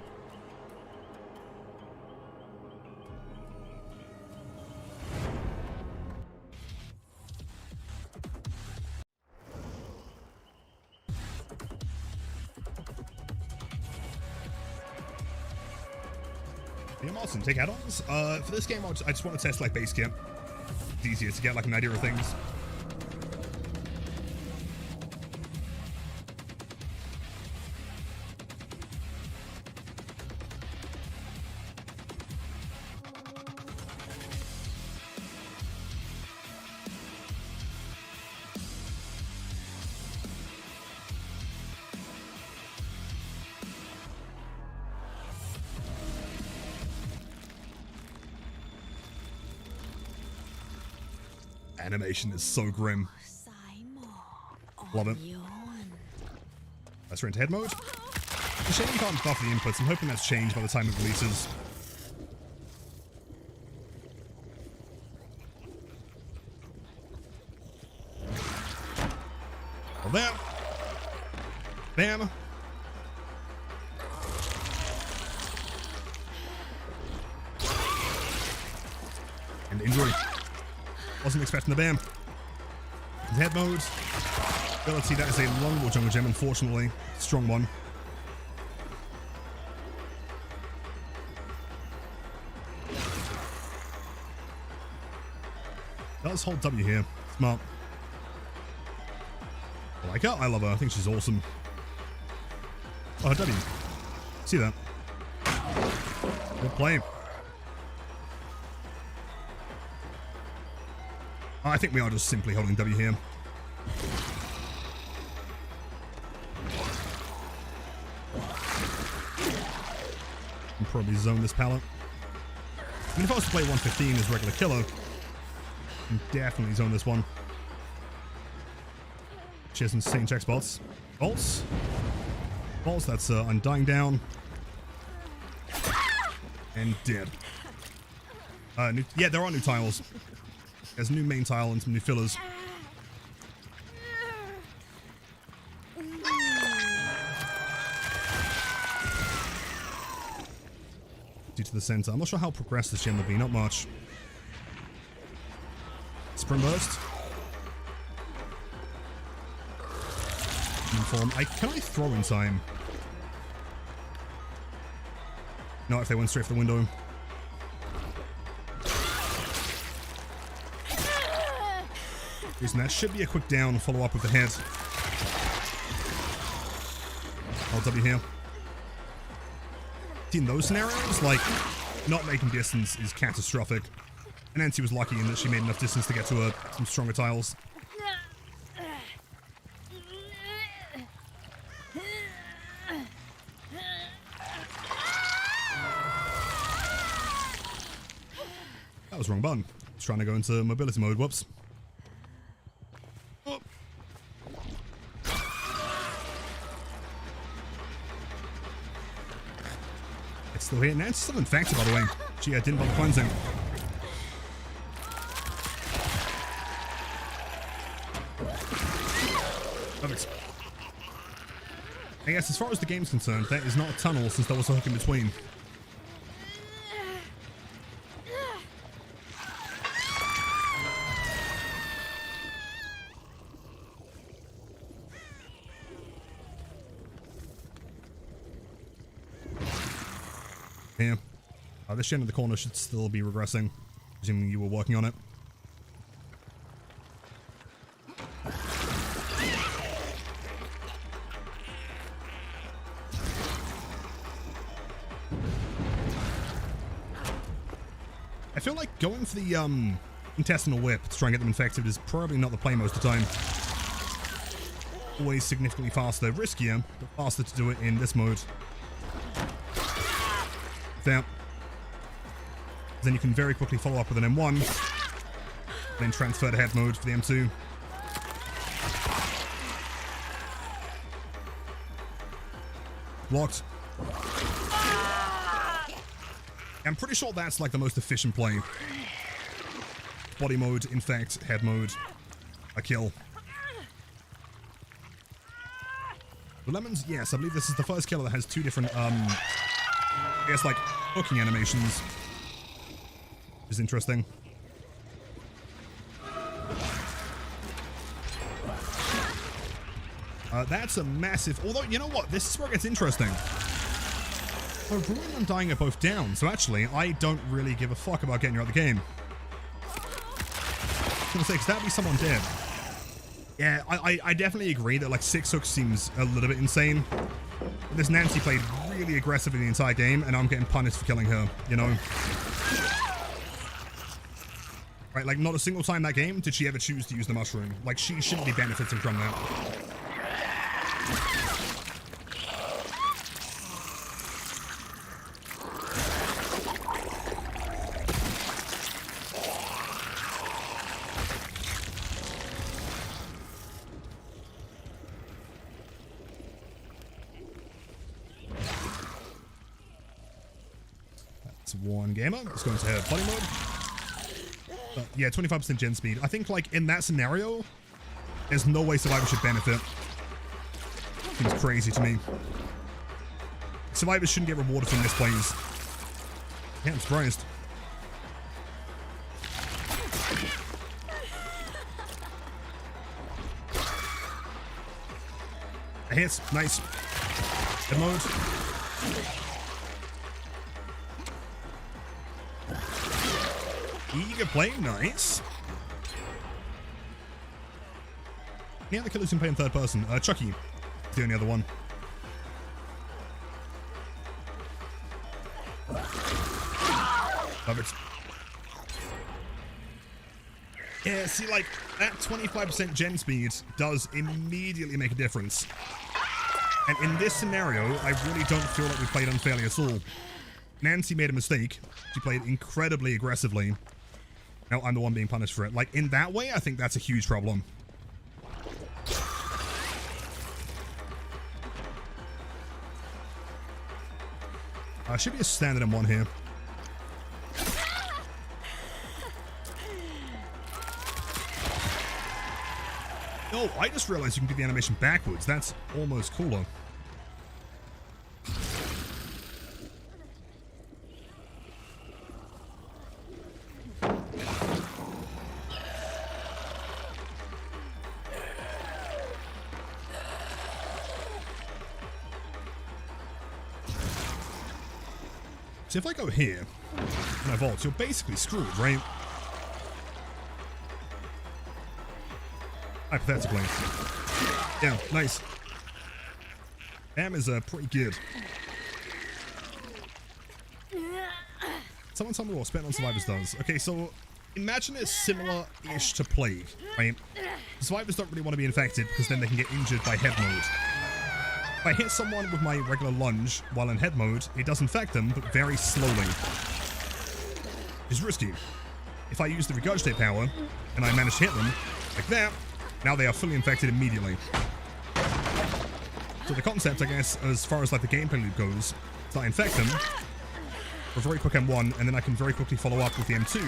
Yeah, Martin, take add-ons. For this game, I just want to test like base kit. It's easier to get like an idea of things. Animation is so grim. Love it. Let's into head mode. It's a shame you can't buff the inputs. I'm hoping that's changed by the time it releases. Well, there. Bam. And enjoy. Wasn't expecting the bam. Head mode. Ability, that is a longbow jungle gem, unfortunately. Strong one. Does hold W here. Smart. I like her. I love her. I think she's awesome. Oh, her W. See that? Good play. I think we are just simply holding W here. Can probably zone this pallet. I mean, if I was to play 115 as regular killer, I can definitely zone this one. She has insane check spots. Bolts. Bolts, that's Undying down. And dead. Yeah, there are new tiles. There's a new main tile and some new fillers. Due to the center. I'm not sure how progressed this gem will be, not much. Sprint burst. Form. Can I throw in time? No, if they went straight for the window. Reason that should be a quick down, follow up with the head. LW here. In those scenarios, like, not making distance is catastrophic. And Nancy was lucky in that she made enough distance to get to some stronger tiles. That was the wrong button. I was trying to go into mobility mode, whoops. Still here. Nancy's still infected, by the way. She didn't bother cleansing. Perfect. I guess as far as the game's concerned, that is not a tunnel since there was a hook in between. This gen in the corner should still be regressing, assuming you were working on it. I feel like going for the intestinal whip to try and get them infected is probably not the play most of the time. Always significantly faster, riskier, but faster to do it in this mode. There. Then you can very quickly follow up with an M1, then transfer to head mode for the M2. Blocked. I'm pretty sure that's like the most efficient play. Body mode, infect, head mode, a kill. The lemons, yes, I believe this is the first killer that has two different, I guess like hooking animations. Which is interesting. That's a massive, although you know what, this is where it gets interesting. We're ruining and dying are both down, so actually, I don't really give a fuck about getting you out of the game. I was gonna say, because that'd be someone dead. Yeah, I definitely agree that like 6 hooks seems a little bit insane. But this Nancy played really aggressively the entire game, and I'm getting punished for killing her, you know? Right, like not a single time that game did she ever choose to use the mushroom. Like she shouldn't be benefiting from that. One gamer. Let's go into body mode. Yeah, 25% gen speed. I think like in that scenario, there's no way survivors should benefit. Seems crazy to me. Survivors shouldn't get rewarded from this plays. Yeah, I'm surprised. A hit. Nice. Head mode. Eager play, nice. Any other killers can play in third person? Chucky, the only other one. Love it. Yeah, see, like, that 25% gen speed does immediately make a difference. And in this scenario, I really don't feel like we played unfairly at all. Nancy made a mistake. She played incredibly aggressively. Now I'm the one being punished for it. Like, in that way, I think that's a huge problem. Should be a standard M1 here. Oh, I just realized you can do the animation backwards. That's almost cooler. So if I go here and I vault, you're basically screwed, right? Hypothetically. Yeah, nice. Am is pretty good. Someone tell me what Spent on Survivors does. Okay, so imagine it's similar-ish to Plague, right? Survivors don't really want to be infected because then they can get injured by head mode. If I hit someone with my regular lunge while in head mode, it does infect them, but very slowly. It's risky. If I use the regurgitate power, and I manage to hit them, like that, now they are fully infected immediately. So the concept, I guess, as far as like the gameplay loop goes, is I infect them, for a very quick M1, and then I can very quickly follow up with the M2,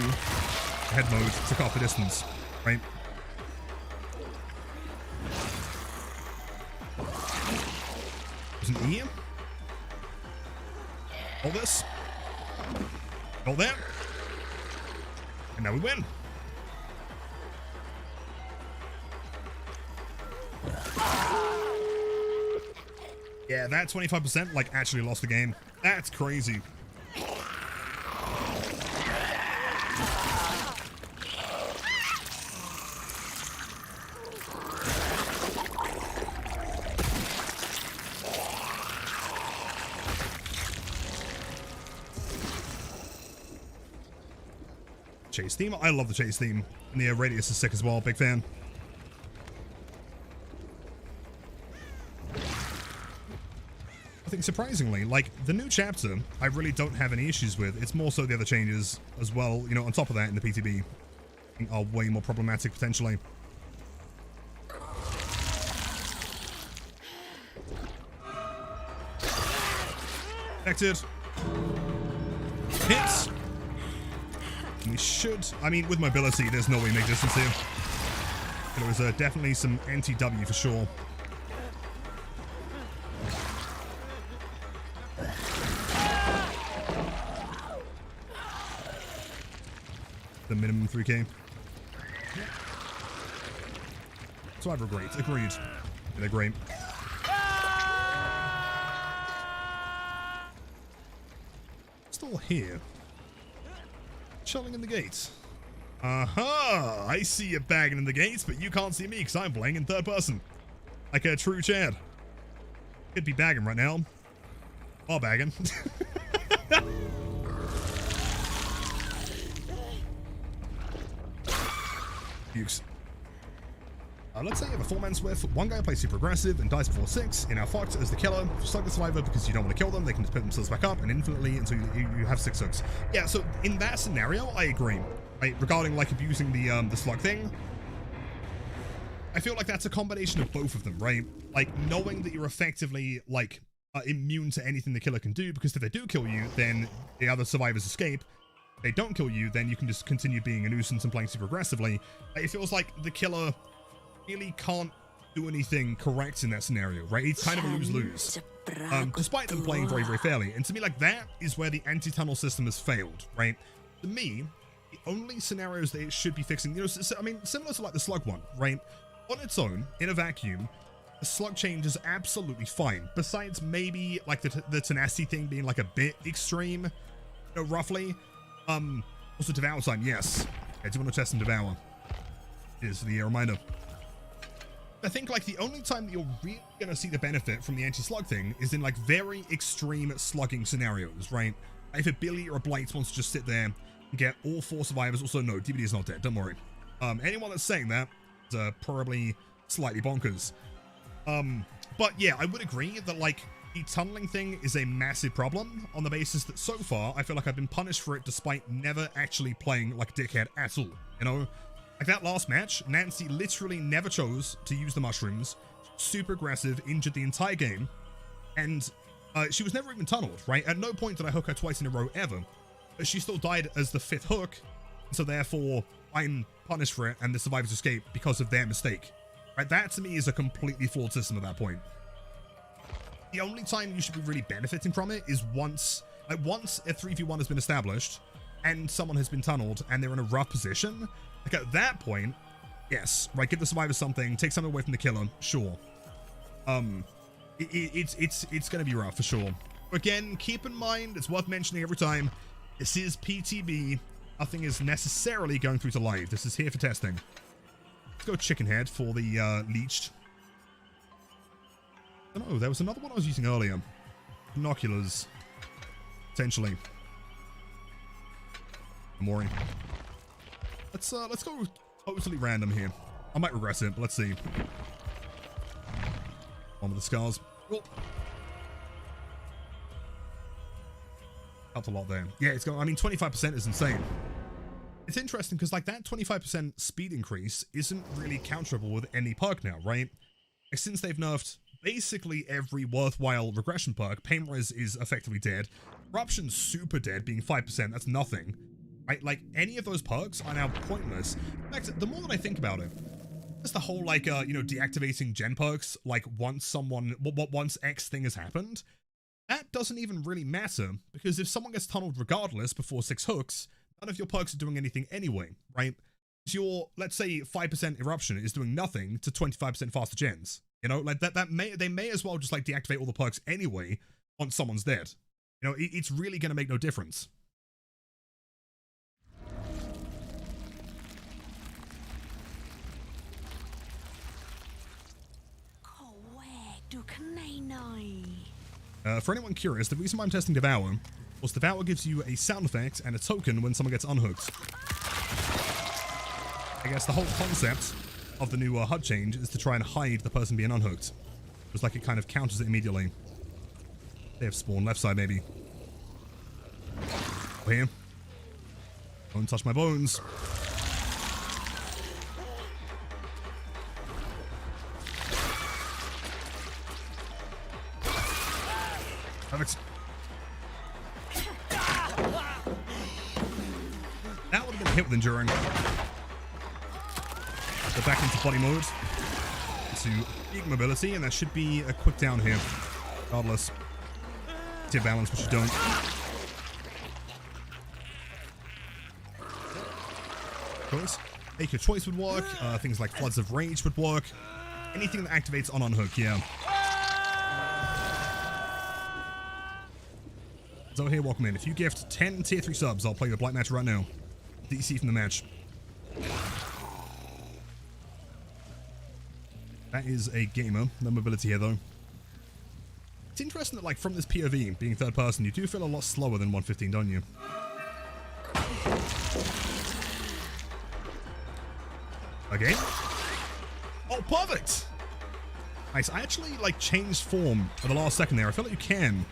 head mode, to cut off the distance, right? There's an E. Hold this. Hold that. And now we win. Yeah, that 25% like actually lost the game. That's crazy. chase theme. I love the chase theme. And the radius is sick as well. Big fan. I think surprisingly, like, the new chapter, I really don't have any issues with. It's more so the other changes as well, you know, on top of that in the PTB are way more problematic potentially. Affected. Hits. We should, I mean, with mobility, there's no way to make distance here. There was definitely some anti-W for sure. The minimum 3k. Survivor great. Agreed. They're great. Still here. Chilling in the gates. Aha! I see you bagging in the gates, but you can't see me because I'm playing in third person. Like a true Chad. Could be bagging right now. Or bagging. Use. Let's say you have a 4-man swift, one guy plays super aggressive and dies before 6, you're now fucked as the killer, slug the survivor because you don't want to kill them, they can just pick themselves back up and infinitely until you have 6 hooks. Yeah, so in that scenario, I agree. Right, regarding like abusing the slug thing, I feel like that's a combination of both of them, right? Like knowing that you're effectively like immune to anything the killer can do, because if they do kill you, then the other survivors escape. If they don't kill you, then you can just continue being a nuisance and playing super aggressively. It feels like the killer really can't do anything correct in that scenario, right? It's kind of a lose-lose, despite them playing very, very fairly. And to me, like, that is where the anti-tunnel system has failed, right? To me, the only scenarios that it should be fixing, you know, I mean, similar to like the slug one, right? On its own, in a vacuum, the slug change is absolutely fine. Besides maybe like the tenacity thing being like a bit extreme, you know, roughly. Also devour time, yes. I do want to test and devour. Is the reminder. I think like the only time that you're really gonna see the benefit from the anti-slug thing is in like very extreme slugging scenarios, right? If a Billy or a Blight wants to just sit there and get all 4 survivors, also no, DBD is not dead, don't worry. Anyone that's saying that is probably slightly bonkers. But yeah, I would agree that like the tunneling thing is a massive problem on the basis that so far I feel like I've been punished for it despite never actually playing like a dickhead at all, you know? Like that last match, Nancy literally never chose to use the mushrooms, super aggressive, injured the entire game, and she was never even tunneled, right? At no point did I hook her twice in a row ever, but she still died as the 5th hook, so therefore I'm punished for it and the survivors escape because of their mistake, right? That to me is a completely flawed system at that point. The only time you should be really benefiting from it is once a 3v1 has been established and someone has been tunneled and they're in a rough position. Like at that point, yes, right, give the survivor something, take something away from the killer, sure. It's gonna be rough for sure. Again, keep in mind, it's worth mentioning every time, this is PTB. Nothing is necessarily going through to live. This is here for testing. Let's go chicken head for the leeched. I don't know, there was another one I was using earlier. Binoculars. Potentially. Mori. Let's go totally random here. I might regress it, but let's see. One with the scars. Oh. Helped a lot there. Yeah, it's going, I mean, 25% is insane. It's interesting because like that 25% speed increase isn't really counterable with any perk now, right? Like, since they've nerfed basically every worthwhile regression perk, pain res is effectively dead. Corruption's super dead, being 5%, that's nothing. Right? Like, any of those perks are now pointless. In fact, the more that I think about it, just the whole, like, you know, deactivating gen perks, like, once X thing has happened, that doesn't even really matter, because if someone gets tunneled regardless before 6 hooks, none of your perks are doing anything anyway, right? So your, let's say, 5% eruption is doing nothing to 25% faster gens. You know, like, they may as well just, like, deactivate all the perks anyway once someone's dead. You know, it's really going to make no difference. For anyone curious, the reason why I'm testing Devour was Devour gives you a sound effect and a token when someone gets unhooked. I guess the whole concept of the new HUD change is to try and hide the person being unhooked. Just like it kind of counters it immediately. They have spawned left side, maybe. Over here. Don't touch my bones. Perfect. That would have been hit with enduring. Go back into body mode. To big mobility, and that should be a quick down here. Regardless. To balance, which you don't. Choice. Take your choice would work. Things like Floods of Rage would work. Anything that activates on unhook, yeah. So here, welcome in. If you gift 10 tier 3 subs, I'll play the Blight match right now. DC from the match. That is a gamer. No mobility here, though. It's interesting that, like, from this POV, being third person, you do feel a lot slower than 115, don't you? Again? Oh, perfect! Nice. I actually, like, changed form at the last second there. I feel like you can.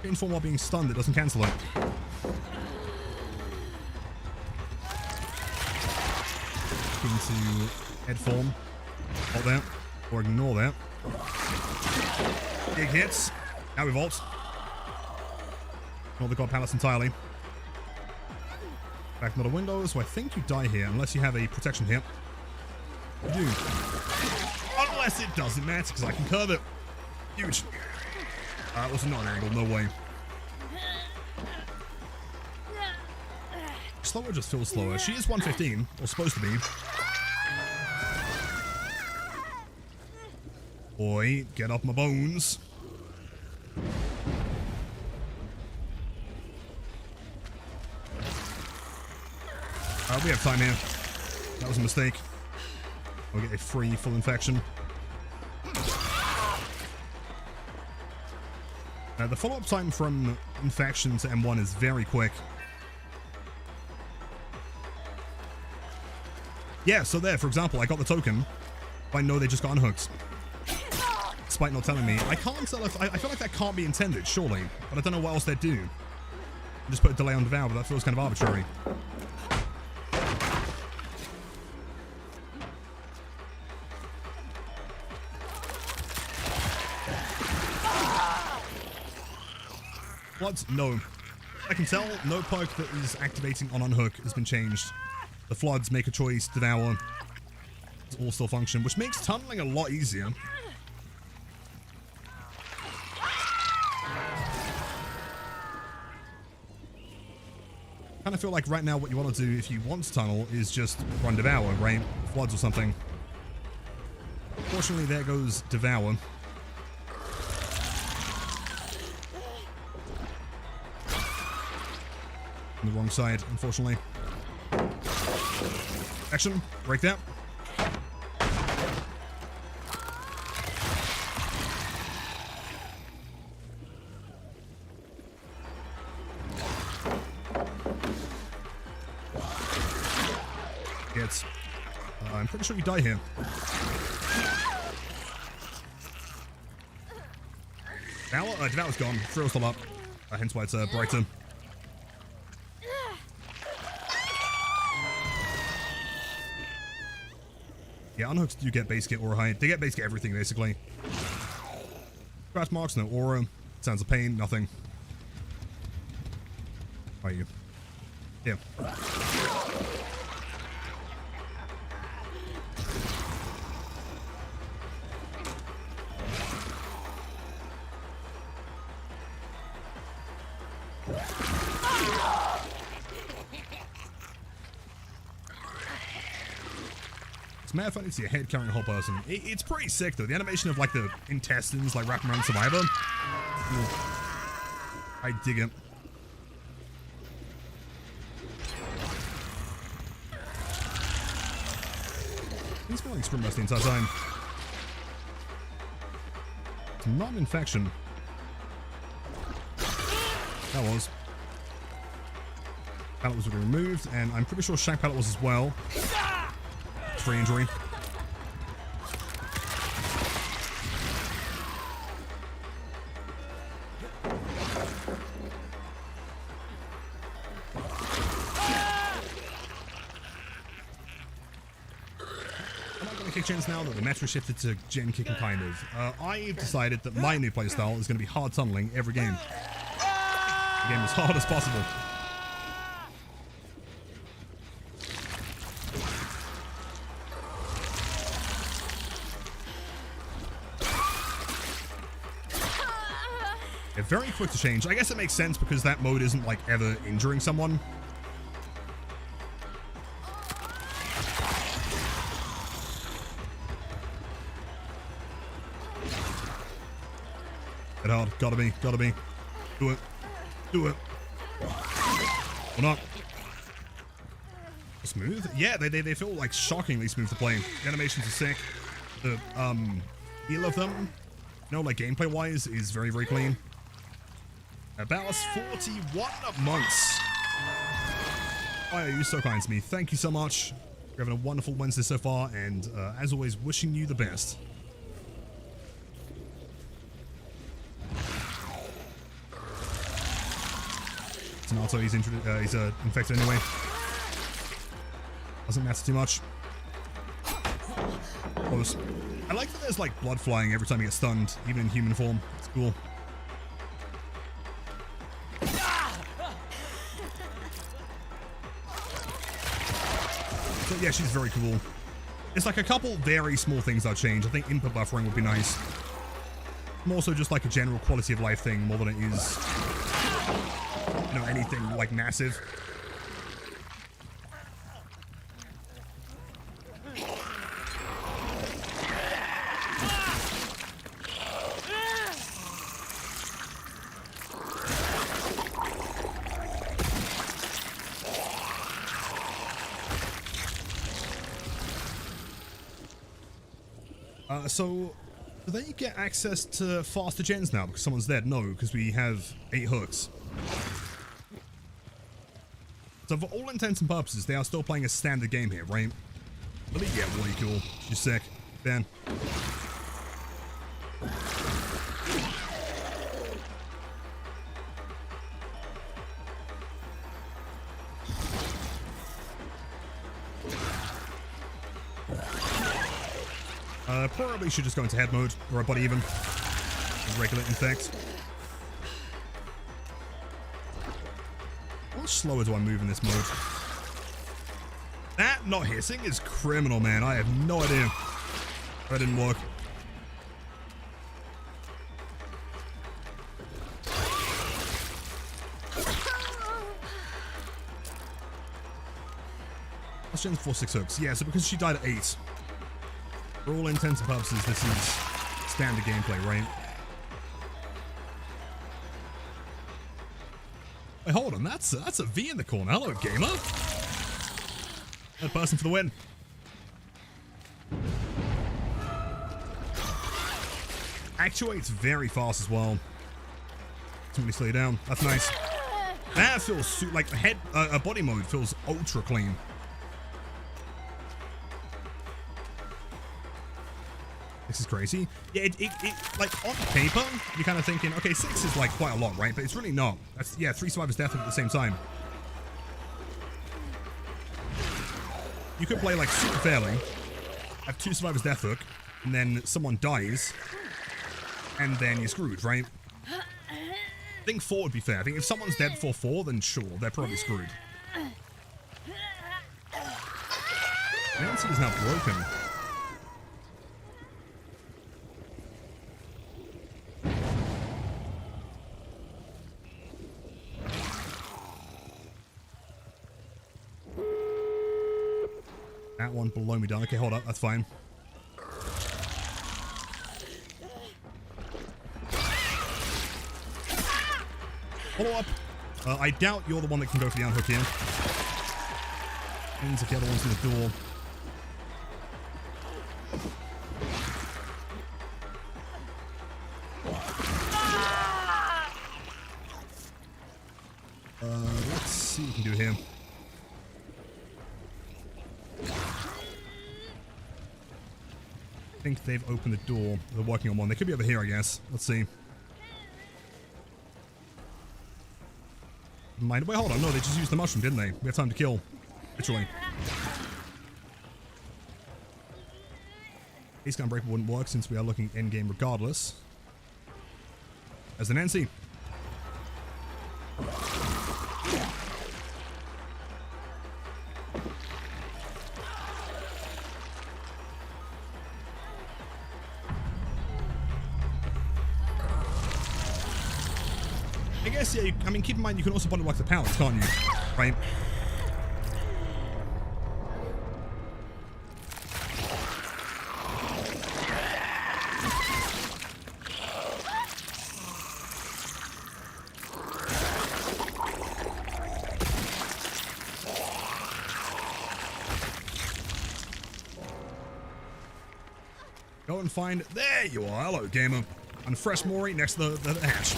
Change form while being stunned, it doesn't cancel it. Into head form. Hold that. Or ignore that. Big hits. Now we vault. Ignore the God Palace entirely. Back another window, so I think you die here, unless you have a protection here. You do. Unless it doesn't matter, because I can curve it. Huge. Also not an angle, no way. Slower just feels slower. She is 115, or supposed to be. Boy, get off my bones. We have time here. That was a mistake. We'll get a free full infection. The follow-up time from infection to M1 is very quick. Yeah, so there, for example, I got the token. I know they just got unhooked. Despite not telling me. I can't tell if... I feel like that can't be intended, surely. But I don't know what else they do. Just put a delay on Devour, but that feels kind of arbitrary. Floods? No. I can tell no perk that is activating on unhook has been changed. The Floods make a choice, Devour. It's all still function, which makes tunneling a lot easier. Kind of feel like right now what you want to do if you want to tunnel is just run Devour, right? Floods or something. Fortunately, there goes Devour. On the wrong side, unfortunately. Action. Break that. Gets. I'm pretty sure you die here. Devour's gone. Throw still up. Hence why it's brighter. Yeah, unhooks do get base kit aura hide. They get base kit everything, basically. Scratch marks, no aura. Sounds of pain, nothing. How are you? Yeah. It's mad funny to see a head carrying a whole person. It's pretty sick though. The animation of like the intestines like wrapping around Survivor. Ooh. I dig it. He's feeling sprint burst the entire time. It's not an infection. That was. pallet was already removed, and I'm pretty sure shank pallet was as well. Free injury. Kick gens now that the meta shifted to gen kicking kind of. I've decided that my new playstyle is going to be hard tunneling every game. The game as hard as possible. Yeah, very quick to change. I guess it makes sense because that mode isn't like ever injuring someone. Get hard. Gotta be. Do it. Or not. Smooth? Yeah, they feel like shockingly smooth to play. The animations are sick. The feel of them, you know, like gameplay wise, is very, very clean. About 41 months. Why are you so kind to me? Thank you so much. You're having a wonderful Wednesday so far, and as always, wishing you the best. Also, he's infected anyway. Doesn't matter too much. Close. I like that there's like blood flying every time he gets stunned, even in human form. It's cool. So yeah, she's very cool. It's like a couple very small things I'll change. I think input buffering would be nice. More so just like a general quality of life thing more than it is, you know, anything like massive. So, do they get access to faster gens now because someone's dead? No, because we have 8 hooks. So for all intents and purposes, they are still playing a standard game here, right? Let me get really cool. She's sick. Dan. Probably should just go into head mode or a body even. Regular infect. How much slower do I move in this mode? That not hissing is criminal, man. I have no idea. That didn't work. Let's change 4-6 hooks. Yeah, so because she died at 8. For all intents and purposes, this is standard gameplay, right? Wait, hold on, that's a V in the corner. Hello, gamer. That person for the win. Actuates very fast as well. Somebody slow you down. That's nice. That feels like head body mode feels ultra clean. This is crazy. Yeah, it like on paper, you're kind of thinking, okay, 6 is like quite a lot, right? But it's really not. That's, yeah, 3 survivors death at the same time. You could play like super fairly, have 2 survivors death hook, and then someone dies, and then you're screwed, right? I think 4 would be fair. I think if someone's dead for 4, then sure, they're probably screwed. Nancy is now broken. That one below me down. Okay, hold up. That's fine. Follow up. I doubt you're the one that can go for the unhook here. Depends if the other one's in the door. Let's see what we can do here. think they've opened the door. They're working on one. They could be over here, I guess. Let's see. Mind. Wait, hold on. No, they just used the mushroom, didn't they? We have time to kill. Literally. Ace gun breaker wouldn't work since we are looking in-game regardless. As an NC. I guess, yeah, I mean, keep in mind, you can also body block the pallets, can't you? Right? Go and find... There you are. Hello, gamer. And fresh mori next to the hatch.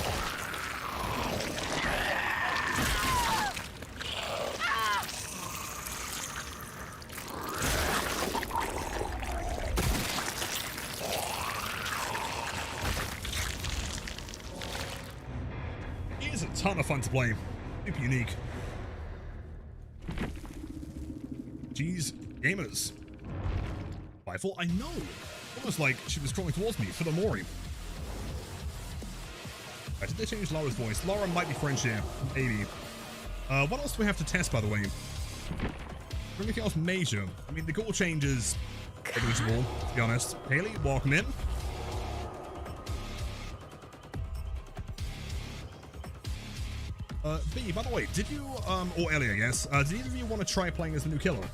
It is a ton of fun to play. Super unique. Jeez, gamers. Rifle, I know. Almost like she was crawling towards me for the mori. Right, did they change Laura's voice? Laura might be French here. Maybe. What else do we have to test, by the way? Anything else major? I mean, the goal changes negligible, to be honest. Haley, welcome in. B, by the way, did you, or Ellie, I guess, did either of you want to try playing as the new killer?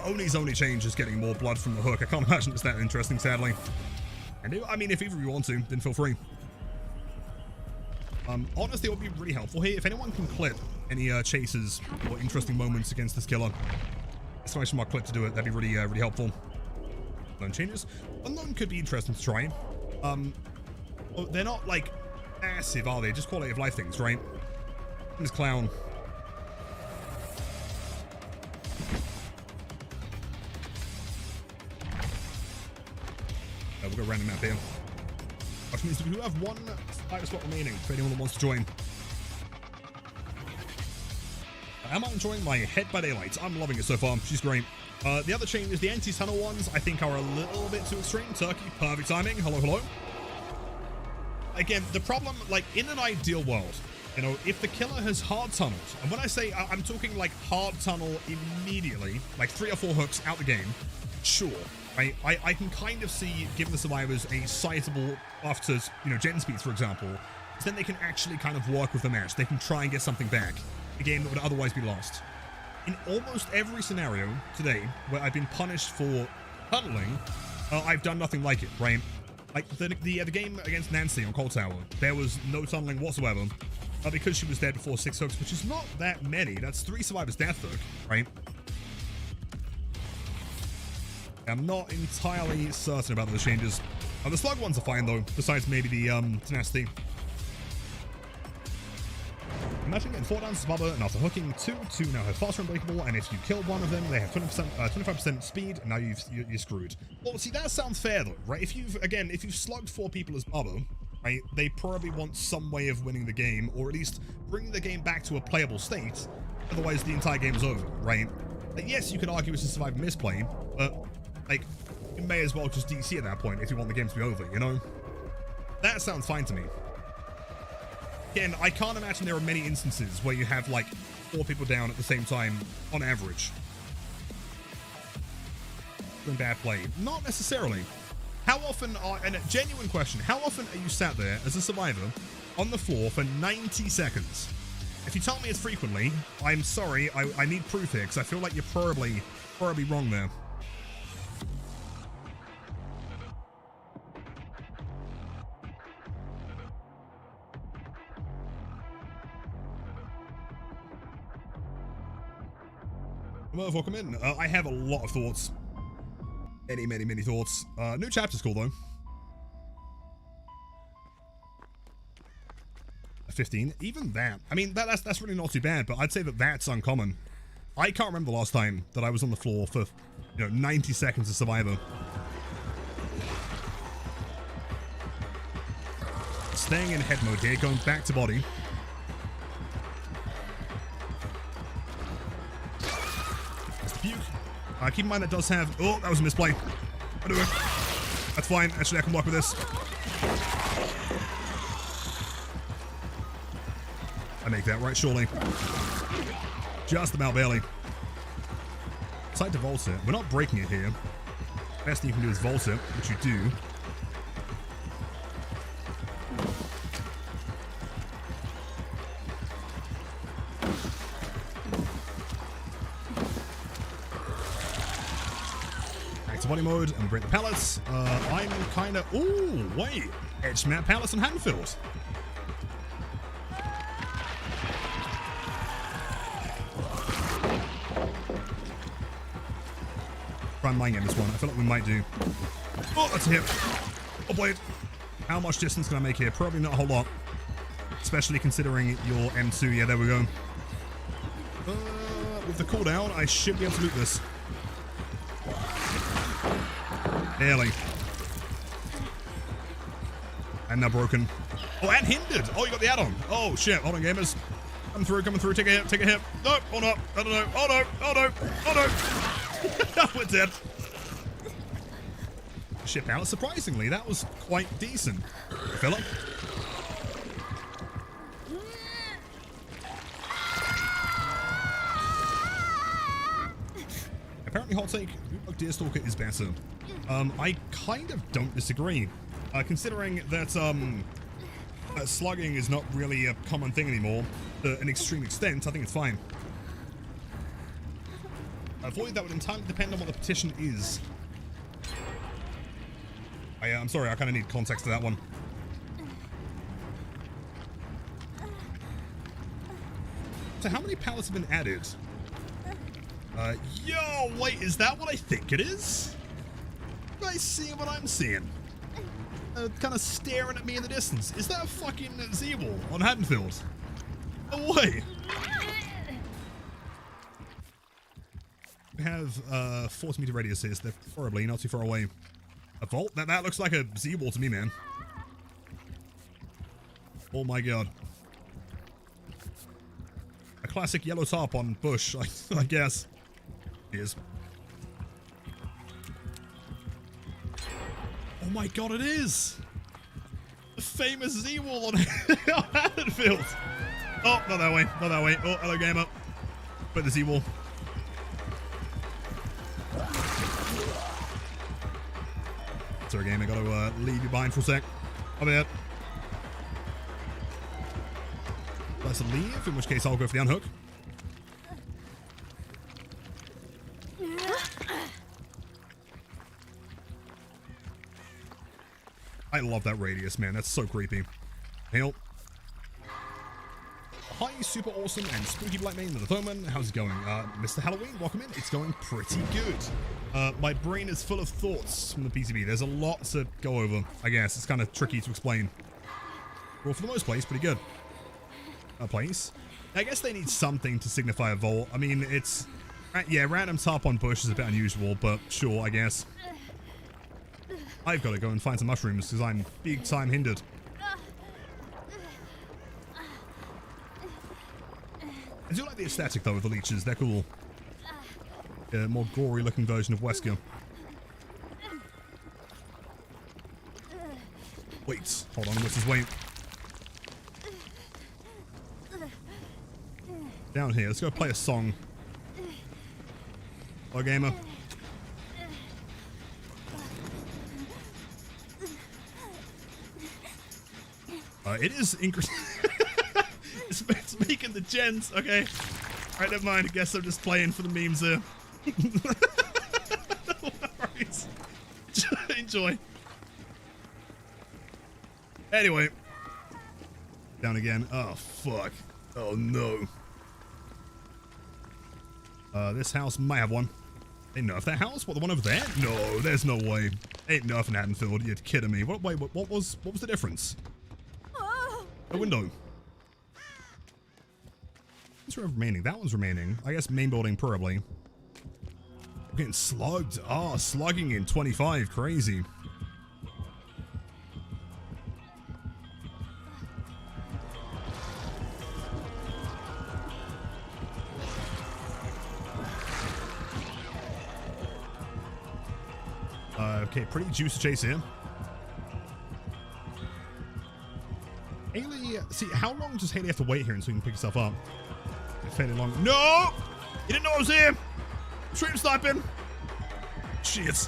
Oni's only change is getting more blood from the hook. I can't imagine it's that interesting, sadly. And I mean, if either of you want to, then feel free. Honestly, it would be really helpful here if anyone can clip any chases or interesting moments against this killer. Exclamation mark clip to do it. That'd be really, really helpful. Unknown changes. Unknown could be interesting to try. Well, they're not like massive, are they? Just quality of life things, right? This clown. We'll go random map here. Which means we do have one survivor spot remaining for anyone that wants to join. Am I enjoying my Head by Daylight? I'm loving it so far. She's great. The other changes, the anti-tunnel ones, I think are a little bit too extreme. Turkey, perfect timing. Hello, hello. Again, the problem, like, in an ideal world, you know, if the killer has hard tunneled, and when I say, I'm talking like hard tunnel immediately, like 3 or 4 hooks out the game, sure. I can kind of see giving the survivors a sizable buff to, you know, gen speeds, for example, so then they can actually kind of work with the match. They can try and get something back. A game that would otherwise be lost. In almost every scenario today where I've been punished for tunneling, I've done nothing like it, right? Like the game against Nancy on Cold Tower, there was no tunneling whatsoever, because she was dead before 6 hooks, which is not that many. That's 3 survivors death hook, right? I'm not entirely certain about those changes. The slug ones are fine though, besides maybe the tenacity. Imagine getting 4 downs to Bubba, and after hooking 2 now have faster unbreakable, and if you kill one of them, they have 25% speed, and now you're screwed. Well, see, that sounds fair though, right? If you've slugged 4 people as Bubba, right, they probably want some way of winning the game, or at least bringing the game back to a playable state. Otherwise, the entire game is over, right? Like, yes, you could argue it's a survive misplay, but like, you may as well just DC at that point if you want the game to be over, you know? That sounds fine to me. Again, I can't imagine there are many instances where you have, like, 4 people down at the same time, on average. Doing bad play. Not necessarily. How often and a genuine question, how often are you sat there as a survivor on the floor for 90 seconds? If you tell me it's frequently, I'm sorry, I need proof here, because I feel like you're probably wrong there. Welcome in. I have a lot of thoughts. Many thoughts. New chapter's cool though. 15. Even that. I mean, that's really not too bad, but I'd say that that's uncommon. I can't remember the last time that I was on the floor for, 90 seconds of Survivor. Staying in head mode here, going back to body. That's the puke. Keep in mind that does have... Oh, that was a misplay. I do it. That's fine. Actually, I can work with this. I make that right, surely. Just about barely. Decide to vault it. We're not breaking it here. Best thing you can do is vault it, which you do. Back to body mode, and we break the pallets. I'm kind of... Ooh, wait. Edge map pallets and handfilled. Try and mine in this one. I feel like we might do. Oh, that's a hit. Oh, blade. How much distance can I make here? Probably not a whole lot. Especially considering your M2. Yeah, there we go. With the cooldown, I should be able to loot this. Barely. And now broken. Oh, and hindered. Oh, you got the add-on. Oh, shit. Hold on, gamers. Coming through. Take a hit, take a hit. No, oh no. I don't know. Oh no. Oh no. Oh no. We're dead. Ship out. Surprisingly, that was quite decent. Philip. Apparently, hot take. Deerstalker is better. I kind of don't disagree. Considering that slugging is not really a common thing anymore, to an extreme extent, I think it's fine. Avoid that would entirely depend on what the petition is. I'm sorry, I kind of need context to that one. So how many pallets have been added? Yo, wait, is that what I think it is? Am I seeing what I'm seeing? Kind of staring at me in the distance. Is that a fucking Zeeble on Haddonfield? No way. We have 40 meter radius here, so they're preferably not too far away. A vault? That looks like a Zeeble to me, man. Oh my god. A classic yellow top on bush, I guess. It is. Oh my god, it is! The famous Z-wall on Haddonfield! Oh, not that way, not that way. Oh, hello, gamer. Put the Z-wall. Sorry, gamer, gotta leave you behind for a sec. I'll be there. Let's leave, in which case I'll go for the unhook. I love that radius, man. That's so creepy. Hail. Hi, super awesome and spooky black man, the Thurman. How's it going? Mr. Halloween, welcome in. It's going pretty good. My brain is full of thoughts from the PTB. There's a lot to go over, I guess. It's kind of tricky to explain. Well, for the most place, pretty good. Place. I guess they need something to signify a vault. I mean, it's... yeah, random top on bush is a bit unusual, but sure, I guess. I've got to go and find some mushrooms because I'm big time hindered. I do like the aesthetic though of the leeches, they're cool. More gory looking version of Wesker. Wait, hold on, what's his weight? Down here, let's go play a song. Hello, gamer. It is it's making the gens. Okay. Alright, never mind. I guess I'm just playing for the memes here. No worries. Enjoy. Anyway. Down again. Oh, fuck. Oh, no. This house might have one. Ain't nerf that house? What, the one over there? No, there's no way. Ain't nerfing Haddonfield. You're kidding me. Wait, what was the difference? A window. What's remaining? That one's remaining. I guess main building probably. We're getting slugged. Oh, slugging in 25. Crazy. Okay, pretty juicy chase here. Haley, see, how long does Haley have to wait here until he can pick himself up? Fairly long. No! You didn't know I was here! Stream sniping! Shit.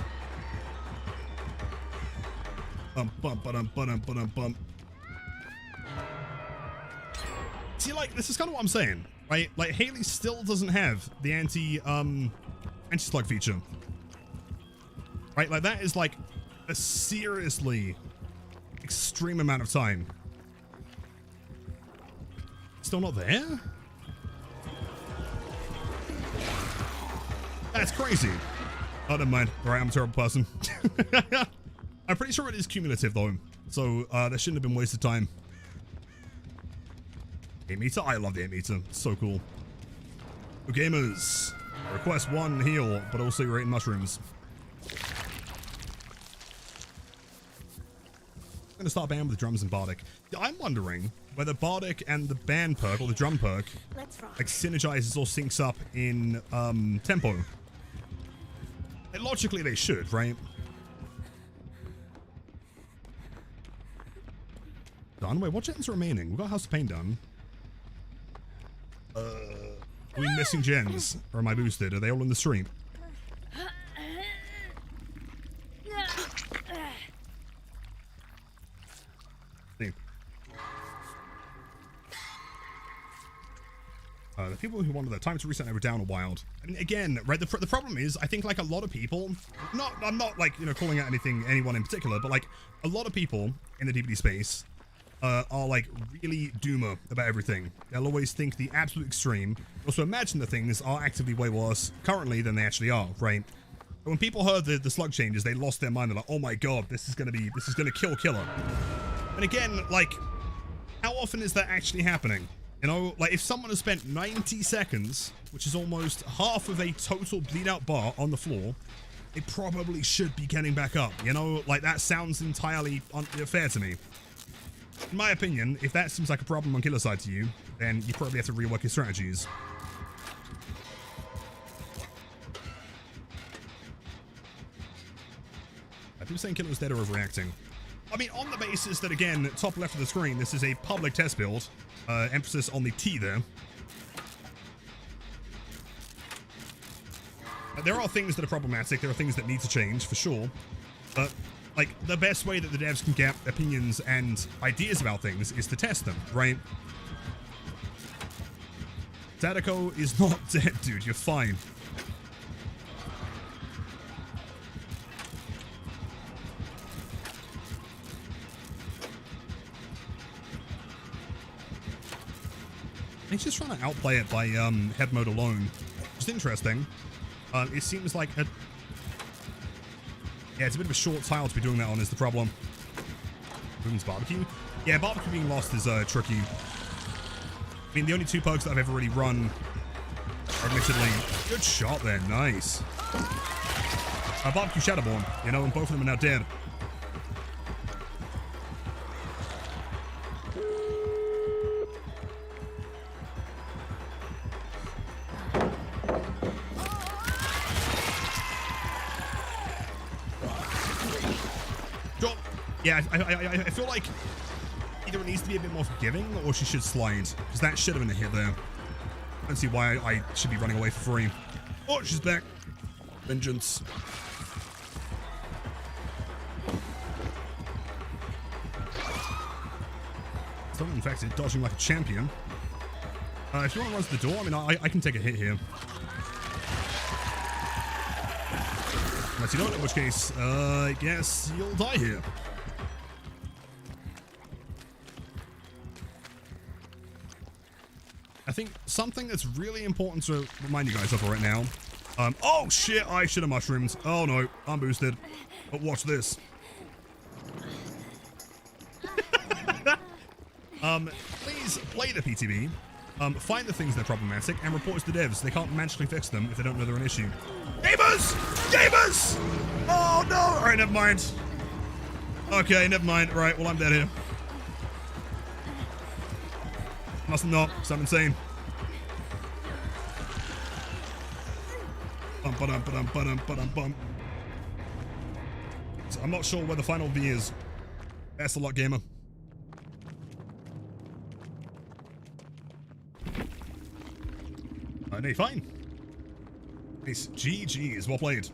Bump. See, like, this is kind of what I'm saying, right? Like, Haley still doesn't have the anti-slug feature. Right, like that is like a seriously extreme amount of time. Still not there? That's crazy. Oh, never mind. All right, I'm a terrible person. I'm pretty sure it is cumulative though, so there shouldn't have been wasted time. 8 meter? I love the 8 meter. It's so cool. Gamers, request 1 heal, but also you're eating mushrooms. I'm going to start banning with the drums and Bardic. I'm wondering whether Bardic and the band perk, or the drum perk, like synergizes or syncs up in tempo. Like, logically they should, right? Done? Wait, what gens are remaining? We've got House of Pain done. Are we missing gens? Or am I boosted? Are they all in the stream? The people who wanted the time to reset over down or wild. I mean, again, right, the problem is, I think, like, a lot of people, I'm not, like, you know, calling out anyone in particular, but, like, a lot of people in the DBD space are, like, really doomer about everything. They'll always think the absolute extreme. Also imagine that things are actively way worse currently than they actually are, right? But when people heard the slug changes, they lost their mind. They're like, oh my god, this is gonna kill Killer. And again, like, how often is that actually happening? You know, like, if someone has spent 90 seconds, which is almost half of a total bleed out bar on the floor, it probably should be getting back up. You know, like, that sounds entirely unfair to me. In my opinion, if that seems like a problem on Killer's side to you, then you probably have to rework your strategies. People saying Killer was dead or overreacting. I mean, on the basis that, again, top left of the screen, this is a public test build. Emphasis on the T there. There are things that are problematic. There are things that need to change, for sure. But, like, the best way that the devs can get opinions and ideas about things is to test them, right? Tadako is not dead, dude. You're fine. He's just trying to outplay it by head mode alone, which is interesting. It seems like yeah, it's a bit of a short tile to be doing that on is the problem. Boom's barbecue. Yeah, barbecue being lost is tricky. I mean, the only 2 perks that I've ever really run are admittedly good shot there, nice. Barbecue Shadowborn, you know, and both of them are now dead. Yeah, I feel like either it needs to be a bit more forgiving or she should slide, because that should have been a hit there. I don't see why I should be running away for free. Oh, she's back. Vengeance. Still infected, dodging like a champion. If you want to run to the door, I mean, I can take a hit here. Unless you don't, in which case, I guess you'll die here. I think something that's really important to remind you guys of right now. Oh shit, I should have mushroomed. Oh no, I'm boosted. But watch this. Please play the PTB. find the things that are problematic and report to the devs. They can't magically fix them if they don't know they're an issue. Gamers! Gamers! Oh no! Alright, never mind. Okay, never mind. Right, well, I'm dead here. Must not, because I'm insane. Bum. So I'm not sure where the final V is. Best of luck, gamer. No, fine. Nice. GG's. Well played.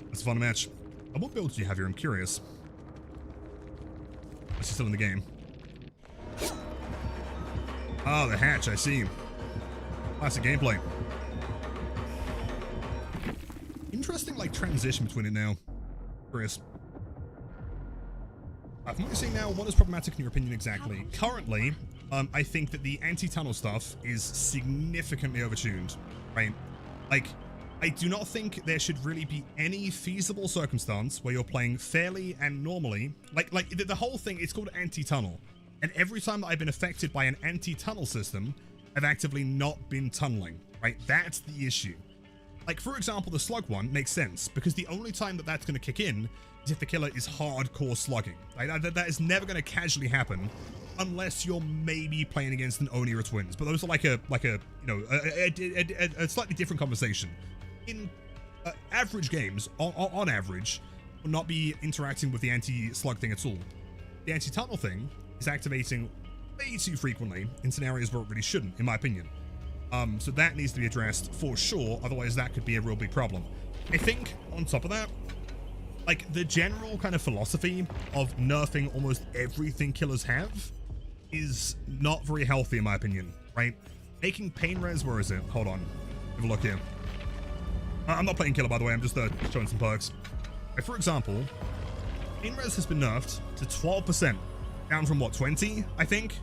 That's a fun match. What build do you have here? I'm curious. Is he still in the game? Oh, the hatch. I see. Classic gameplay. Interesting, like, transition between it now. Curious. From what you're saying now, what is problematic in your opinion exactly? Currently, I think that the anti-tunnel stuff is significantly overtuned, right? Like, I do not think there should really be any feasible circumstance where you're playing fairly and normally. Like the whole thing, it's called anti-tunnel. And every time that I've been affected by an anti-tunnel system, I've actively not been tunneling, right? That's the issue. Like, for example, the slug one makes sense, because the only time that that's going to kick in is if the killer is hardcore slugging. Like, that is never going to casually happen, unless you're maybe playing against an Oni or a Twins. But those are like a you know, a slightly different conversation. In average games, on average, will not be interacting with the anti-slug thing at all. The anti-tunnel thing is activating way too frequently in scenarios where it really shouldn't, in my opinion. So that needs to be addressed for sure, otherwise that could be a real big problem. I think, on top of that, like, the general kind of philosophy of nerfing almost everything killers have is not very healthy, in my opinion, right? Making pain res, where is it? Hold on. Have a look here. I'm not playing killer, by the way, I'm just showing some perks. Like, for example, pain res has been nerfed to 12%, down from, what, 20, I think?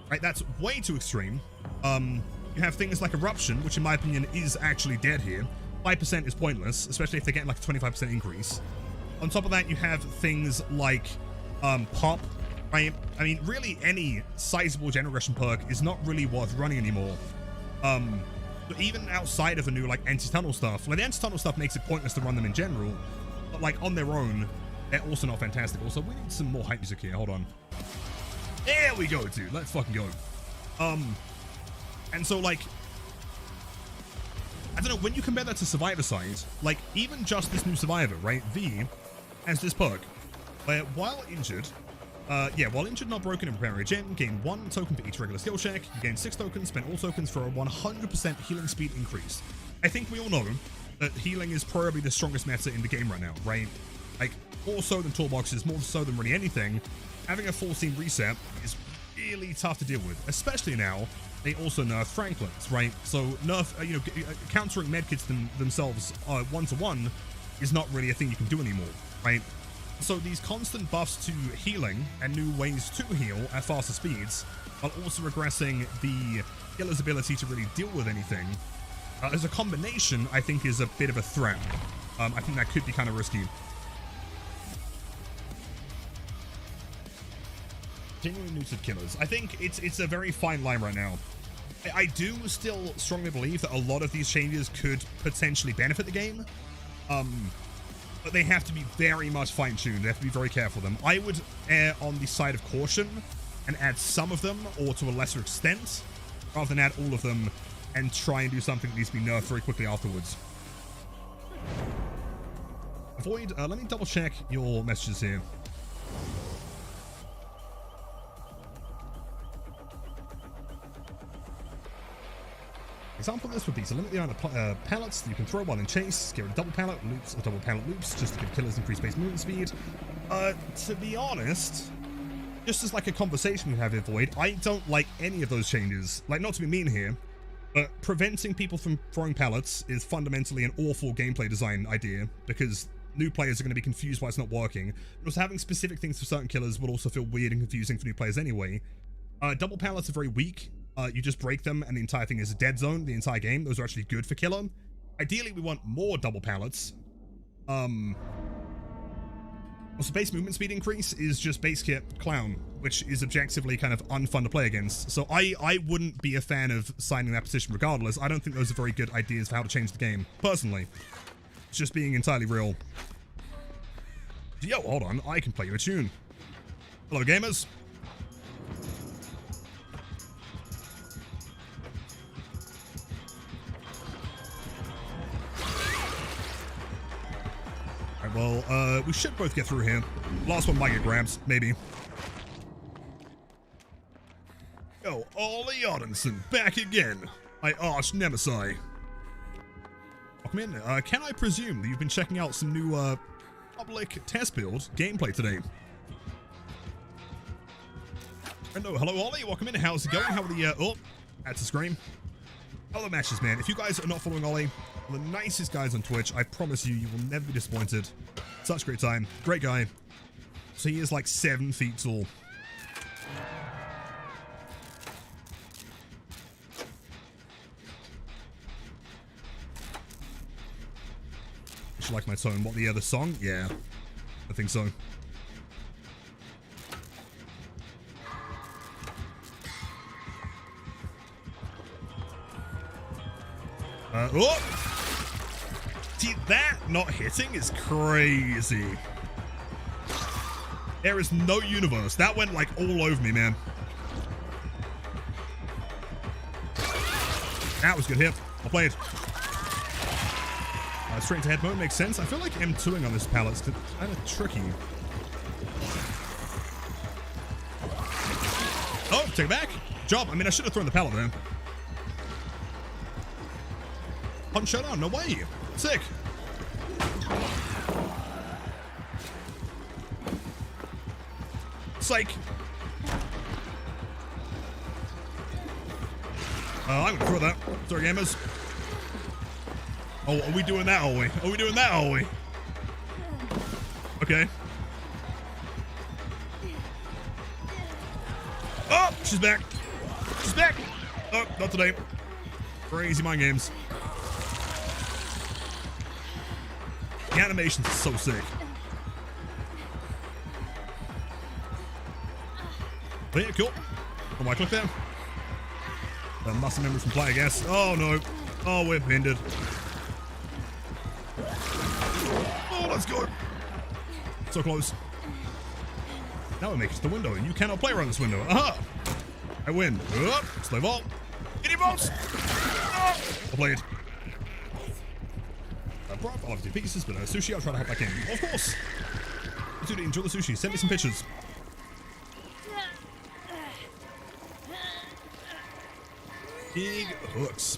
Right, that's way too extreme. You have things like Eruption, which in my opinion is actually dead here. 5% is pointless, especially if they're getting like a 25% increase. On top of that, you have things like Pop, right? I mean, really any sizable general aggression perk is not really worth running anymore. But even outside of the new, like, anti-tunnel stuff, like, the anti-tunnel stuff makes it pointless to run them in general, but, like, on their own, they're also not fantastic. Also, we need some more hype music here. Hold on. There we go, dude. Let's fucking go. And so, like, I don't know, when you compare that to Survivor side, like, even just this new Survivor, right? V has this perk, where while injured, not broken and preparing a gem, gain 1 token for each regular skill check, you gain 6 tokens, spend all tokens for a 100% healing speed increase. I think we all know that healing is probably the strongest meta in the game right now, right? Like, more so than toolboxes, more so than really anything, having a full scene reset is really tough to deal with, especially now. They also nerf Franklins, right? So nerf, countering medkits themselves one-to-one is not really a thing you can do anymore, right? So these constant buffs to healing and new ways to heal at faster speeds, while also regressing the killer's ability to really deal with anything, as a combination, I think is a bit of a threat. I think that could be kind of risky. Genuinely neutered killers. I think it's a very fine line right now. I do still strongly believe that a lot of these changes could potentially benefit the game, but they have to be very much fine-tuned. They have to be very careful with them. I would err on the side of caution and add some of them, or to a lesser extent, rather than add all of them and try and do something that needs to be nerfed very quickly afterwards. Void, let me double check your messages here. Example of this would be to limit the amount of pallets that you can throw while in chase, get rid of double pallet loops or double pallet loops just to give killers increased base movement speed. To be honest, just as like a conversation we have here, Void, I don't like any of those changes. Like, not to be mean here, but preventing people from throwing pallets is fundamentally an awful gameplay design idea, because new players are going to be confused why it's not working. But also having specific things for certain killers would also feel weird and confusing for new players anyway. Double pallets are very weak. You just break them and the entire thing is a dead zone the entire game. Those are actually good for killer. Ideally, we want more double pallets. Also, base movement speed increase is just base kit clown, which is objectively kind of unfun to play against. So I wouldn't be a fan of signing that position regardless. I don't think those are very good ideas for how to change the game, personally. It's just being entirely real. Yo, hold on, I can play you a tune. Hello, gamers. Alright, well, we should both get through here. Last one might get grabbed, maybe. Yo, Ollie Odinson, back again. I arch nemesis. Welcome in. Can I presume that you've been checking out some new, public test build gameplay today? Hello, Ollie. Welcome in. How's it going? How are the, oh, that's a scream. How are the matches, man? If you guys are not following Ollie, one of the nicest guys on Twitch, I promise you, you will never be disappointed. Such a great time. Great guy. So he is like 7 feet tall. You like my tone? What, the other song? Yeah, I think so. Oh! See, that not hitting is crazy. There is no universe. That went like all over me, man. That was a good hit. I'll play it. Straight to head mode makes sense. I feel like M2ing on this pallet's kind of tricky. Oh, take it back. Job. I mean, I should have thrown the pallet there. Punch showdown. No way. Sick. Psych. I'm gonna throw that. Sorry, gamers. Oh, are we doing that, are we? Are we doing that, are we? Okay. Oh, she's back. She's back. Oh, not today. Crazy mind games. The animations are so sick. Oh, yeah, cool. Oh, my click there. Muscle memory from play, I guess. Oh, no. Oh, we're bended. Oh, let's go. So close. Now we make it to the window, and you cannot play around this window. Aha! I win. Slow vault. Idiot vaults! I'll play it. Brought all of 2 pieces, but sushi, I'll try to hop back in. Of course! Dude, enjoy the sushi. Send me some pictures. Big hooks.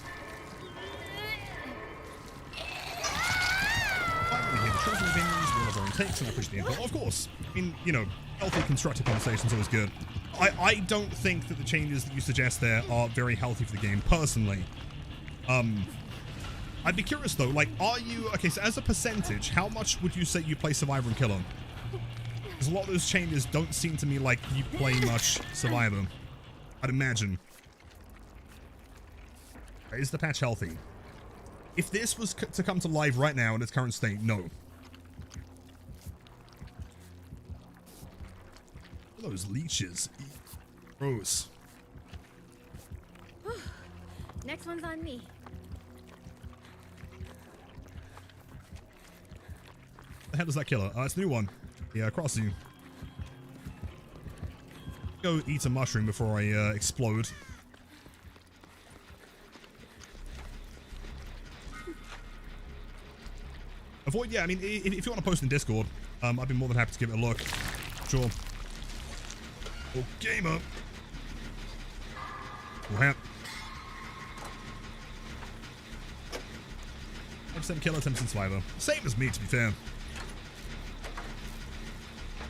Finally, hear the treasure venues, one of our own takes, and I push the info. Of course. I mean, you know, healthy, constructive conversation's always good. I don't think that the changes that you suggest there are very healthy for the game, personally. I'd be curious, though, like, are you... Okay, so as a percentage, how much would you say you play Survivor and Killer? Because a lot of those changes don't seem to me like you play much Survivor. I'd imagine. Is the patch healthy? If this was to come to life right now in its current state, no. Those leeches. Gross. Next one's on me. The hell is that killer? It's a new one. Yeah, across you. Go eat a mushroom before I explode. Avoid, yeah, I mean, if you want to post in Discord, I'd be more than happy to give it a look. Sure. Oh, gamer. Oh, hat. 10% killer, 10% survivor. Same as me, to be fair.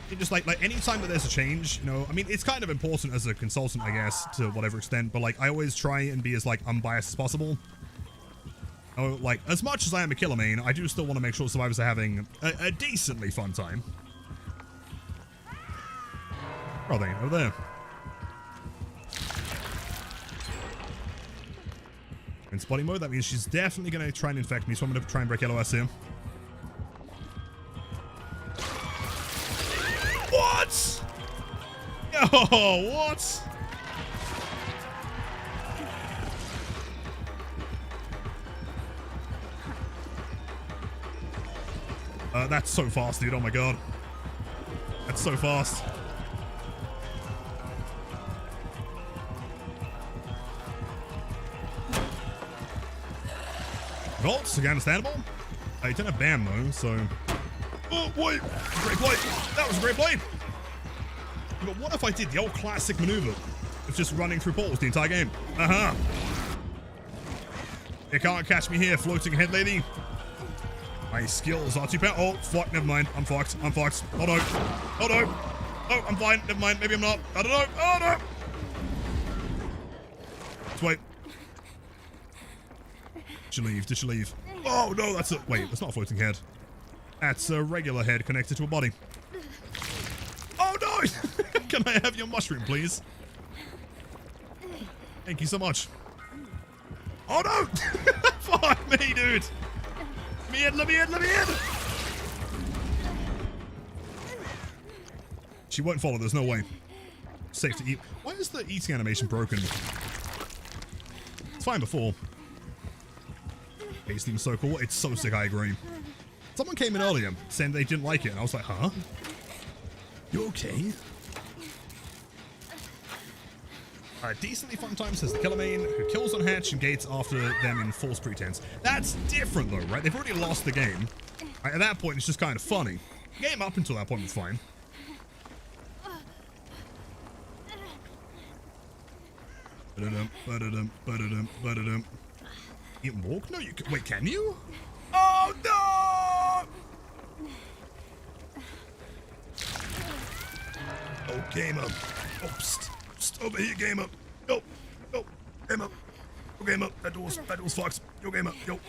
It just like anytime that there's a change, you know, I mean, it's kind of important as a consultant, I guess, to whatever extent, but like, I always try and be as like unbiased as possible. Oh, like, as much as I am a killer main, I do still want to make sure survivors are having a decently fun time. Where are they? Over there. In spotting mode, that means she's definitely going to try and infect me, so I'm going to try and break LOS here. Oh, what? That's so fast, dude. Oh my god. That's so fast. Volts, again, understandable. You don't have BAM though, so. Oh, wait! Great play! That was a great play! But what if I did the old classic maneuver of just running through portals the entire game? Uh-huh. You can't catch me here, floating head lady. My skills are too powerful. Oh, fuck, never mind. I'm fucked. I'm fucked. Oh no. Oh no. Oh, I'm fine. Never mind. Maybe I'm not. I don't know. Oh no. Let's wait. Did she leave? Did she leave? Oh no, that's a. Wait, that's not a floating head. That's a regular head connected to a body. Oh no! Can I have your mushroom, please? Thank you so much. Oh no! Fuck me, dude! Let me in! She won't follow, there's no way. Safe to eat. Why is the eating animation broken? It's fine before. It seems so cool. It's so sick, I agree. Someone came in earlier saying they didn't like it, and I was like, huh? You okay? Decently fun time, says the killer main, who kills on hatch and gates after them in false pretense. That's different though, right? They've already lost the game. Right, at that point, it's just kind of funny. The game up until that point was fine. You can walk? No, you can. Wait, can you? Oh no! Oh, gamer. Oh, psst. Over here, gamer. Yo, gamer. Yo, gamer. That door's fucked. Yo, gamer. Yo.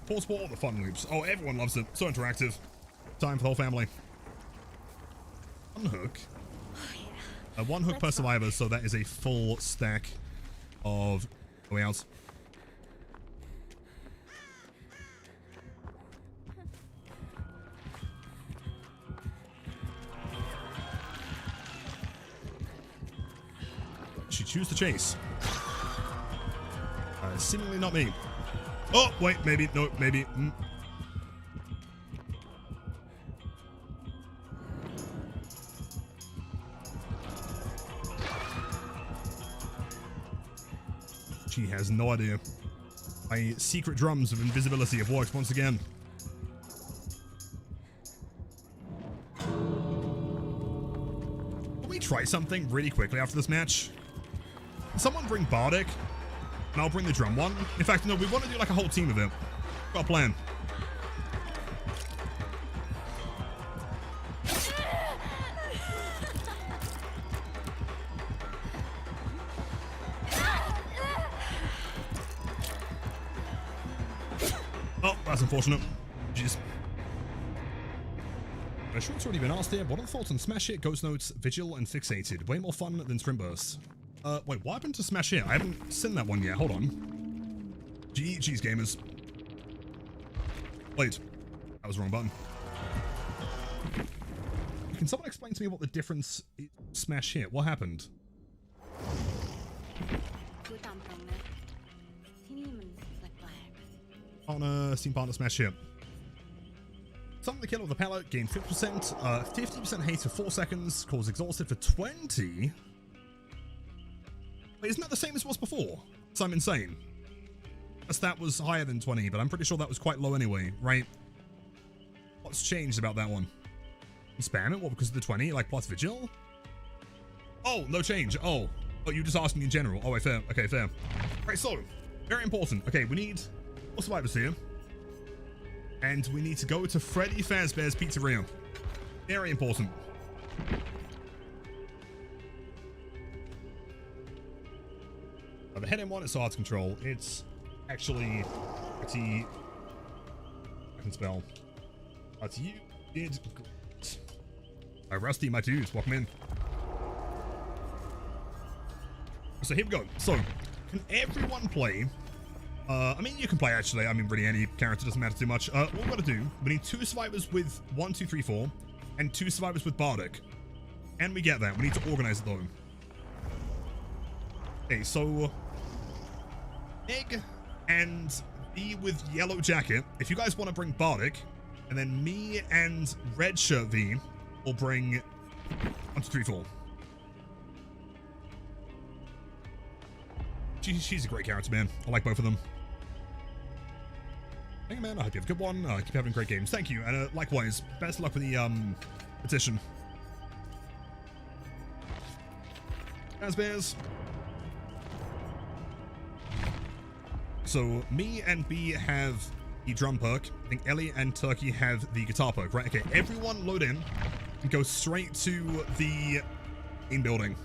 Pause for all the fun loops. Oh, everyone loves it. So interactive. Time for the whole family. Unhook. One hook per survivor, so that is a full stack of way outs. She choose to chase. Seemingly not me. Oh, wait, maybe. No, maybe. She has no idea. My secret drums of invisibility have worked once again. Can we try something really quickly after this match? Can someone bring Bardic? And I'll bring the drum one. In fact, no, we want to do like a whole team of it. Got a plan. Oh, that's unfortunate. Jeez. I'm sure it's already been asked here. What are the thoughts on Smash Hit, Ghost Notes, Vigil, and Fixated? Way more fun than Sprint Burst. Wait, what happened to Smash Hit? I haven't seen that one yet. Hold on. GG's, gamers. Wait. That was the wrong button. Can someone explain to me what the difference is? Smash Hit? What happened? On Steam Partner Smash Hit. Summon the killer with a pallet, gain 50%, 50% haste for 4 seconds, cause exhausted for 20. Wait, isn't that the same as it was before? So I'm insane. That stat was higher than 20, but I'm pretty sure that was quite low anyway, right? What's changed about that one? Spam it? What, because of the 20? Like, plus Vigil? Oh, no change. Oh, you're just asking in general. Oh, wait, fair. Okay, fair. Right, so, very important. Okay, we need more survivors here. And we need to go to Freddy Fazbear's Pizzeria. Very important. The head M1 is hard to control. It's actually pretty... I can spell. But you did great. Rusty, my dudes, welcome in. So here we go. So, can everyone play I mean, you can play, actually. I mean, really, any character doesn't matter too much. What we gotta do, we need 2 survivors with 1, 2, 3, 4, and 2 survivors with Bardic. And we get that. We need to organize it, though. Okay, so... Egg and B with Yellow Jacket. If you guys want to bring Bardic, and then me and Red Shirt V will bring 1, 2, 3, 4. She's a great character, man. I like both of them. Hey, man, I hope you have a good one. Keep having great games. Thank you. And likewise, best of luck with the petition. As bears. So, me and B have the drum perk. I think Ellie and Turkey have the guitar perk, right? Okay, everyone load in and go straight to the main building.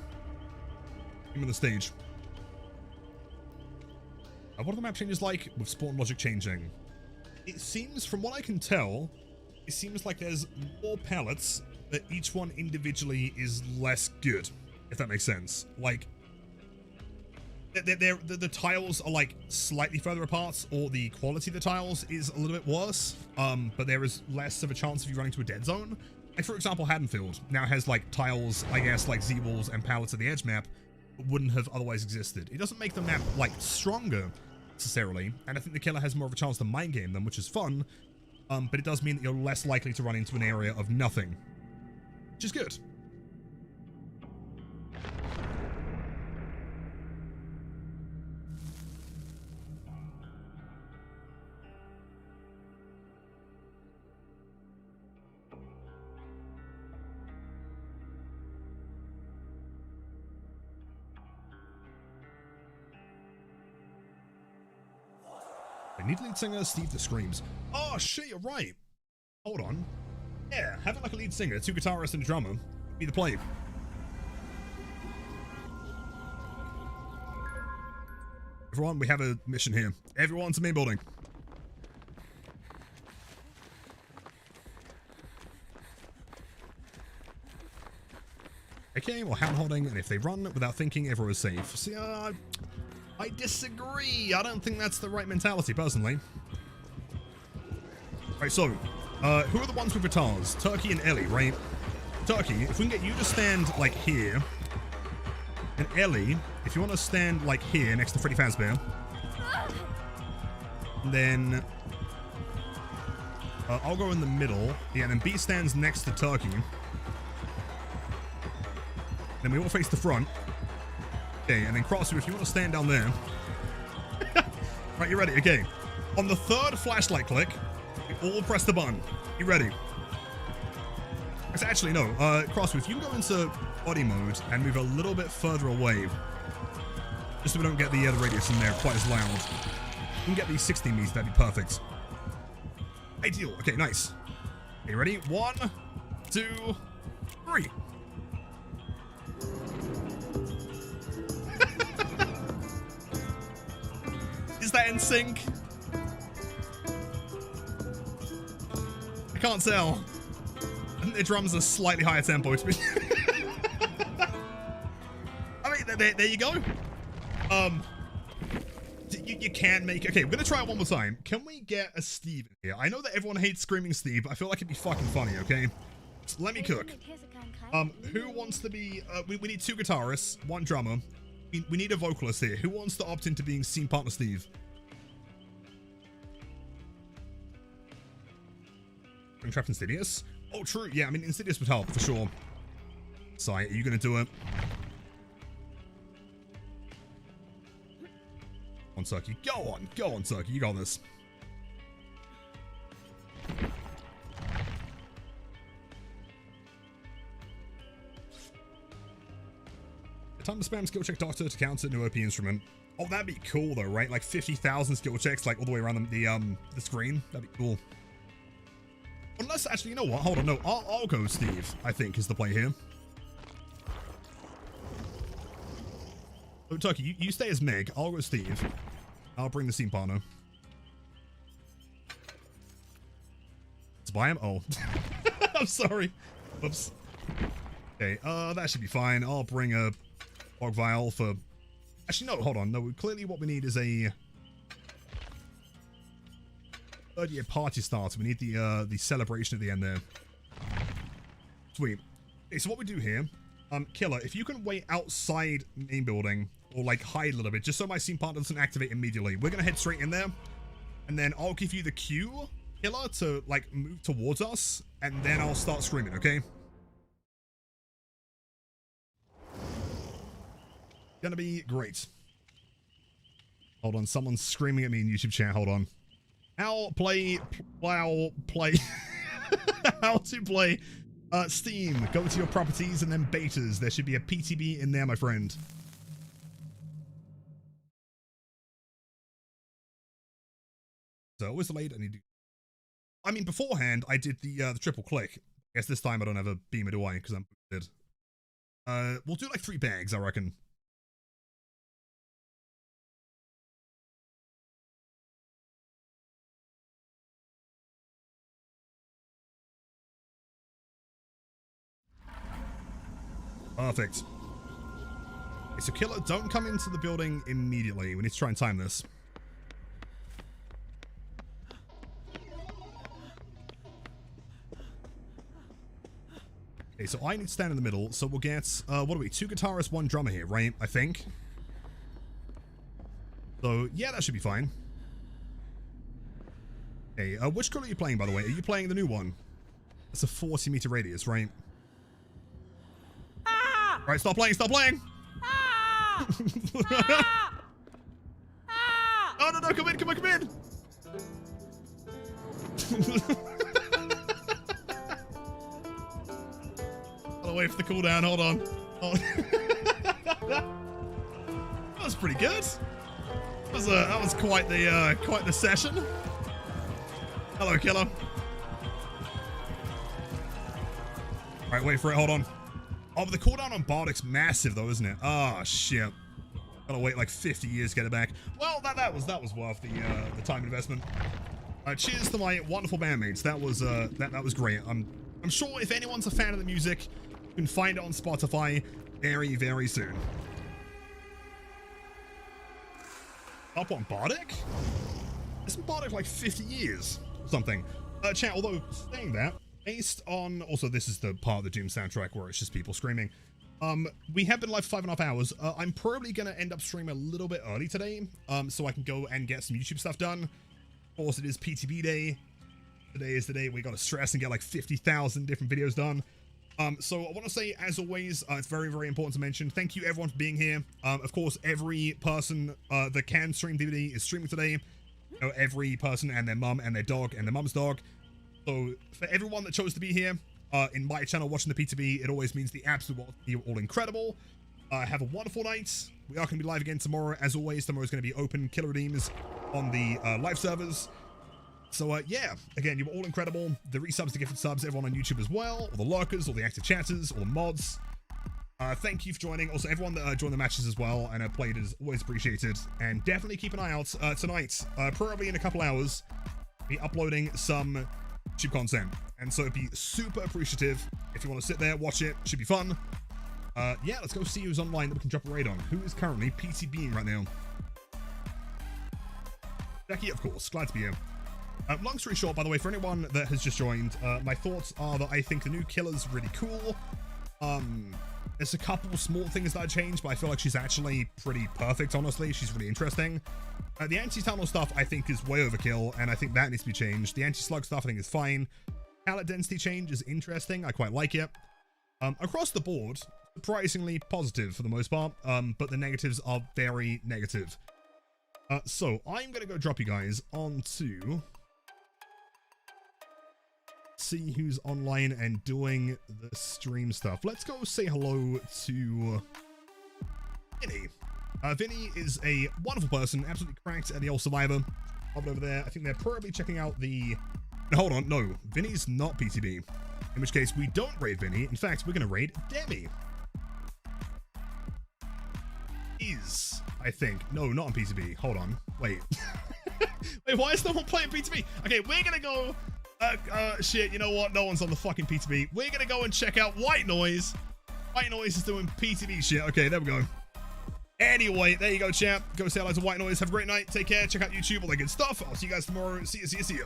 Give me the stage. What are the map changes like with spawn logic changing? It seems, from what I can tell, it seems like there's more pallets, but each one individually is less good, if that makes sense. Like, the tiles are like slightly further apart, or the quality of the tiles is a little bit worse, but there is less of a chance of you running to a dead zone. Like, for example, Haddonfield now has like tiles, I guess, like Z-walls and pallets at the edge map, that wouldn't have otherwise existed. It doesn't make the map like stronger necessarily, and I think the killer has more of a chance to mind game them, which is fun, but it does mean that you're less likely to run into an area of nothing, which is good. I need lead singer, Steve the Screams. Oh shit, you're right. Hold on. Yeah, having like a lead singer, 2 guitarists and a drummer, be the play. Everyone, we have a mission here. Everyone to main building. Okay, well, hand holding, and if they run without thinking, everyone is safe. See, I disagree. I don't think that's the right mentality, personally. Right, so, who are the ones with guitars? Turkey and Ellie, right? Turkey, if we can get you to stand, like, here, and Ellie, if you want to stand, like, here, next to Freddy Fazbear, then I'll go in the middle. Yeah, and then B stands next to Turkey. Then we all face the front. Okay, and then Crossy, if you want to stand down there. Right, you ready? Okay. On the 3rd flashlight click, we all press the button. You ready? Actually, no. Crossy, if you can go into body mode and move a little bit further away, just so we don't get the radius in there quite as loud. We can get these 16 meters, that'd be perfect. Ideal. Okay, nice. Okay, ready? 1, 2, 3. Is that in sync? I can't tell. I think the drums are slightly higher tempo to me. I mean, there you go. You can make... Okay, we're gonna try it one more time. Can we get a Steve in here? I know that everyone hates Screaming Steve, but I feel like it'd be fucking funny, okay? So let me cook. Who wants to be... we need 2 guitarists, 1 drummer. We need a vocalist here. Who wants to opt into being scene partner Steve? I'm trapped Insidious. Oh, true. Yeah, I mean, Insidious would help, for sure. Sai, are you going to do it? On, Turkey. Go on, Turkey. You got this. Time to spam skill check doctor to counter new OP instrument. Oh, that'd be cool though, right? Like 50,000 skill checks, like all the way around the screen. That'd be cool. Unless, actually, you know what? Hold on, no, I'll go Steve. I think is the play here. So Turkey, you stay as Meg. I'll go Steve. I'll bring the scene partner. Let's buy him. Oh, I'm sorry. Oops. Okay, that should be fine. I'll bring a Fog Vial for... Actually, no, hold on. No, clearly what we need is a third year party starts. We need the celebration at the end there. Sweet. Okay, so what we do here, Killer, if you can wait outside main building or like hide a little bit, just so my scene partner doesn't activate immediately, we're gonna head straight in there, and then I'll give you the cue, Killer, to like move towards us, and then I'll start screaming. Okay. Gonna be great. Hold on, someone's screaming at me in YouTube chat. Hold on. How to play Steam. Go to your properties and then betas. There should be a PTB in there, my friend. So always delayed. I mean, beforehand I did the triple click. I guess this time I don't have a beamer, do I? Because I'm boosted. We'll do like 3 bags, I reckon. Perfect. Okay, so Killer, don't come into the building immediately. We need to try and time this. Okay, so I need to stand in the middle, so we'll get, what are we, 2 guitarists, 1 drummer here, right? I think. So, yeah, that should be fine. Okay, which color are you playing, by the way? Are you playing the new one? It's a 40-meter radius, right? Ah! Right, stop playing, stop playing! Ah! Ah! Oh, no, come in, come in! I'll wait for the cooldown, hold on. Oh. That was pretty good. That was quite the session. Hello, Killer. Alright, wait for it, hold on. Oh, but the cooldown on Bardic's massive though, isn't it? Oh shit. Gotta wait like 50 years to get it back. Well, that was worth the time investment. Cheers to my wonderful bandmates. That was great. I'm sure if anyone's a fan of the music, you can find it on Spotify very, very soon. Up on Bardic? Isn't Bardic like 50 years or something? Chat, although saying that, based on, also this is the part of the Doom soundtrack where it's just people screaming. We have been live for 5.5 hours. I'm probably gonna end up streaming a little bit early today, so I can go and get some YouTube stuff done. Of course, it is PTB day. Today is the day we gotta stress and get like 50,000 different videos done. So I want to say, as always, it's very, very important to mention, thank you everyone for being here. Of course, every person that can stream DVD is streaming today. You know, every person and their mum and their dog and their mum's dog. So for everyone that chose to be here in my channel watching the PTB, it always means the absolute world. You're all incredible. Have a wonderful night. We are going to be live again tomorrow. As always, tomorrow is going to be open killer redeems on the live servers. So, yeah, again, you're all incredible. The resubs, the gifted subs, everyone on YouTube as well, all the lurkers, all the active chatters, all the mods. Thank you for joining. Also, everyone that joined the matches as well and played is always appreciated. And definitely keep an eye out tonight, probably in a couple hours, be uploading some YouTube content. And so it'd be super appreciative if you want to sit there, watch it. Should be fun. Yeah, let's go see who's online that we can drop a raid on. Who is currently PTBing right now? Jackie, of course. Glad to be here. Long story short, by the way, for anyone that has just joined, my thoughts are that I think the new Killer's really cool. There's a couple small things that I changed, but I feel like she's actually pretty perfect, honestly. She's really interesting. The anti-tunnel stuff, I think, is way overkill, and I think that needs to be changed. The anti-slug stuff, I think, is fine. Palette density change is interesting. I quite like it. Across the board, surprisingly positive for the most part, but the negatives are very negative. So, I'm going to go drop you guys onto... see who's online and doing the stream stuff. Let's go say hello to Vinny. Vinny is a wonderful person, absolutely cracked at the old Survivor. Over there, I think they're probably checking out the... No, hold on, no. Vinny's not PTB. In which case, we don't raid Vinny. In fact, we're going to raid Demi. Is, I think. No, not on PTB. Hold on. Wait. Wait, why is no one playing PTB? Okay, we're going to go... shit, you know what? No one's on the fucking PTB. We're gonna go and check out White Noise. White Noise is doing PTB shit. Okay, there we go. Anyway, there you go, champ. Go say hello to White Noise. Have a great night. Take care. Check out YouTube, all that good stuff. I'll see you guys tomorrow. See you.